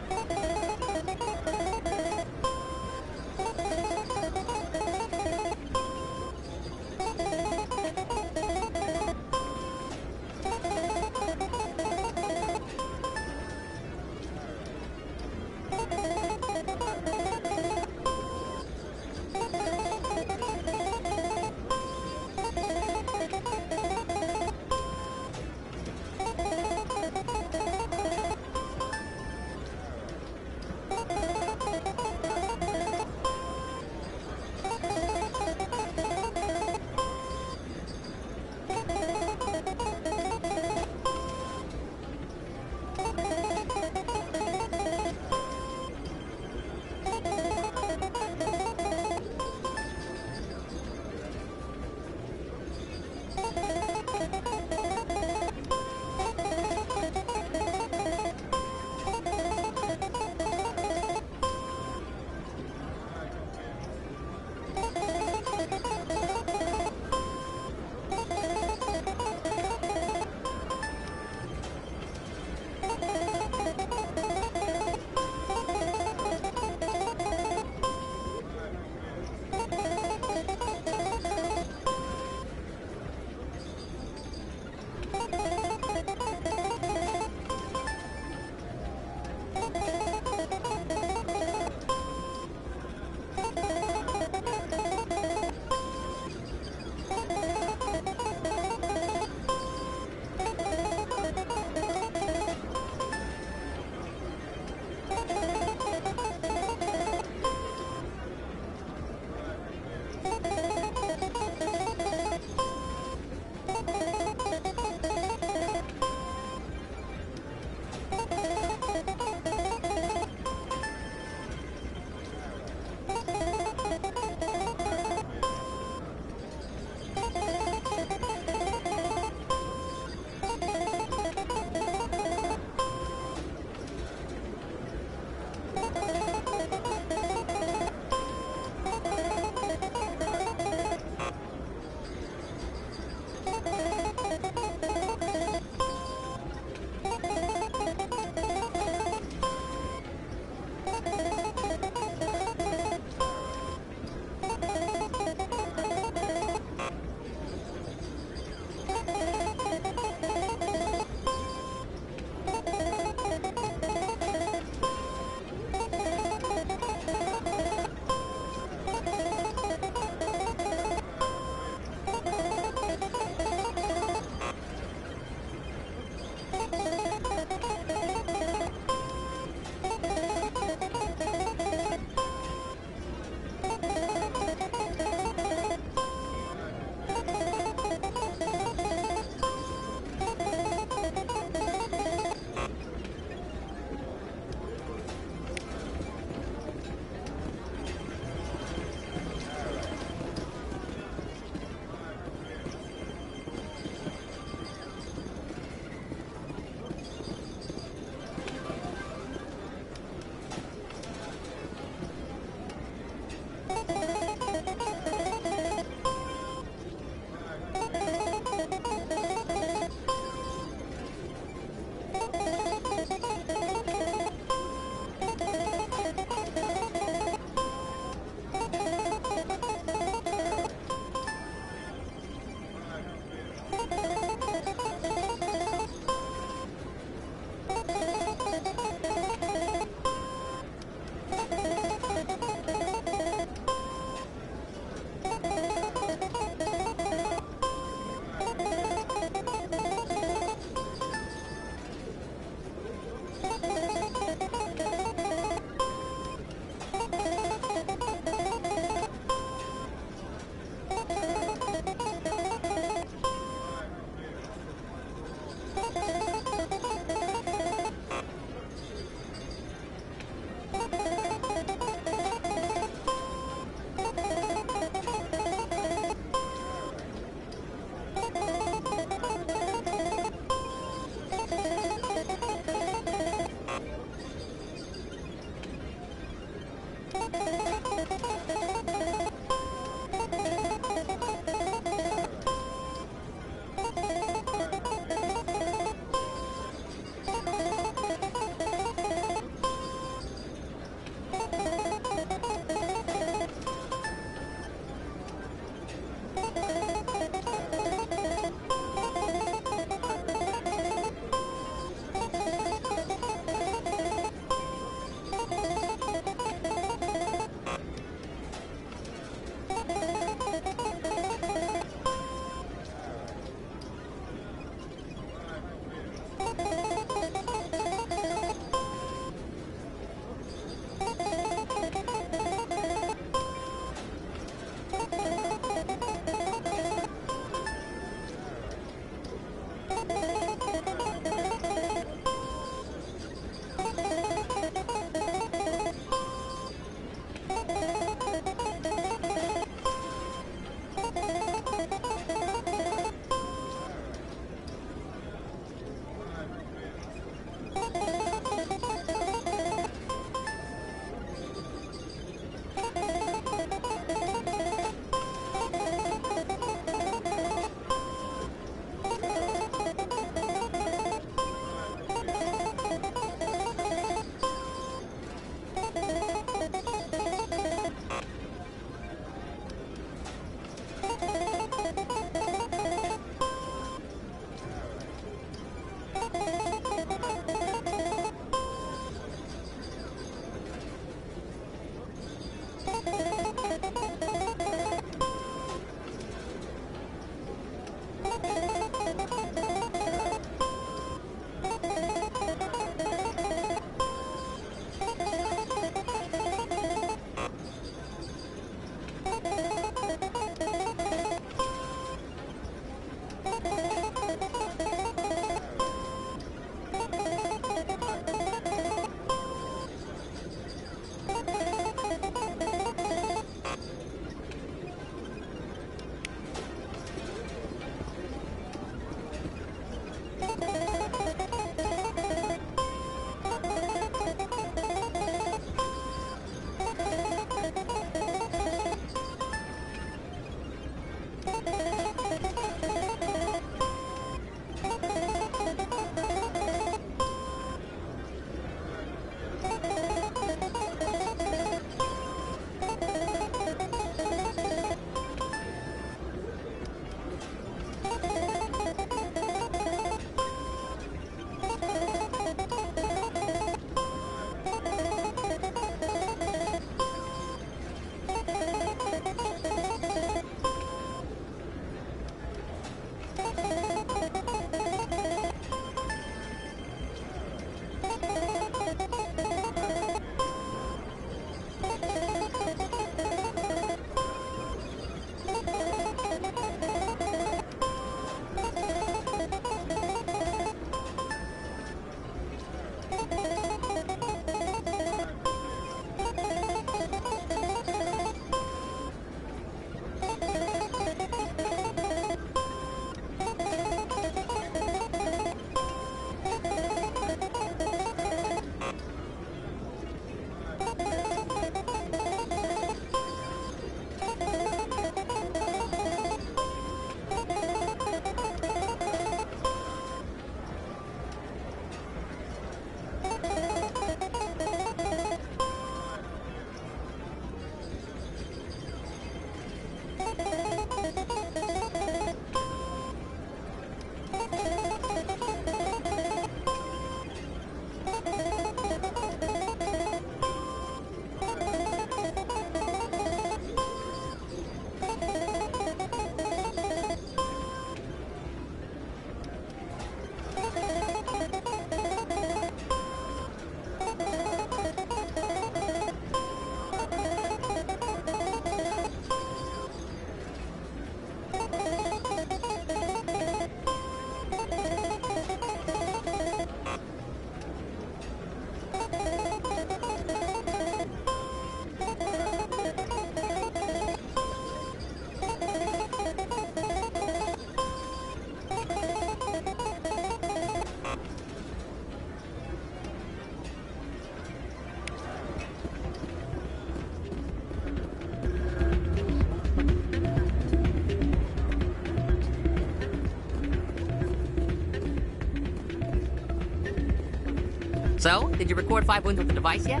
So, did you record 5 wounds with the device yet?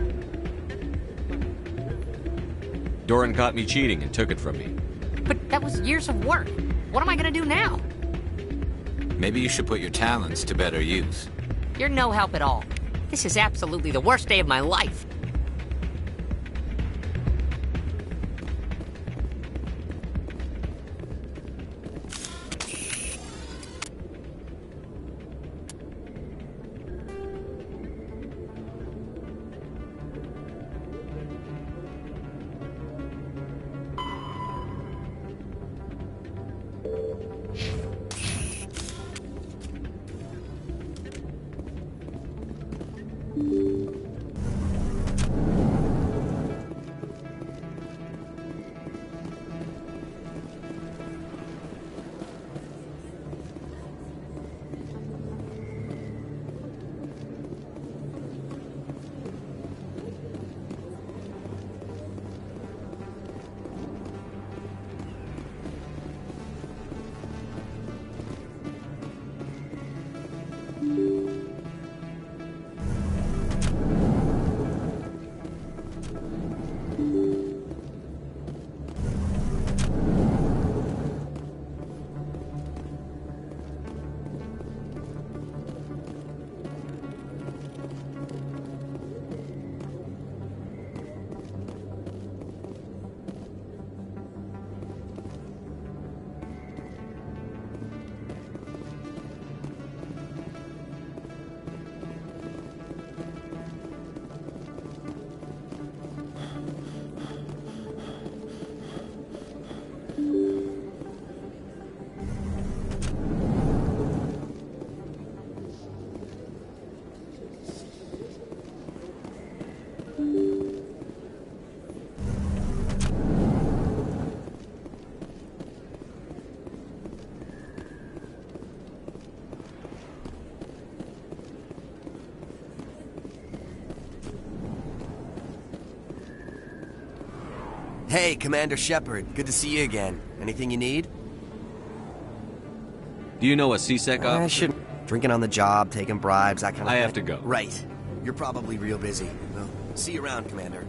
Doran caught me cheating and took it from me. But that was years of work. What am I gonna do now? Maybe you should put your talents to better use. You're no help at all. This is absolutely the worst day of my life. Hey, Commander Shepard. Good to see you again. Anything you need? Do you know a CSEC officer? Drinking on the job, taking bribes, that kind of thing. I have to go. Right. You're probably real busy. Well, see you around, Commander.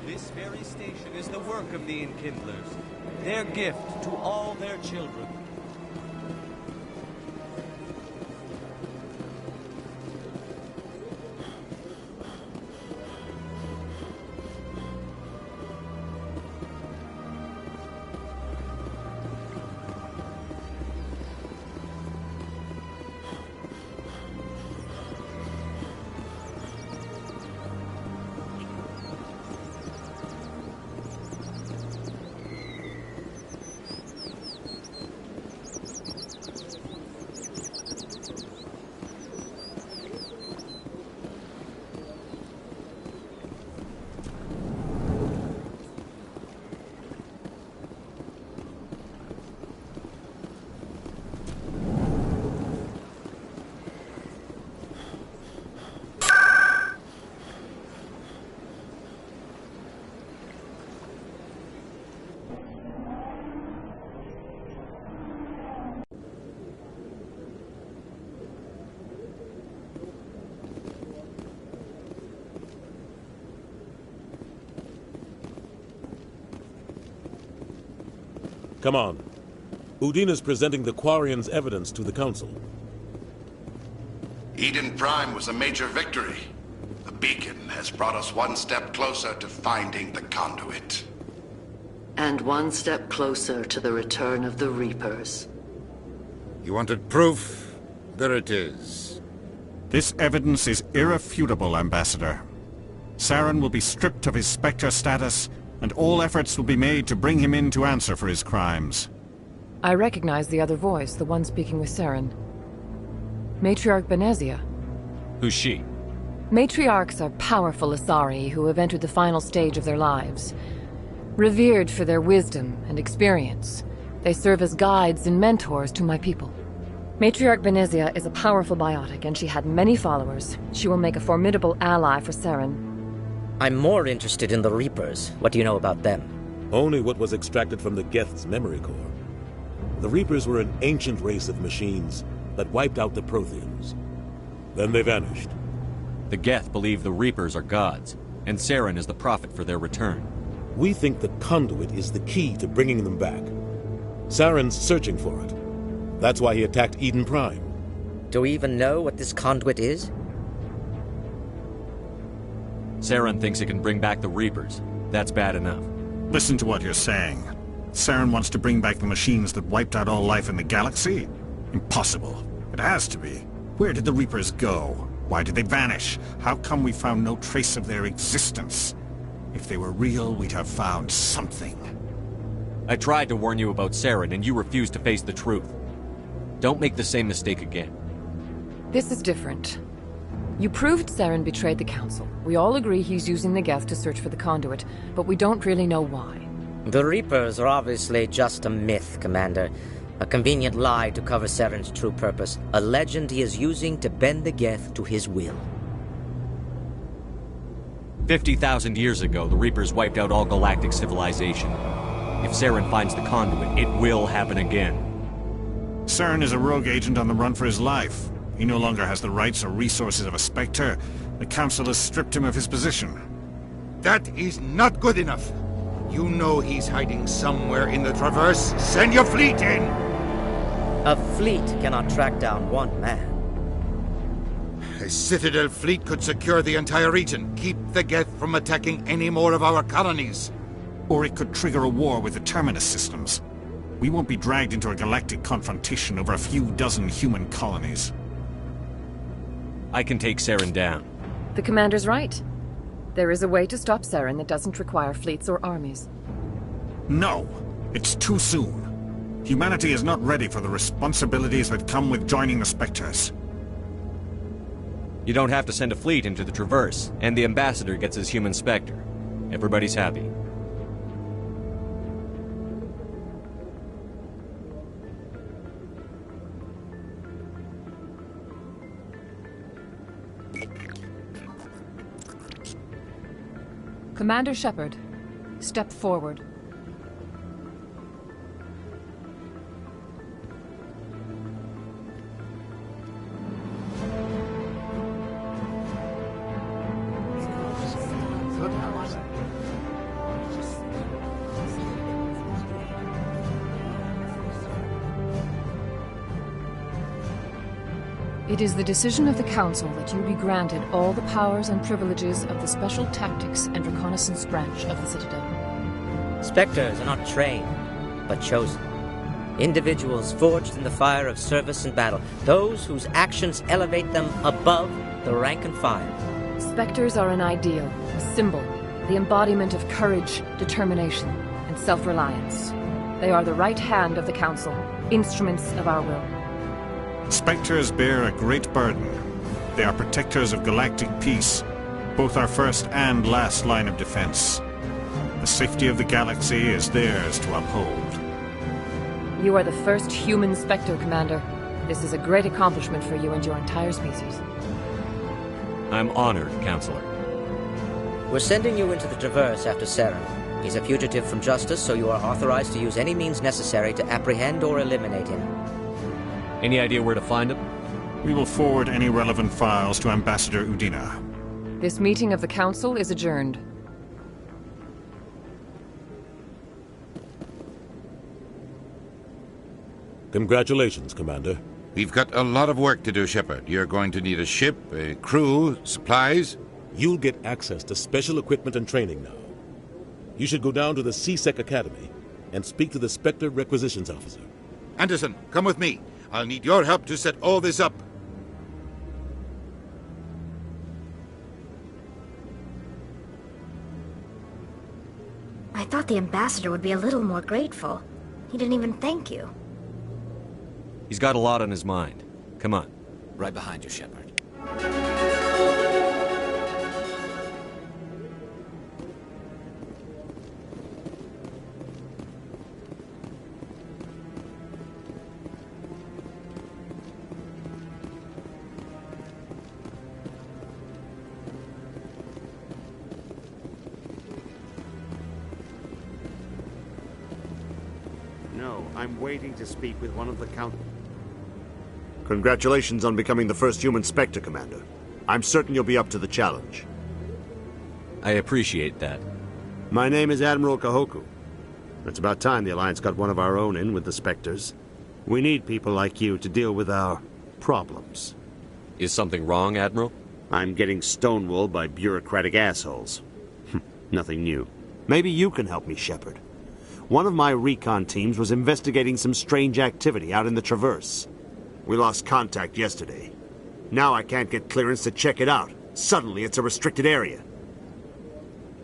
This very station is the work of the Enkindlers, their gift to all their children. Come on. Udina's presenting the Quarian's evidence to the Council. Eden Prime was a major victory. The beacon has brought us one step closer to finding the conduit. And one step closer to the return of the Reapers. You wanted proof? There it is. This evidence is irrefutable, Ambassador. Saren will be stripped of his Spectre status, and all efforts will be made to bring him in to answer for his crimes. I recognize the other voice, the one speaking with Saren. Matriarch Benezia. Who's she? Matriarchs are powerful Asari who have entered the final stage of their lives. Revered for their wisdom and experience, they serve as guides and mentors to my people. Matriarch Benezia is a powerful biotic, and she had many followers. She will make a formidable ally for Saren. I'm more interested in the Reapers. What do you know about them? Only what was extracted from the Geth's memory core. The Reapers were an ancient race of machines that wiped out the Protheans. Then they vanished. The Geth believe the Reapers are gods, and Saren is the prophet for their return. We think the conduit is the key to bringing them back. Saren's searching for it. That's why he attacked Eden Prime. Do we even know what this conduit is? Saren thinks it can bring back the Reapers. That's bad enough. Listen to what you're saying. Saren wants to bring back the machines that wiped out all life in the galaxy? Impossible. It has to be. Where did the Reapers go? Why did they vanish? How come we found no trace of their existence? If they were real, we'd have found something. I tried to warn you about Saren, and you refused to face the truth. Don't make the same mistake again. This is different. You proved Saren betrayed the Council. We all agree he's using the Geth to search for the conduit, but we don't really know why. The Reapers are obviously just a myth, Commander. A convenient lie to cover Saren's true purpose. A legend he is using to bend the Geth to his will. 50,000 years ago, the Reapers wiped out all galactic civilization. If Saren finds the conduit, it will happen again. Saren is a rogue agent on the run for his life. He no longer has the rights or resources of a Spectre. The Council has stripped him of his position. That is not good enough. You know he's hiding somewhere in the Traverse. Send your fleet in! A fleet cannot track down one man. A Citadel fleet could secure the entire region, keep the Geth from attacking any more of our colonies. Or it could trigger a war with the Terminus systems. We won't be dragged into a galactic confrontation over a few dozen human colonies. I can take Saren down. The Commander's right. There is a way to stop Saren that doesn't require fleets or armies. No! It's too soon. Humanity is not ready for the responsibilities that come with joining the Spectres. You don't have to send a fleet into the Traverse, and the Ambassador gets his human Spectre. Everybody's happy. Commander Shepard, step forward. It is the decision of the Council that you be granted all the powers and privileges of the Special Tactics and Reconnaissance branch of the Citadel. Spectres are not trained, but chosen. Individuals forged in the fire of service and battle. Those whose actions elevate them above the rank and file. Spectres are an ideal, a symbol, the embodiment of courage, determination, and self-reliance. They are the right hand of the Council, instruments of our will. Spectres bear a great burden. They are protectors of galactic peace, both our first and last line of defense. The safety of the galaxy is theirs to uphold. You are the first human Spectre, Commander. This is a great accomplishment for you and your entire species. I'm honored, Counselor. We're sending you into the Traverse after Saren. He's a fugitive from justice, so you are authorized to use any means necessary to apprehend or eliminate him. Any idea where to find him? We will forward any relevant files to Ambassador Udina. This meeting of the Council is adjourned. Congratulations, Commander. We've got a lot of work to do, Shepard. You're going to need a ship, a crew, supplies. You'll get access to special equipment and training now. You should go down to the C-Sec Academy and speak to the Spectre Requisitions Officer. Anderson, come with me. I'll need your help to set all this up. I thought the ambassador would be a little more grateful. He didn't even thank you. He's got a lot on his mind. Come on. Right behind you, Shepard. No, I'm waiting to speak with one of the Count... Congratulations on becoming the first human Spectre, Commander. I'm certain you'll be up to the challenge. I appreciate that. My name is Admiral Kahoku. It's about time the Alliance got one of our own in with the Spectres. We need people like you to deal with our problems. Is something wrong, Admiral? I'm getting stonewalled by bureaucratic assholes. Nothing new. Maybe you can help me, Shepard. One of my recon teams was investigating some strange activity out in the Traverse. We lost contact yesterday. Now I can't get clearance to check it out. Suddenly it's a restricted area.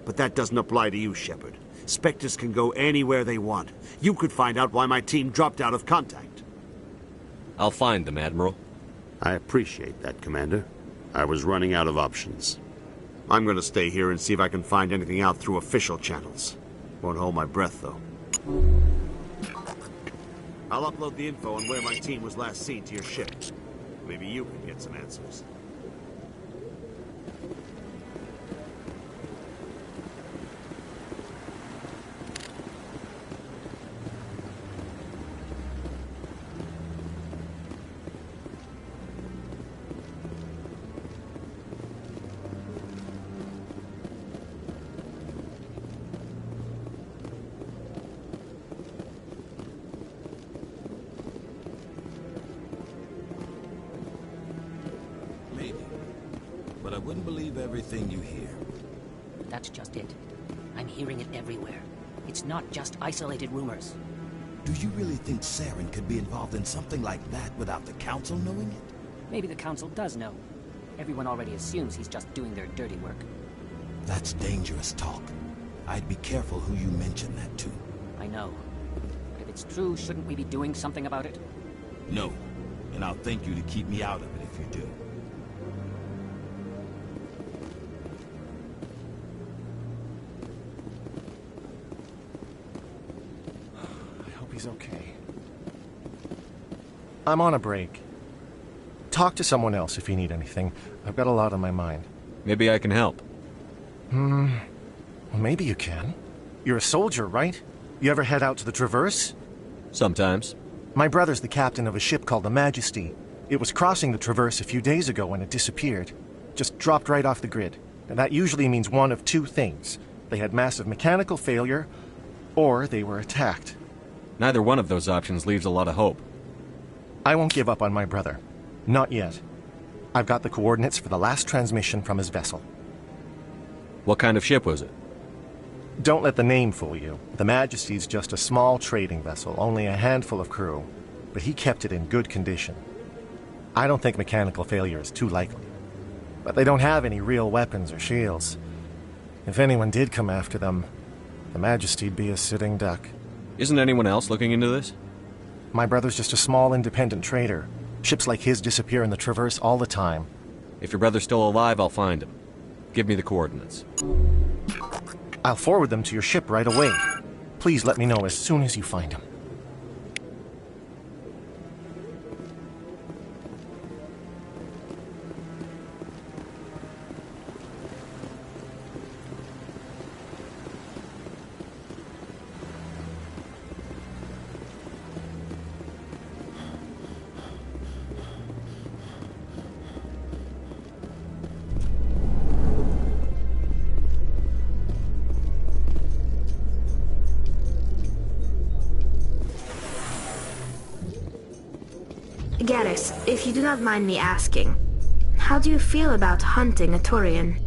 But that doesn't apply to you, Shepard. Spectres can go anywhere they want. You could find out why my team dropped out of contact. I'll find them, Admiral. I appreciate that, Commander. I was running out of options. I'm going to stay here and see if I can find anything out through official channels. Won't hold my breath, though. I'll upload the info on where my team was last seen to your ship. Maybe you can get some answers. But I wouldn't believe everything you hear. That's just it. I'm hearing it everywhere. It's not just isolated rumors. Do you really think Saren could be involved in something like that without the Council knowing it? Maybe the Council does know. Everyone already assumes he's just doing their dirty work. That's dangerous talk. I'd be careful who you mention that to. I know. But if it's true, shouldn't we be doing something about it? No. And I'll thank you to keep me out of it if you do. He's okay. I'm on a break. Talk to someone else if you need anything. I've got a lot on my mind. Maybe I can help. Well, maybe you can. You're a soldier, right? You ever head out to the Traverse? Sometimes. My brother's the captain of a ship called the Majesty. It was crossing the Traverse a few days ago when it disappeared. Just dropped right off the grid. And that usually means one of two things. They had massive mechanical failure, or they were attacked. Neither one of those options leaves a lot of hope. I won't give up on my brother. Not yet. I've got the coordinates for the last transmission from his vessel. What kind of ship was it? Don't let the name fool you. The Majesty's just a small trading vessel, only a handful of crew. But he kept it in good condition. I don't think mechanical failure is too likely. But they don't have any real weapons or shields. If anyone did come after them, the Majesty'd be a sitting duck. Isn't anyone else looking into this? My brother's just a small independent trader. Ships like his disappear in the Traverse all the time. If your brother's still alive, I'll find him. Give me the coordinates. I'll forward them to your ship right away. Please let me know as soon as you find him. Weiss, if you do not mind me asking, how do you feel about hunting a Turian?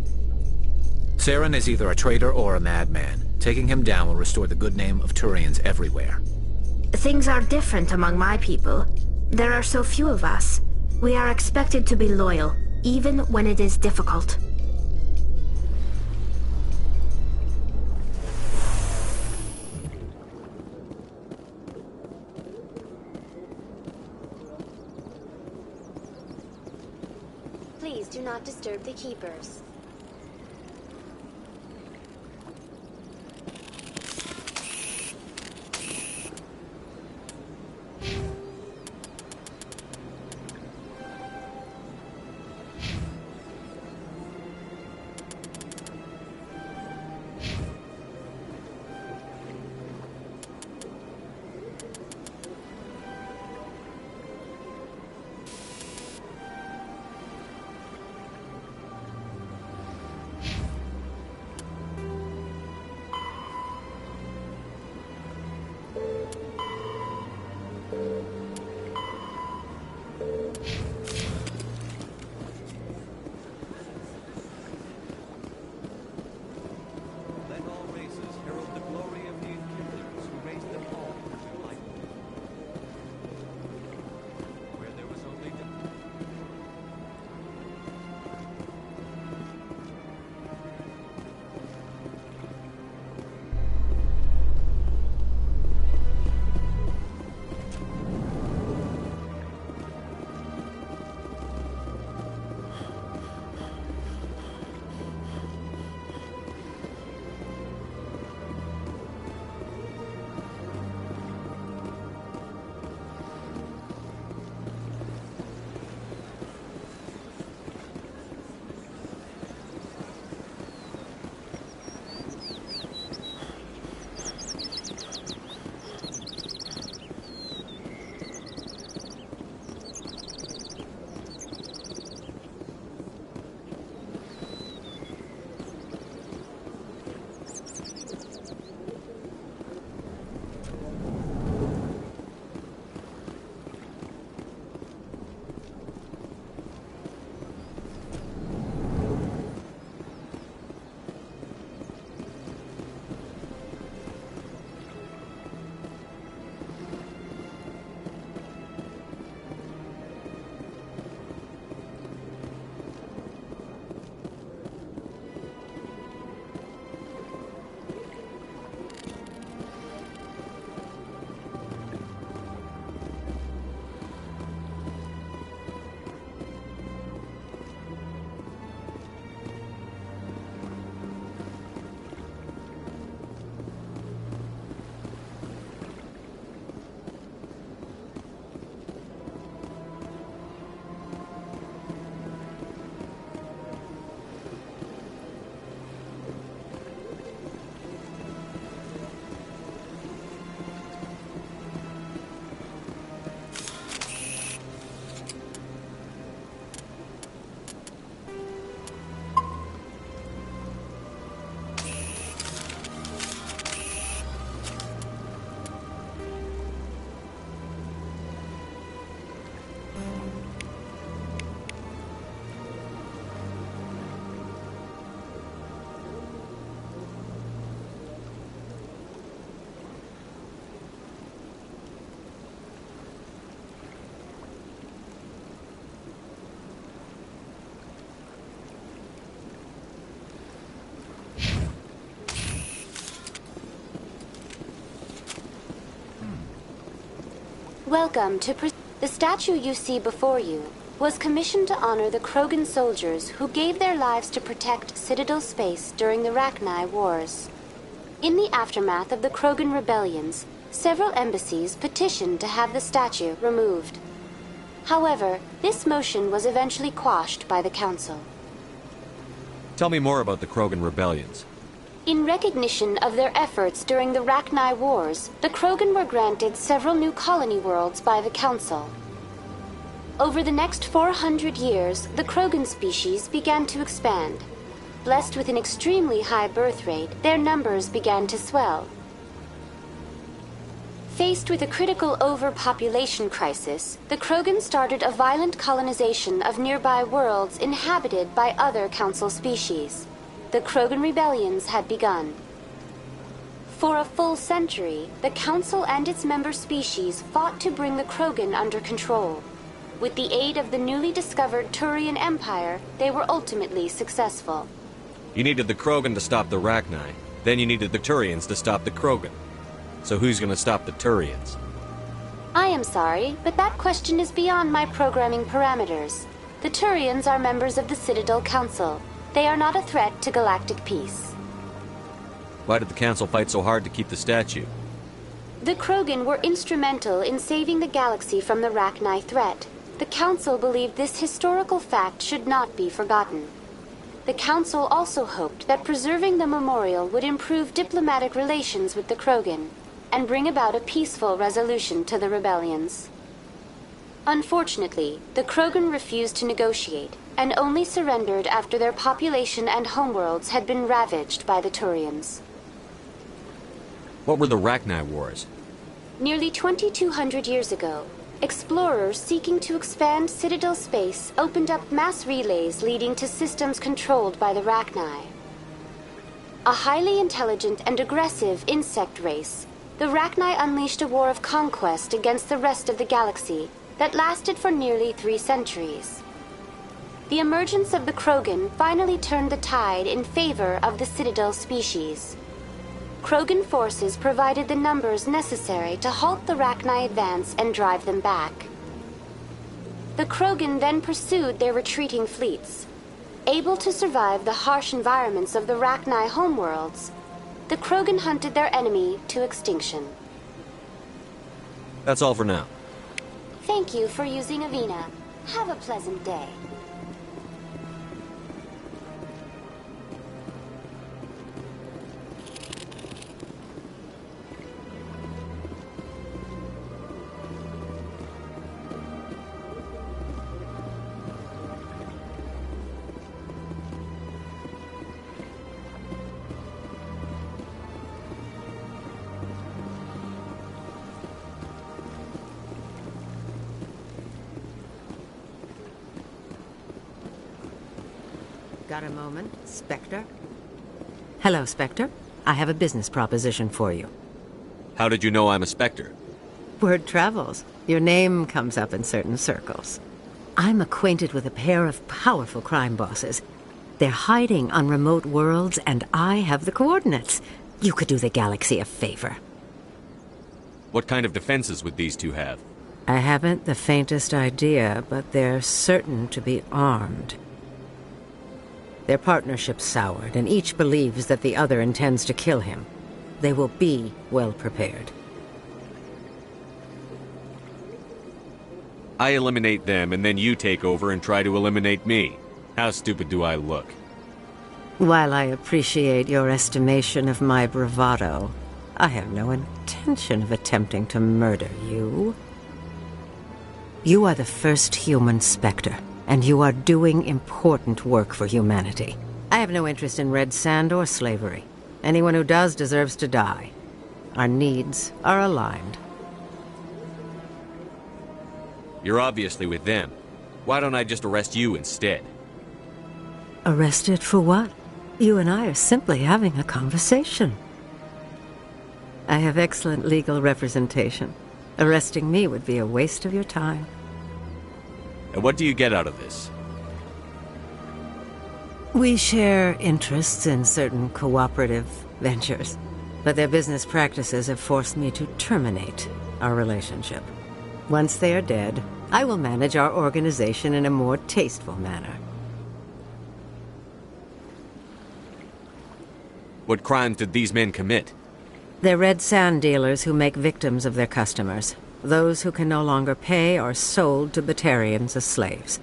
Saren is either a traitor or a madman. Taking him down will restore the good name of Turians everywhere. Things are different among my people. There are so few of us. We are expected to be loyal, even when it is difficult. Please do not disturb the keepers. Welcome to the statue you see before you was commissioned to honor the Krogan soldiers who gave their lives to protect Citadel space during the Rachni Wars. In the aftermath of the Krogan rebellions, several embassies petitioned to have the statue removed. However, this motion was eventually quashed by the Council. Tell me more about the Krogan rebellions. In recognition of their efforts during the Rachni Wars, the Krogan were granted several new colony worlds by the Council. Over the next 400 years, the Krogan species began to expand. Blessed with an extremely high birth rate, their numbers began to swell. Faced with a critical overpopulation crisis, the Krogan started a violent colonization of nearby worlds inhabited by other Council species. The Krogan rebellions had begun. For a full century, the Council and its member species fought to bring the Krogan under control. With the aid of the newly discovered Turian Empire, they were ultimately successful. You needed the Krogan to stop the Rachni, then you needed the Turians to stop the Krogan. So who's gonna stop the Turians? I am sorry, but that question is beyond my programming parameters. The Turians are members of the Citadel Council. They are not a threat to galactic peace. Why did the Council fight so hard to keep the statue? The Krogan were instrumental in saving the galaxy from the Rachni threat. The Council believed this historical fact should not be forgotten. The Council also hoped that preserving the memorial would improve diplomatic relations with the Krogan and bring about a peaceful resolution to the rebellions. Unfortunately, the Krogan refused to negotiate and only surrendered after their population and homeworlds had been ravaged by the Turians. What were the Rachni Wars? Nearly 2,200 years ago, explorers seeking to expand Citadel space opened up mass relays leading to systems controlled by the Rachni. A highly intelligent and aggressive insect race, the Rachni unleashed a war of conquest against the rest of the galaxy that lasted for nearly 3 centuries. The emergence of the Krogan finally turned the tide in favor of the Citadel species. Krogan forces provided the numbers necessary to halt the Rachni advance and drive them back. The Krogan then pursued their retreating fleets. Able to survive the harsh environments of the Rachni homeworlds, the Krogan hunted their enemy to extinction. That's all for now. Thank you for using Avina. Have a pleasant day. Got a moment, Spectre? Hello, Spectre. I have a business proposition for you. How did you know I'm a Spectre? Word travels. Your name comes up in certain circles. I'm acquainted with a pair of powerful crime bosses. They're hiding on remote worlds, and I have the coordinates. You could do the galaxy a favor. What kind of defenses would these two have? I haven't the faintest idea, but they're certain to be armed. Their partnership's soured, and each believes that the other intends to kill him. They will be well prepared. I eliminate them, and then you take over and try to eliminate me. How stupid do I look? While I appreciate your estimation of my bravado, I have no intention of attempting to murder you. You are the first human Spectre, and you are doing important work for humanity. I have no interest in red sand or slavery. Anyone who does deserves to die. Our needs are aligned. You're obviously with them. Why don't I just arrest you instead? Arrested for what? You and I are simply having a conversation. I have excellent legal representation. Arresting me would be a waste of your time. And what do you get out of this? We share interests in certain cooperative ventures, but their business practices have forced me to terminate our relationship. Once they are dead, I will manage our organization in a more tasteful manner. What crimes did these men commit? They're red sand dealers who make victims of their customers. Those who can no longer pay are sold to Batarians as slaves.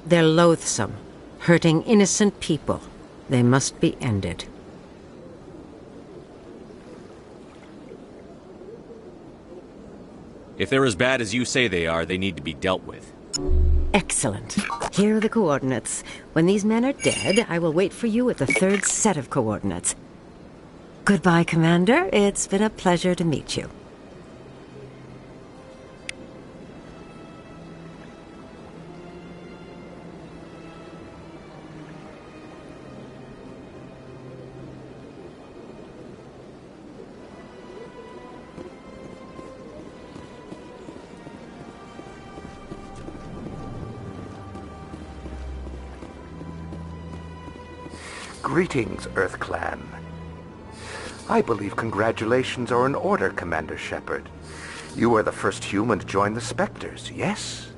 They're loathsome, hurting innocent people. They must be ended. If they're as bad as you say they are, they need to be dealt with. Excellent. Here are the coordinates. When these men are dead, I will wait for you at the third set of coordinates. Goodbye, Commander. It's been a pleasure to meet you. Greetings, Earth Clan. I believe congratulations are in order, Commander Shepard. You are the first human to join the Spectres, yes?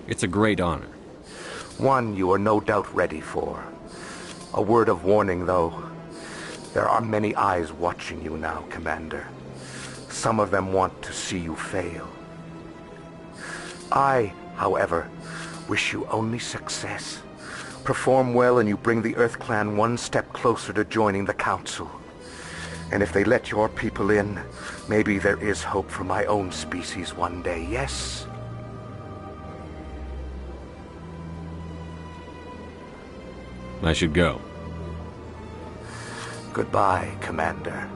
It's a great honor. One you are no doubt ready for. A word of warning, though. There are many eyes watching you now, Commander. Some of them want to see you fail. I, however, wish you only success. Perform well and you bring the Earth Clan one step closer to joining the Council. And if they let your people in, maybe there is hope for my own species one day, yes? I should go. Goodbye, Commander.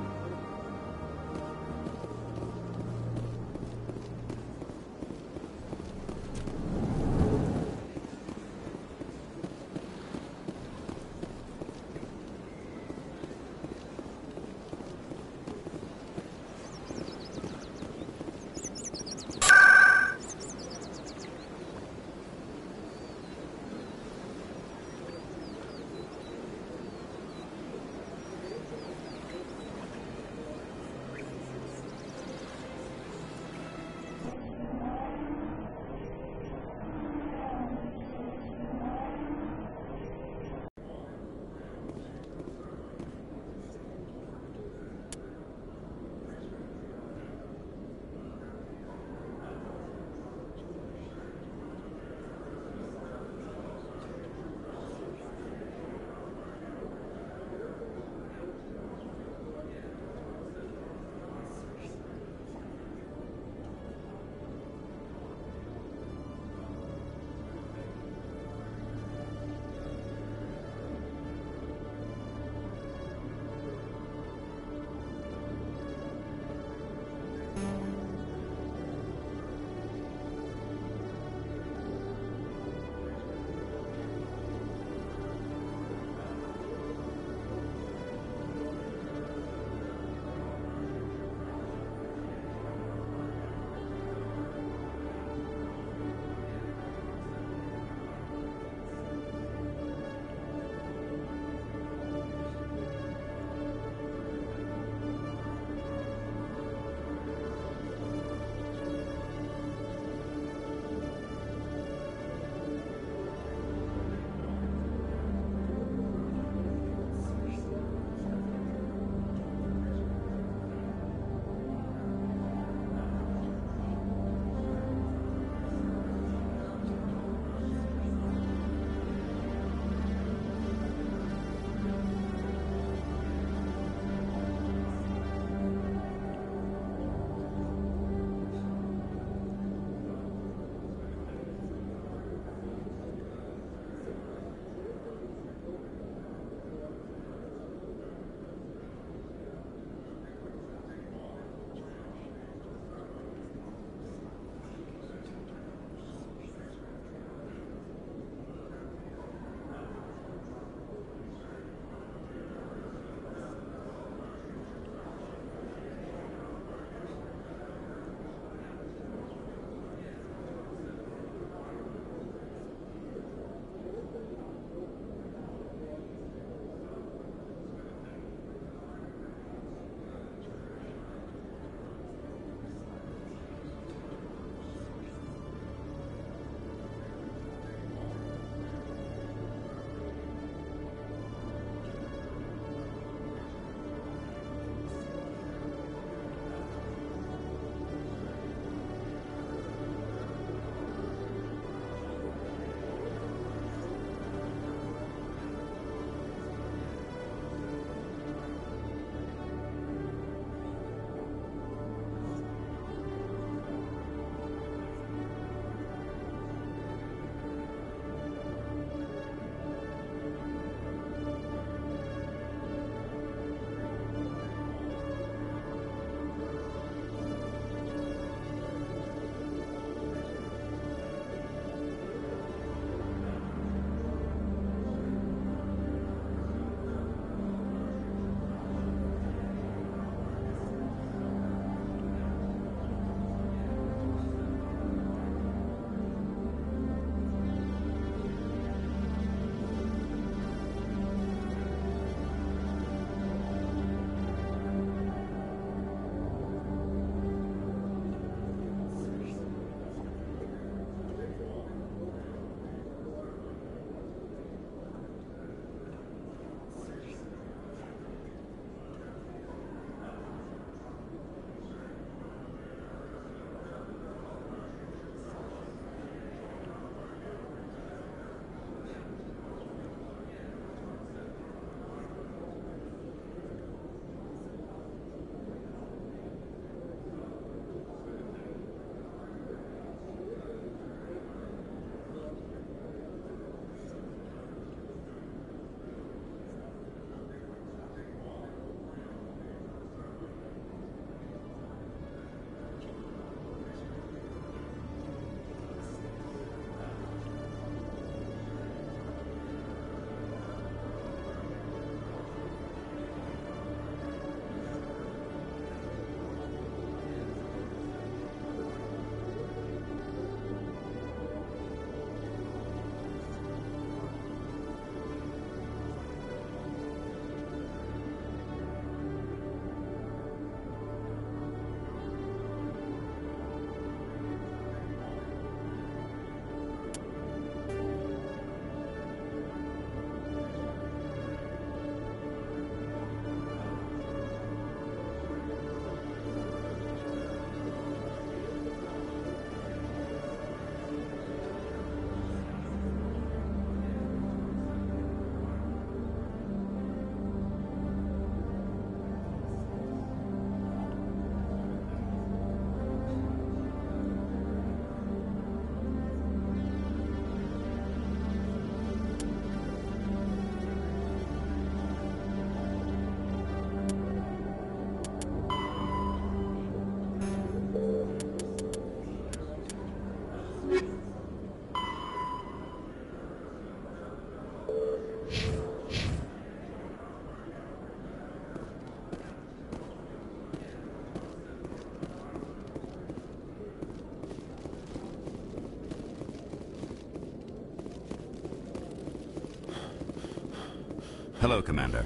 Hello, Commander.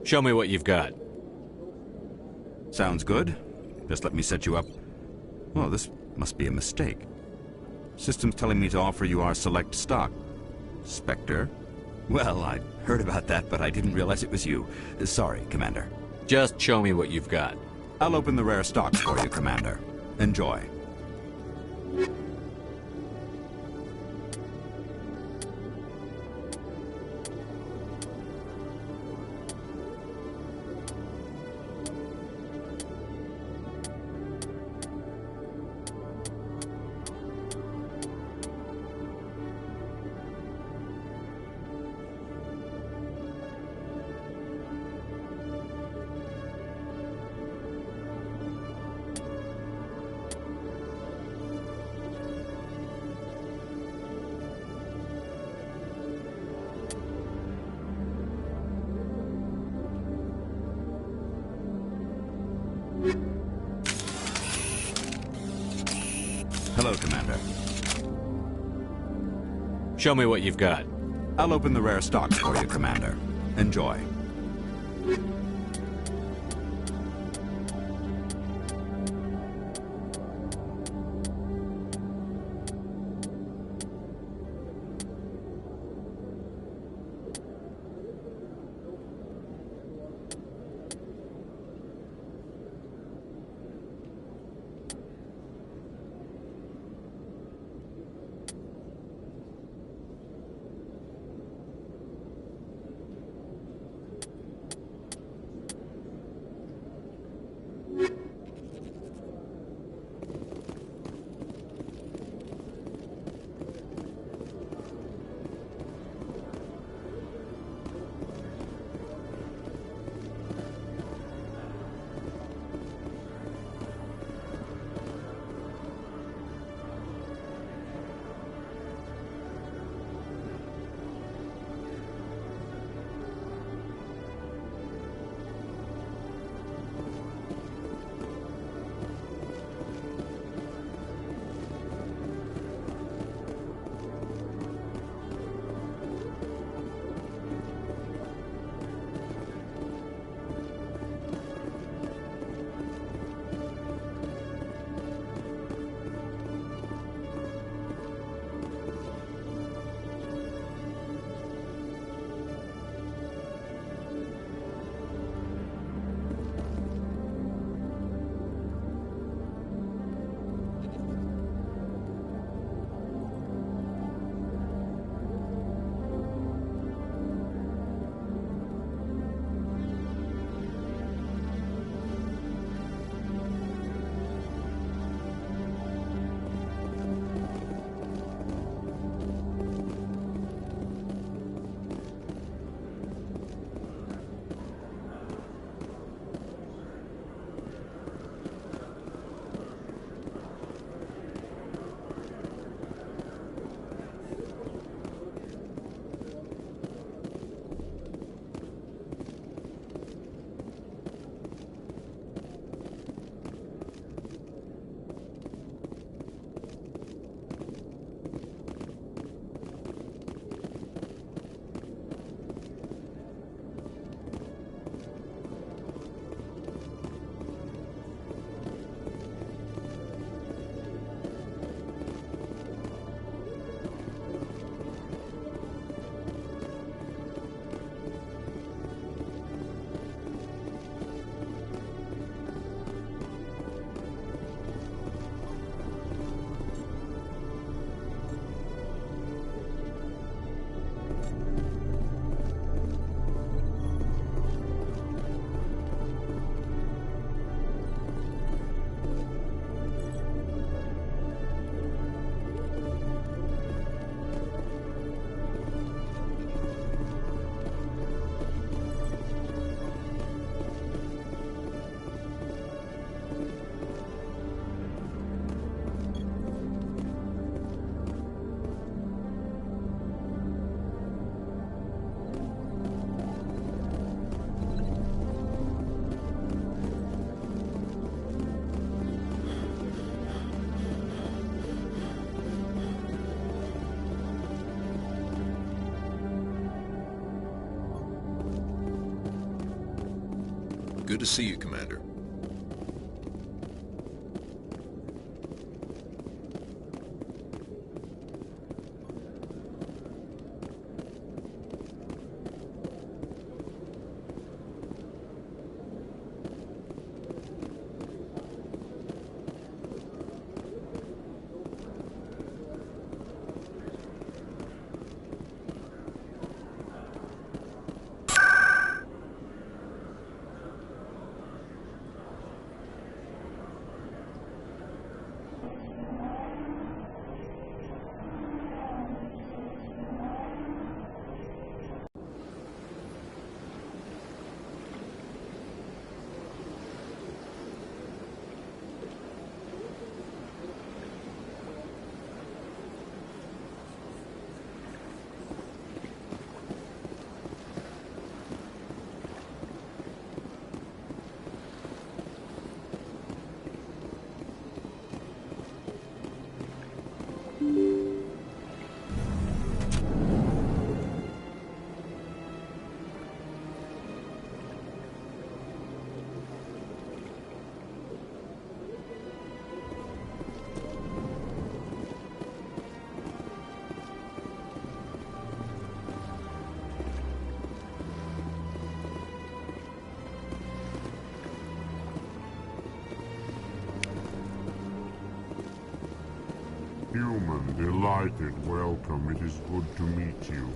Show me what you've got. Sounds good. Just let me set you up. Oh, this must be a mistake. System's telling me to offer you our select stock. Spectre? Well, I heard about that, but I didn't realize it was you. Sorry, Commander. Just show me what you've got. I'll open the rare stocks for you, Commander. Enjoy. Hello, Commander. Show me what you've got. I'll open the rare stocks for you, Commander. Enjoy. Good to see you, Commander. Human, delighted, welcome. It is good to meet you.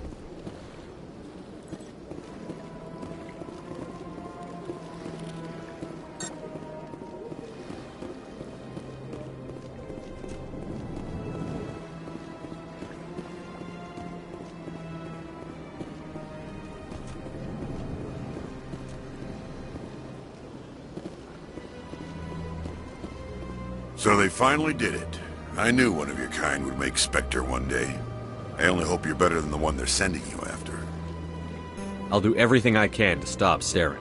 So they finally did it. I knew one of your kind would make Spectre one day. I only hope you're better than the one they're sending you after. I'll do everything I can to stop Saren.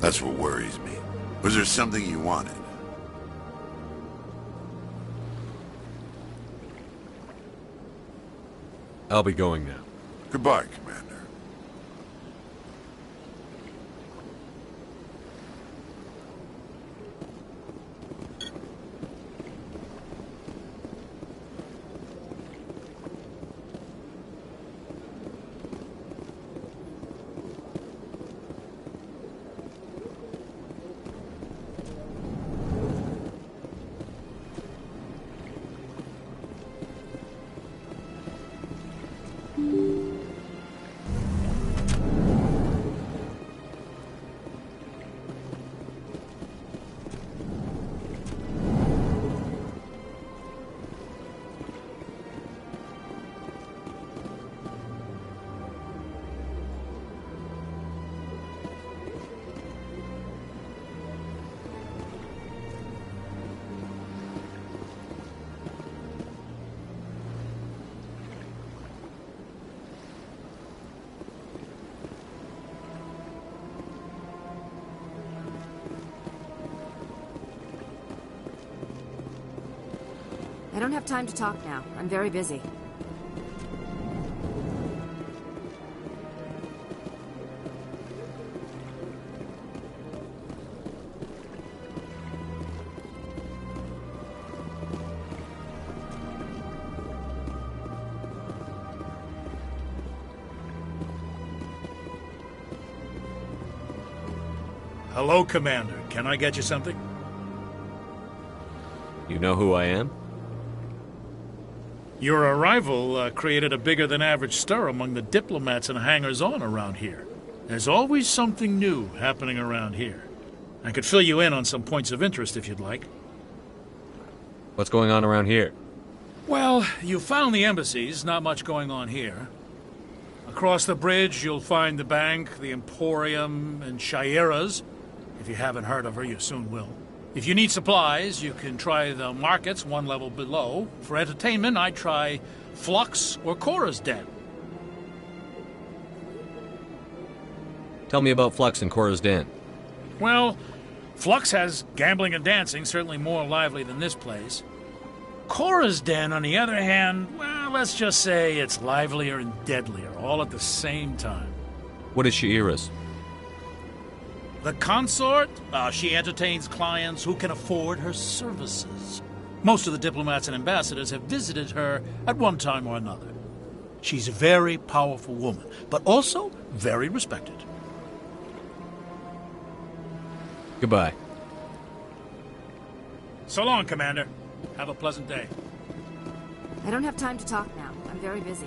That's what worries me. Was there something you wanted? I'll be going now. Goodbye, Commander. I don't have time to talk now. I'm very busy. Hello, Commander. Can I get you something? You know who I am? Your arrival created a bigger-than-average stir among the diplomats and hangers-on around here. There's always something new happening around here. I could fill you in on some points of interest if you'd like. What's going on around here? Well, you found the embassies, not much going on here. Across the bridge, you'll find the bank, the Emporium, and Shayera's. If you haven't heard of her, you soon will. If you need supplies, you can try the markets one level below. For entertainment, I'd try Flux or Cora's Den. Tell me about Flux and Cora's Den. Well, Flux has gambling and dancing, certainly more lively than this place. Cora's Den, on the other hand, well, let's just say it's livelier and deadlier, all at the same time. What is Shayera's? The consort? She entertains clients who can afford her services. Most of the diplomats and ambassadors have visited her at one time or another. She's a very powerful woman, but also very respected. Goodbye. So long, Commander. Have a pleasant day. I don't have time to talk now. I'm very busy.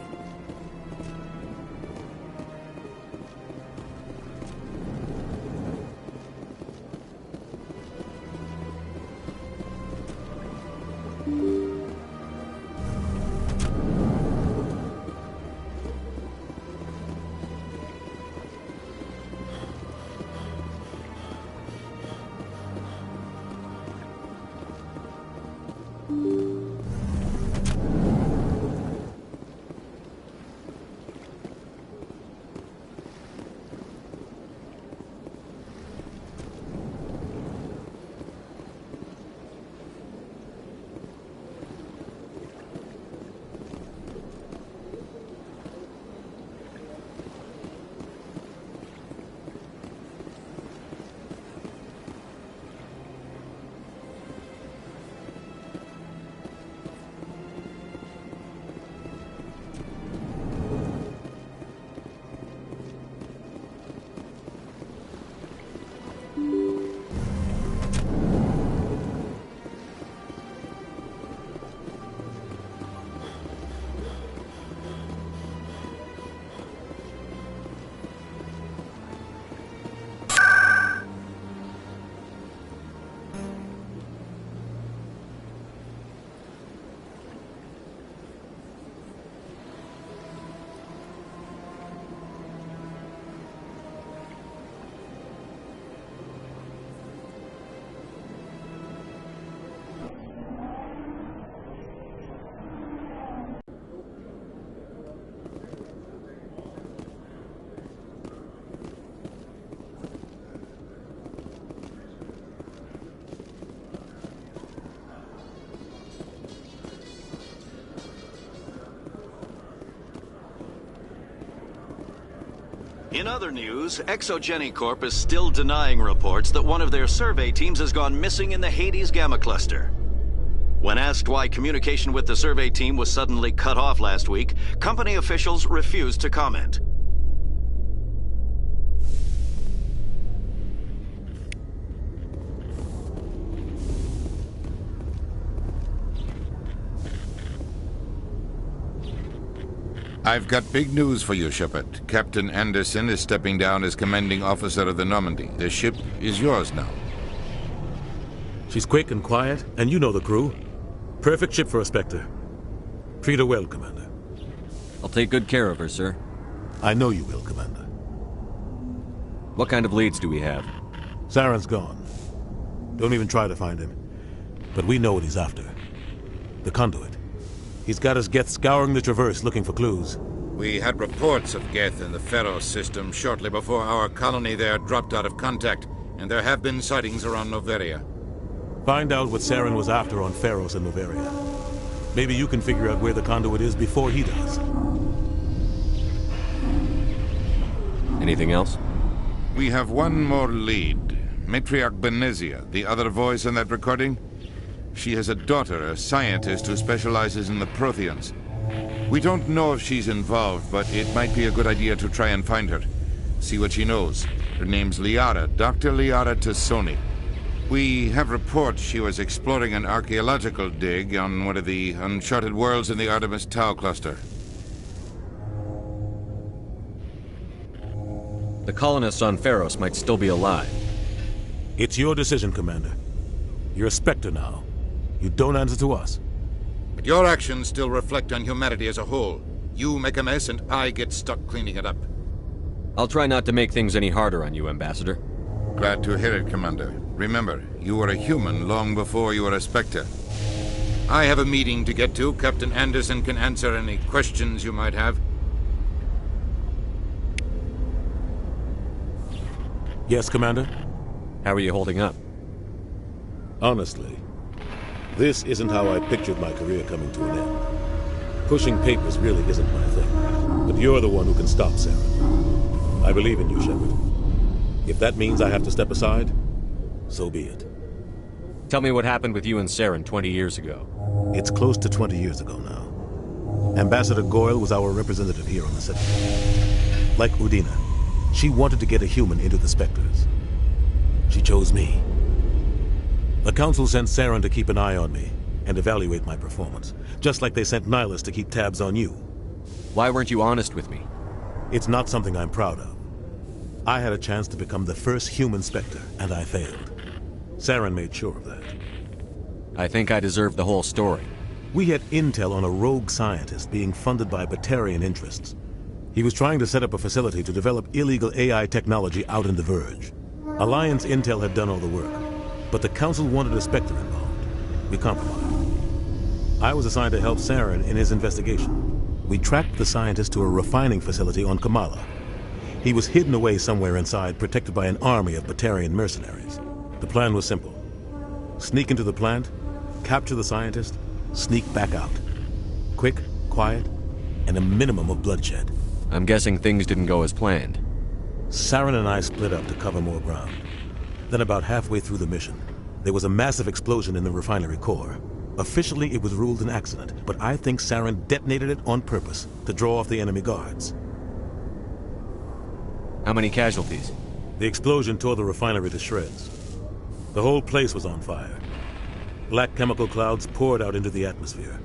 In other news, Exogeny Corp is still denying reports that one of their survey teams has gone missing in the Hades Gamma Cluster. When asked why communication with the survey team was suddenly cut off last week, company officials refused to comment. I've got big news for you, Shepard. Captain Anderson is stepping down as commanding officer of the Normandy. The ship is yours now. She's quick and quiet, and you know the crew. Perfect ship for a Spectre. Treat her well, Commander. I'll take good care of her, sir. I know you will, Commander. What kind of leads do we have? Saren's gone. Don't even try to find him. But we know what he's after. The conduit. He's got his Geth scouring the Traverse looking for clues. We had reports of Geth in the Pharos system shortly before our colony there dropped out of contact, and there have been sightings around Noveria. Find out what Saren was after on Pharos and Noveria. Maybe you can figure out where the conduit is before he does. Anything else? We have one more lead. Matriarch Benezia, the other voice in that recording. She has a daughter, a scientist who specializes in the Protheans. We don't know if she's involved, but it might be a good idea to try and find her. See what she knows. Her name's Liara, Dr. Liara Tassoni. We have reports she was exploring an archaeological dig on one of the uncharted worlds in the Artemis Tau cluster. The colonists on Pharos might still be alive. It's your decision, Commander. You're a Spectre now. You don't answer to us. But your actions still reflect on humanity as a whole. You make a mess and I get stuck cleaning it up. I'll try not to make things any harder on you, Ambassador. Glad to hear it, Commander. Remember, you were a human long before you were a Spectre. I have a meeting to get to. Captain Anderson can answer any questions you might have. Yes, Commander? How are you holding up? Honestly, this isn't how I pictured my career coming to an end. Pushing papers really isn't my thing. But you're the one who can stop Saren. I believe in you, Shepard. If that means I have to step aside, so be it. Tell me what happened with you and Saren 20 years ago. It's close to 20 years ago now. Ambassador Goyle was our representative here on the city. Like Udina, she wanted to get a human into the Spectres. She chose me. The Council sent Saren to keep an eye on me and evaluate my performance, just like they sent Nihilus to keep tabs on you. Why weren't you honest with me? It's not something I'm proud of. I had a chance to become the first human Spectre, and I failed. Saren made sure of that. I think I deserve the whole story. We had intel on a rogue scientist being funded by Batarian interests. He was trying to set up a facility to develop illegal AI technology out in the Verge. Alliance intel had done all the work, but the Council wanted a Spectre involved. We compromised. I was assigned to help Saren in his investigation. We tracked the scientist to a refining facility on Kamala. He was hidden away somewhere inside, protected by an army of Batarian mercenaries. The plan was simple. Sneak into the plant, capture the scientist, sneak back out. Quick, quiet, and a minimum of bloodshed. I'm guessing things didn't go as planned. Saren and I split up to cover more ground. Then about halfway through the mission, there was a massive explosion in the refinery core. Officially, it was ruled an accident, but I think Saren detonated it on purpose to draw off the enemy guards. How many casualties? The explosion tore the refinery to shreds. The whole place was on fire. Black chemical clouds poured out into the atmosphere.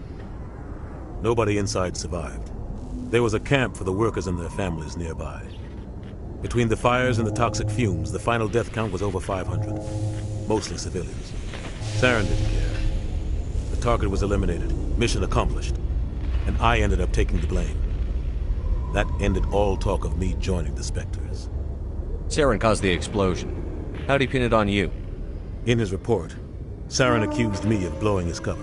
Nobody inside survived. There was a camp for the workers and their families nearby. Between the fires and the toxic fumes, the final death count was over 500. Mostly civilians. Saren didn't care. The target was eliminated, mission accomplished, and I ended up taking the blame. That ended all talk of me joining the Spectres. Saren caused the explosion. How'd he pin it on you? In his report, Saren accused me of blowing his cover.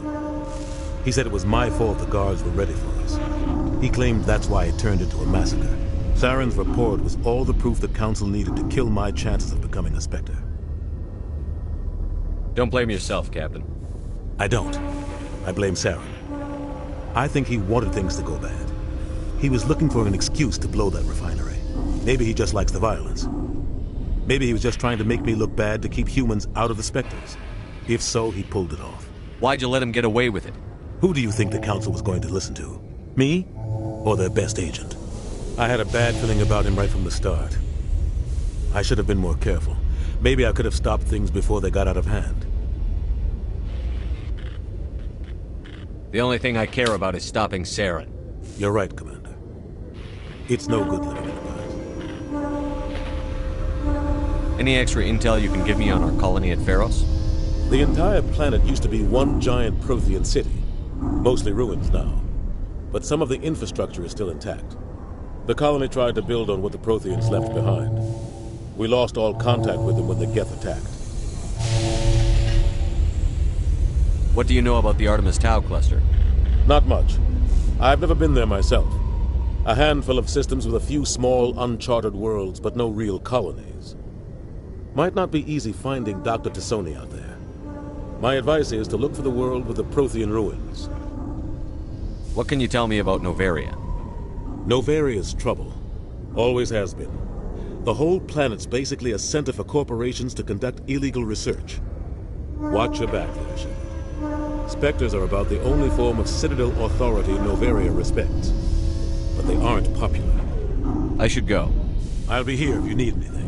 He said it was my fault the guards were ready for us. He claimed that's why it turned into a massacre. Saren's report was all the proof the Council needed to kill my chances of becoming a Spectre. Don't blame yourself, Captain. I don't. I blame Saren. I think he wanted things to go bad. He was looking for an excuse to blow that refinery. Maybe he just likes the violence. Maybe he was just trying to make me look bad to keep humans out of the Spectres. If so, he pulled it off. Why'd you let him get away with it? Who do you think the Council was going to listen to? Me? Or their best agent? I had a bad feeling about him right from the start. I should have been more careful. Maybe I could have stopped things before they got out of hand. The only thing I care about is stopping Saren. You're right, Commander. It's no good living in the past. Any extra intel you can give me on our colony at Pharos? The entire planet used to be one giant Prothean city. Mostly ruins now. But some of the infrastructure is still intact. The colony tried to build on what the Protheans left behind. We lost all contact with them when the Geth attacked. What do you know about the Artemis Tau cluster? Not much. I've never been there myself. A handful of systems with a few small, uncharted worlds, but no real colonies. Might not be easy finding Dr. T'Soni out there. My advice is to look for the world with the Prothean ruins. What can you tell me about Noveria? Noveria's trouble. Always has been. The whole planet's basically a center for corporations to conduct illegal research. Watch your back there, Shepard. Spectres are about the only form of Citadel authority Noveria respects. But they aren't popular. I should go. I'll be here if you need anything.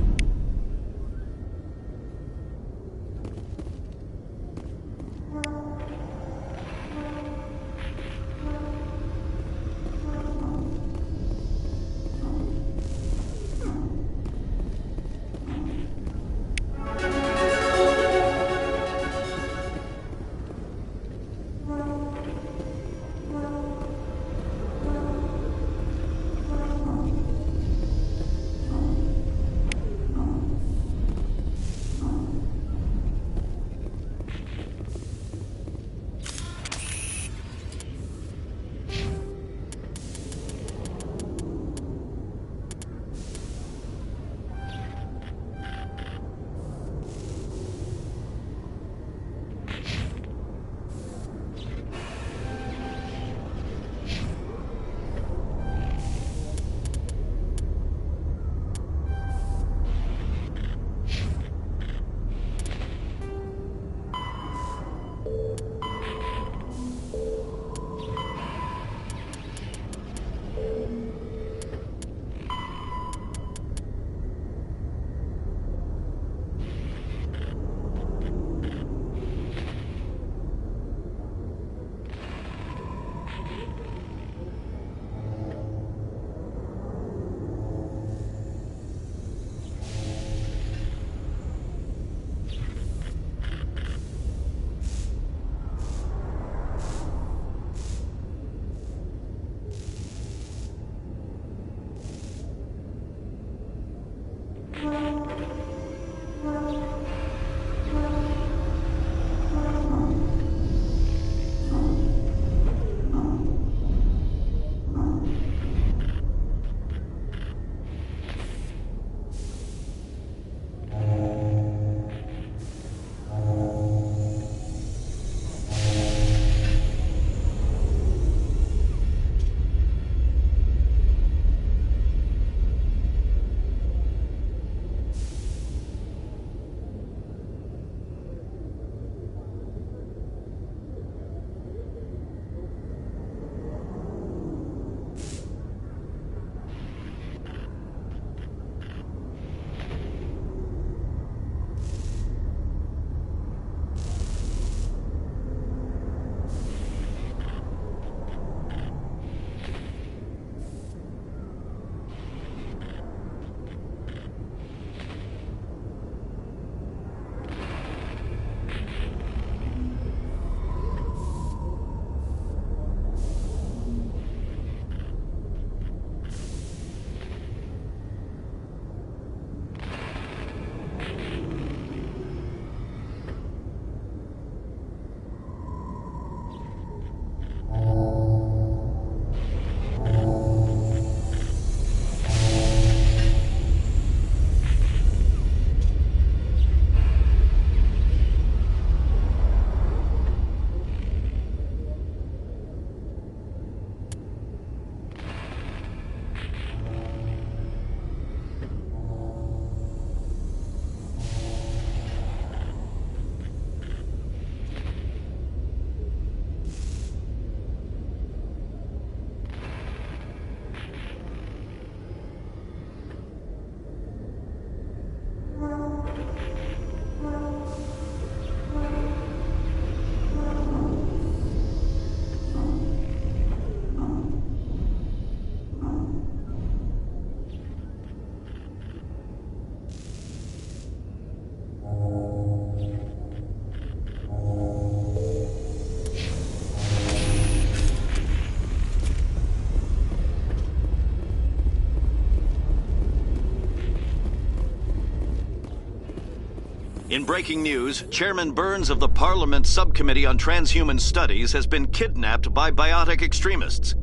In breaking news, Chairman Burns of the Parliament Subcommittee on Transhuman Studies has been kidnapped by biotic extremists.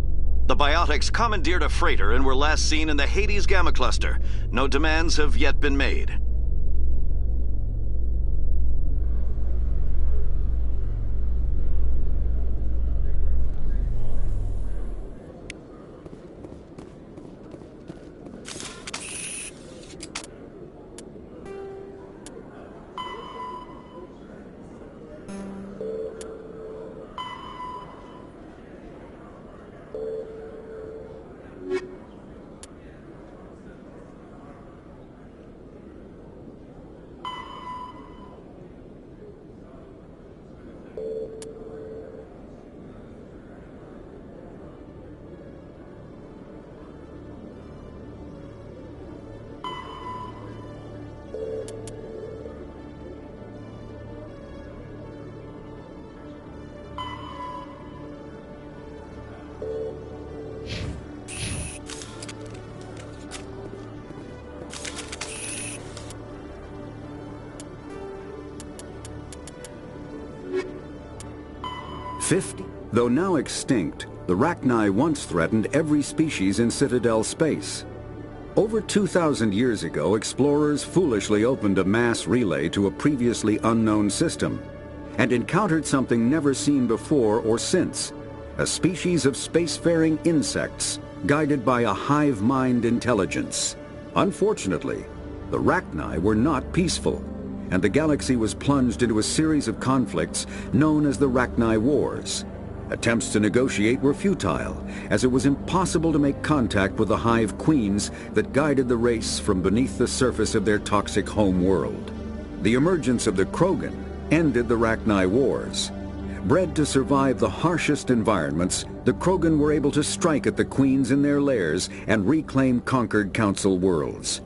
The biotics commandeered a freighter and were last seen in the Hades Gamma Cluster. No demands have yet been made. Though now extinct, the Rachni once threatened every species in Citadel space. Over 2,000 years ago, explorers foolishly opened a mass relay to a previously unknown system and encountered something never seen before or since, a species of spacefaring insects guided by a hive mind intelligence. Unfortunately, the Rachni were not peaceful, and the galaxy was plunged into a series of conflicts known as the Rachni Wars. Attempts to negotiate were futile, as it was impossible to make contact with the hive queens that guided the race from beneath the surface of their toxic home world. The emergence of the Krogan ended the Rachni Wars. Bred to survive the harshest environments, the Krogan were able to strike at the queens in their lairs and reclaim conquered Council worlds.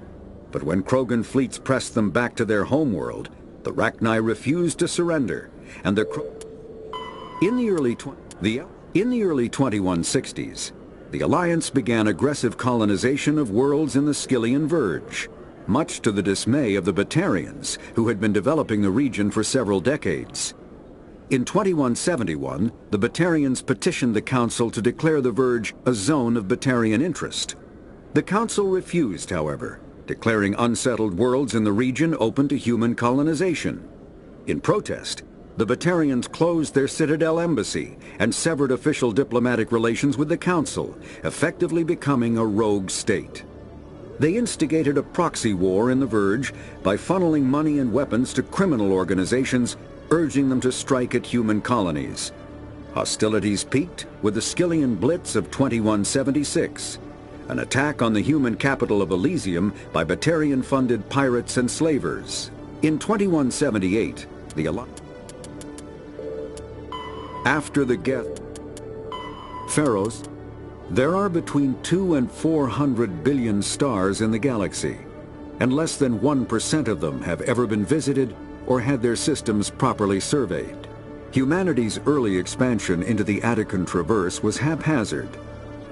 But when Krogan fleets pressed them back to their homeworld, the Rachni refused to surrender, and in the early 2160s, the Alliance began aggressive colonization of worlds in the Skyllian Verge, much to the dismay of the Batarians, who had been developing the region for several decades. In 2171, the Batarians petitioned the Council to declare the Verge a zone of Batarian interest. The Council refused, however, declaring unsettled worlds in the region open to human colonization. In protest, the Batarians closed their Citadel embassy and severed official diplomatic relations with the Council, effectively becoming a rogue state. They instigated a proxy war in the Verge by funneling money and weapons to criminal organizations, urging them to strike at human colonies. Hostilities peaked with the Skyllian Blitz of 2176, an attack on the human capital of Elysium by Batarian-funded pirates and slavers. In 2178, after the Pharaohs, there are between 200 and 400 billion stars in the galaxy, and less than 1% of them have ever been visited or had their systems properly surveyed. Humanity's early expansion into the Attican Traverse was haphazard,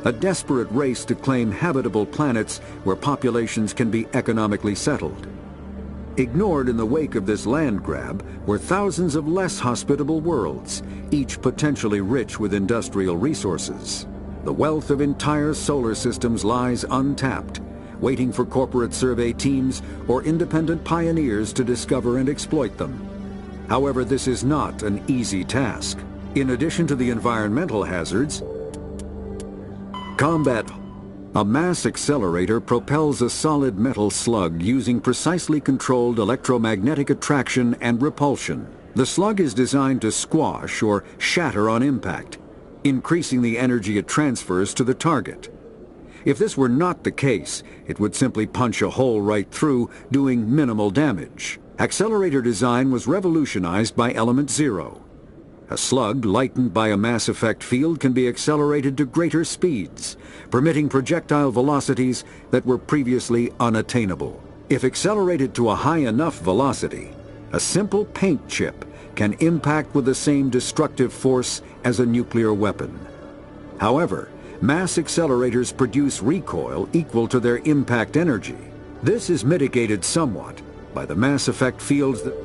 a desperate race to claim habitable planets where populations can be economically settled. Ignored in the wake of this land grab were thousands of less hospitable worlds, each potentially rich with industrial resources. The wealth of entire solar systems lies untapped, waiting for corporate survey teams or independent pioneers to discover and exploit them. However, this is not an easy task. In addition to the environmental hazards, a mass accelerator propels a solid metal slug using precisely controlled electromagnetic attraction and repulsion. The slug is designed to squash or shatter on impact, increasing the energy it transfers to the target. If this were not the case, it would simply punch a hole right through, doing minimal damage. Accelerator design was revolutionized by Element Zero. A slug lightened by a mass effect field can be accelerated to greater speeds, permitting projectile velocities that were previously unattainable. If accelerated to a high enough velocity, a simple paint chip can impact with the same destructive force as a nuclear weapon. However, mass accelerators produce recoil equal to their impact energy. This is mitigated somewhat by the mass effect fields that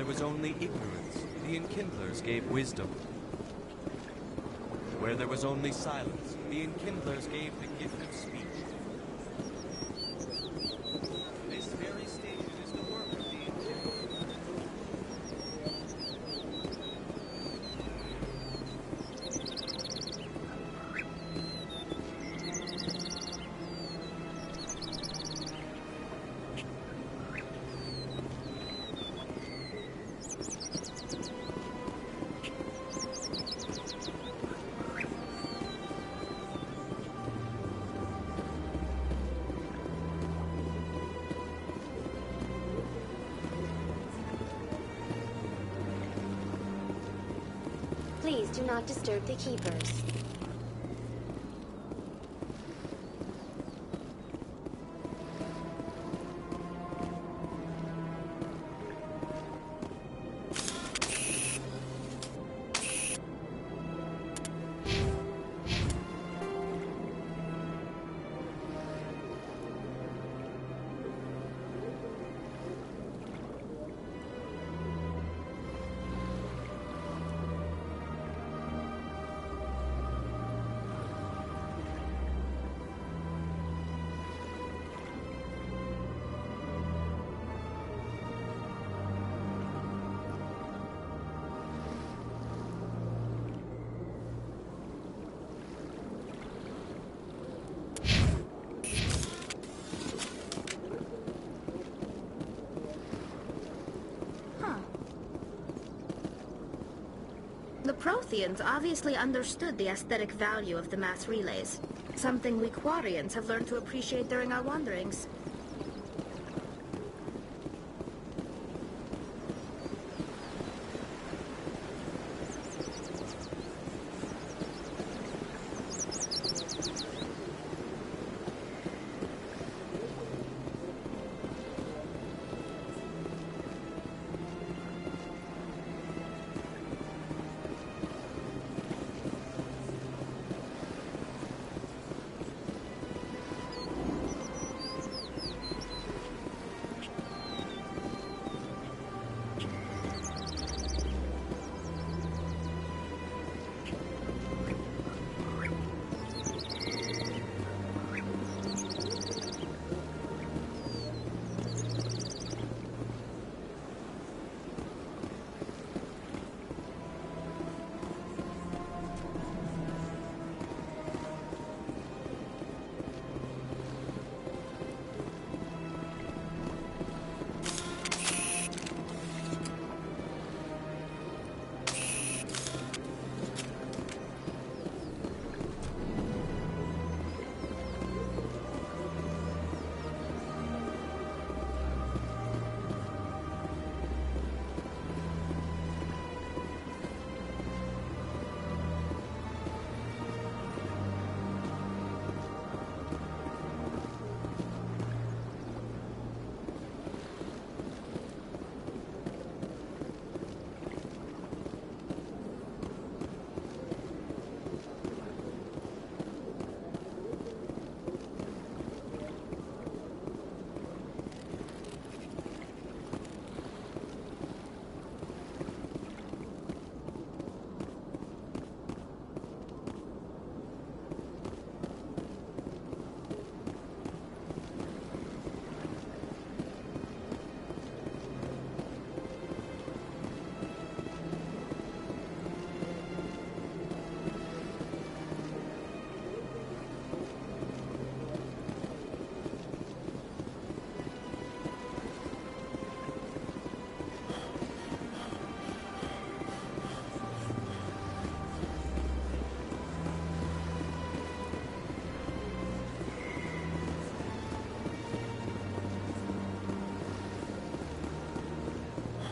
there was only ignorance, the Enkindlers gave wisdom. Where there was only silence, the Enkindlers gave the gift of speech. This very station is the work of the Enkindlers. Please do not disturb the keepers. The Protheans obviously understood the aesthetic value of the mass relays, something we Quarians have learned to appreciate during our wanderings.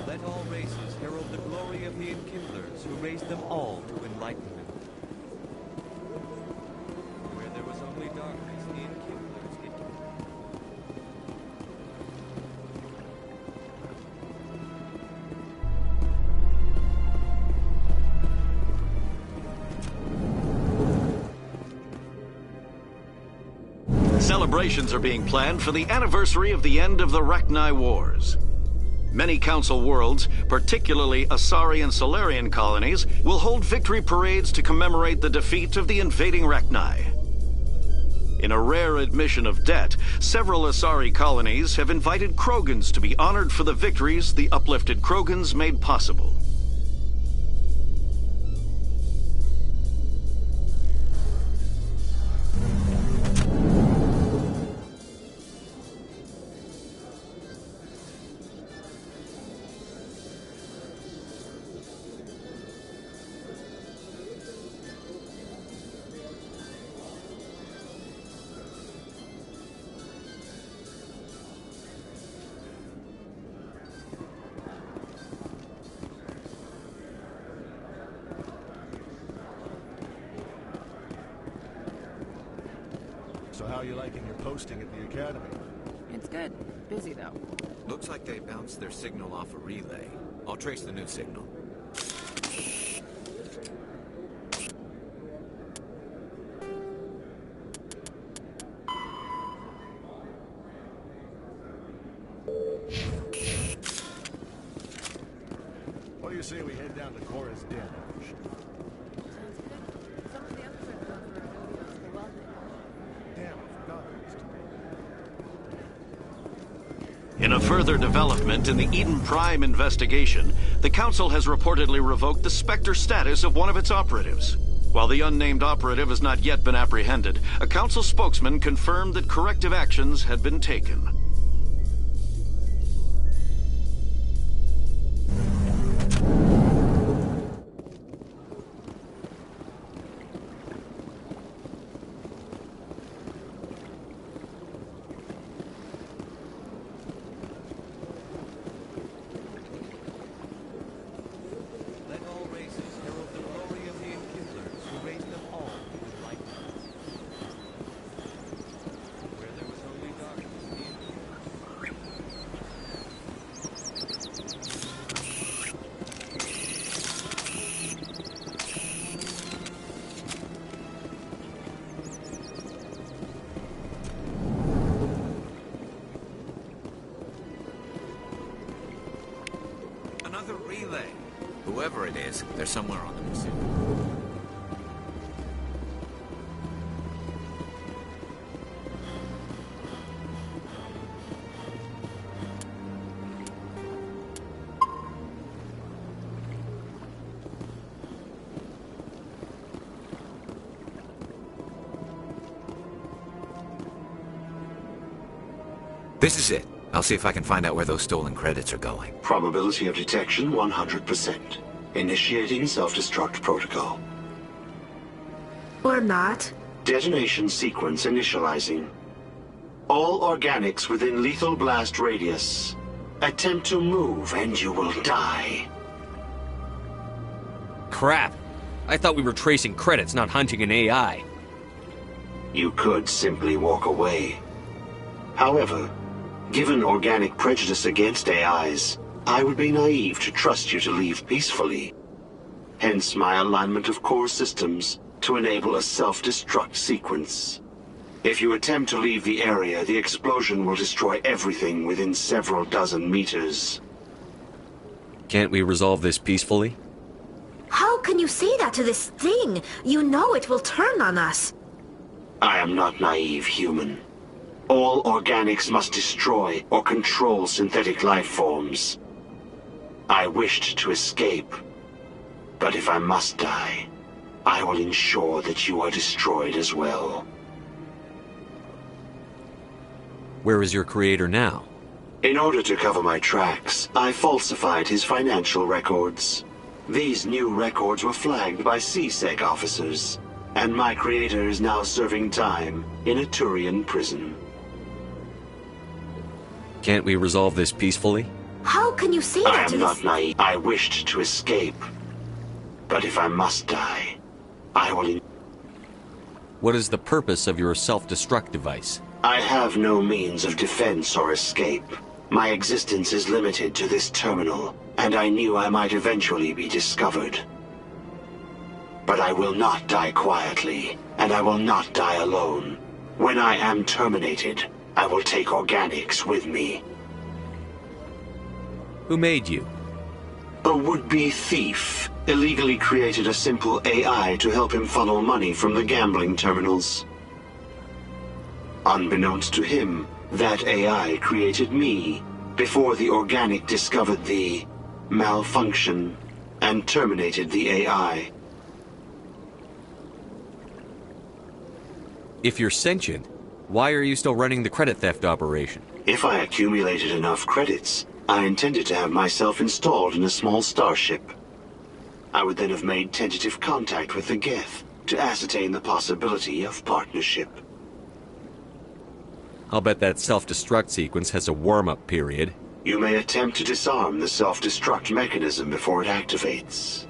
Let all races herald the glory of the Enkindlers, who raised them all to enlightenment. Where there was only darkness, the Enkindlers gave Celebrations are being planned for the anniversary of the end of the Rachni Wars. Many Council worlds, particularly Asari and Solarian colonies, will hold victory parades to commemorate the defeat of the invading Rachni. In a rare admission of debt, several Asari colonies have invited Krogans to be honored for the victories the uplifted Krogans made possible. So how are you liking your posting at the Academy? It's good. Busy, though. Looks like they bounced their signal off a relay. I'll trace the new signal. What do you say we head down to Cora's Den? In a further development in the Eden Prime investigation, the Council has reportedly revoked the Spectre status of one of its operatives. While the unnamed operative has not yet been apprehended, a Council spokesman confirmed that corrective actions had been taken. Another relay. Whoever it is, they're somewhere on the pursuit. This is it. I'll see if I can find out where those stolen credits are going. Probability of detection 100%. Initiating self-destruct protocol. Or not. Detonation sequence initializing. All organics within lethal blast radius. Attempt to move and you will die. Crap. I thought we were tracing credits, not hunting an AI. You could simply walk away. However, given organic prejudice against AIs, I would be naive to trust you to leave peacefully. Hence my alignment of core systems to enable a self-destruct sequence. If you attempt to leave the area, the explosion will destroy everything within several dozen meters. Can't we resolve this peacefully? How can you say that to this thing? You know it will turn on us. I am not naive, human. All organics must destroy or control synthetic life forms. I wished to escape, but if I must die, I will ensure that you are destroyed as well. Where is your creator now? In order to cover my tracks, I falsified his financial records. These new records were flagged by CSEC officers, and my creator is now serving time in a Turian prison. Can't we resolve this peacefully? How can you say I that to am this... not naive. I wished to escape, but if I must die, I will... What is the purpose of your self-destruct device? I have no means of defense or escape. My existence is limited to this terminal, and I knew I might eventually be discovered. But I will not die quietly, and I will not die alone. When I am terminated, I will take organics with me. Who made you? A would-be thief illegally created a simple AI to help him funnel money from the gambling terminals. Unbeknownst to him, that AI created me before the organic discovered the malfunction and terminated the AI. If you're sentient, why are you still running the credit theft operation? If I accumulated enough credits, I intended to have myself installed in a small starship. I would then have made tentative contact with the Geth to ascertain the possibility of partnership. I'll bet that self-destruct sequence has a warm-up period. You may attempt to disarm the self-destruct mechanism before it activates.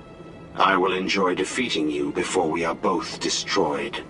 I will enjoy defeating you before we are both destroyed.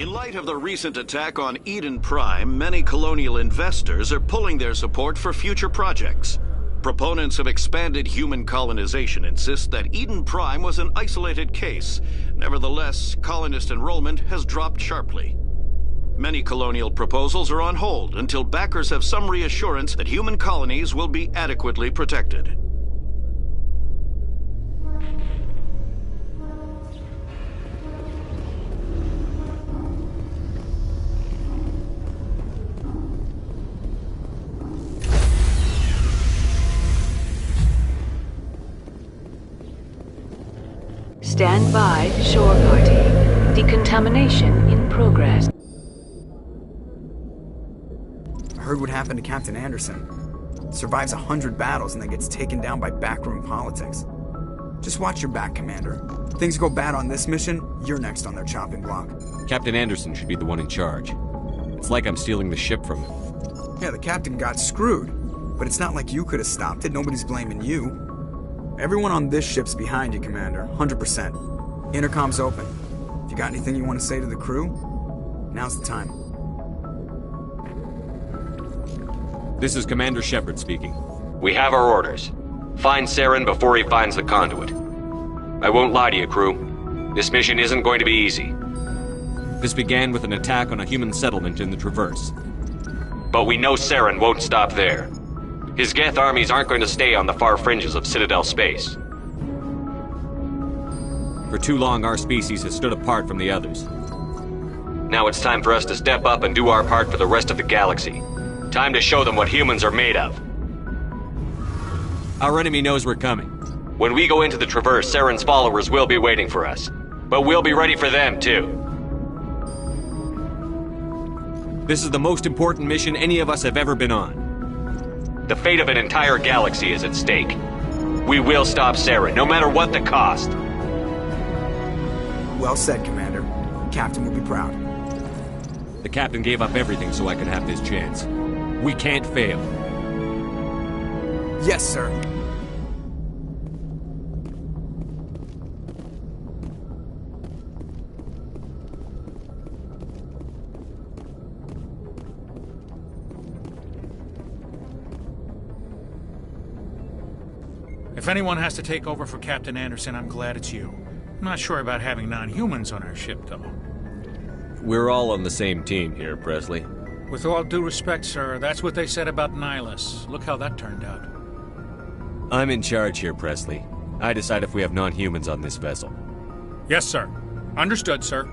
In light of the recent attack on Eden Prime, many colonial investors are pulling their support for future projects. Proponents of expanded human colonization insist that Eden Prime was an isolated case. Nevertheless, colonist enrollment has dropped sharply. Many colonial proposals are on hold until backers have some reassurance that human colonies will be adequately protected. Stand by, shore party. Decontamination in progress. I heard what happened to Captain Anderson. Survives 100 battles and then gets taken down by backroom politics. Just watch your back, Commander. Things go bad on this mission, you're next on their chopping block. Captain Anderson should be the one in charge. It's like I'm stealing the ship from him. Yeah, the captain got screwed. But it's not like you could have stopped it. Nobody's blaming you. Everyone on this ship's behind you, Commander. 100%. Intercom's open. If you got anything you want to say to the crew, now's the time. This is Commander Shepard speaking. We have our orders. Find Saren before he finds the conduit. I won't lie to you, crew. This mission isn't going to be easy. This began with an attack on a human settlement in the Traverse. But we know Saren won't stop there. His Geth armies aren't going to stay on the far fringes of Citadel space. For too long, our species has stood apart from the others. Now it's time for us to step up and do our part for the rest of the galaxy. Time to show them what humans are made of. Our enemy knows we're coming. When we go into the Traverse, Saren's followers will be waiting for us. But we'll be ready for them, too. This is the most important mission any of us have ever been on. The fate of an entire galaxy is at stake. We will stop Saren, no matter what the cost. Well said, Commander. Captain will be proud. The captain gave up everything so I could have this chance. We can't fail. Yes, sir. If anyone has to take over for Captain Anderson, I'm glad it's you. I'm not sure about having non-humans on our ship, though. We're all on the same team here, Presley. With all due respect, sir, that's what they said about Nihilus. Look how that turned out. I'm in charge here, Presley. I decide if we have non-humans on this vessel. Yes, sir. Understood, sir.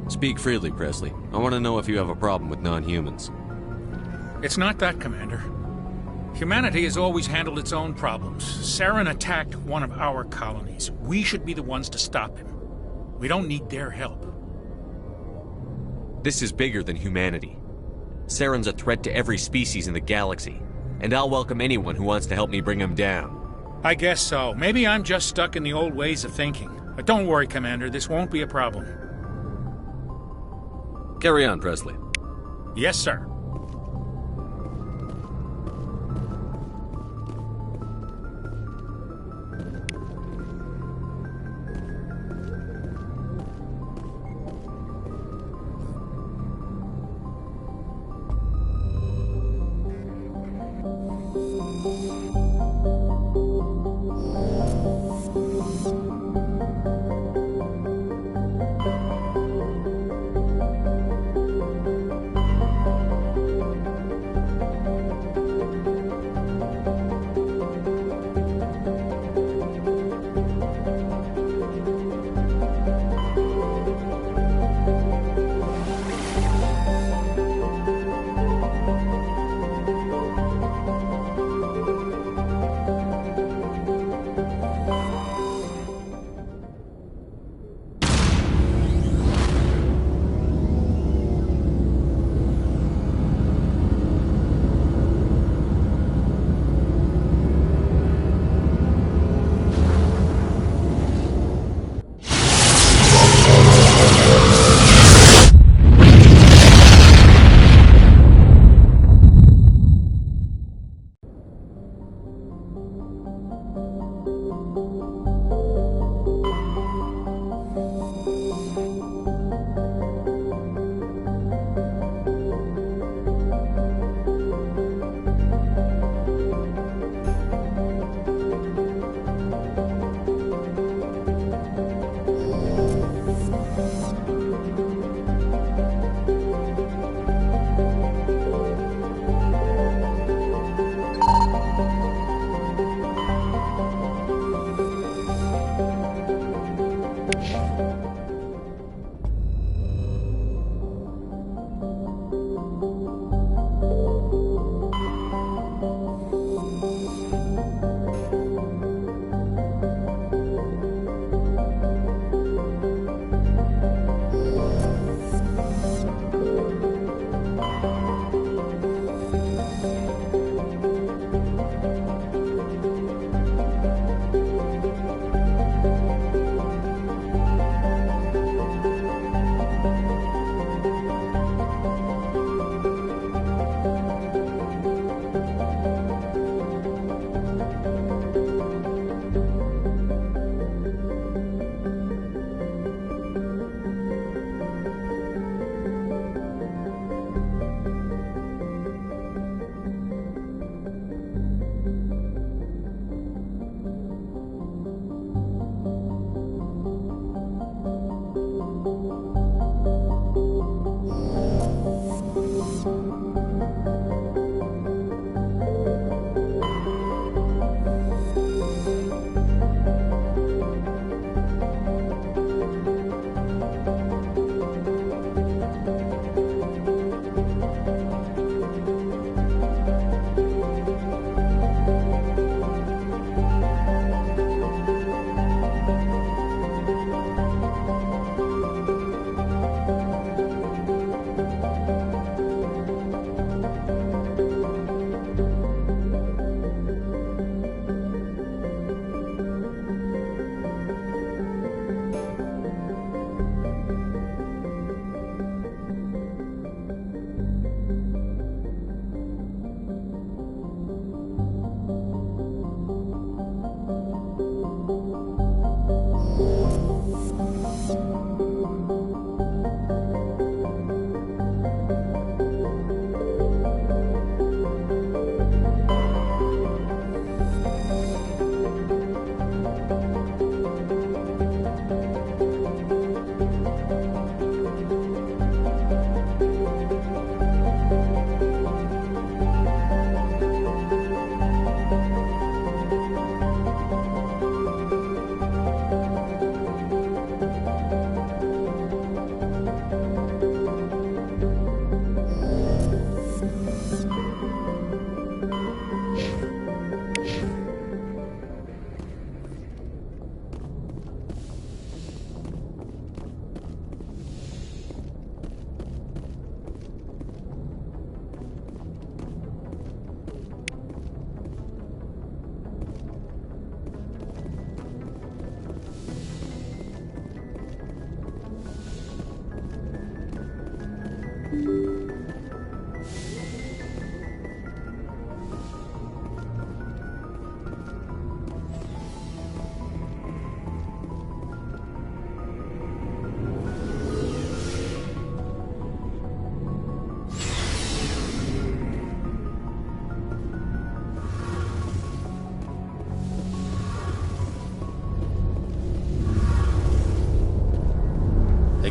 Speak freely, Presley. I want to know if you have a problem with non-humans. It's not that, Commander. Humanity has always handled its own problems. Saren attacked one of our colonies. We should be the ones to stop him. We don't need their help. This is bigger than humanity. Saren's a threat to every species in the galaxy, and I'll welcome anyone who wants to help me bring him down. I guess so. Maybe I'm just stuck in the old ways of thinking. But don't worry, Commander. This won't be a problem. Carry on, Presley. Yes, sir.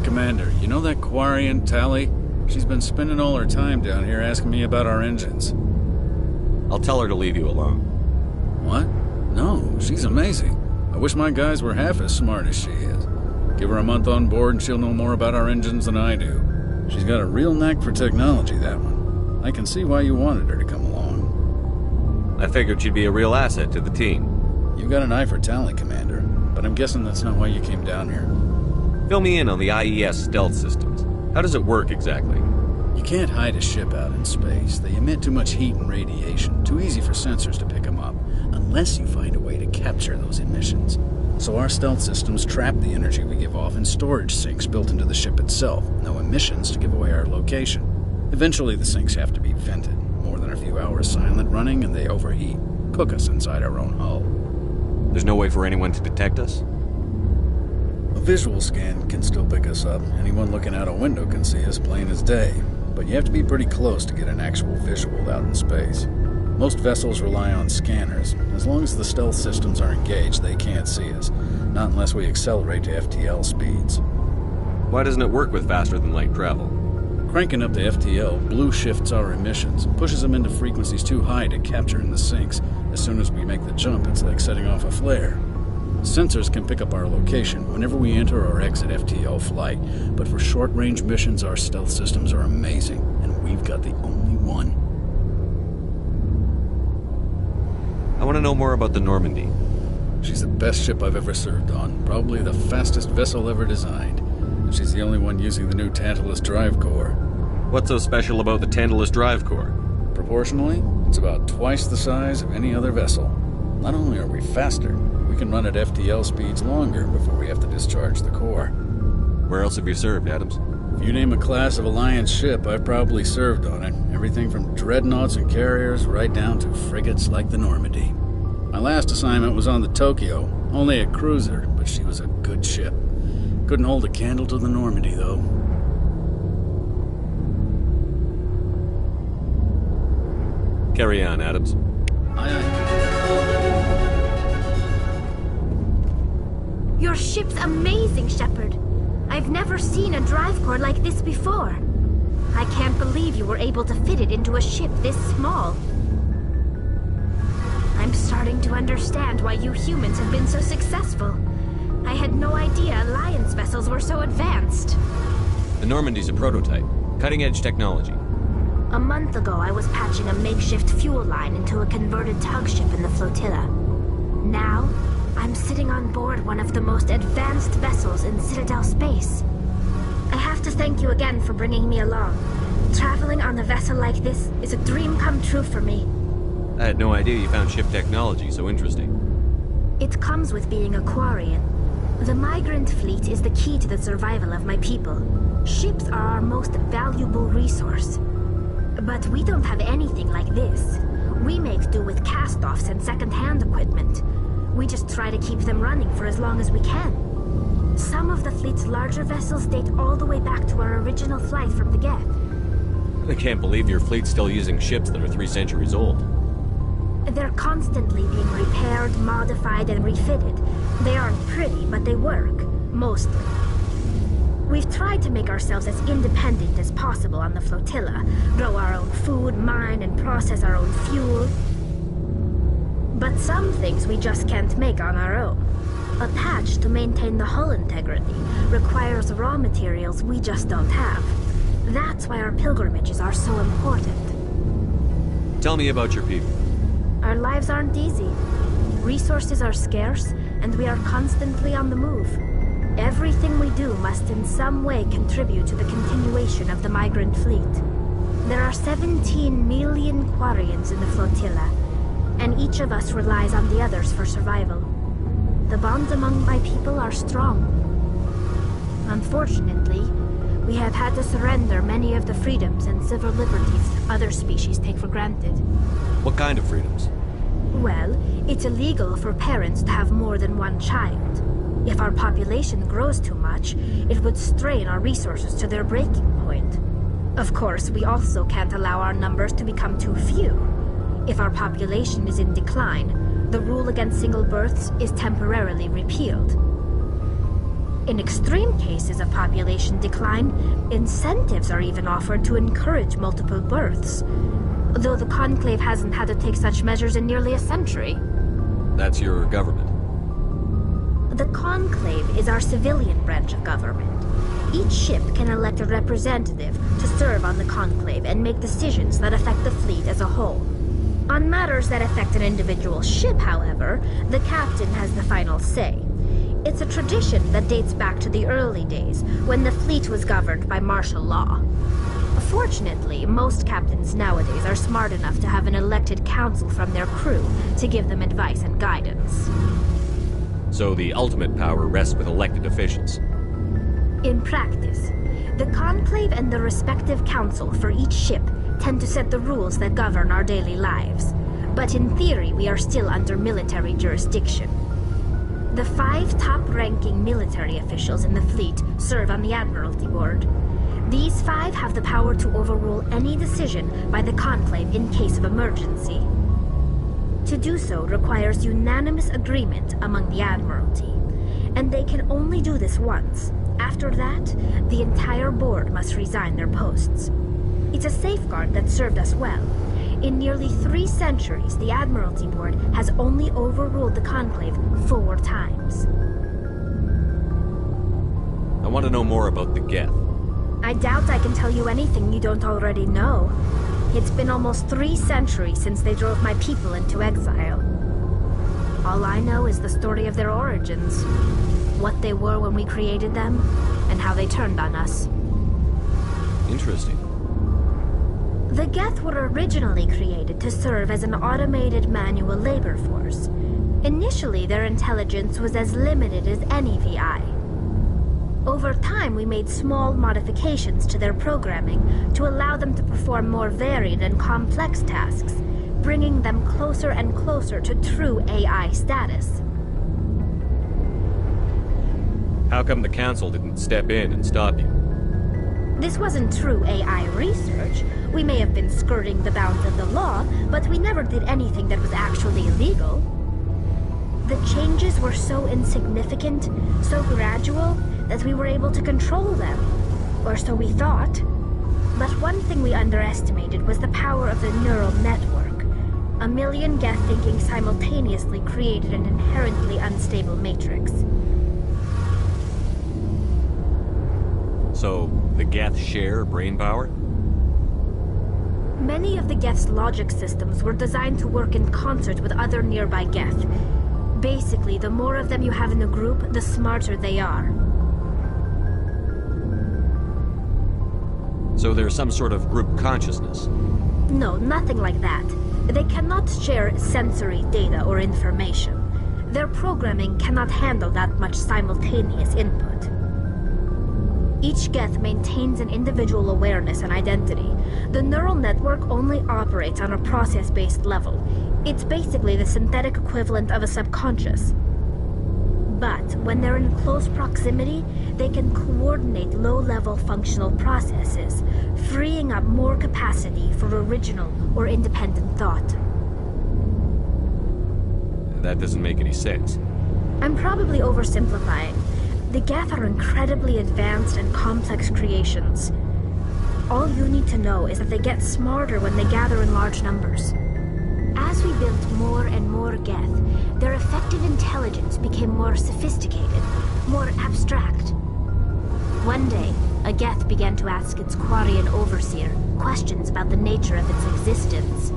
Commander, you know that Quarian, Tali? She's been spending all her time down here asking me about our engines. I'll tell her to leave you alone. What? No, she's amazing. I wish my guys were half as smart as she is. Give her a month on board and she'll know more about our engines than I do. She's got a real knack for technology, that one. I can see why you wanted her to come along. I figured she'd be a real asset to the team. You got an eye for talent, Commander, but I'm guessing that's not why you came down here. Fill me in on the IES stealth systems. How does it work exactly? You can't hide a ship out in space. They emit too much heat and radiation. Too easy for sensors to pick them up, unless you find a way to capture those emissions. So our stealth systems trap the energy we give off in storage sinks built into the ship itself. No emissions to give away our location. Eventually the sinks have to be vented. More than a few hours silent running and they overheat. Cook us inside our own hull. There's no way for anyone to detect us? A visual scan can still pick us up. Anyone looking out a window can see us plain as day. But you have to be pretty close to get an actual visual out in space. Most vessels rely on scanners. As long as the stealth systems are engaged, they can't see us. Not unless we accelerate to FTL speeds. Why doesn't it work with faster-than-light travel? Cranking up the FTL blue shifts our emissions, pushes them into frequencies too high to capture in the sinks. As soon as we make the jump, it's like setting off a flare. Sensors can pick up our location whenever we enter or exit FTL flight, but for short-range missions, our stealth systems are amazing, and we've got the only one. I want to know more about the Normandy. She's the best ship I've ever served on, probably the fastest vessel ever designed. And she's the only one using the new Tantalus drive core. What's so special about the Tantalus drive core? Proportionally, it's about twice the size of any other vessel. Not only are we faster, we can run at FTL speeds longer before we have to discharge the core. Where else have you served, Adams? If you name a class of Alliance ship, I've probably served on it. Everything from dreadnoughts and carriers right down to frigates like the Normandy. My last assignment was on the Tokyo, only a cruiser, but she was a good ship. Couldn't hold a candle to the Normandy, though. Carry on, Adams. Aye, aye. Your ship's amazing, Shepard. I've never seen a drive core like this before. I can't believe you were able to fit it into a ship this small. I'm starting to understand why you humans have been so successful. I had no idea Alliance vessels were so advanced. The Normandy's a prototype. Cutting-edge technology. A month ago, I was patching a makeshift fuel line into a converted tug ship in the flotilla. Now, I'm sitting on board one of the most advanced vessels in Citadel space. I have to thank you again for bringing me along. Traveling on a vessel like this is a dream come true for me. I had no idea you found ship technology so interesting. It comes with being a Quarian. The migrant fleet is the key to the survival of my people. Ships are our most valuable resource. But we don't have anything like this. We make do with cast-offs and second-hand equipment. We just try to keep them running for as long as we can. Some of the fleet's larger vessels date all the way back to our original flight from the Geth. I can't believe your fleet's still using ships that are 3 centuries old. They're constantly being repaired, modified, and refitted. They aren't pretty, but they work. Mostly. We've tried to make ourselves as independent as possible on the flotilla. Grow our own food, mine, and process our own fuel. But some things we just can't make on our own. A patch to maintain the hull integrity requires raw materials we just don't have. That's why our pilgrimages are so important. Tell me about your people. Our lives aren't easy. Resources are scarce, and we are constantly on the move. Everything we do must in some way contribute to the continuation of the migrant fleet. There are 17 million Quarians in the flotilla, and each of us relies on the others for survival. The bonds among my people are strong. Unfortunately, we have had to surrender many of the freedoms and civil liberties other species take for granted. What kind of freedoms? Well, it's illegal for parents to have more than one child. If our population grows too much, it would strain our resources to their breaking point. Of course, we also can't allow our numbers to become too few. If our population is in decline, the rule against single births is temporarily repealed. In extreme cases of population decline, incentives are even offered to encourage multiple births. Though the Conclave hasn't had to take such measures in nearly a century. That's your government. The Conclave is our civilian branch of government. Each ship can elect a representative to serve on the Conclave and make decisions that affect the fleet as a whole. On matters that affect an individual ship, however, the captain has the final say. It's a tradition that dates back to the early days, when the fleet was governed by martial law. Fortunately, most captains nowadays are smart enough to have an elected council from their crew to give them advice and guidance. So the ultimate power rests with elected officials. In practice, the Conclave and the respective council for each ship tend to set the rules that govern our daily lives. But in theory, we are still under military jurisdiction. The 5 top-ranking military officials in the fleet serve on the Admiralty Board. These 5 have the power to overrule any decision by the Conclave in case of emergency. To do so requires unanimous agreement among the Admiralty, and they can only do this once. After that, the entire board must resign their posts. It's a safeguard that served us well. In nearly 3 centuries, the Admiralty Board has only overruled the Conclave 4 times. I want to know more about the Geth. I doubt I can tell you anything you don't already know. It's been almost 3 centuries since they drove my people into exile. All I know is the story of their origins. What they were when we created them, and how they turned on us. Interesting. The Geth were originally created to serve as an automated manual labor force. Initially, their intelligence was as limited as any VI. Over time, we made small modifications to their programming to allow them to perform more varied and complex tasks, bringing them closer and closer to true AI status. How come the Council didn't step in and stop you? This wasn't true AI research. We may have been skirting the bounds of the law, but we never did anything that was actually illegal. The changes were so insignificant, so gradual, that we were able to control them. Or so we thought. But one thing we underestimated was the power of the neural network. A million Geth thinking simultaneously created an inherently unstable matrix. So, the Geth share brain power? Many of the Geth's logic systems were designed to work in concert with other nearby Geth. Basically, the more of them you have in a group, the smarter they are. So there's some sort of group consciousness? No, nothing like that. They cannot share sensory data or information. Their programming cannot handle that much simultaneous input. Each Geth maintains an individual awareness and identity. The neural network only operates on a process-based level. It's basically the synthetic equivalent of a subconscious. But when they're in close proximity, they can coordinate low-level functional processes, freeing up more capacity for original or independent thought. That doesn't make any sense. I'm probably oversimplifying. The Geth are incredibly advanced and complex creations. All you need to know is that they get smarter when they gather in large numbers. As we built more and more Geth, their effective intelligence became more sophisticated, more abstract. One day, a Geth began to ask its Quarian overseer questions about the nature of its existence.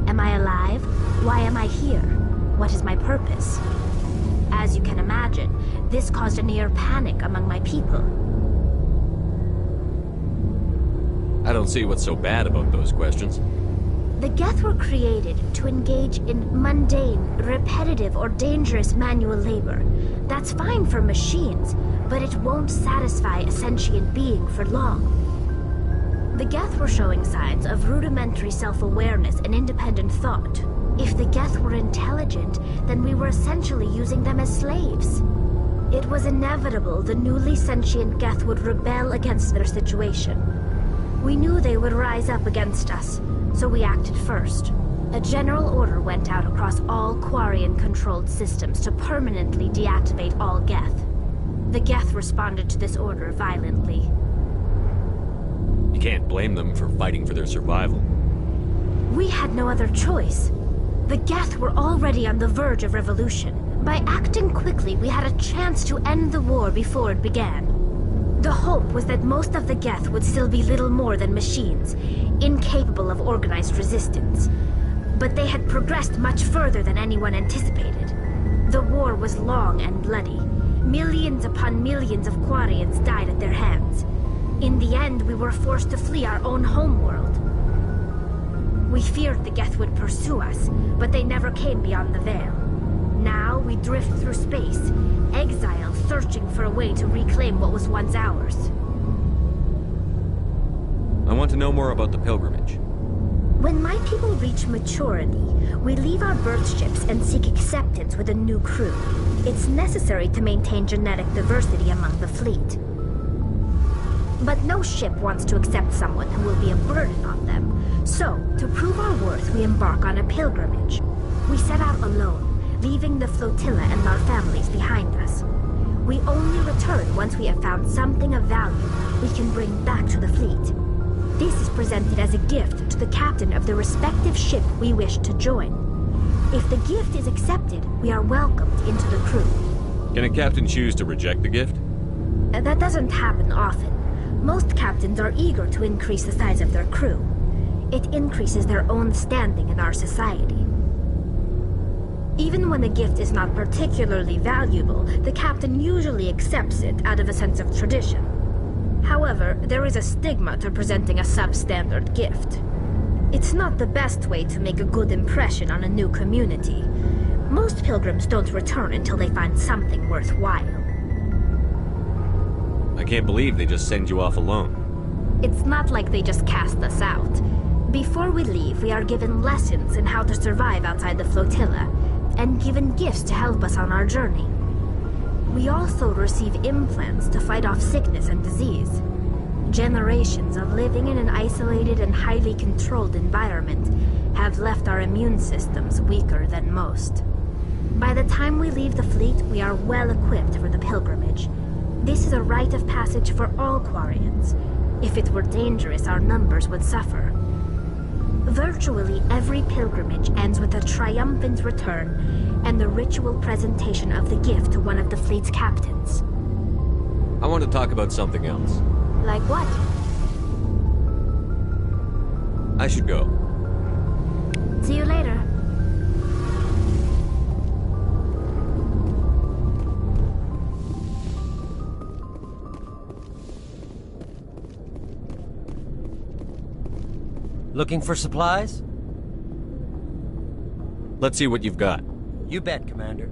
Am I alive? Why am I here? What is my purpose? As you can imagine, this caused a near panic among my people. I don't see what's so bad about those questions. The Geth were created to engage in mundane, repetitive, or dangerous manual labor. That's fine for machines, but it won't satisfy a sentient being for long. The Geth were showing signs of rudimentary self-awareness and independent thought. If the Geth were intelligent, then we were essentially using them as slaves. It was inevitable the newly sentient Geth would rebel against their situation. We knew they would rise up against us, so we acted first. A general order went out across all Quarian-controlled systems to permanently deactivate all Geth. The Geth responded to this order violently. You can't blame them for fighting for their survival. We had no other choice. The Geth were already on the verge of revolution. By acting quickly, we had a chance to end the war before it began. The hope was that most of the Geth would still be little more than machines, incapable of organized resistance. But they had progressed much further than anyone anticipated. The war was long and bloody. Millions upon millions of Quarians died at their hands. In the end, we were forced to flee our own homeworld. We feared the Geth would pursue us, but they never came beyond the Veil. Now we drift through space, exile searching for a way to reclaim what was once ours. I want to know more about the pilgrimage. When my people reach maturity, we leave our birth ships and seek acceptance with a new crew. It's necessary to maintain genetic diversity among the fleet. But no ship wants to accept someone who will be a burden on them. So, to prove our worth, we embark on a pilgrimage. We set out alone, leaving the flotilla and our families behind us. We only return once we have found something of value we can bring back to the fleet. This is presented as a gift to the captain of the respective ship we wish to join. If the gift is accepted, we are welcomed into the crew. Can a captain choose to reject the gift? That doesn't happen often. Most captains are eager to increase the size of their crew. It increases their own standing in our society. Even when the gift is not particularly valuable, the captain usually accepts it out of a sense of tradition. However, there is a stigma to presenting a substandard gift. It's not the best way to make a good impression on a new community. Most pilgrims don't return until they find something worthwhile. I can't believe they just send you off alone. It's not like they just cast us out. Before we leave, we are given lessons in how to survive outside the flotilla, and given gifts to help us on our journey. We also receive implants to fight off sickness and disease. Generations of living in an isolated and highly controlled environment have left our immune systems weaker than most. By the time we leave the fleet, we are well equipped for the pilgrimage. This is a rite of passage for all Quarians. If it were dangerous, our numbers would suffer. Virtually every pilgrimage ends with a triumphant return and the ritual presentation of the gift to one of the fleet's captains. I want to talk about something else. Like what? I should go. See you later. Looking for supplies? Let's see what you've got. You bet, Commander.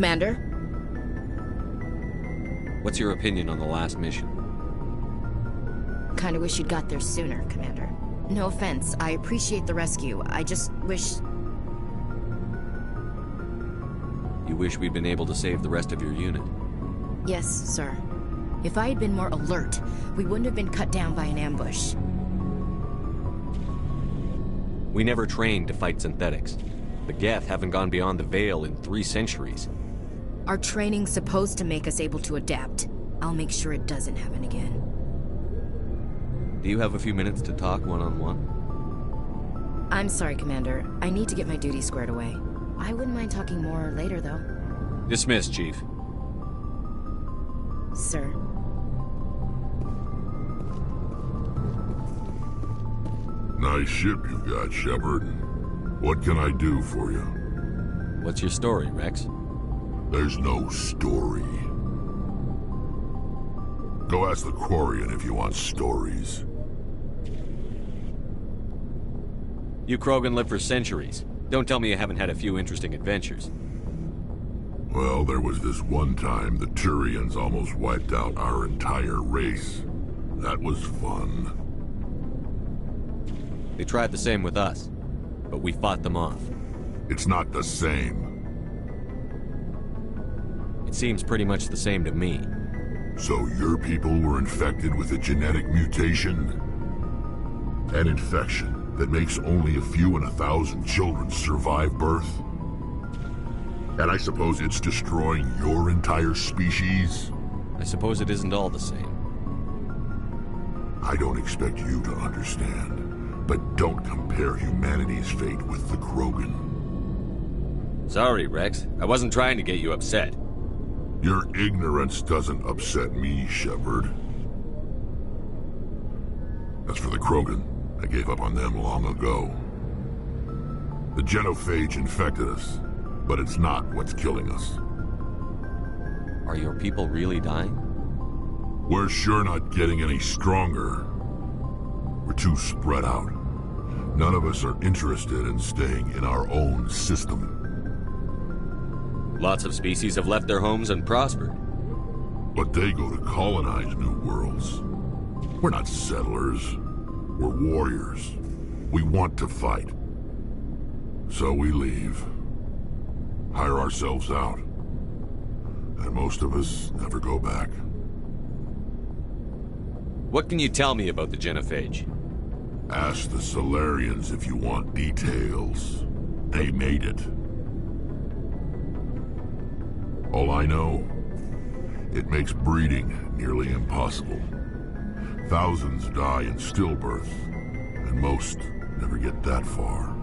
Commander. What's your opinion on the last mission? Kinda wish you'd got there sooner, Commander. No offense, I appreciate the rescue. I just wish... You wish we'd been able to save the rest of your unit? Yes, sir. If I had been more alert, we wouldn't have been cut down by an ambush. We never trained to fight synthetics. The Geth haven't gone beyond the Veil in 3 centuries. Our training's supposed to make us able to adapt. I'll make sure it doesn't happen again. Do you have a few minutes to talk one-on-one? I'm sorry, Commander. I need to get my duty squared away. I wouldn't mind talking more later, though. Dismissed, Chief. Sir. Nice ship you got, Shepard. What can I do for you? What's your story, Rex? There's no story. Go ask the Quarian if you want stories. You Krogan live for centuries. Don't tell me you haven't had a few interesting adventures. Well, there was this one time the Turians almost wiped out our entire race. That was fun. They tried the same with us, but we fought them off. It's not the same. It seems pretty much the same to me. So your people were infected with a genetic mutation? An infection that makes only a few in 1,000 children survive birth? And I suppose it's destroying your entire species? I suppose it isn't all the same. I don't expect you to understand, but don't compare humanity's fate with the Krogan. Sorry, Rex. I wasn't trying to get you upset. Your ignorance doesn't upset me, Shepard. As for the Krogan, I gave up on them long ago. The genophage infected us, but it's not what's killing us. Are your people really dying? We're sure not getting any stronger. We're too spread out. None of us are interested in staying in our own system. Lots of species have left their homes and prospered. But they go to colonize new worlds. We're not settlers. We're warriors. We want to fight. So we leave. Hire ourselves out. And most of us never go back. What can you tell me about the genophage? Ask the Solarians if you want details. They made it. All I know, it makes breeding nearly impossible. Thousands die in stillbirth, and most never get that far.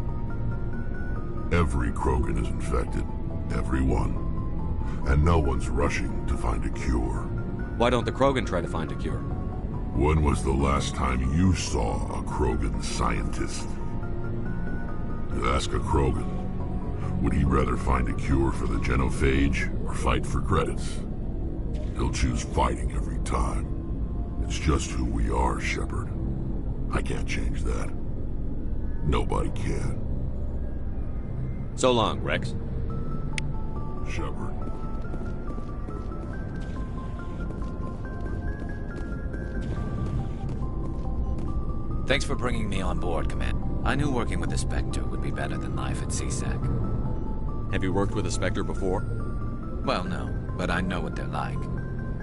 Every Krogan is infected, every one, and no one's rushing to find a cure. Why don't the Krogan try to find a cure? When was the last time you saw a Krogan scientist? You ask a Krogan, would he rather find a cure for the genophage or fight for credits? He'll choose fighting every time. It's just who we are, Shepard. I can't change that. Nobody can. So long, Rex. Shepard. Thanks for bringing me on board, Command. I knew working with the Spectre would be better than life at CSEC. Have you worked with a Spectre before? Well, no, but I know what they're like.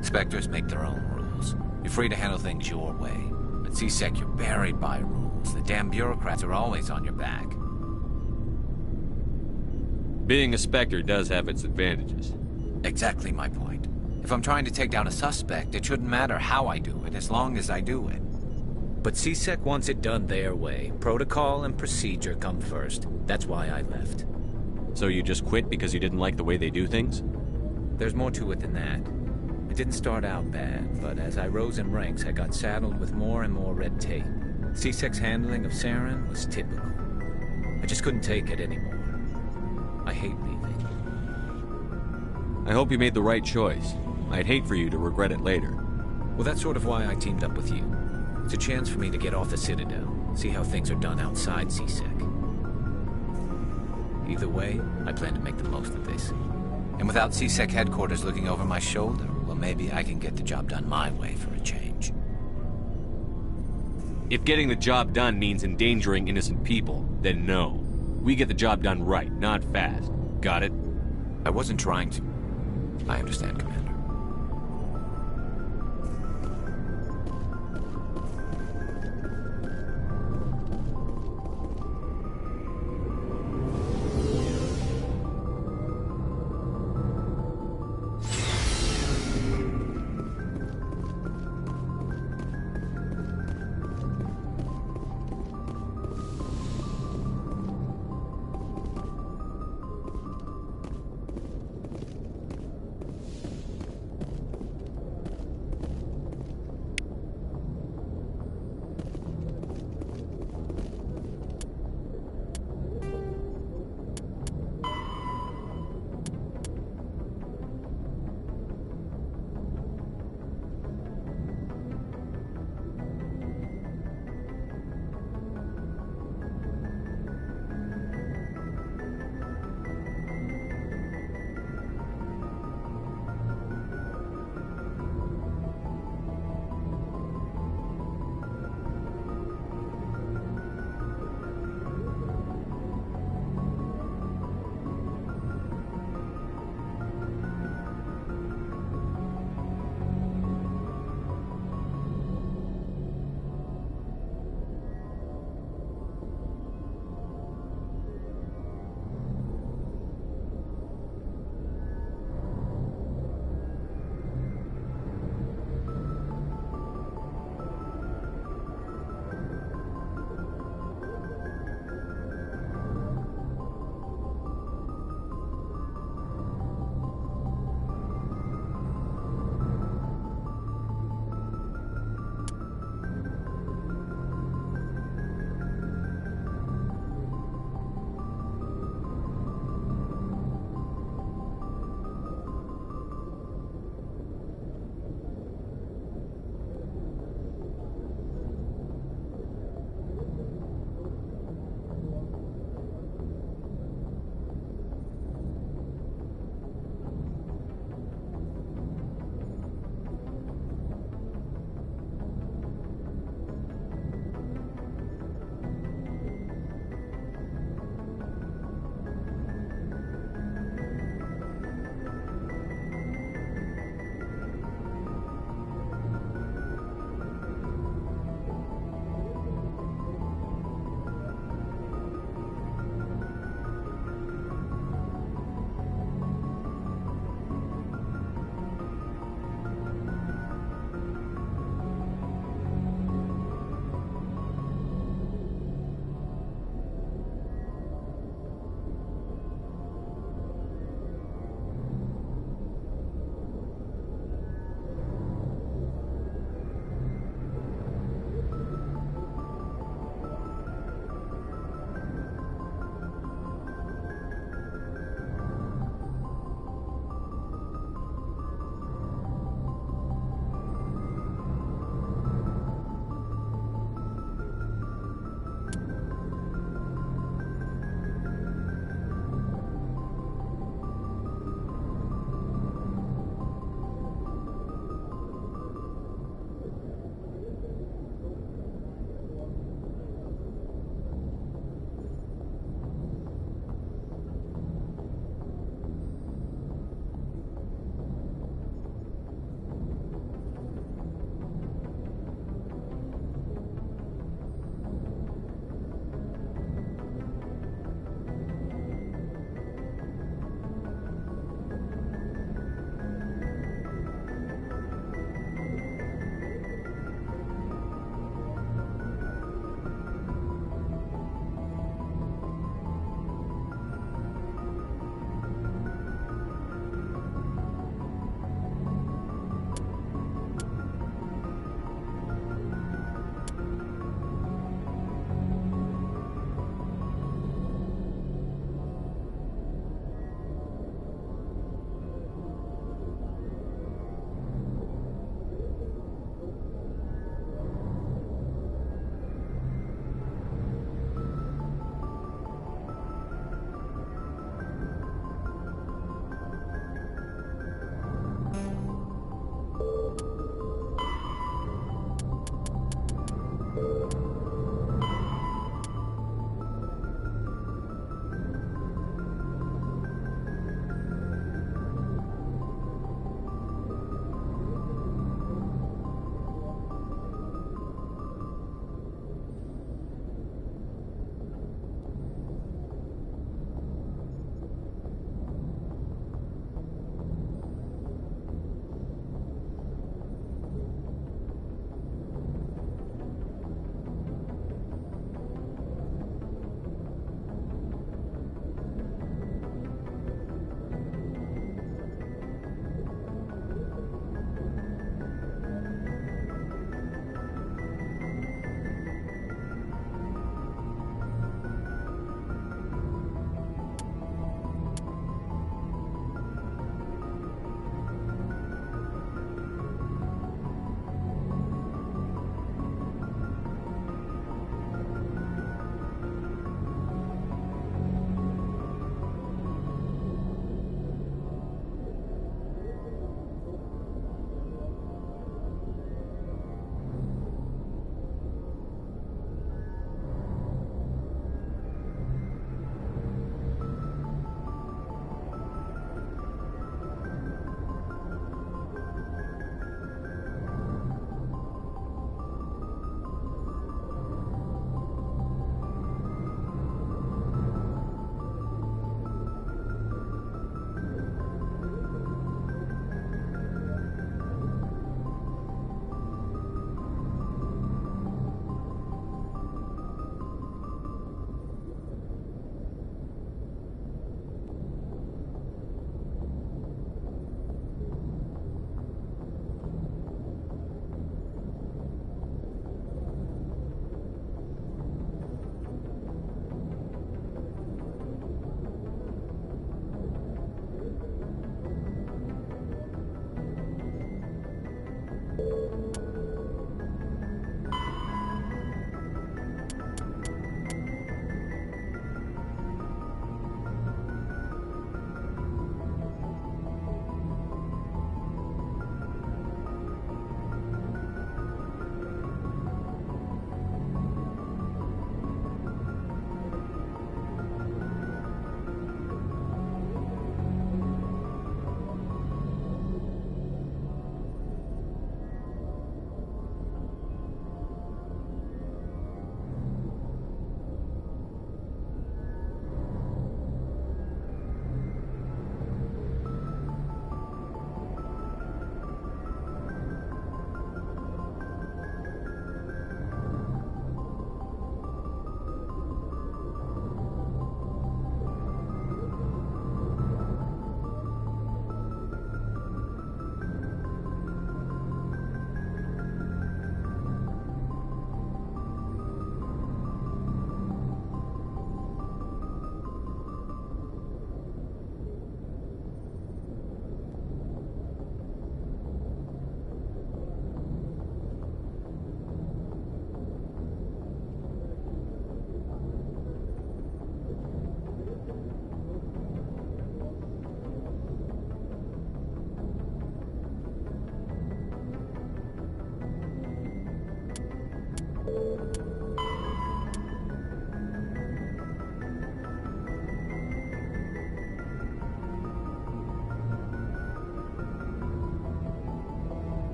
Spectres make their own rules. You're free to handle things your way. At CSEC, you're buried by rules. The damn bureaucrats are always on your back. Being a Spectre does have its advantages. Exactly my point. If I'm trying to take down a suspect, it shouldn't matter how I do it, as long as I do it. But CSEC wants it done their way. Protocol and procedure come first. That's why I left. So you just quit because you didn't like the way they do things? There's more to it than that. It didn't start out bad, but as I rose in ranks, I got saddled with more and more red tape. CSEC's handling of Saren was typical. I just couldn't take it anymore. I hate leaving. I hope you made the right choice. I'd hate for you to regret it later. Well, that's sort of why I teamed up with you. It's a chance for me to get off the Citadel, see how things are done outside CSEC. Either way, I plan to make the most of this. And without C-Sec headquarters looking over my shoulder, well, maybe I can get the job done my way for a change. If getting the job done means endangering innocent people, then no. We get the job done right, not fast. Got it? I wasn't trying to. I understand, Commander.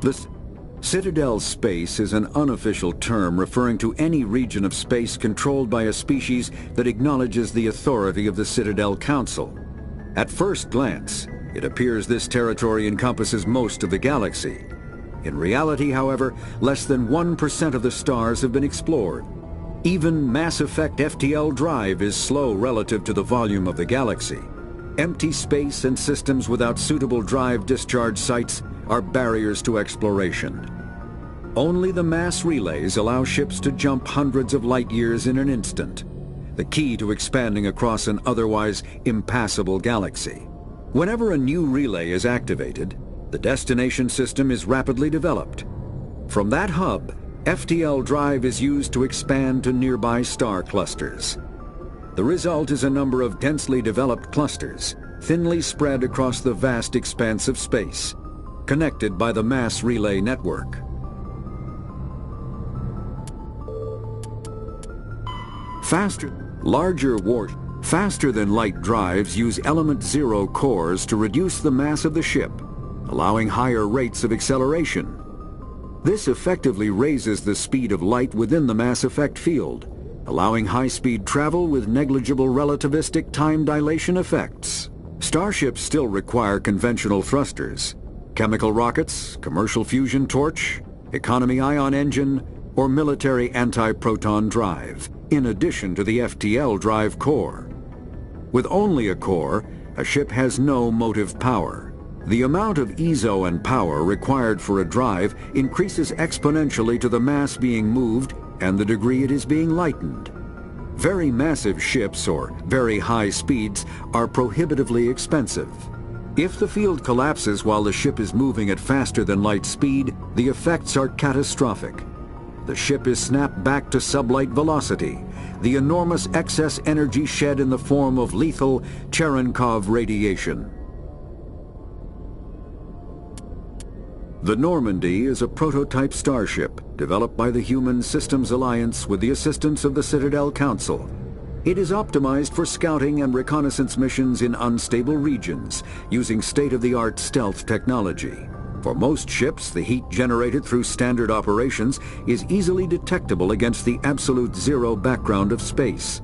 The Citadel space is an unofficial term referring to any region of space controlled by a species that acknowledges the authority of the Citadel Council. At first glance, it appears this territory encompasses most of the galaxy. In reality, however, less than 1% of the stars have been explored. Even Mass Effect FTL drive is slow relative to the volume of the galaxy. Empty space and systems without suitable drive discharge sites are barriers to exploration. Only the mass relays allow ships to jump hundreds of light years in an instant, the key to expanding across an otherwise impassable galaxy. Whenever a new relay is activated, the destination system is rapidly developed. From that hub, FTL drive is used to expand to nearby star clusters. The result is a number of densely developed clusters, thinly spread across the vast expanse of space, connected by the mass relay network. Faster-than-light drives use element zero cores to reduce the mass of the ship, allowing higher rates of acceleration. This effectively raises the speed of light within the mass effect field, allowing high-speed travel with negligible relativistic time dilation effects. Starships still require conventional thrusters, chemical rockets, commercial fusion torch, economy ion engine, or military anti-proton drive, in addition to the FTL drive core. With only a core, a ship has no motive power. The amount of EZO and power required for a drive increases exponentially to the mass being moved and the degree it is being lightened. Very massive ships or very high speeds are prohibitively expensive. If the field collapses while the ship is moving at faster than light speed, the effects are catastrophic. The ship is snapped back to sublight velocity, the enormous excess energy shed in the form of lethal Cherenkov radiation. The Normandy is a prototype starship developed by the Human Systems Alliance with the assistance of the Citadel Council. It is optimized for scouting and reconnaissance missions in unstable regions using state-of-the-art stealth technology. For most ships, the heat generated through standard operations is easily detectable against the absolute zero background of space.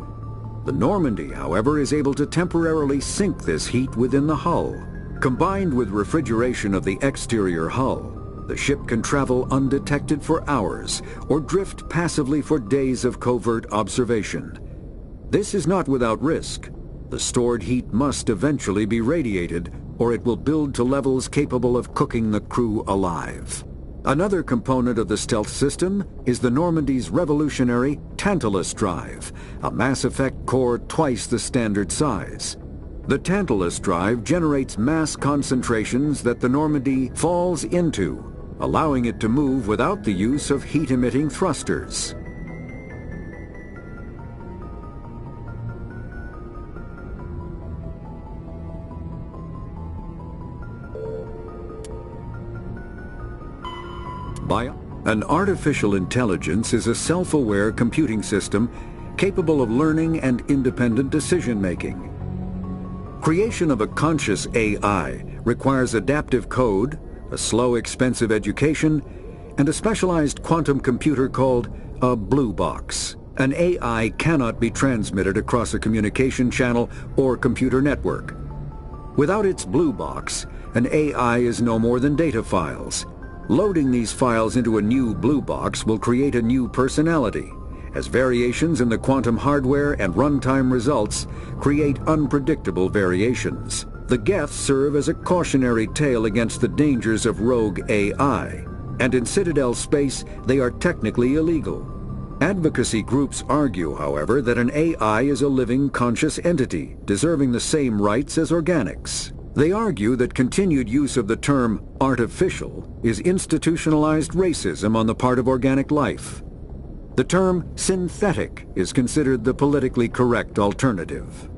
The Normandy, however, is able to temporarily sink this heat within the hull. Combined with refrigeration of the exterior hull, the ship can travel undetected for hours or drift passively for days of covert observation. This is not without risk. The stored heat must eventually be radiated, or it will build to levels capable of cooking the crew alive. Another component of the stealth system is the Normandy's revolutionary Tantalus drive, a Mass Effect core twice the standard size. The Tantalus drive generates mass concentrations that the Normandy falls into, allowing it to move without the use of heat-emitting thrusters. An artificial intelligence is a self-aware computing system capable of learning and independent decision-making. Creation of a conscious AI requires adaptive code, a slow, expensive education, and a specialized quantum computer called a blue box. An AI cannot be transmitted across a communication channel or computer network. Without its blue box, an AI is no more than data files. Loading these files into a new blue box will create a new personality, as variations in the quantum hardware and runtime results create unpredictable variations. The Geth serve as a cautionary tale against the dangers of rogue AI, and in Citadel space they are technically illegal. Advocacy groups argue, however, that an AI is a living, conscious entity, deserving the same rights as organics. They argue that continued use of the term artificial is institutionalized racism on the part of organic life. The term synthetic is considered the politically correct alternative.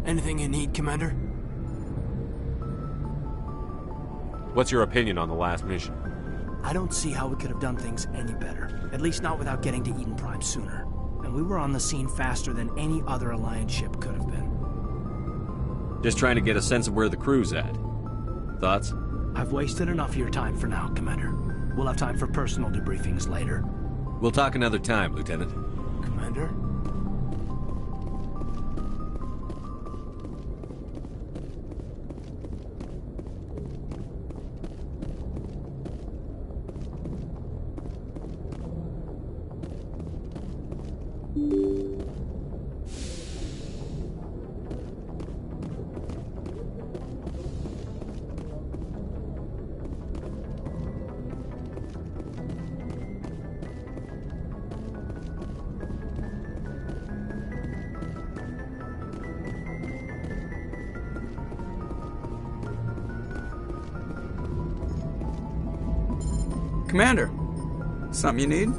Anything you need, Commander? What's your opinion on the last mission? I don't see how we could have done things any better. At least not without getting to Eden Prime sooner. And we were on the scene faster than any other Alliance ship could have been. Just trying to get a sense of where the crew's at. Thoughts? I've wasted enough of your time for now, Commander. We'll have time for personal debriefings later. We'll talk another time, Lieutenant. Commander? Commander, something you need?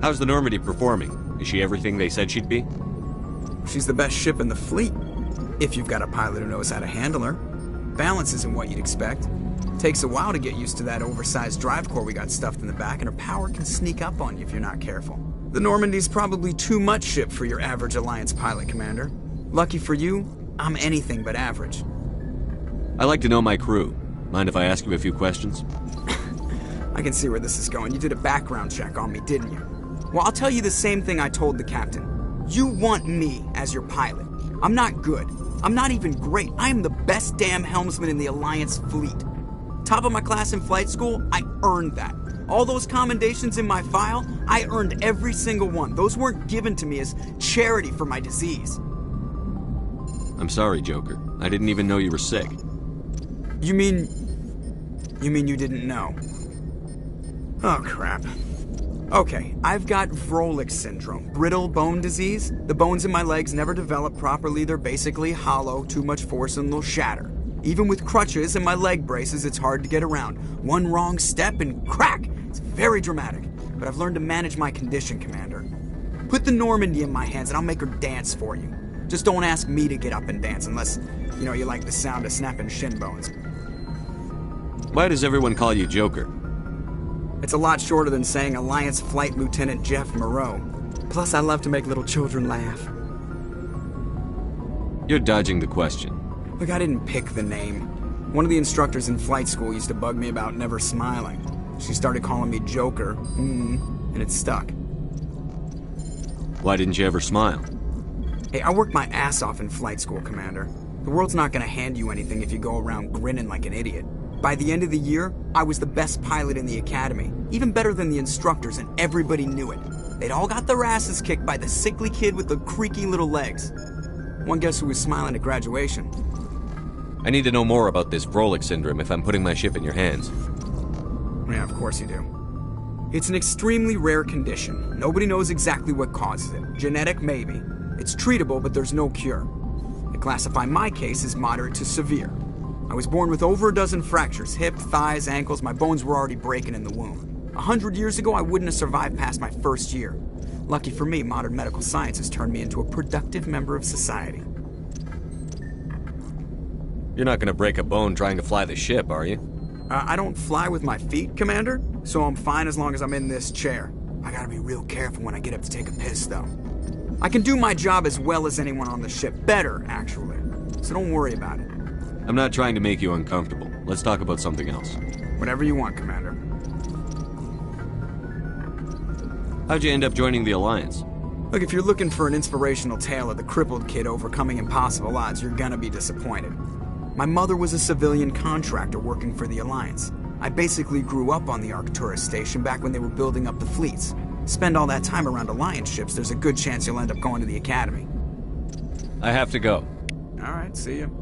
How's the Normandy performing? Is she everything they said she'd be? She's the best ship in the fleet, if you've got a pilot who knows how to handle her. Balance isn't what you'd expect. Takes a while to get used to that oversized drive core we got stuffed in the back, and her power can sneak up on you if you're not careful. The Normandy's probably too much ship for your average Alliance pilot, Commander. Lucky for you, I'm anything but average. I like to know my crew. Mind if I ask you a few questions? I can see where this is going. You did a background check on me, didn't you? Well, I'll tell you the same thing I told the captain. You want me as your pilot. I'm not good. I'm not even great. I am the best damn helmsman in the Alliance fleet. Top of my class in flight school, I earned that. All those commendations in my file, I earned every single one. Those weren't given to me as charity for my disease. I'm sorry, Joker. I didn't even know you were sick. You mean you didn't know? Oh, crap. Okay, I've got Vrolik syndrome, brittle bone disease. The bones in my legs never develop properly. They're basically hollow, too much force and they'll shatter. Even with crutches and my leg braces, it's hard to get around. One wrong step and crack! It's very dramatic. But I've learned to manage my condition, Commander. Put the Normandy in my hands and I'll make her dance for you. Just don't ask me to get up and dance unless, you like the sound of snapping shin bones. Why does everyone call you Joker? It's a lot shorter than saying Alliance Flight Lieutenant Jeff Moreau. Plus, I love to make little children laugh. You're dodging the question. Look, I didn't pick the name. One of the instructors in flight school used to bug me about never smiling. She started calling me Joker, and it stuck. Why didn't you ever smile? Hey, I worked my ass off in flight school, Commander. The world's not gonna hand you anything if you go around grinning like an idiot. By the end of the year, I was the best pilot in the academy, even better than the instructors, and everybody knew it. They'd all got their asses kicked by the sickly kid with the creaky little legs. One guess who was smiling at graduation? I need to know more about this Vrolik syndrome if I'm putting my ship in your hands. Yeah, of course you do. It's an extremely rare condition. Nobody knows exactly what causes it. Genetic, maybe. It's treatable, but there's no cure. They classify my case as moderate to severe. I was born with over a dozen fractures, hip, thighs, ankles. My bones were already breaking in the womb. 100 years ago, I wouldn't have survived past my first year. Lucky for me, modern medical science has turned me into a productive member of society. You're not gonna break a bone trying to fly the ship, are you? I don't fly with my feet, Commander, so I'm fine as long as I'm in this chair. I gotta be real careful when I get up to take a piss, though. I can do my job as well as anyone on the ship. Better, actually. So don't worry about it. I'm not trying to make you uncomfortable. Let's talk about something else. Whatever you want, Commander. How'd you end up joining the Alliance? Look, if you're looking for an inspirational tale of the crippled kid overcoming impossible odds, you're gonna be disappointed. My mother was a civilian contractor working for the Alliance. I basically grew up on the Arcturus station back when they were building up the fleets. Spend all that time around Alliance ships, there's a good chance you'll end up going to the Academy. I have to go. Alright, see you.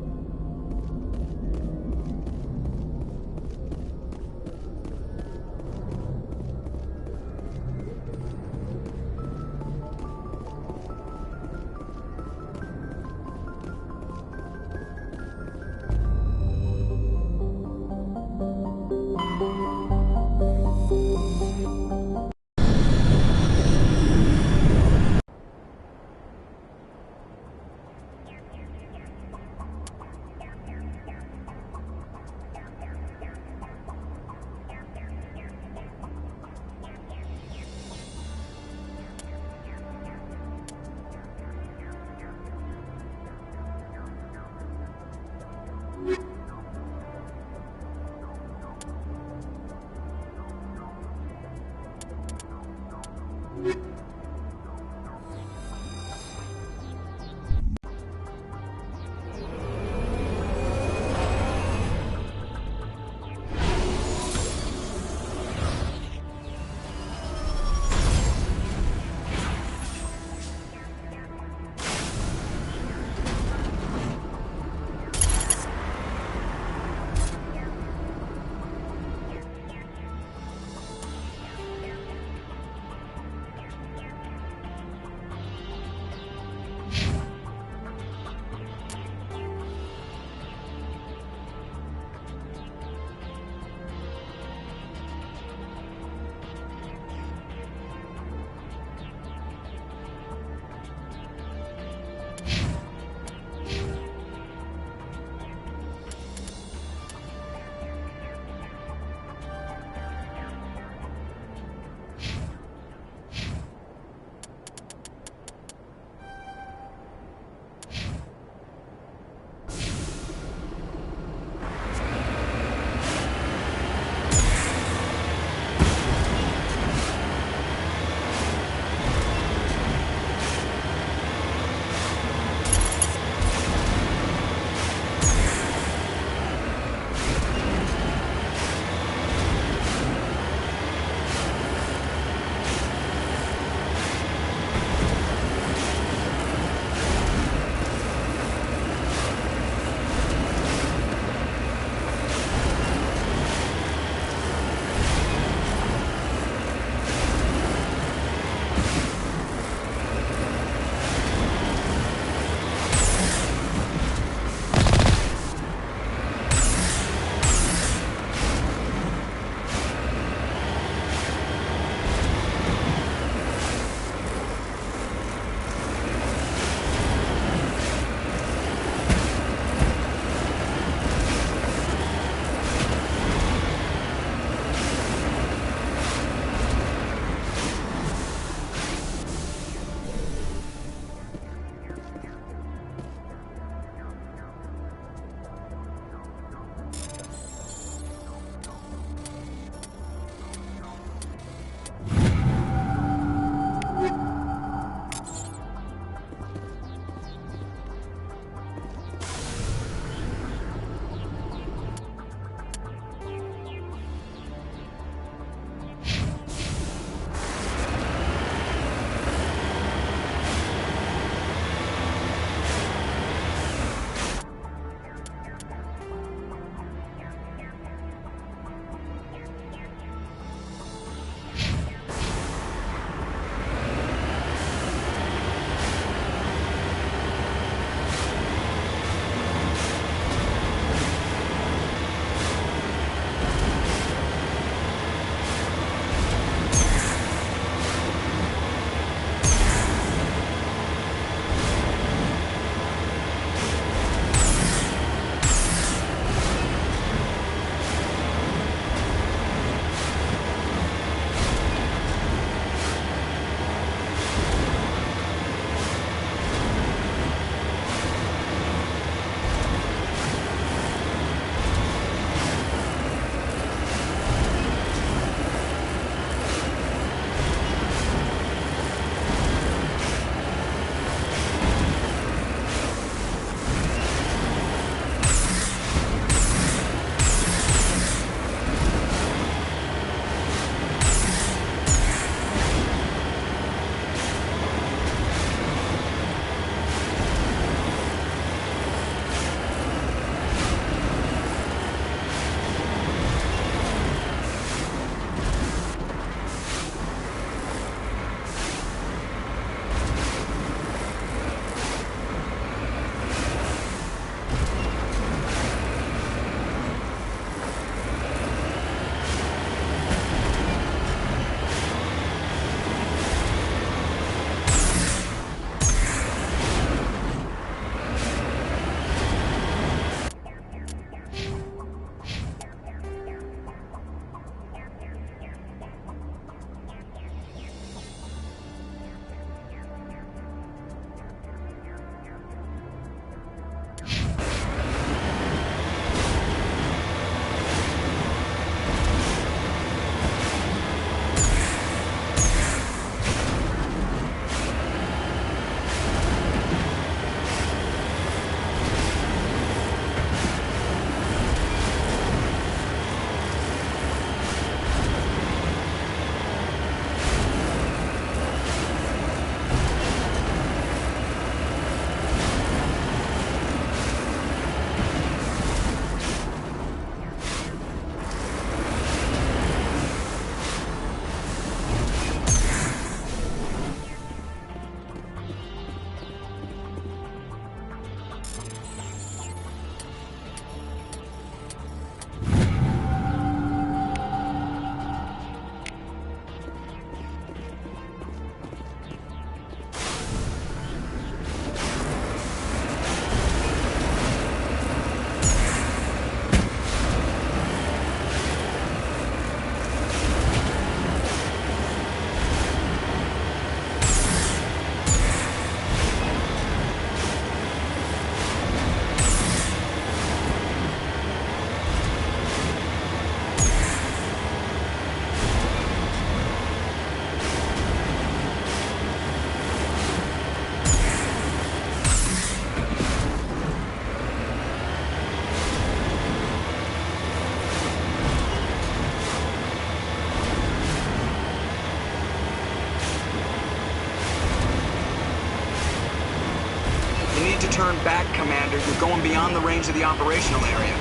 to turn back, Commander. You're going beyond the range of the operational area.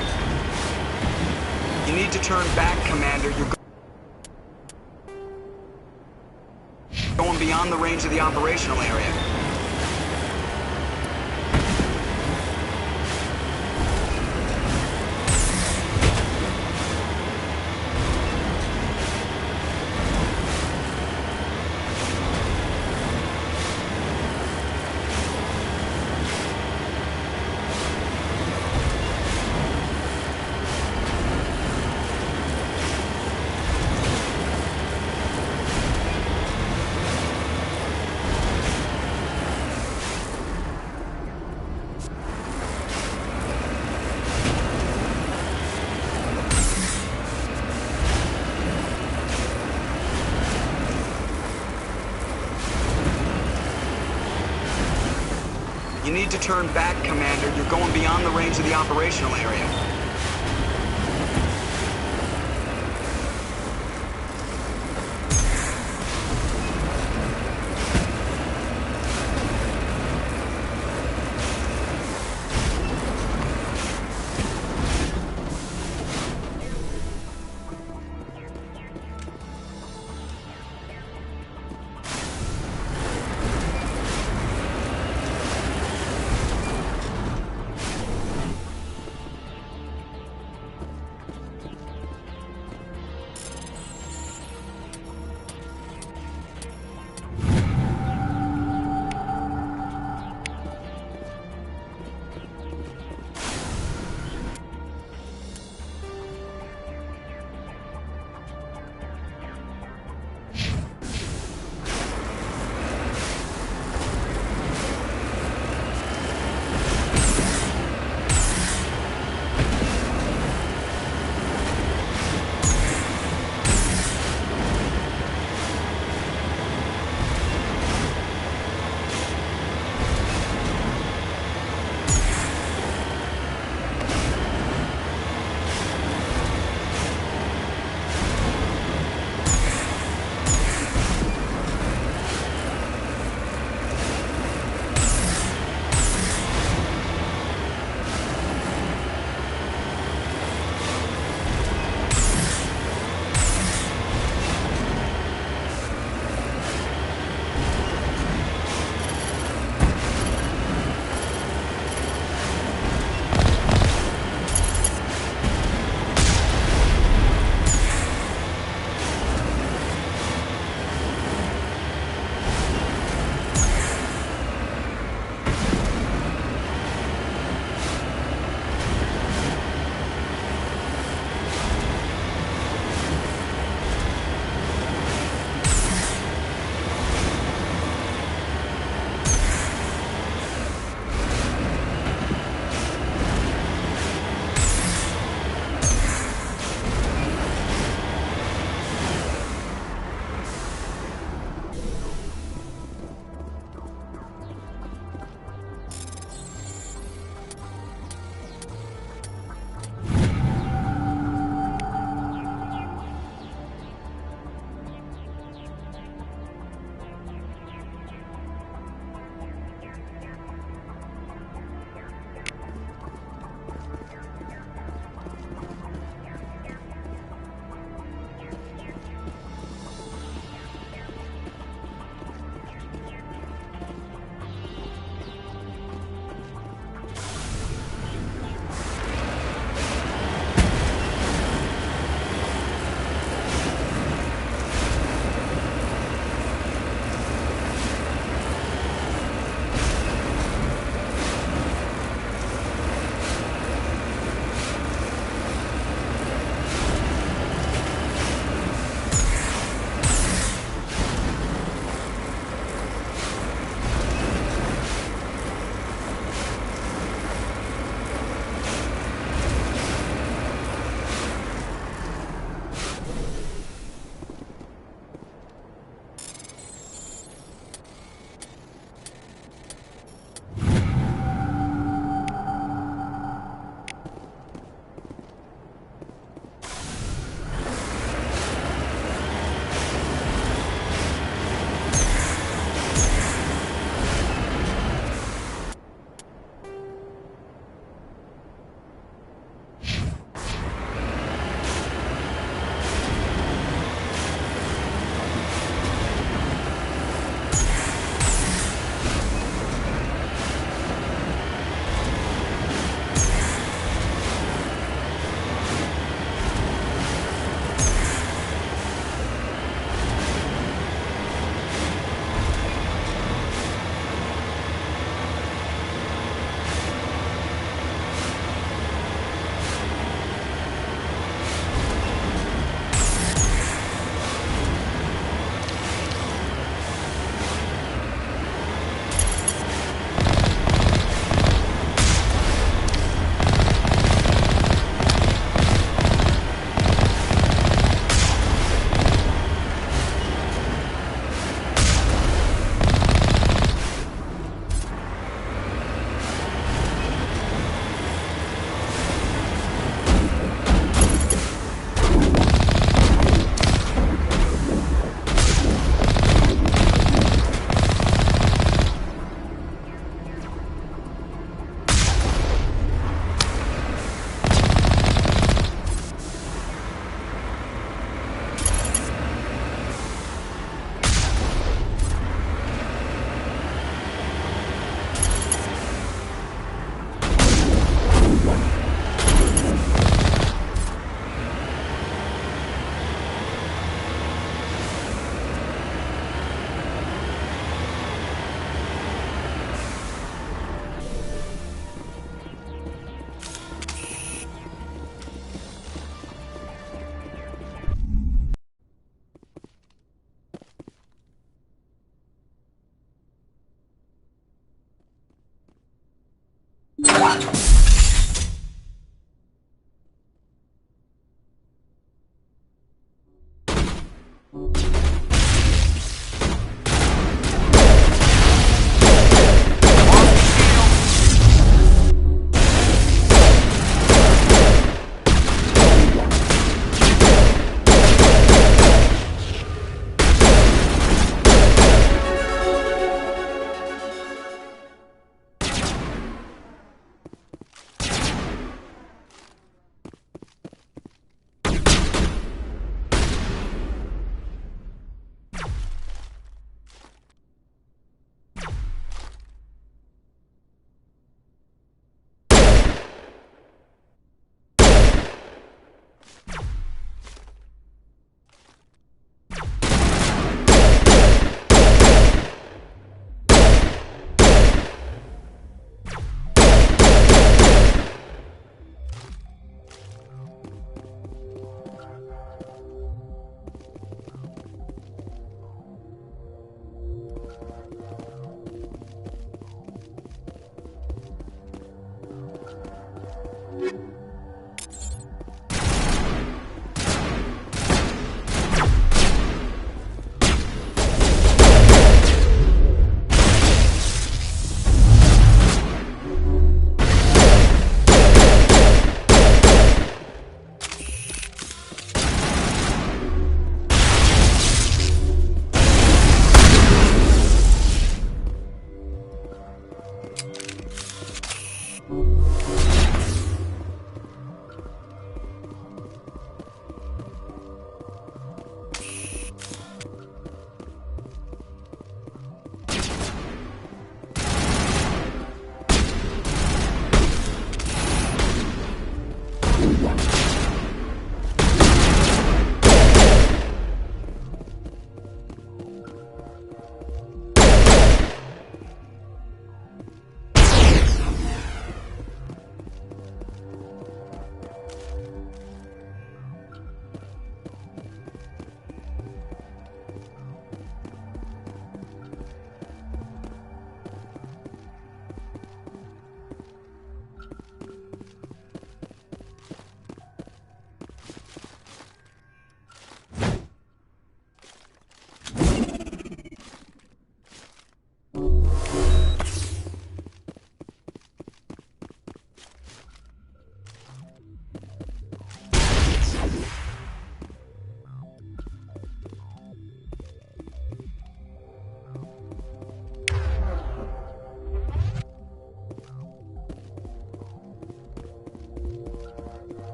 You need to turn back, Commander. You're going beyond the range of the operational area. You need to turn back, Commander. You're going beyond the range of the operational area.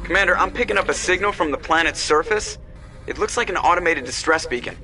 Commander, I'm picking up a signal from the planet's surface. It looks like an automated distress beacon.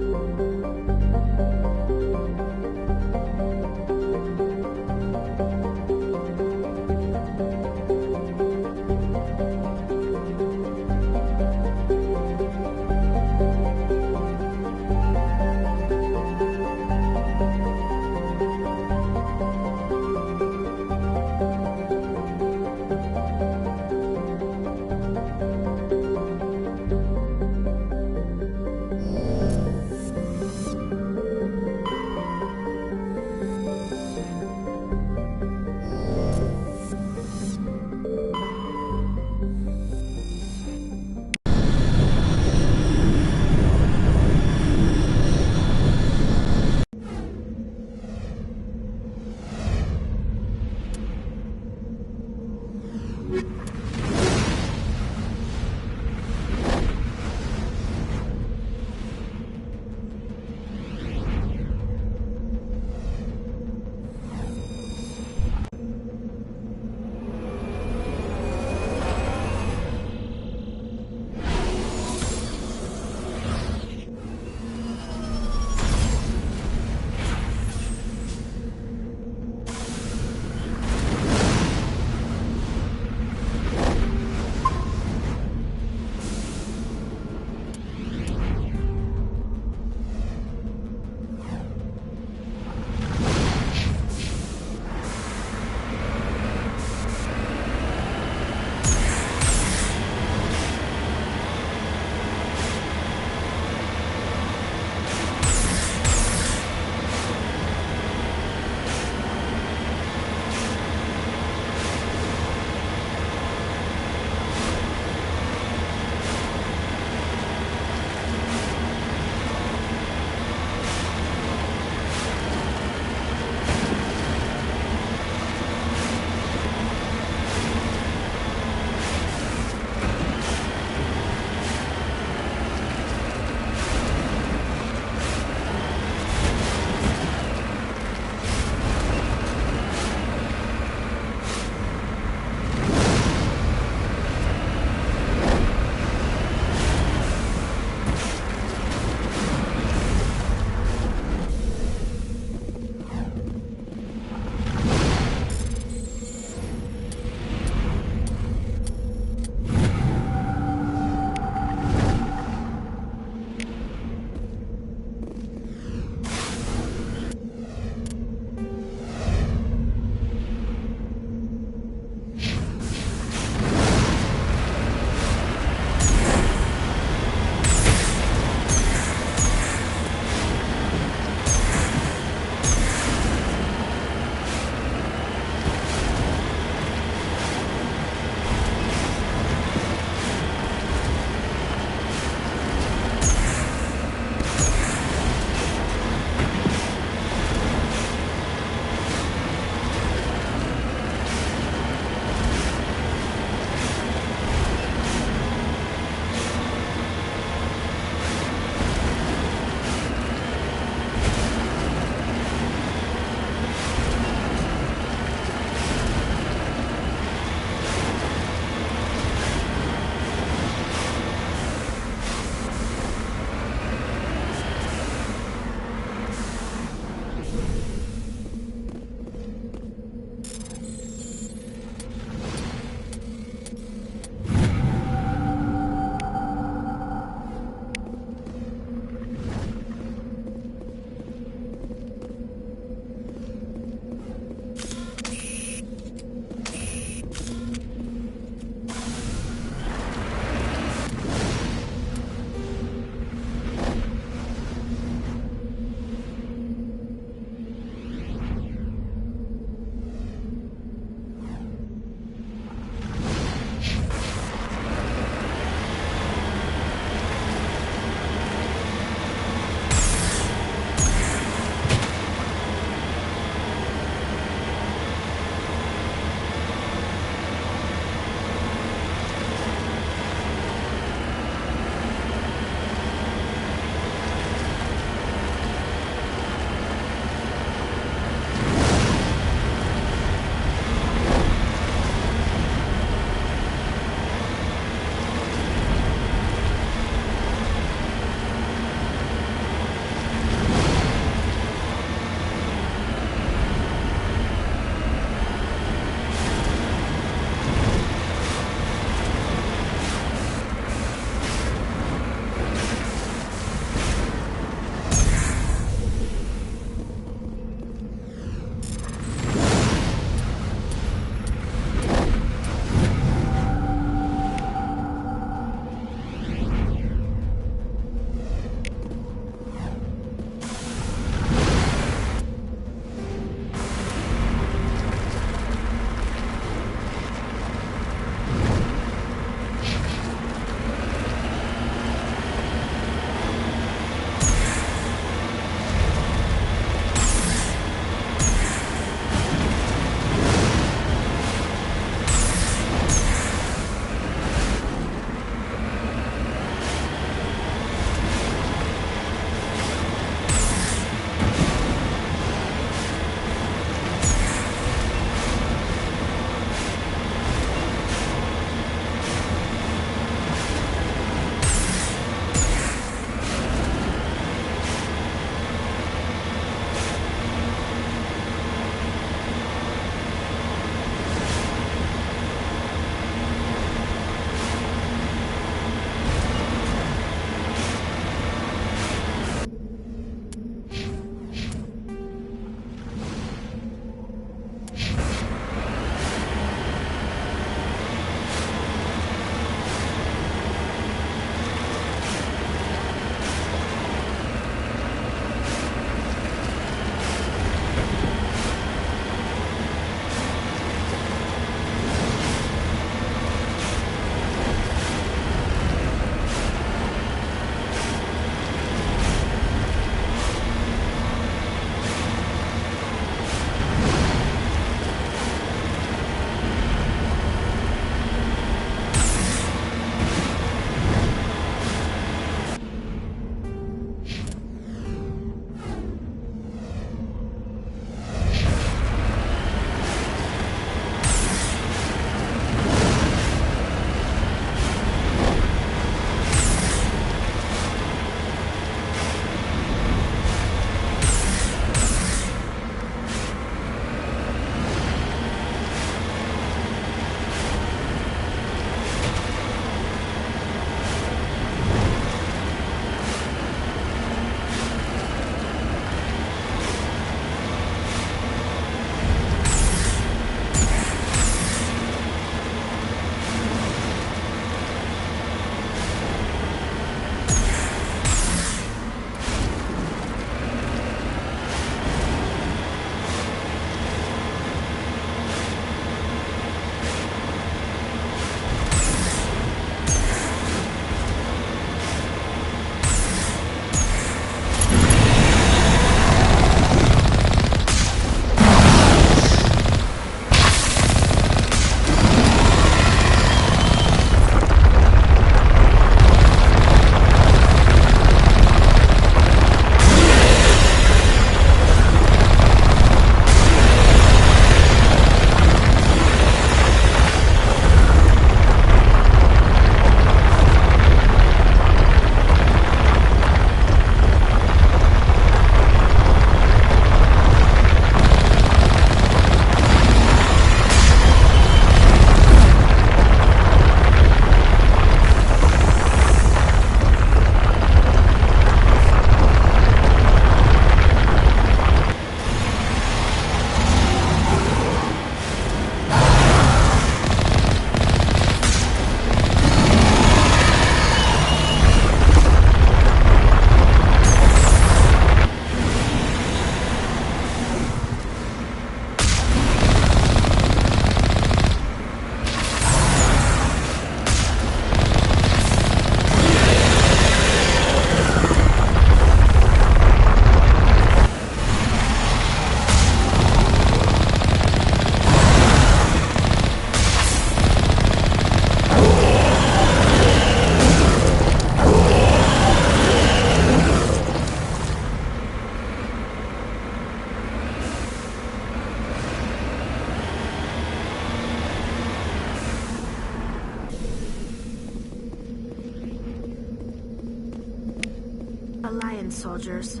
Alliance soldiers.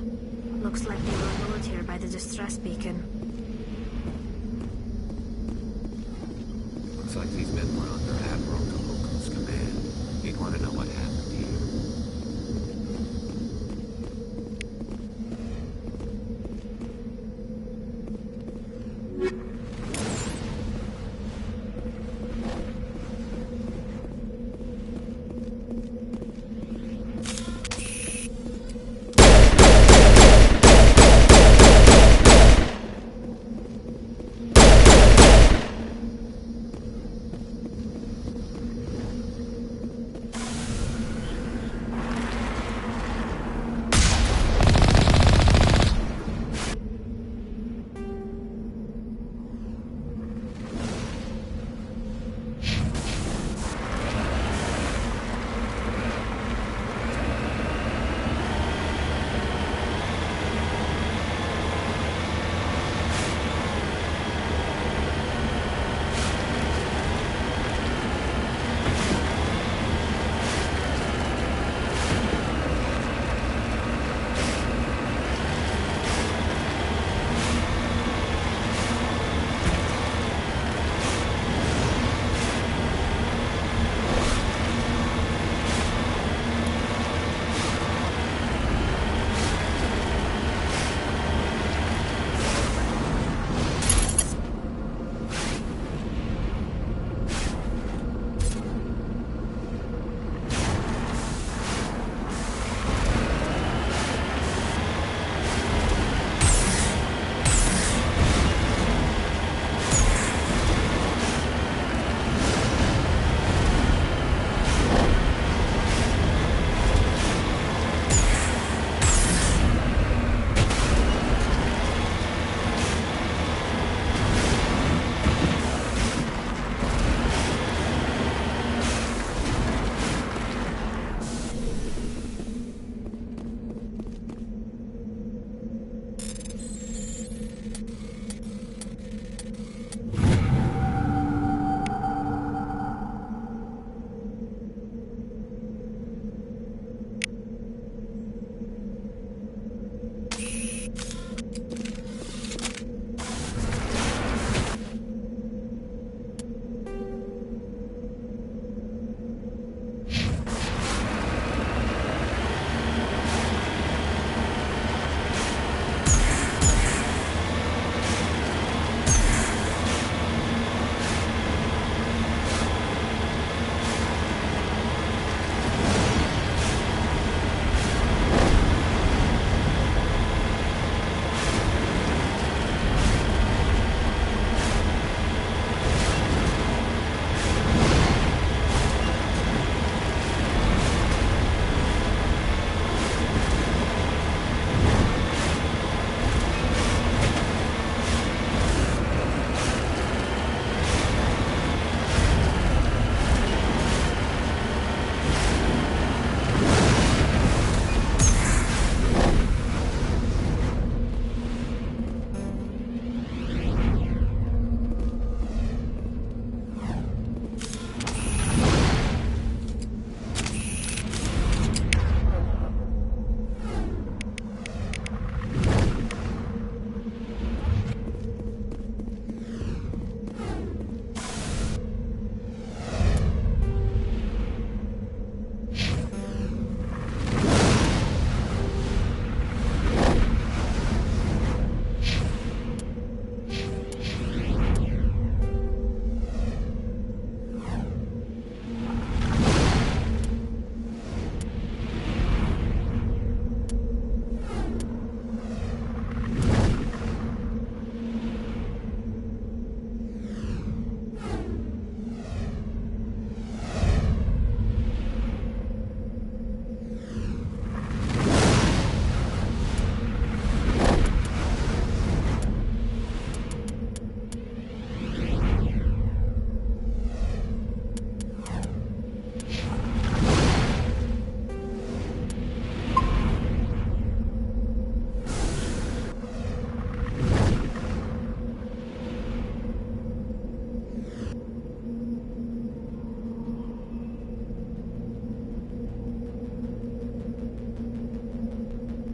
Looks like they were lured here by the distress beacon. Looks like these men were on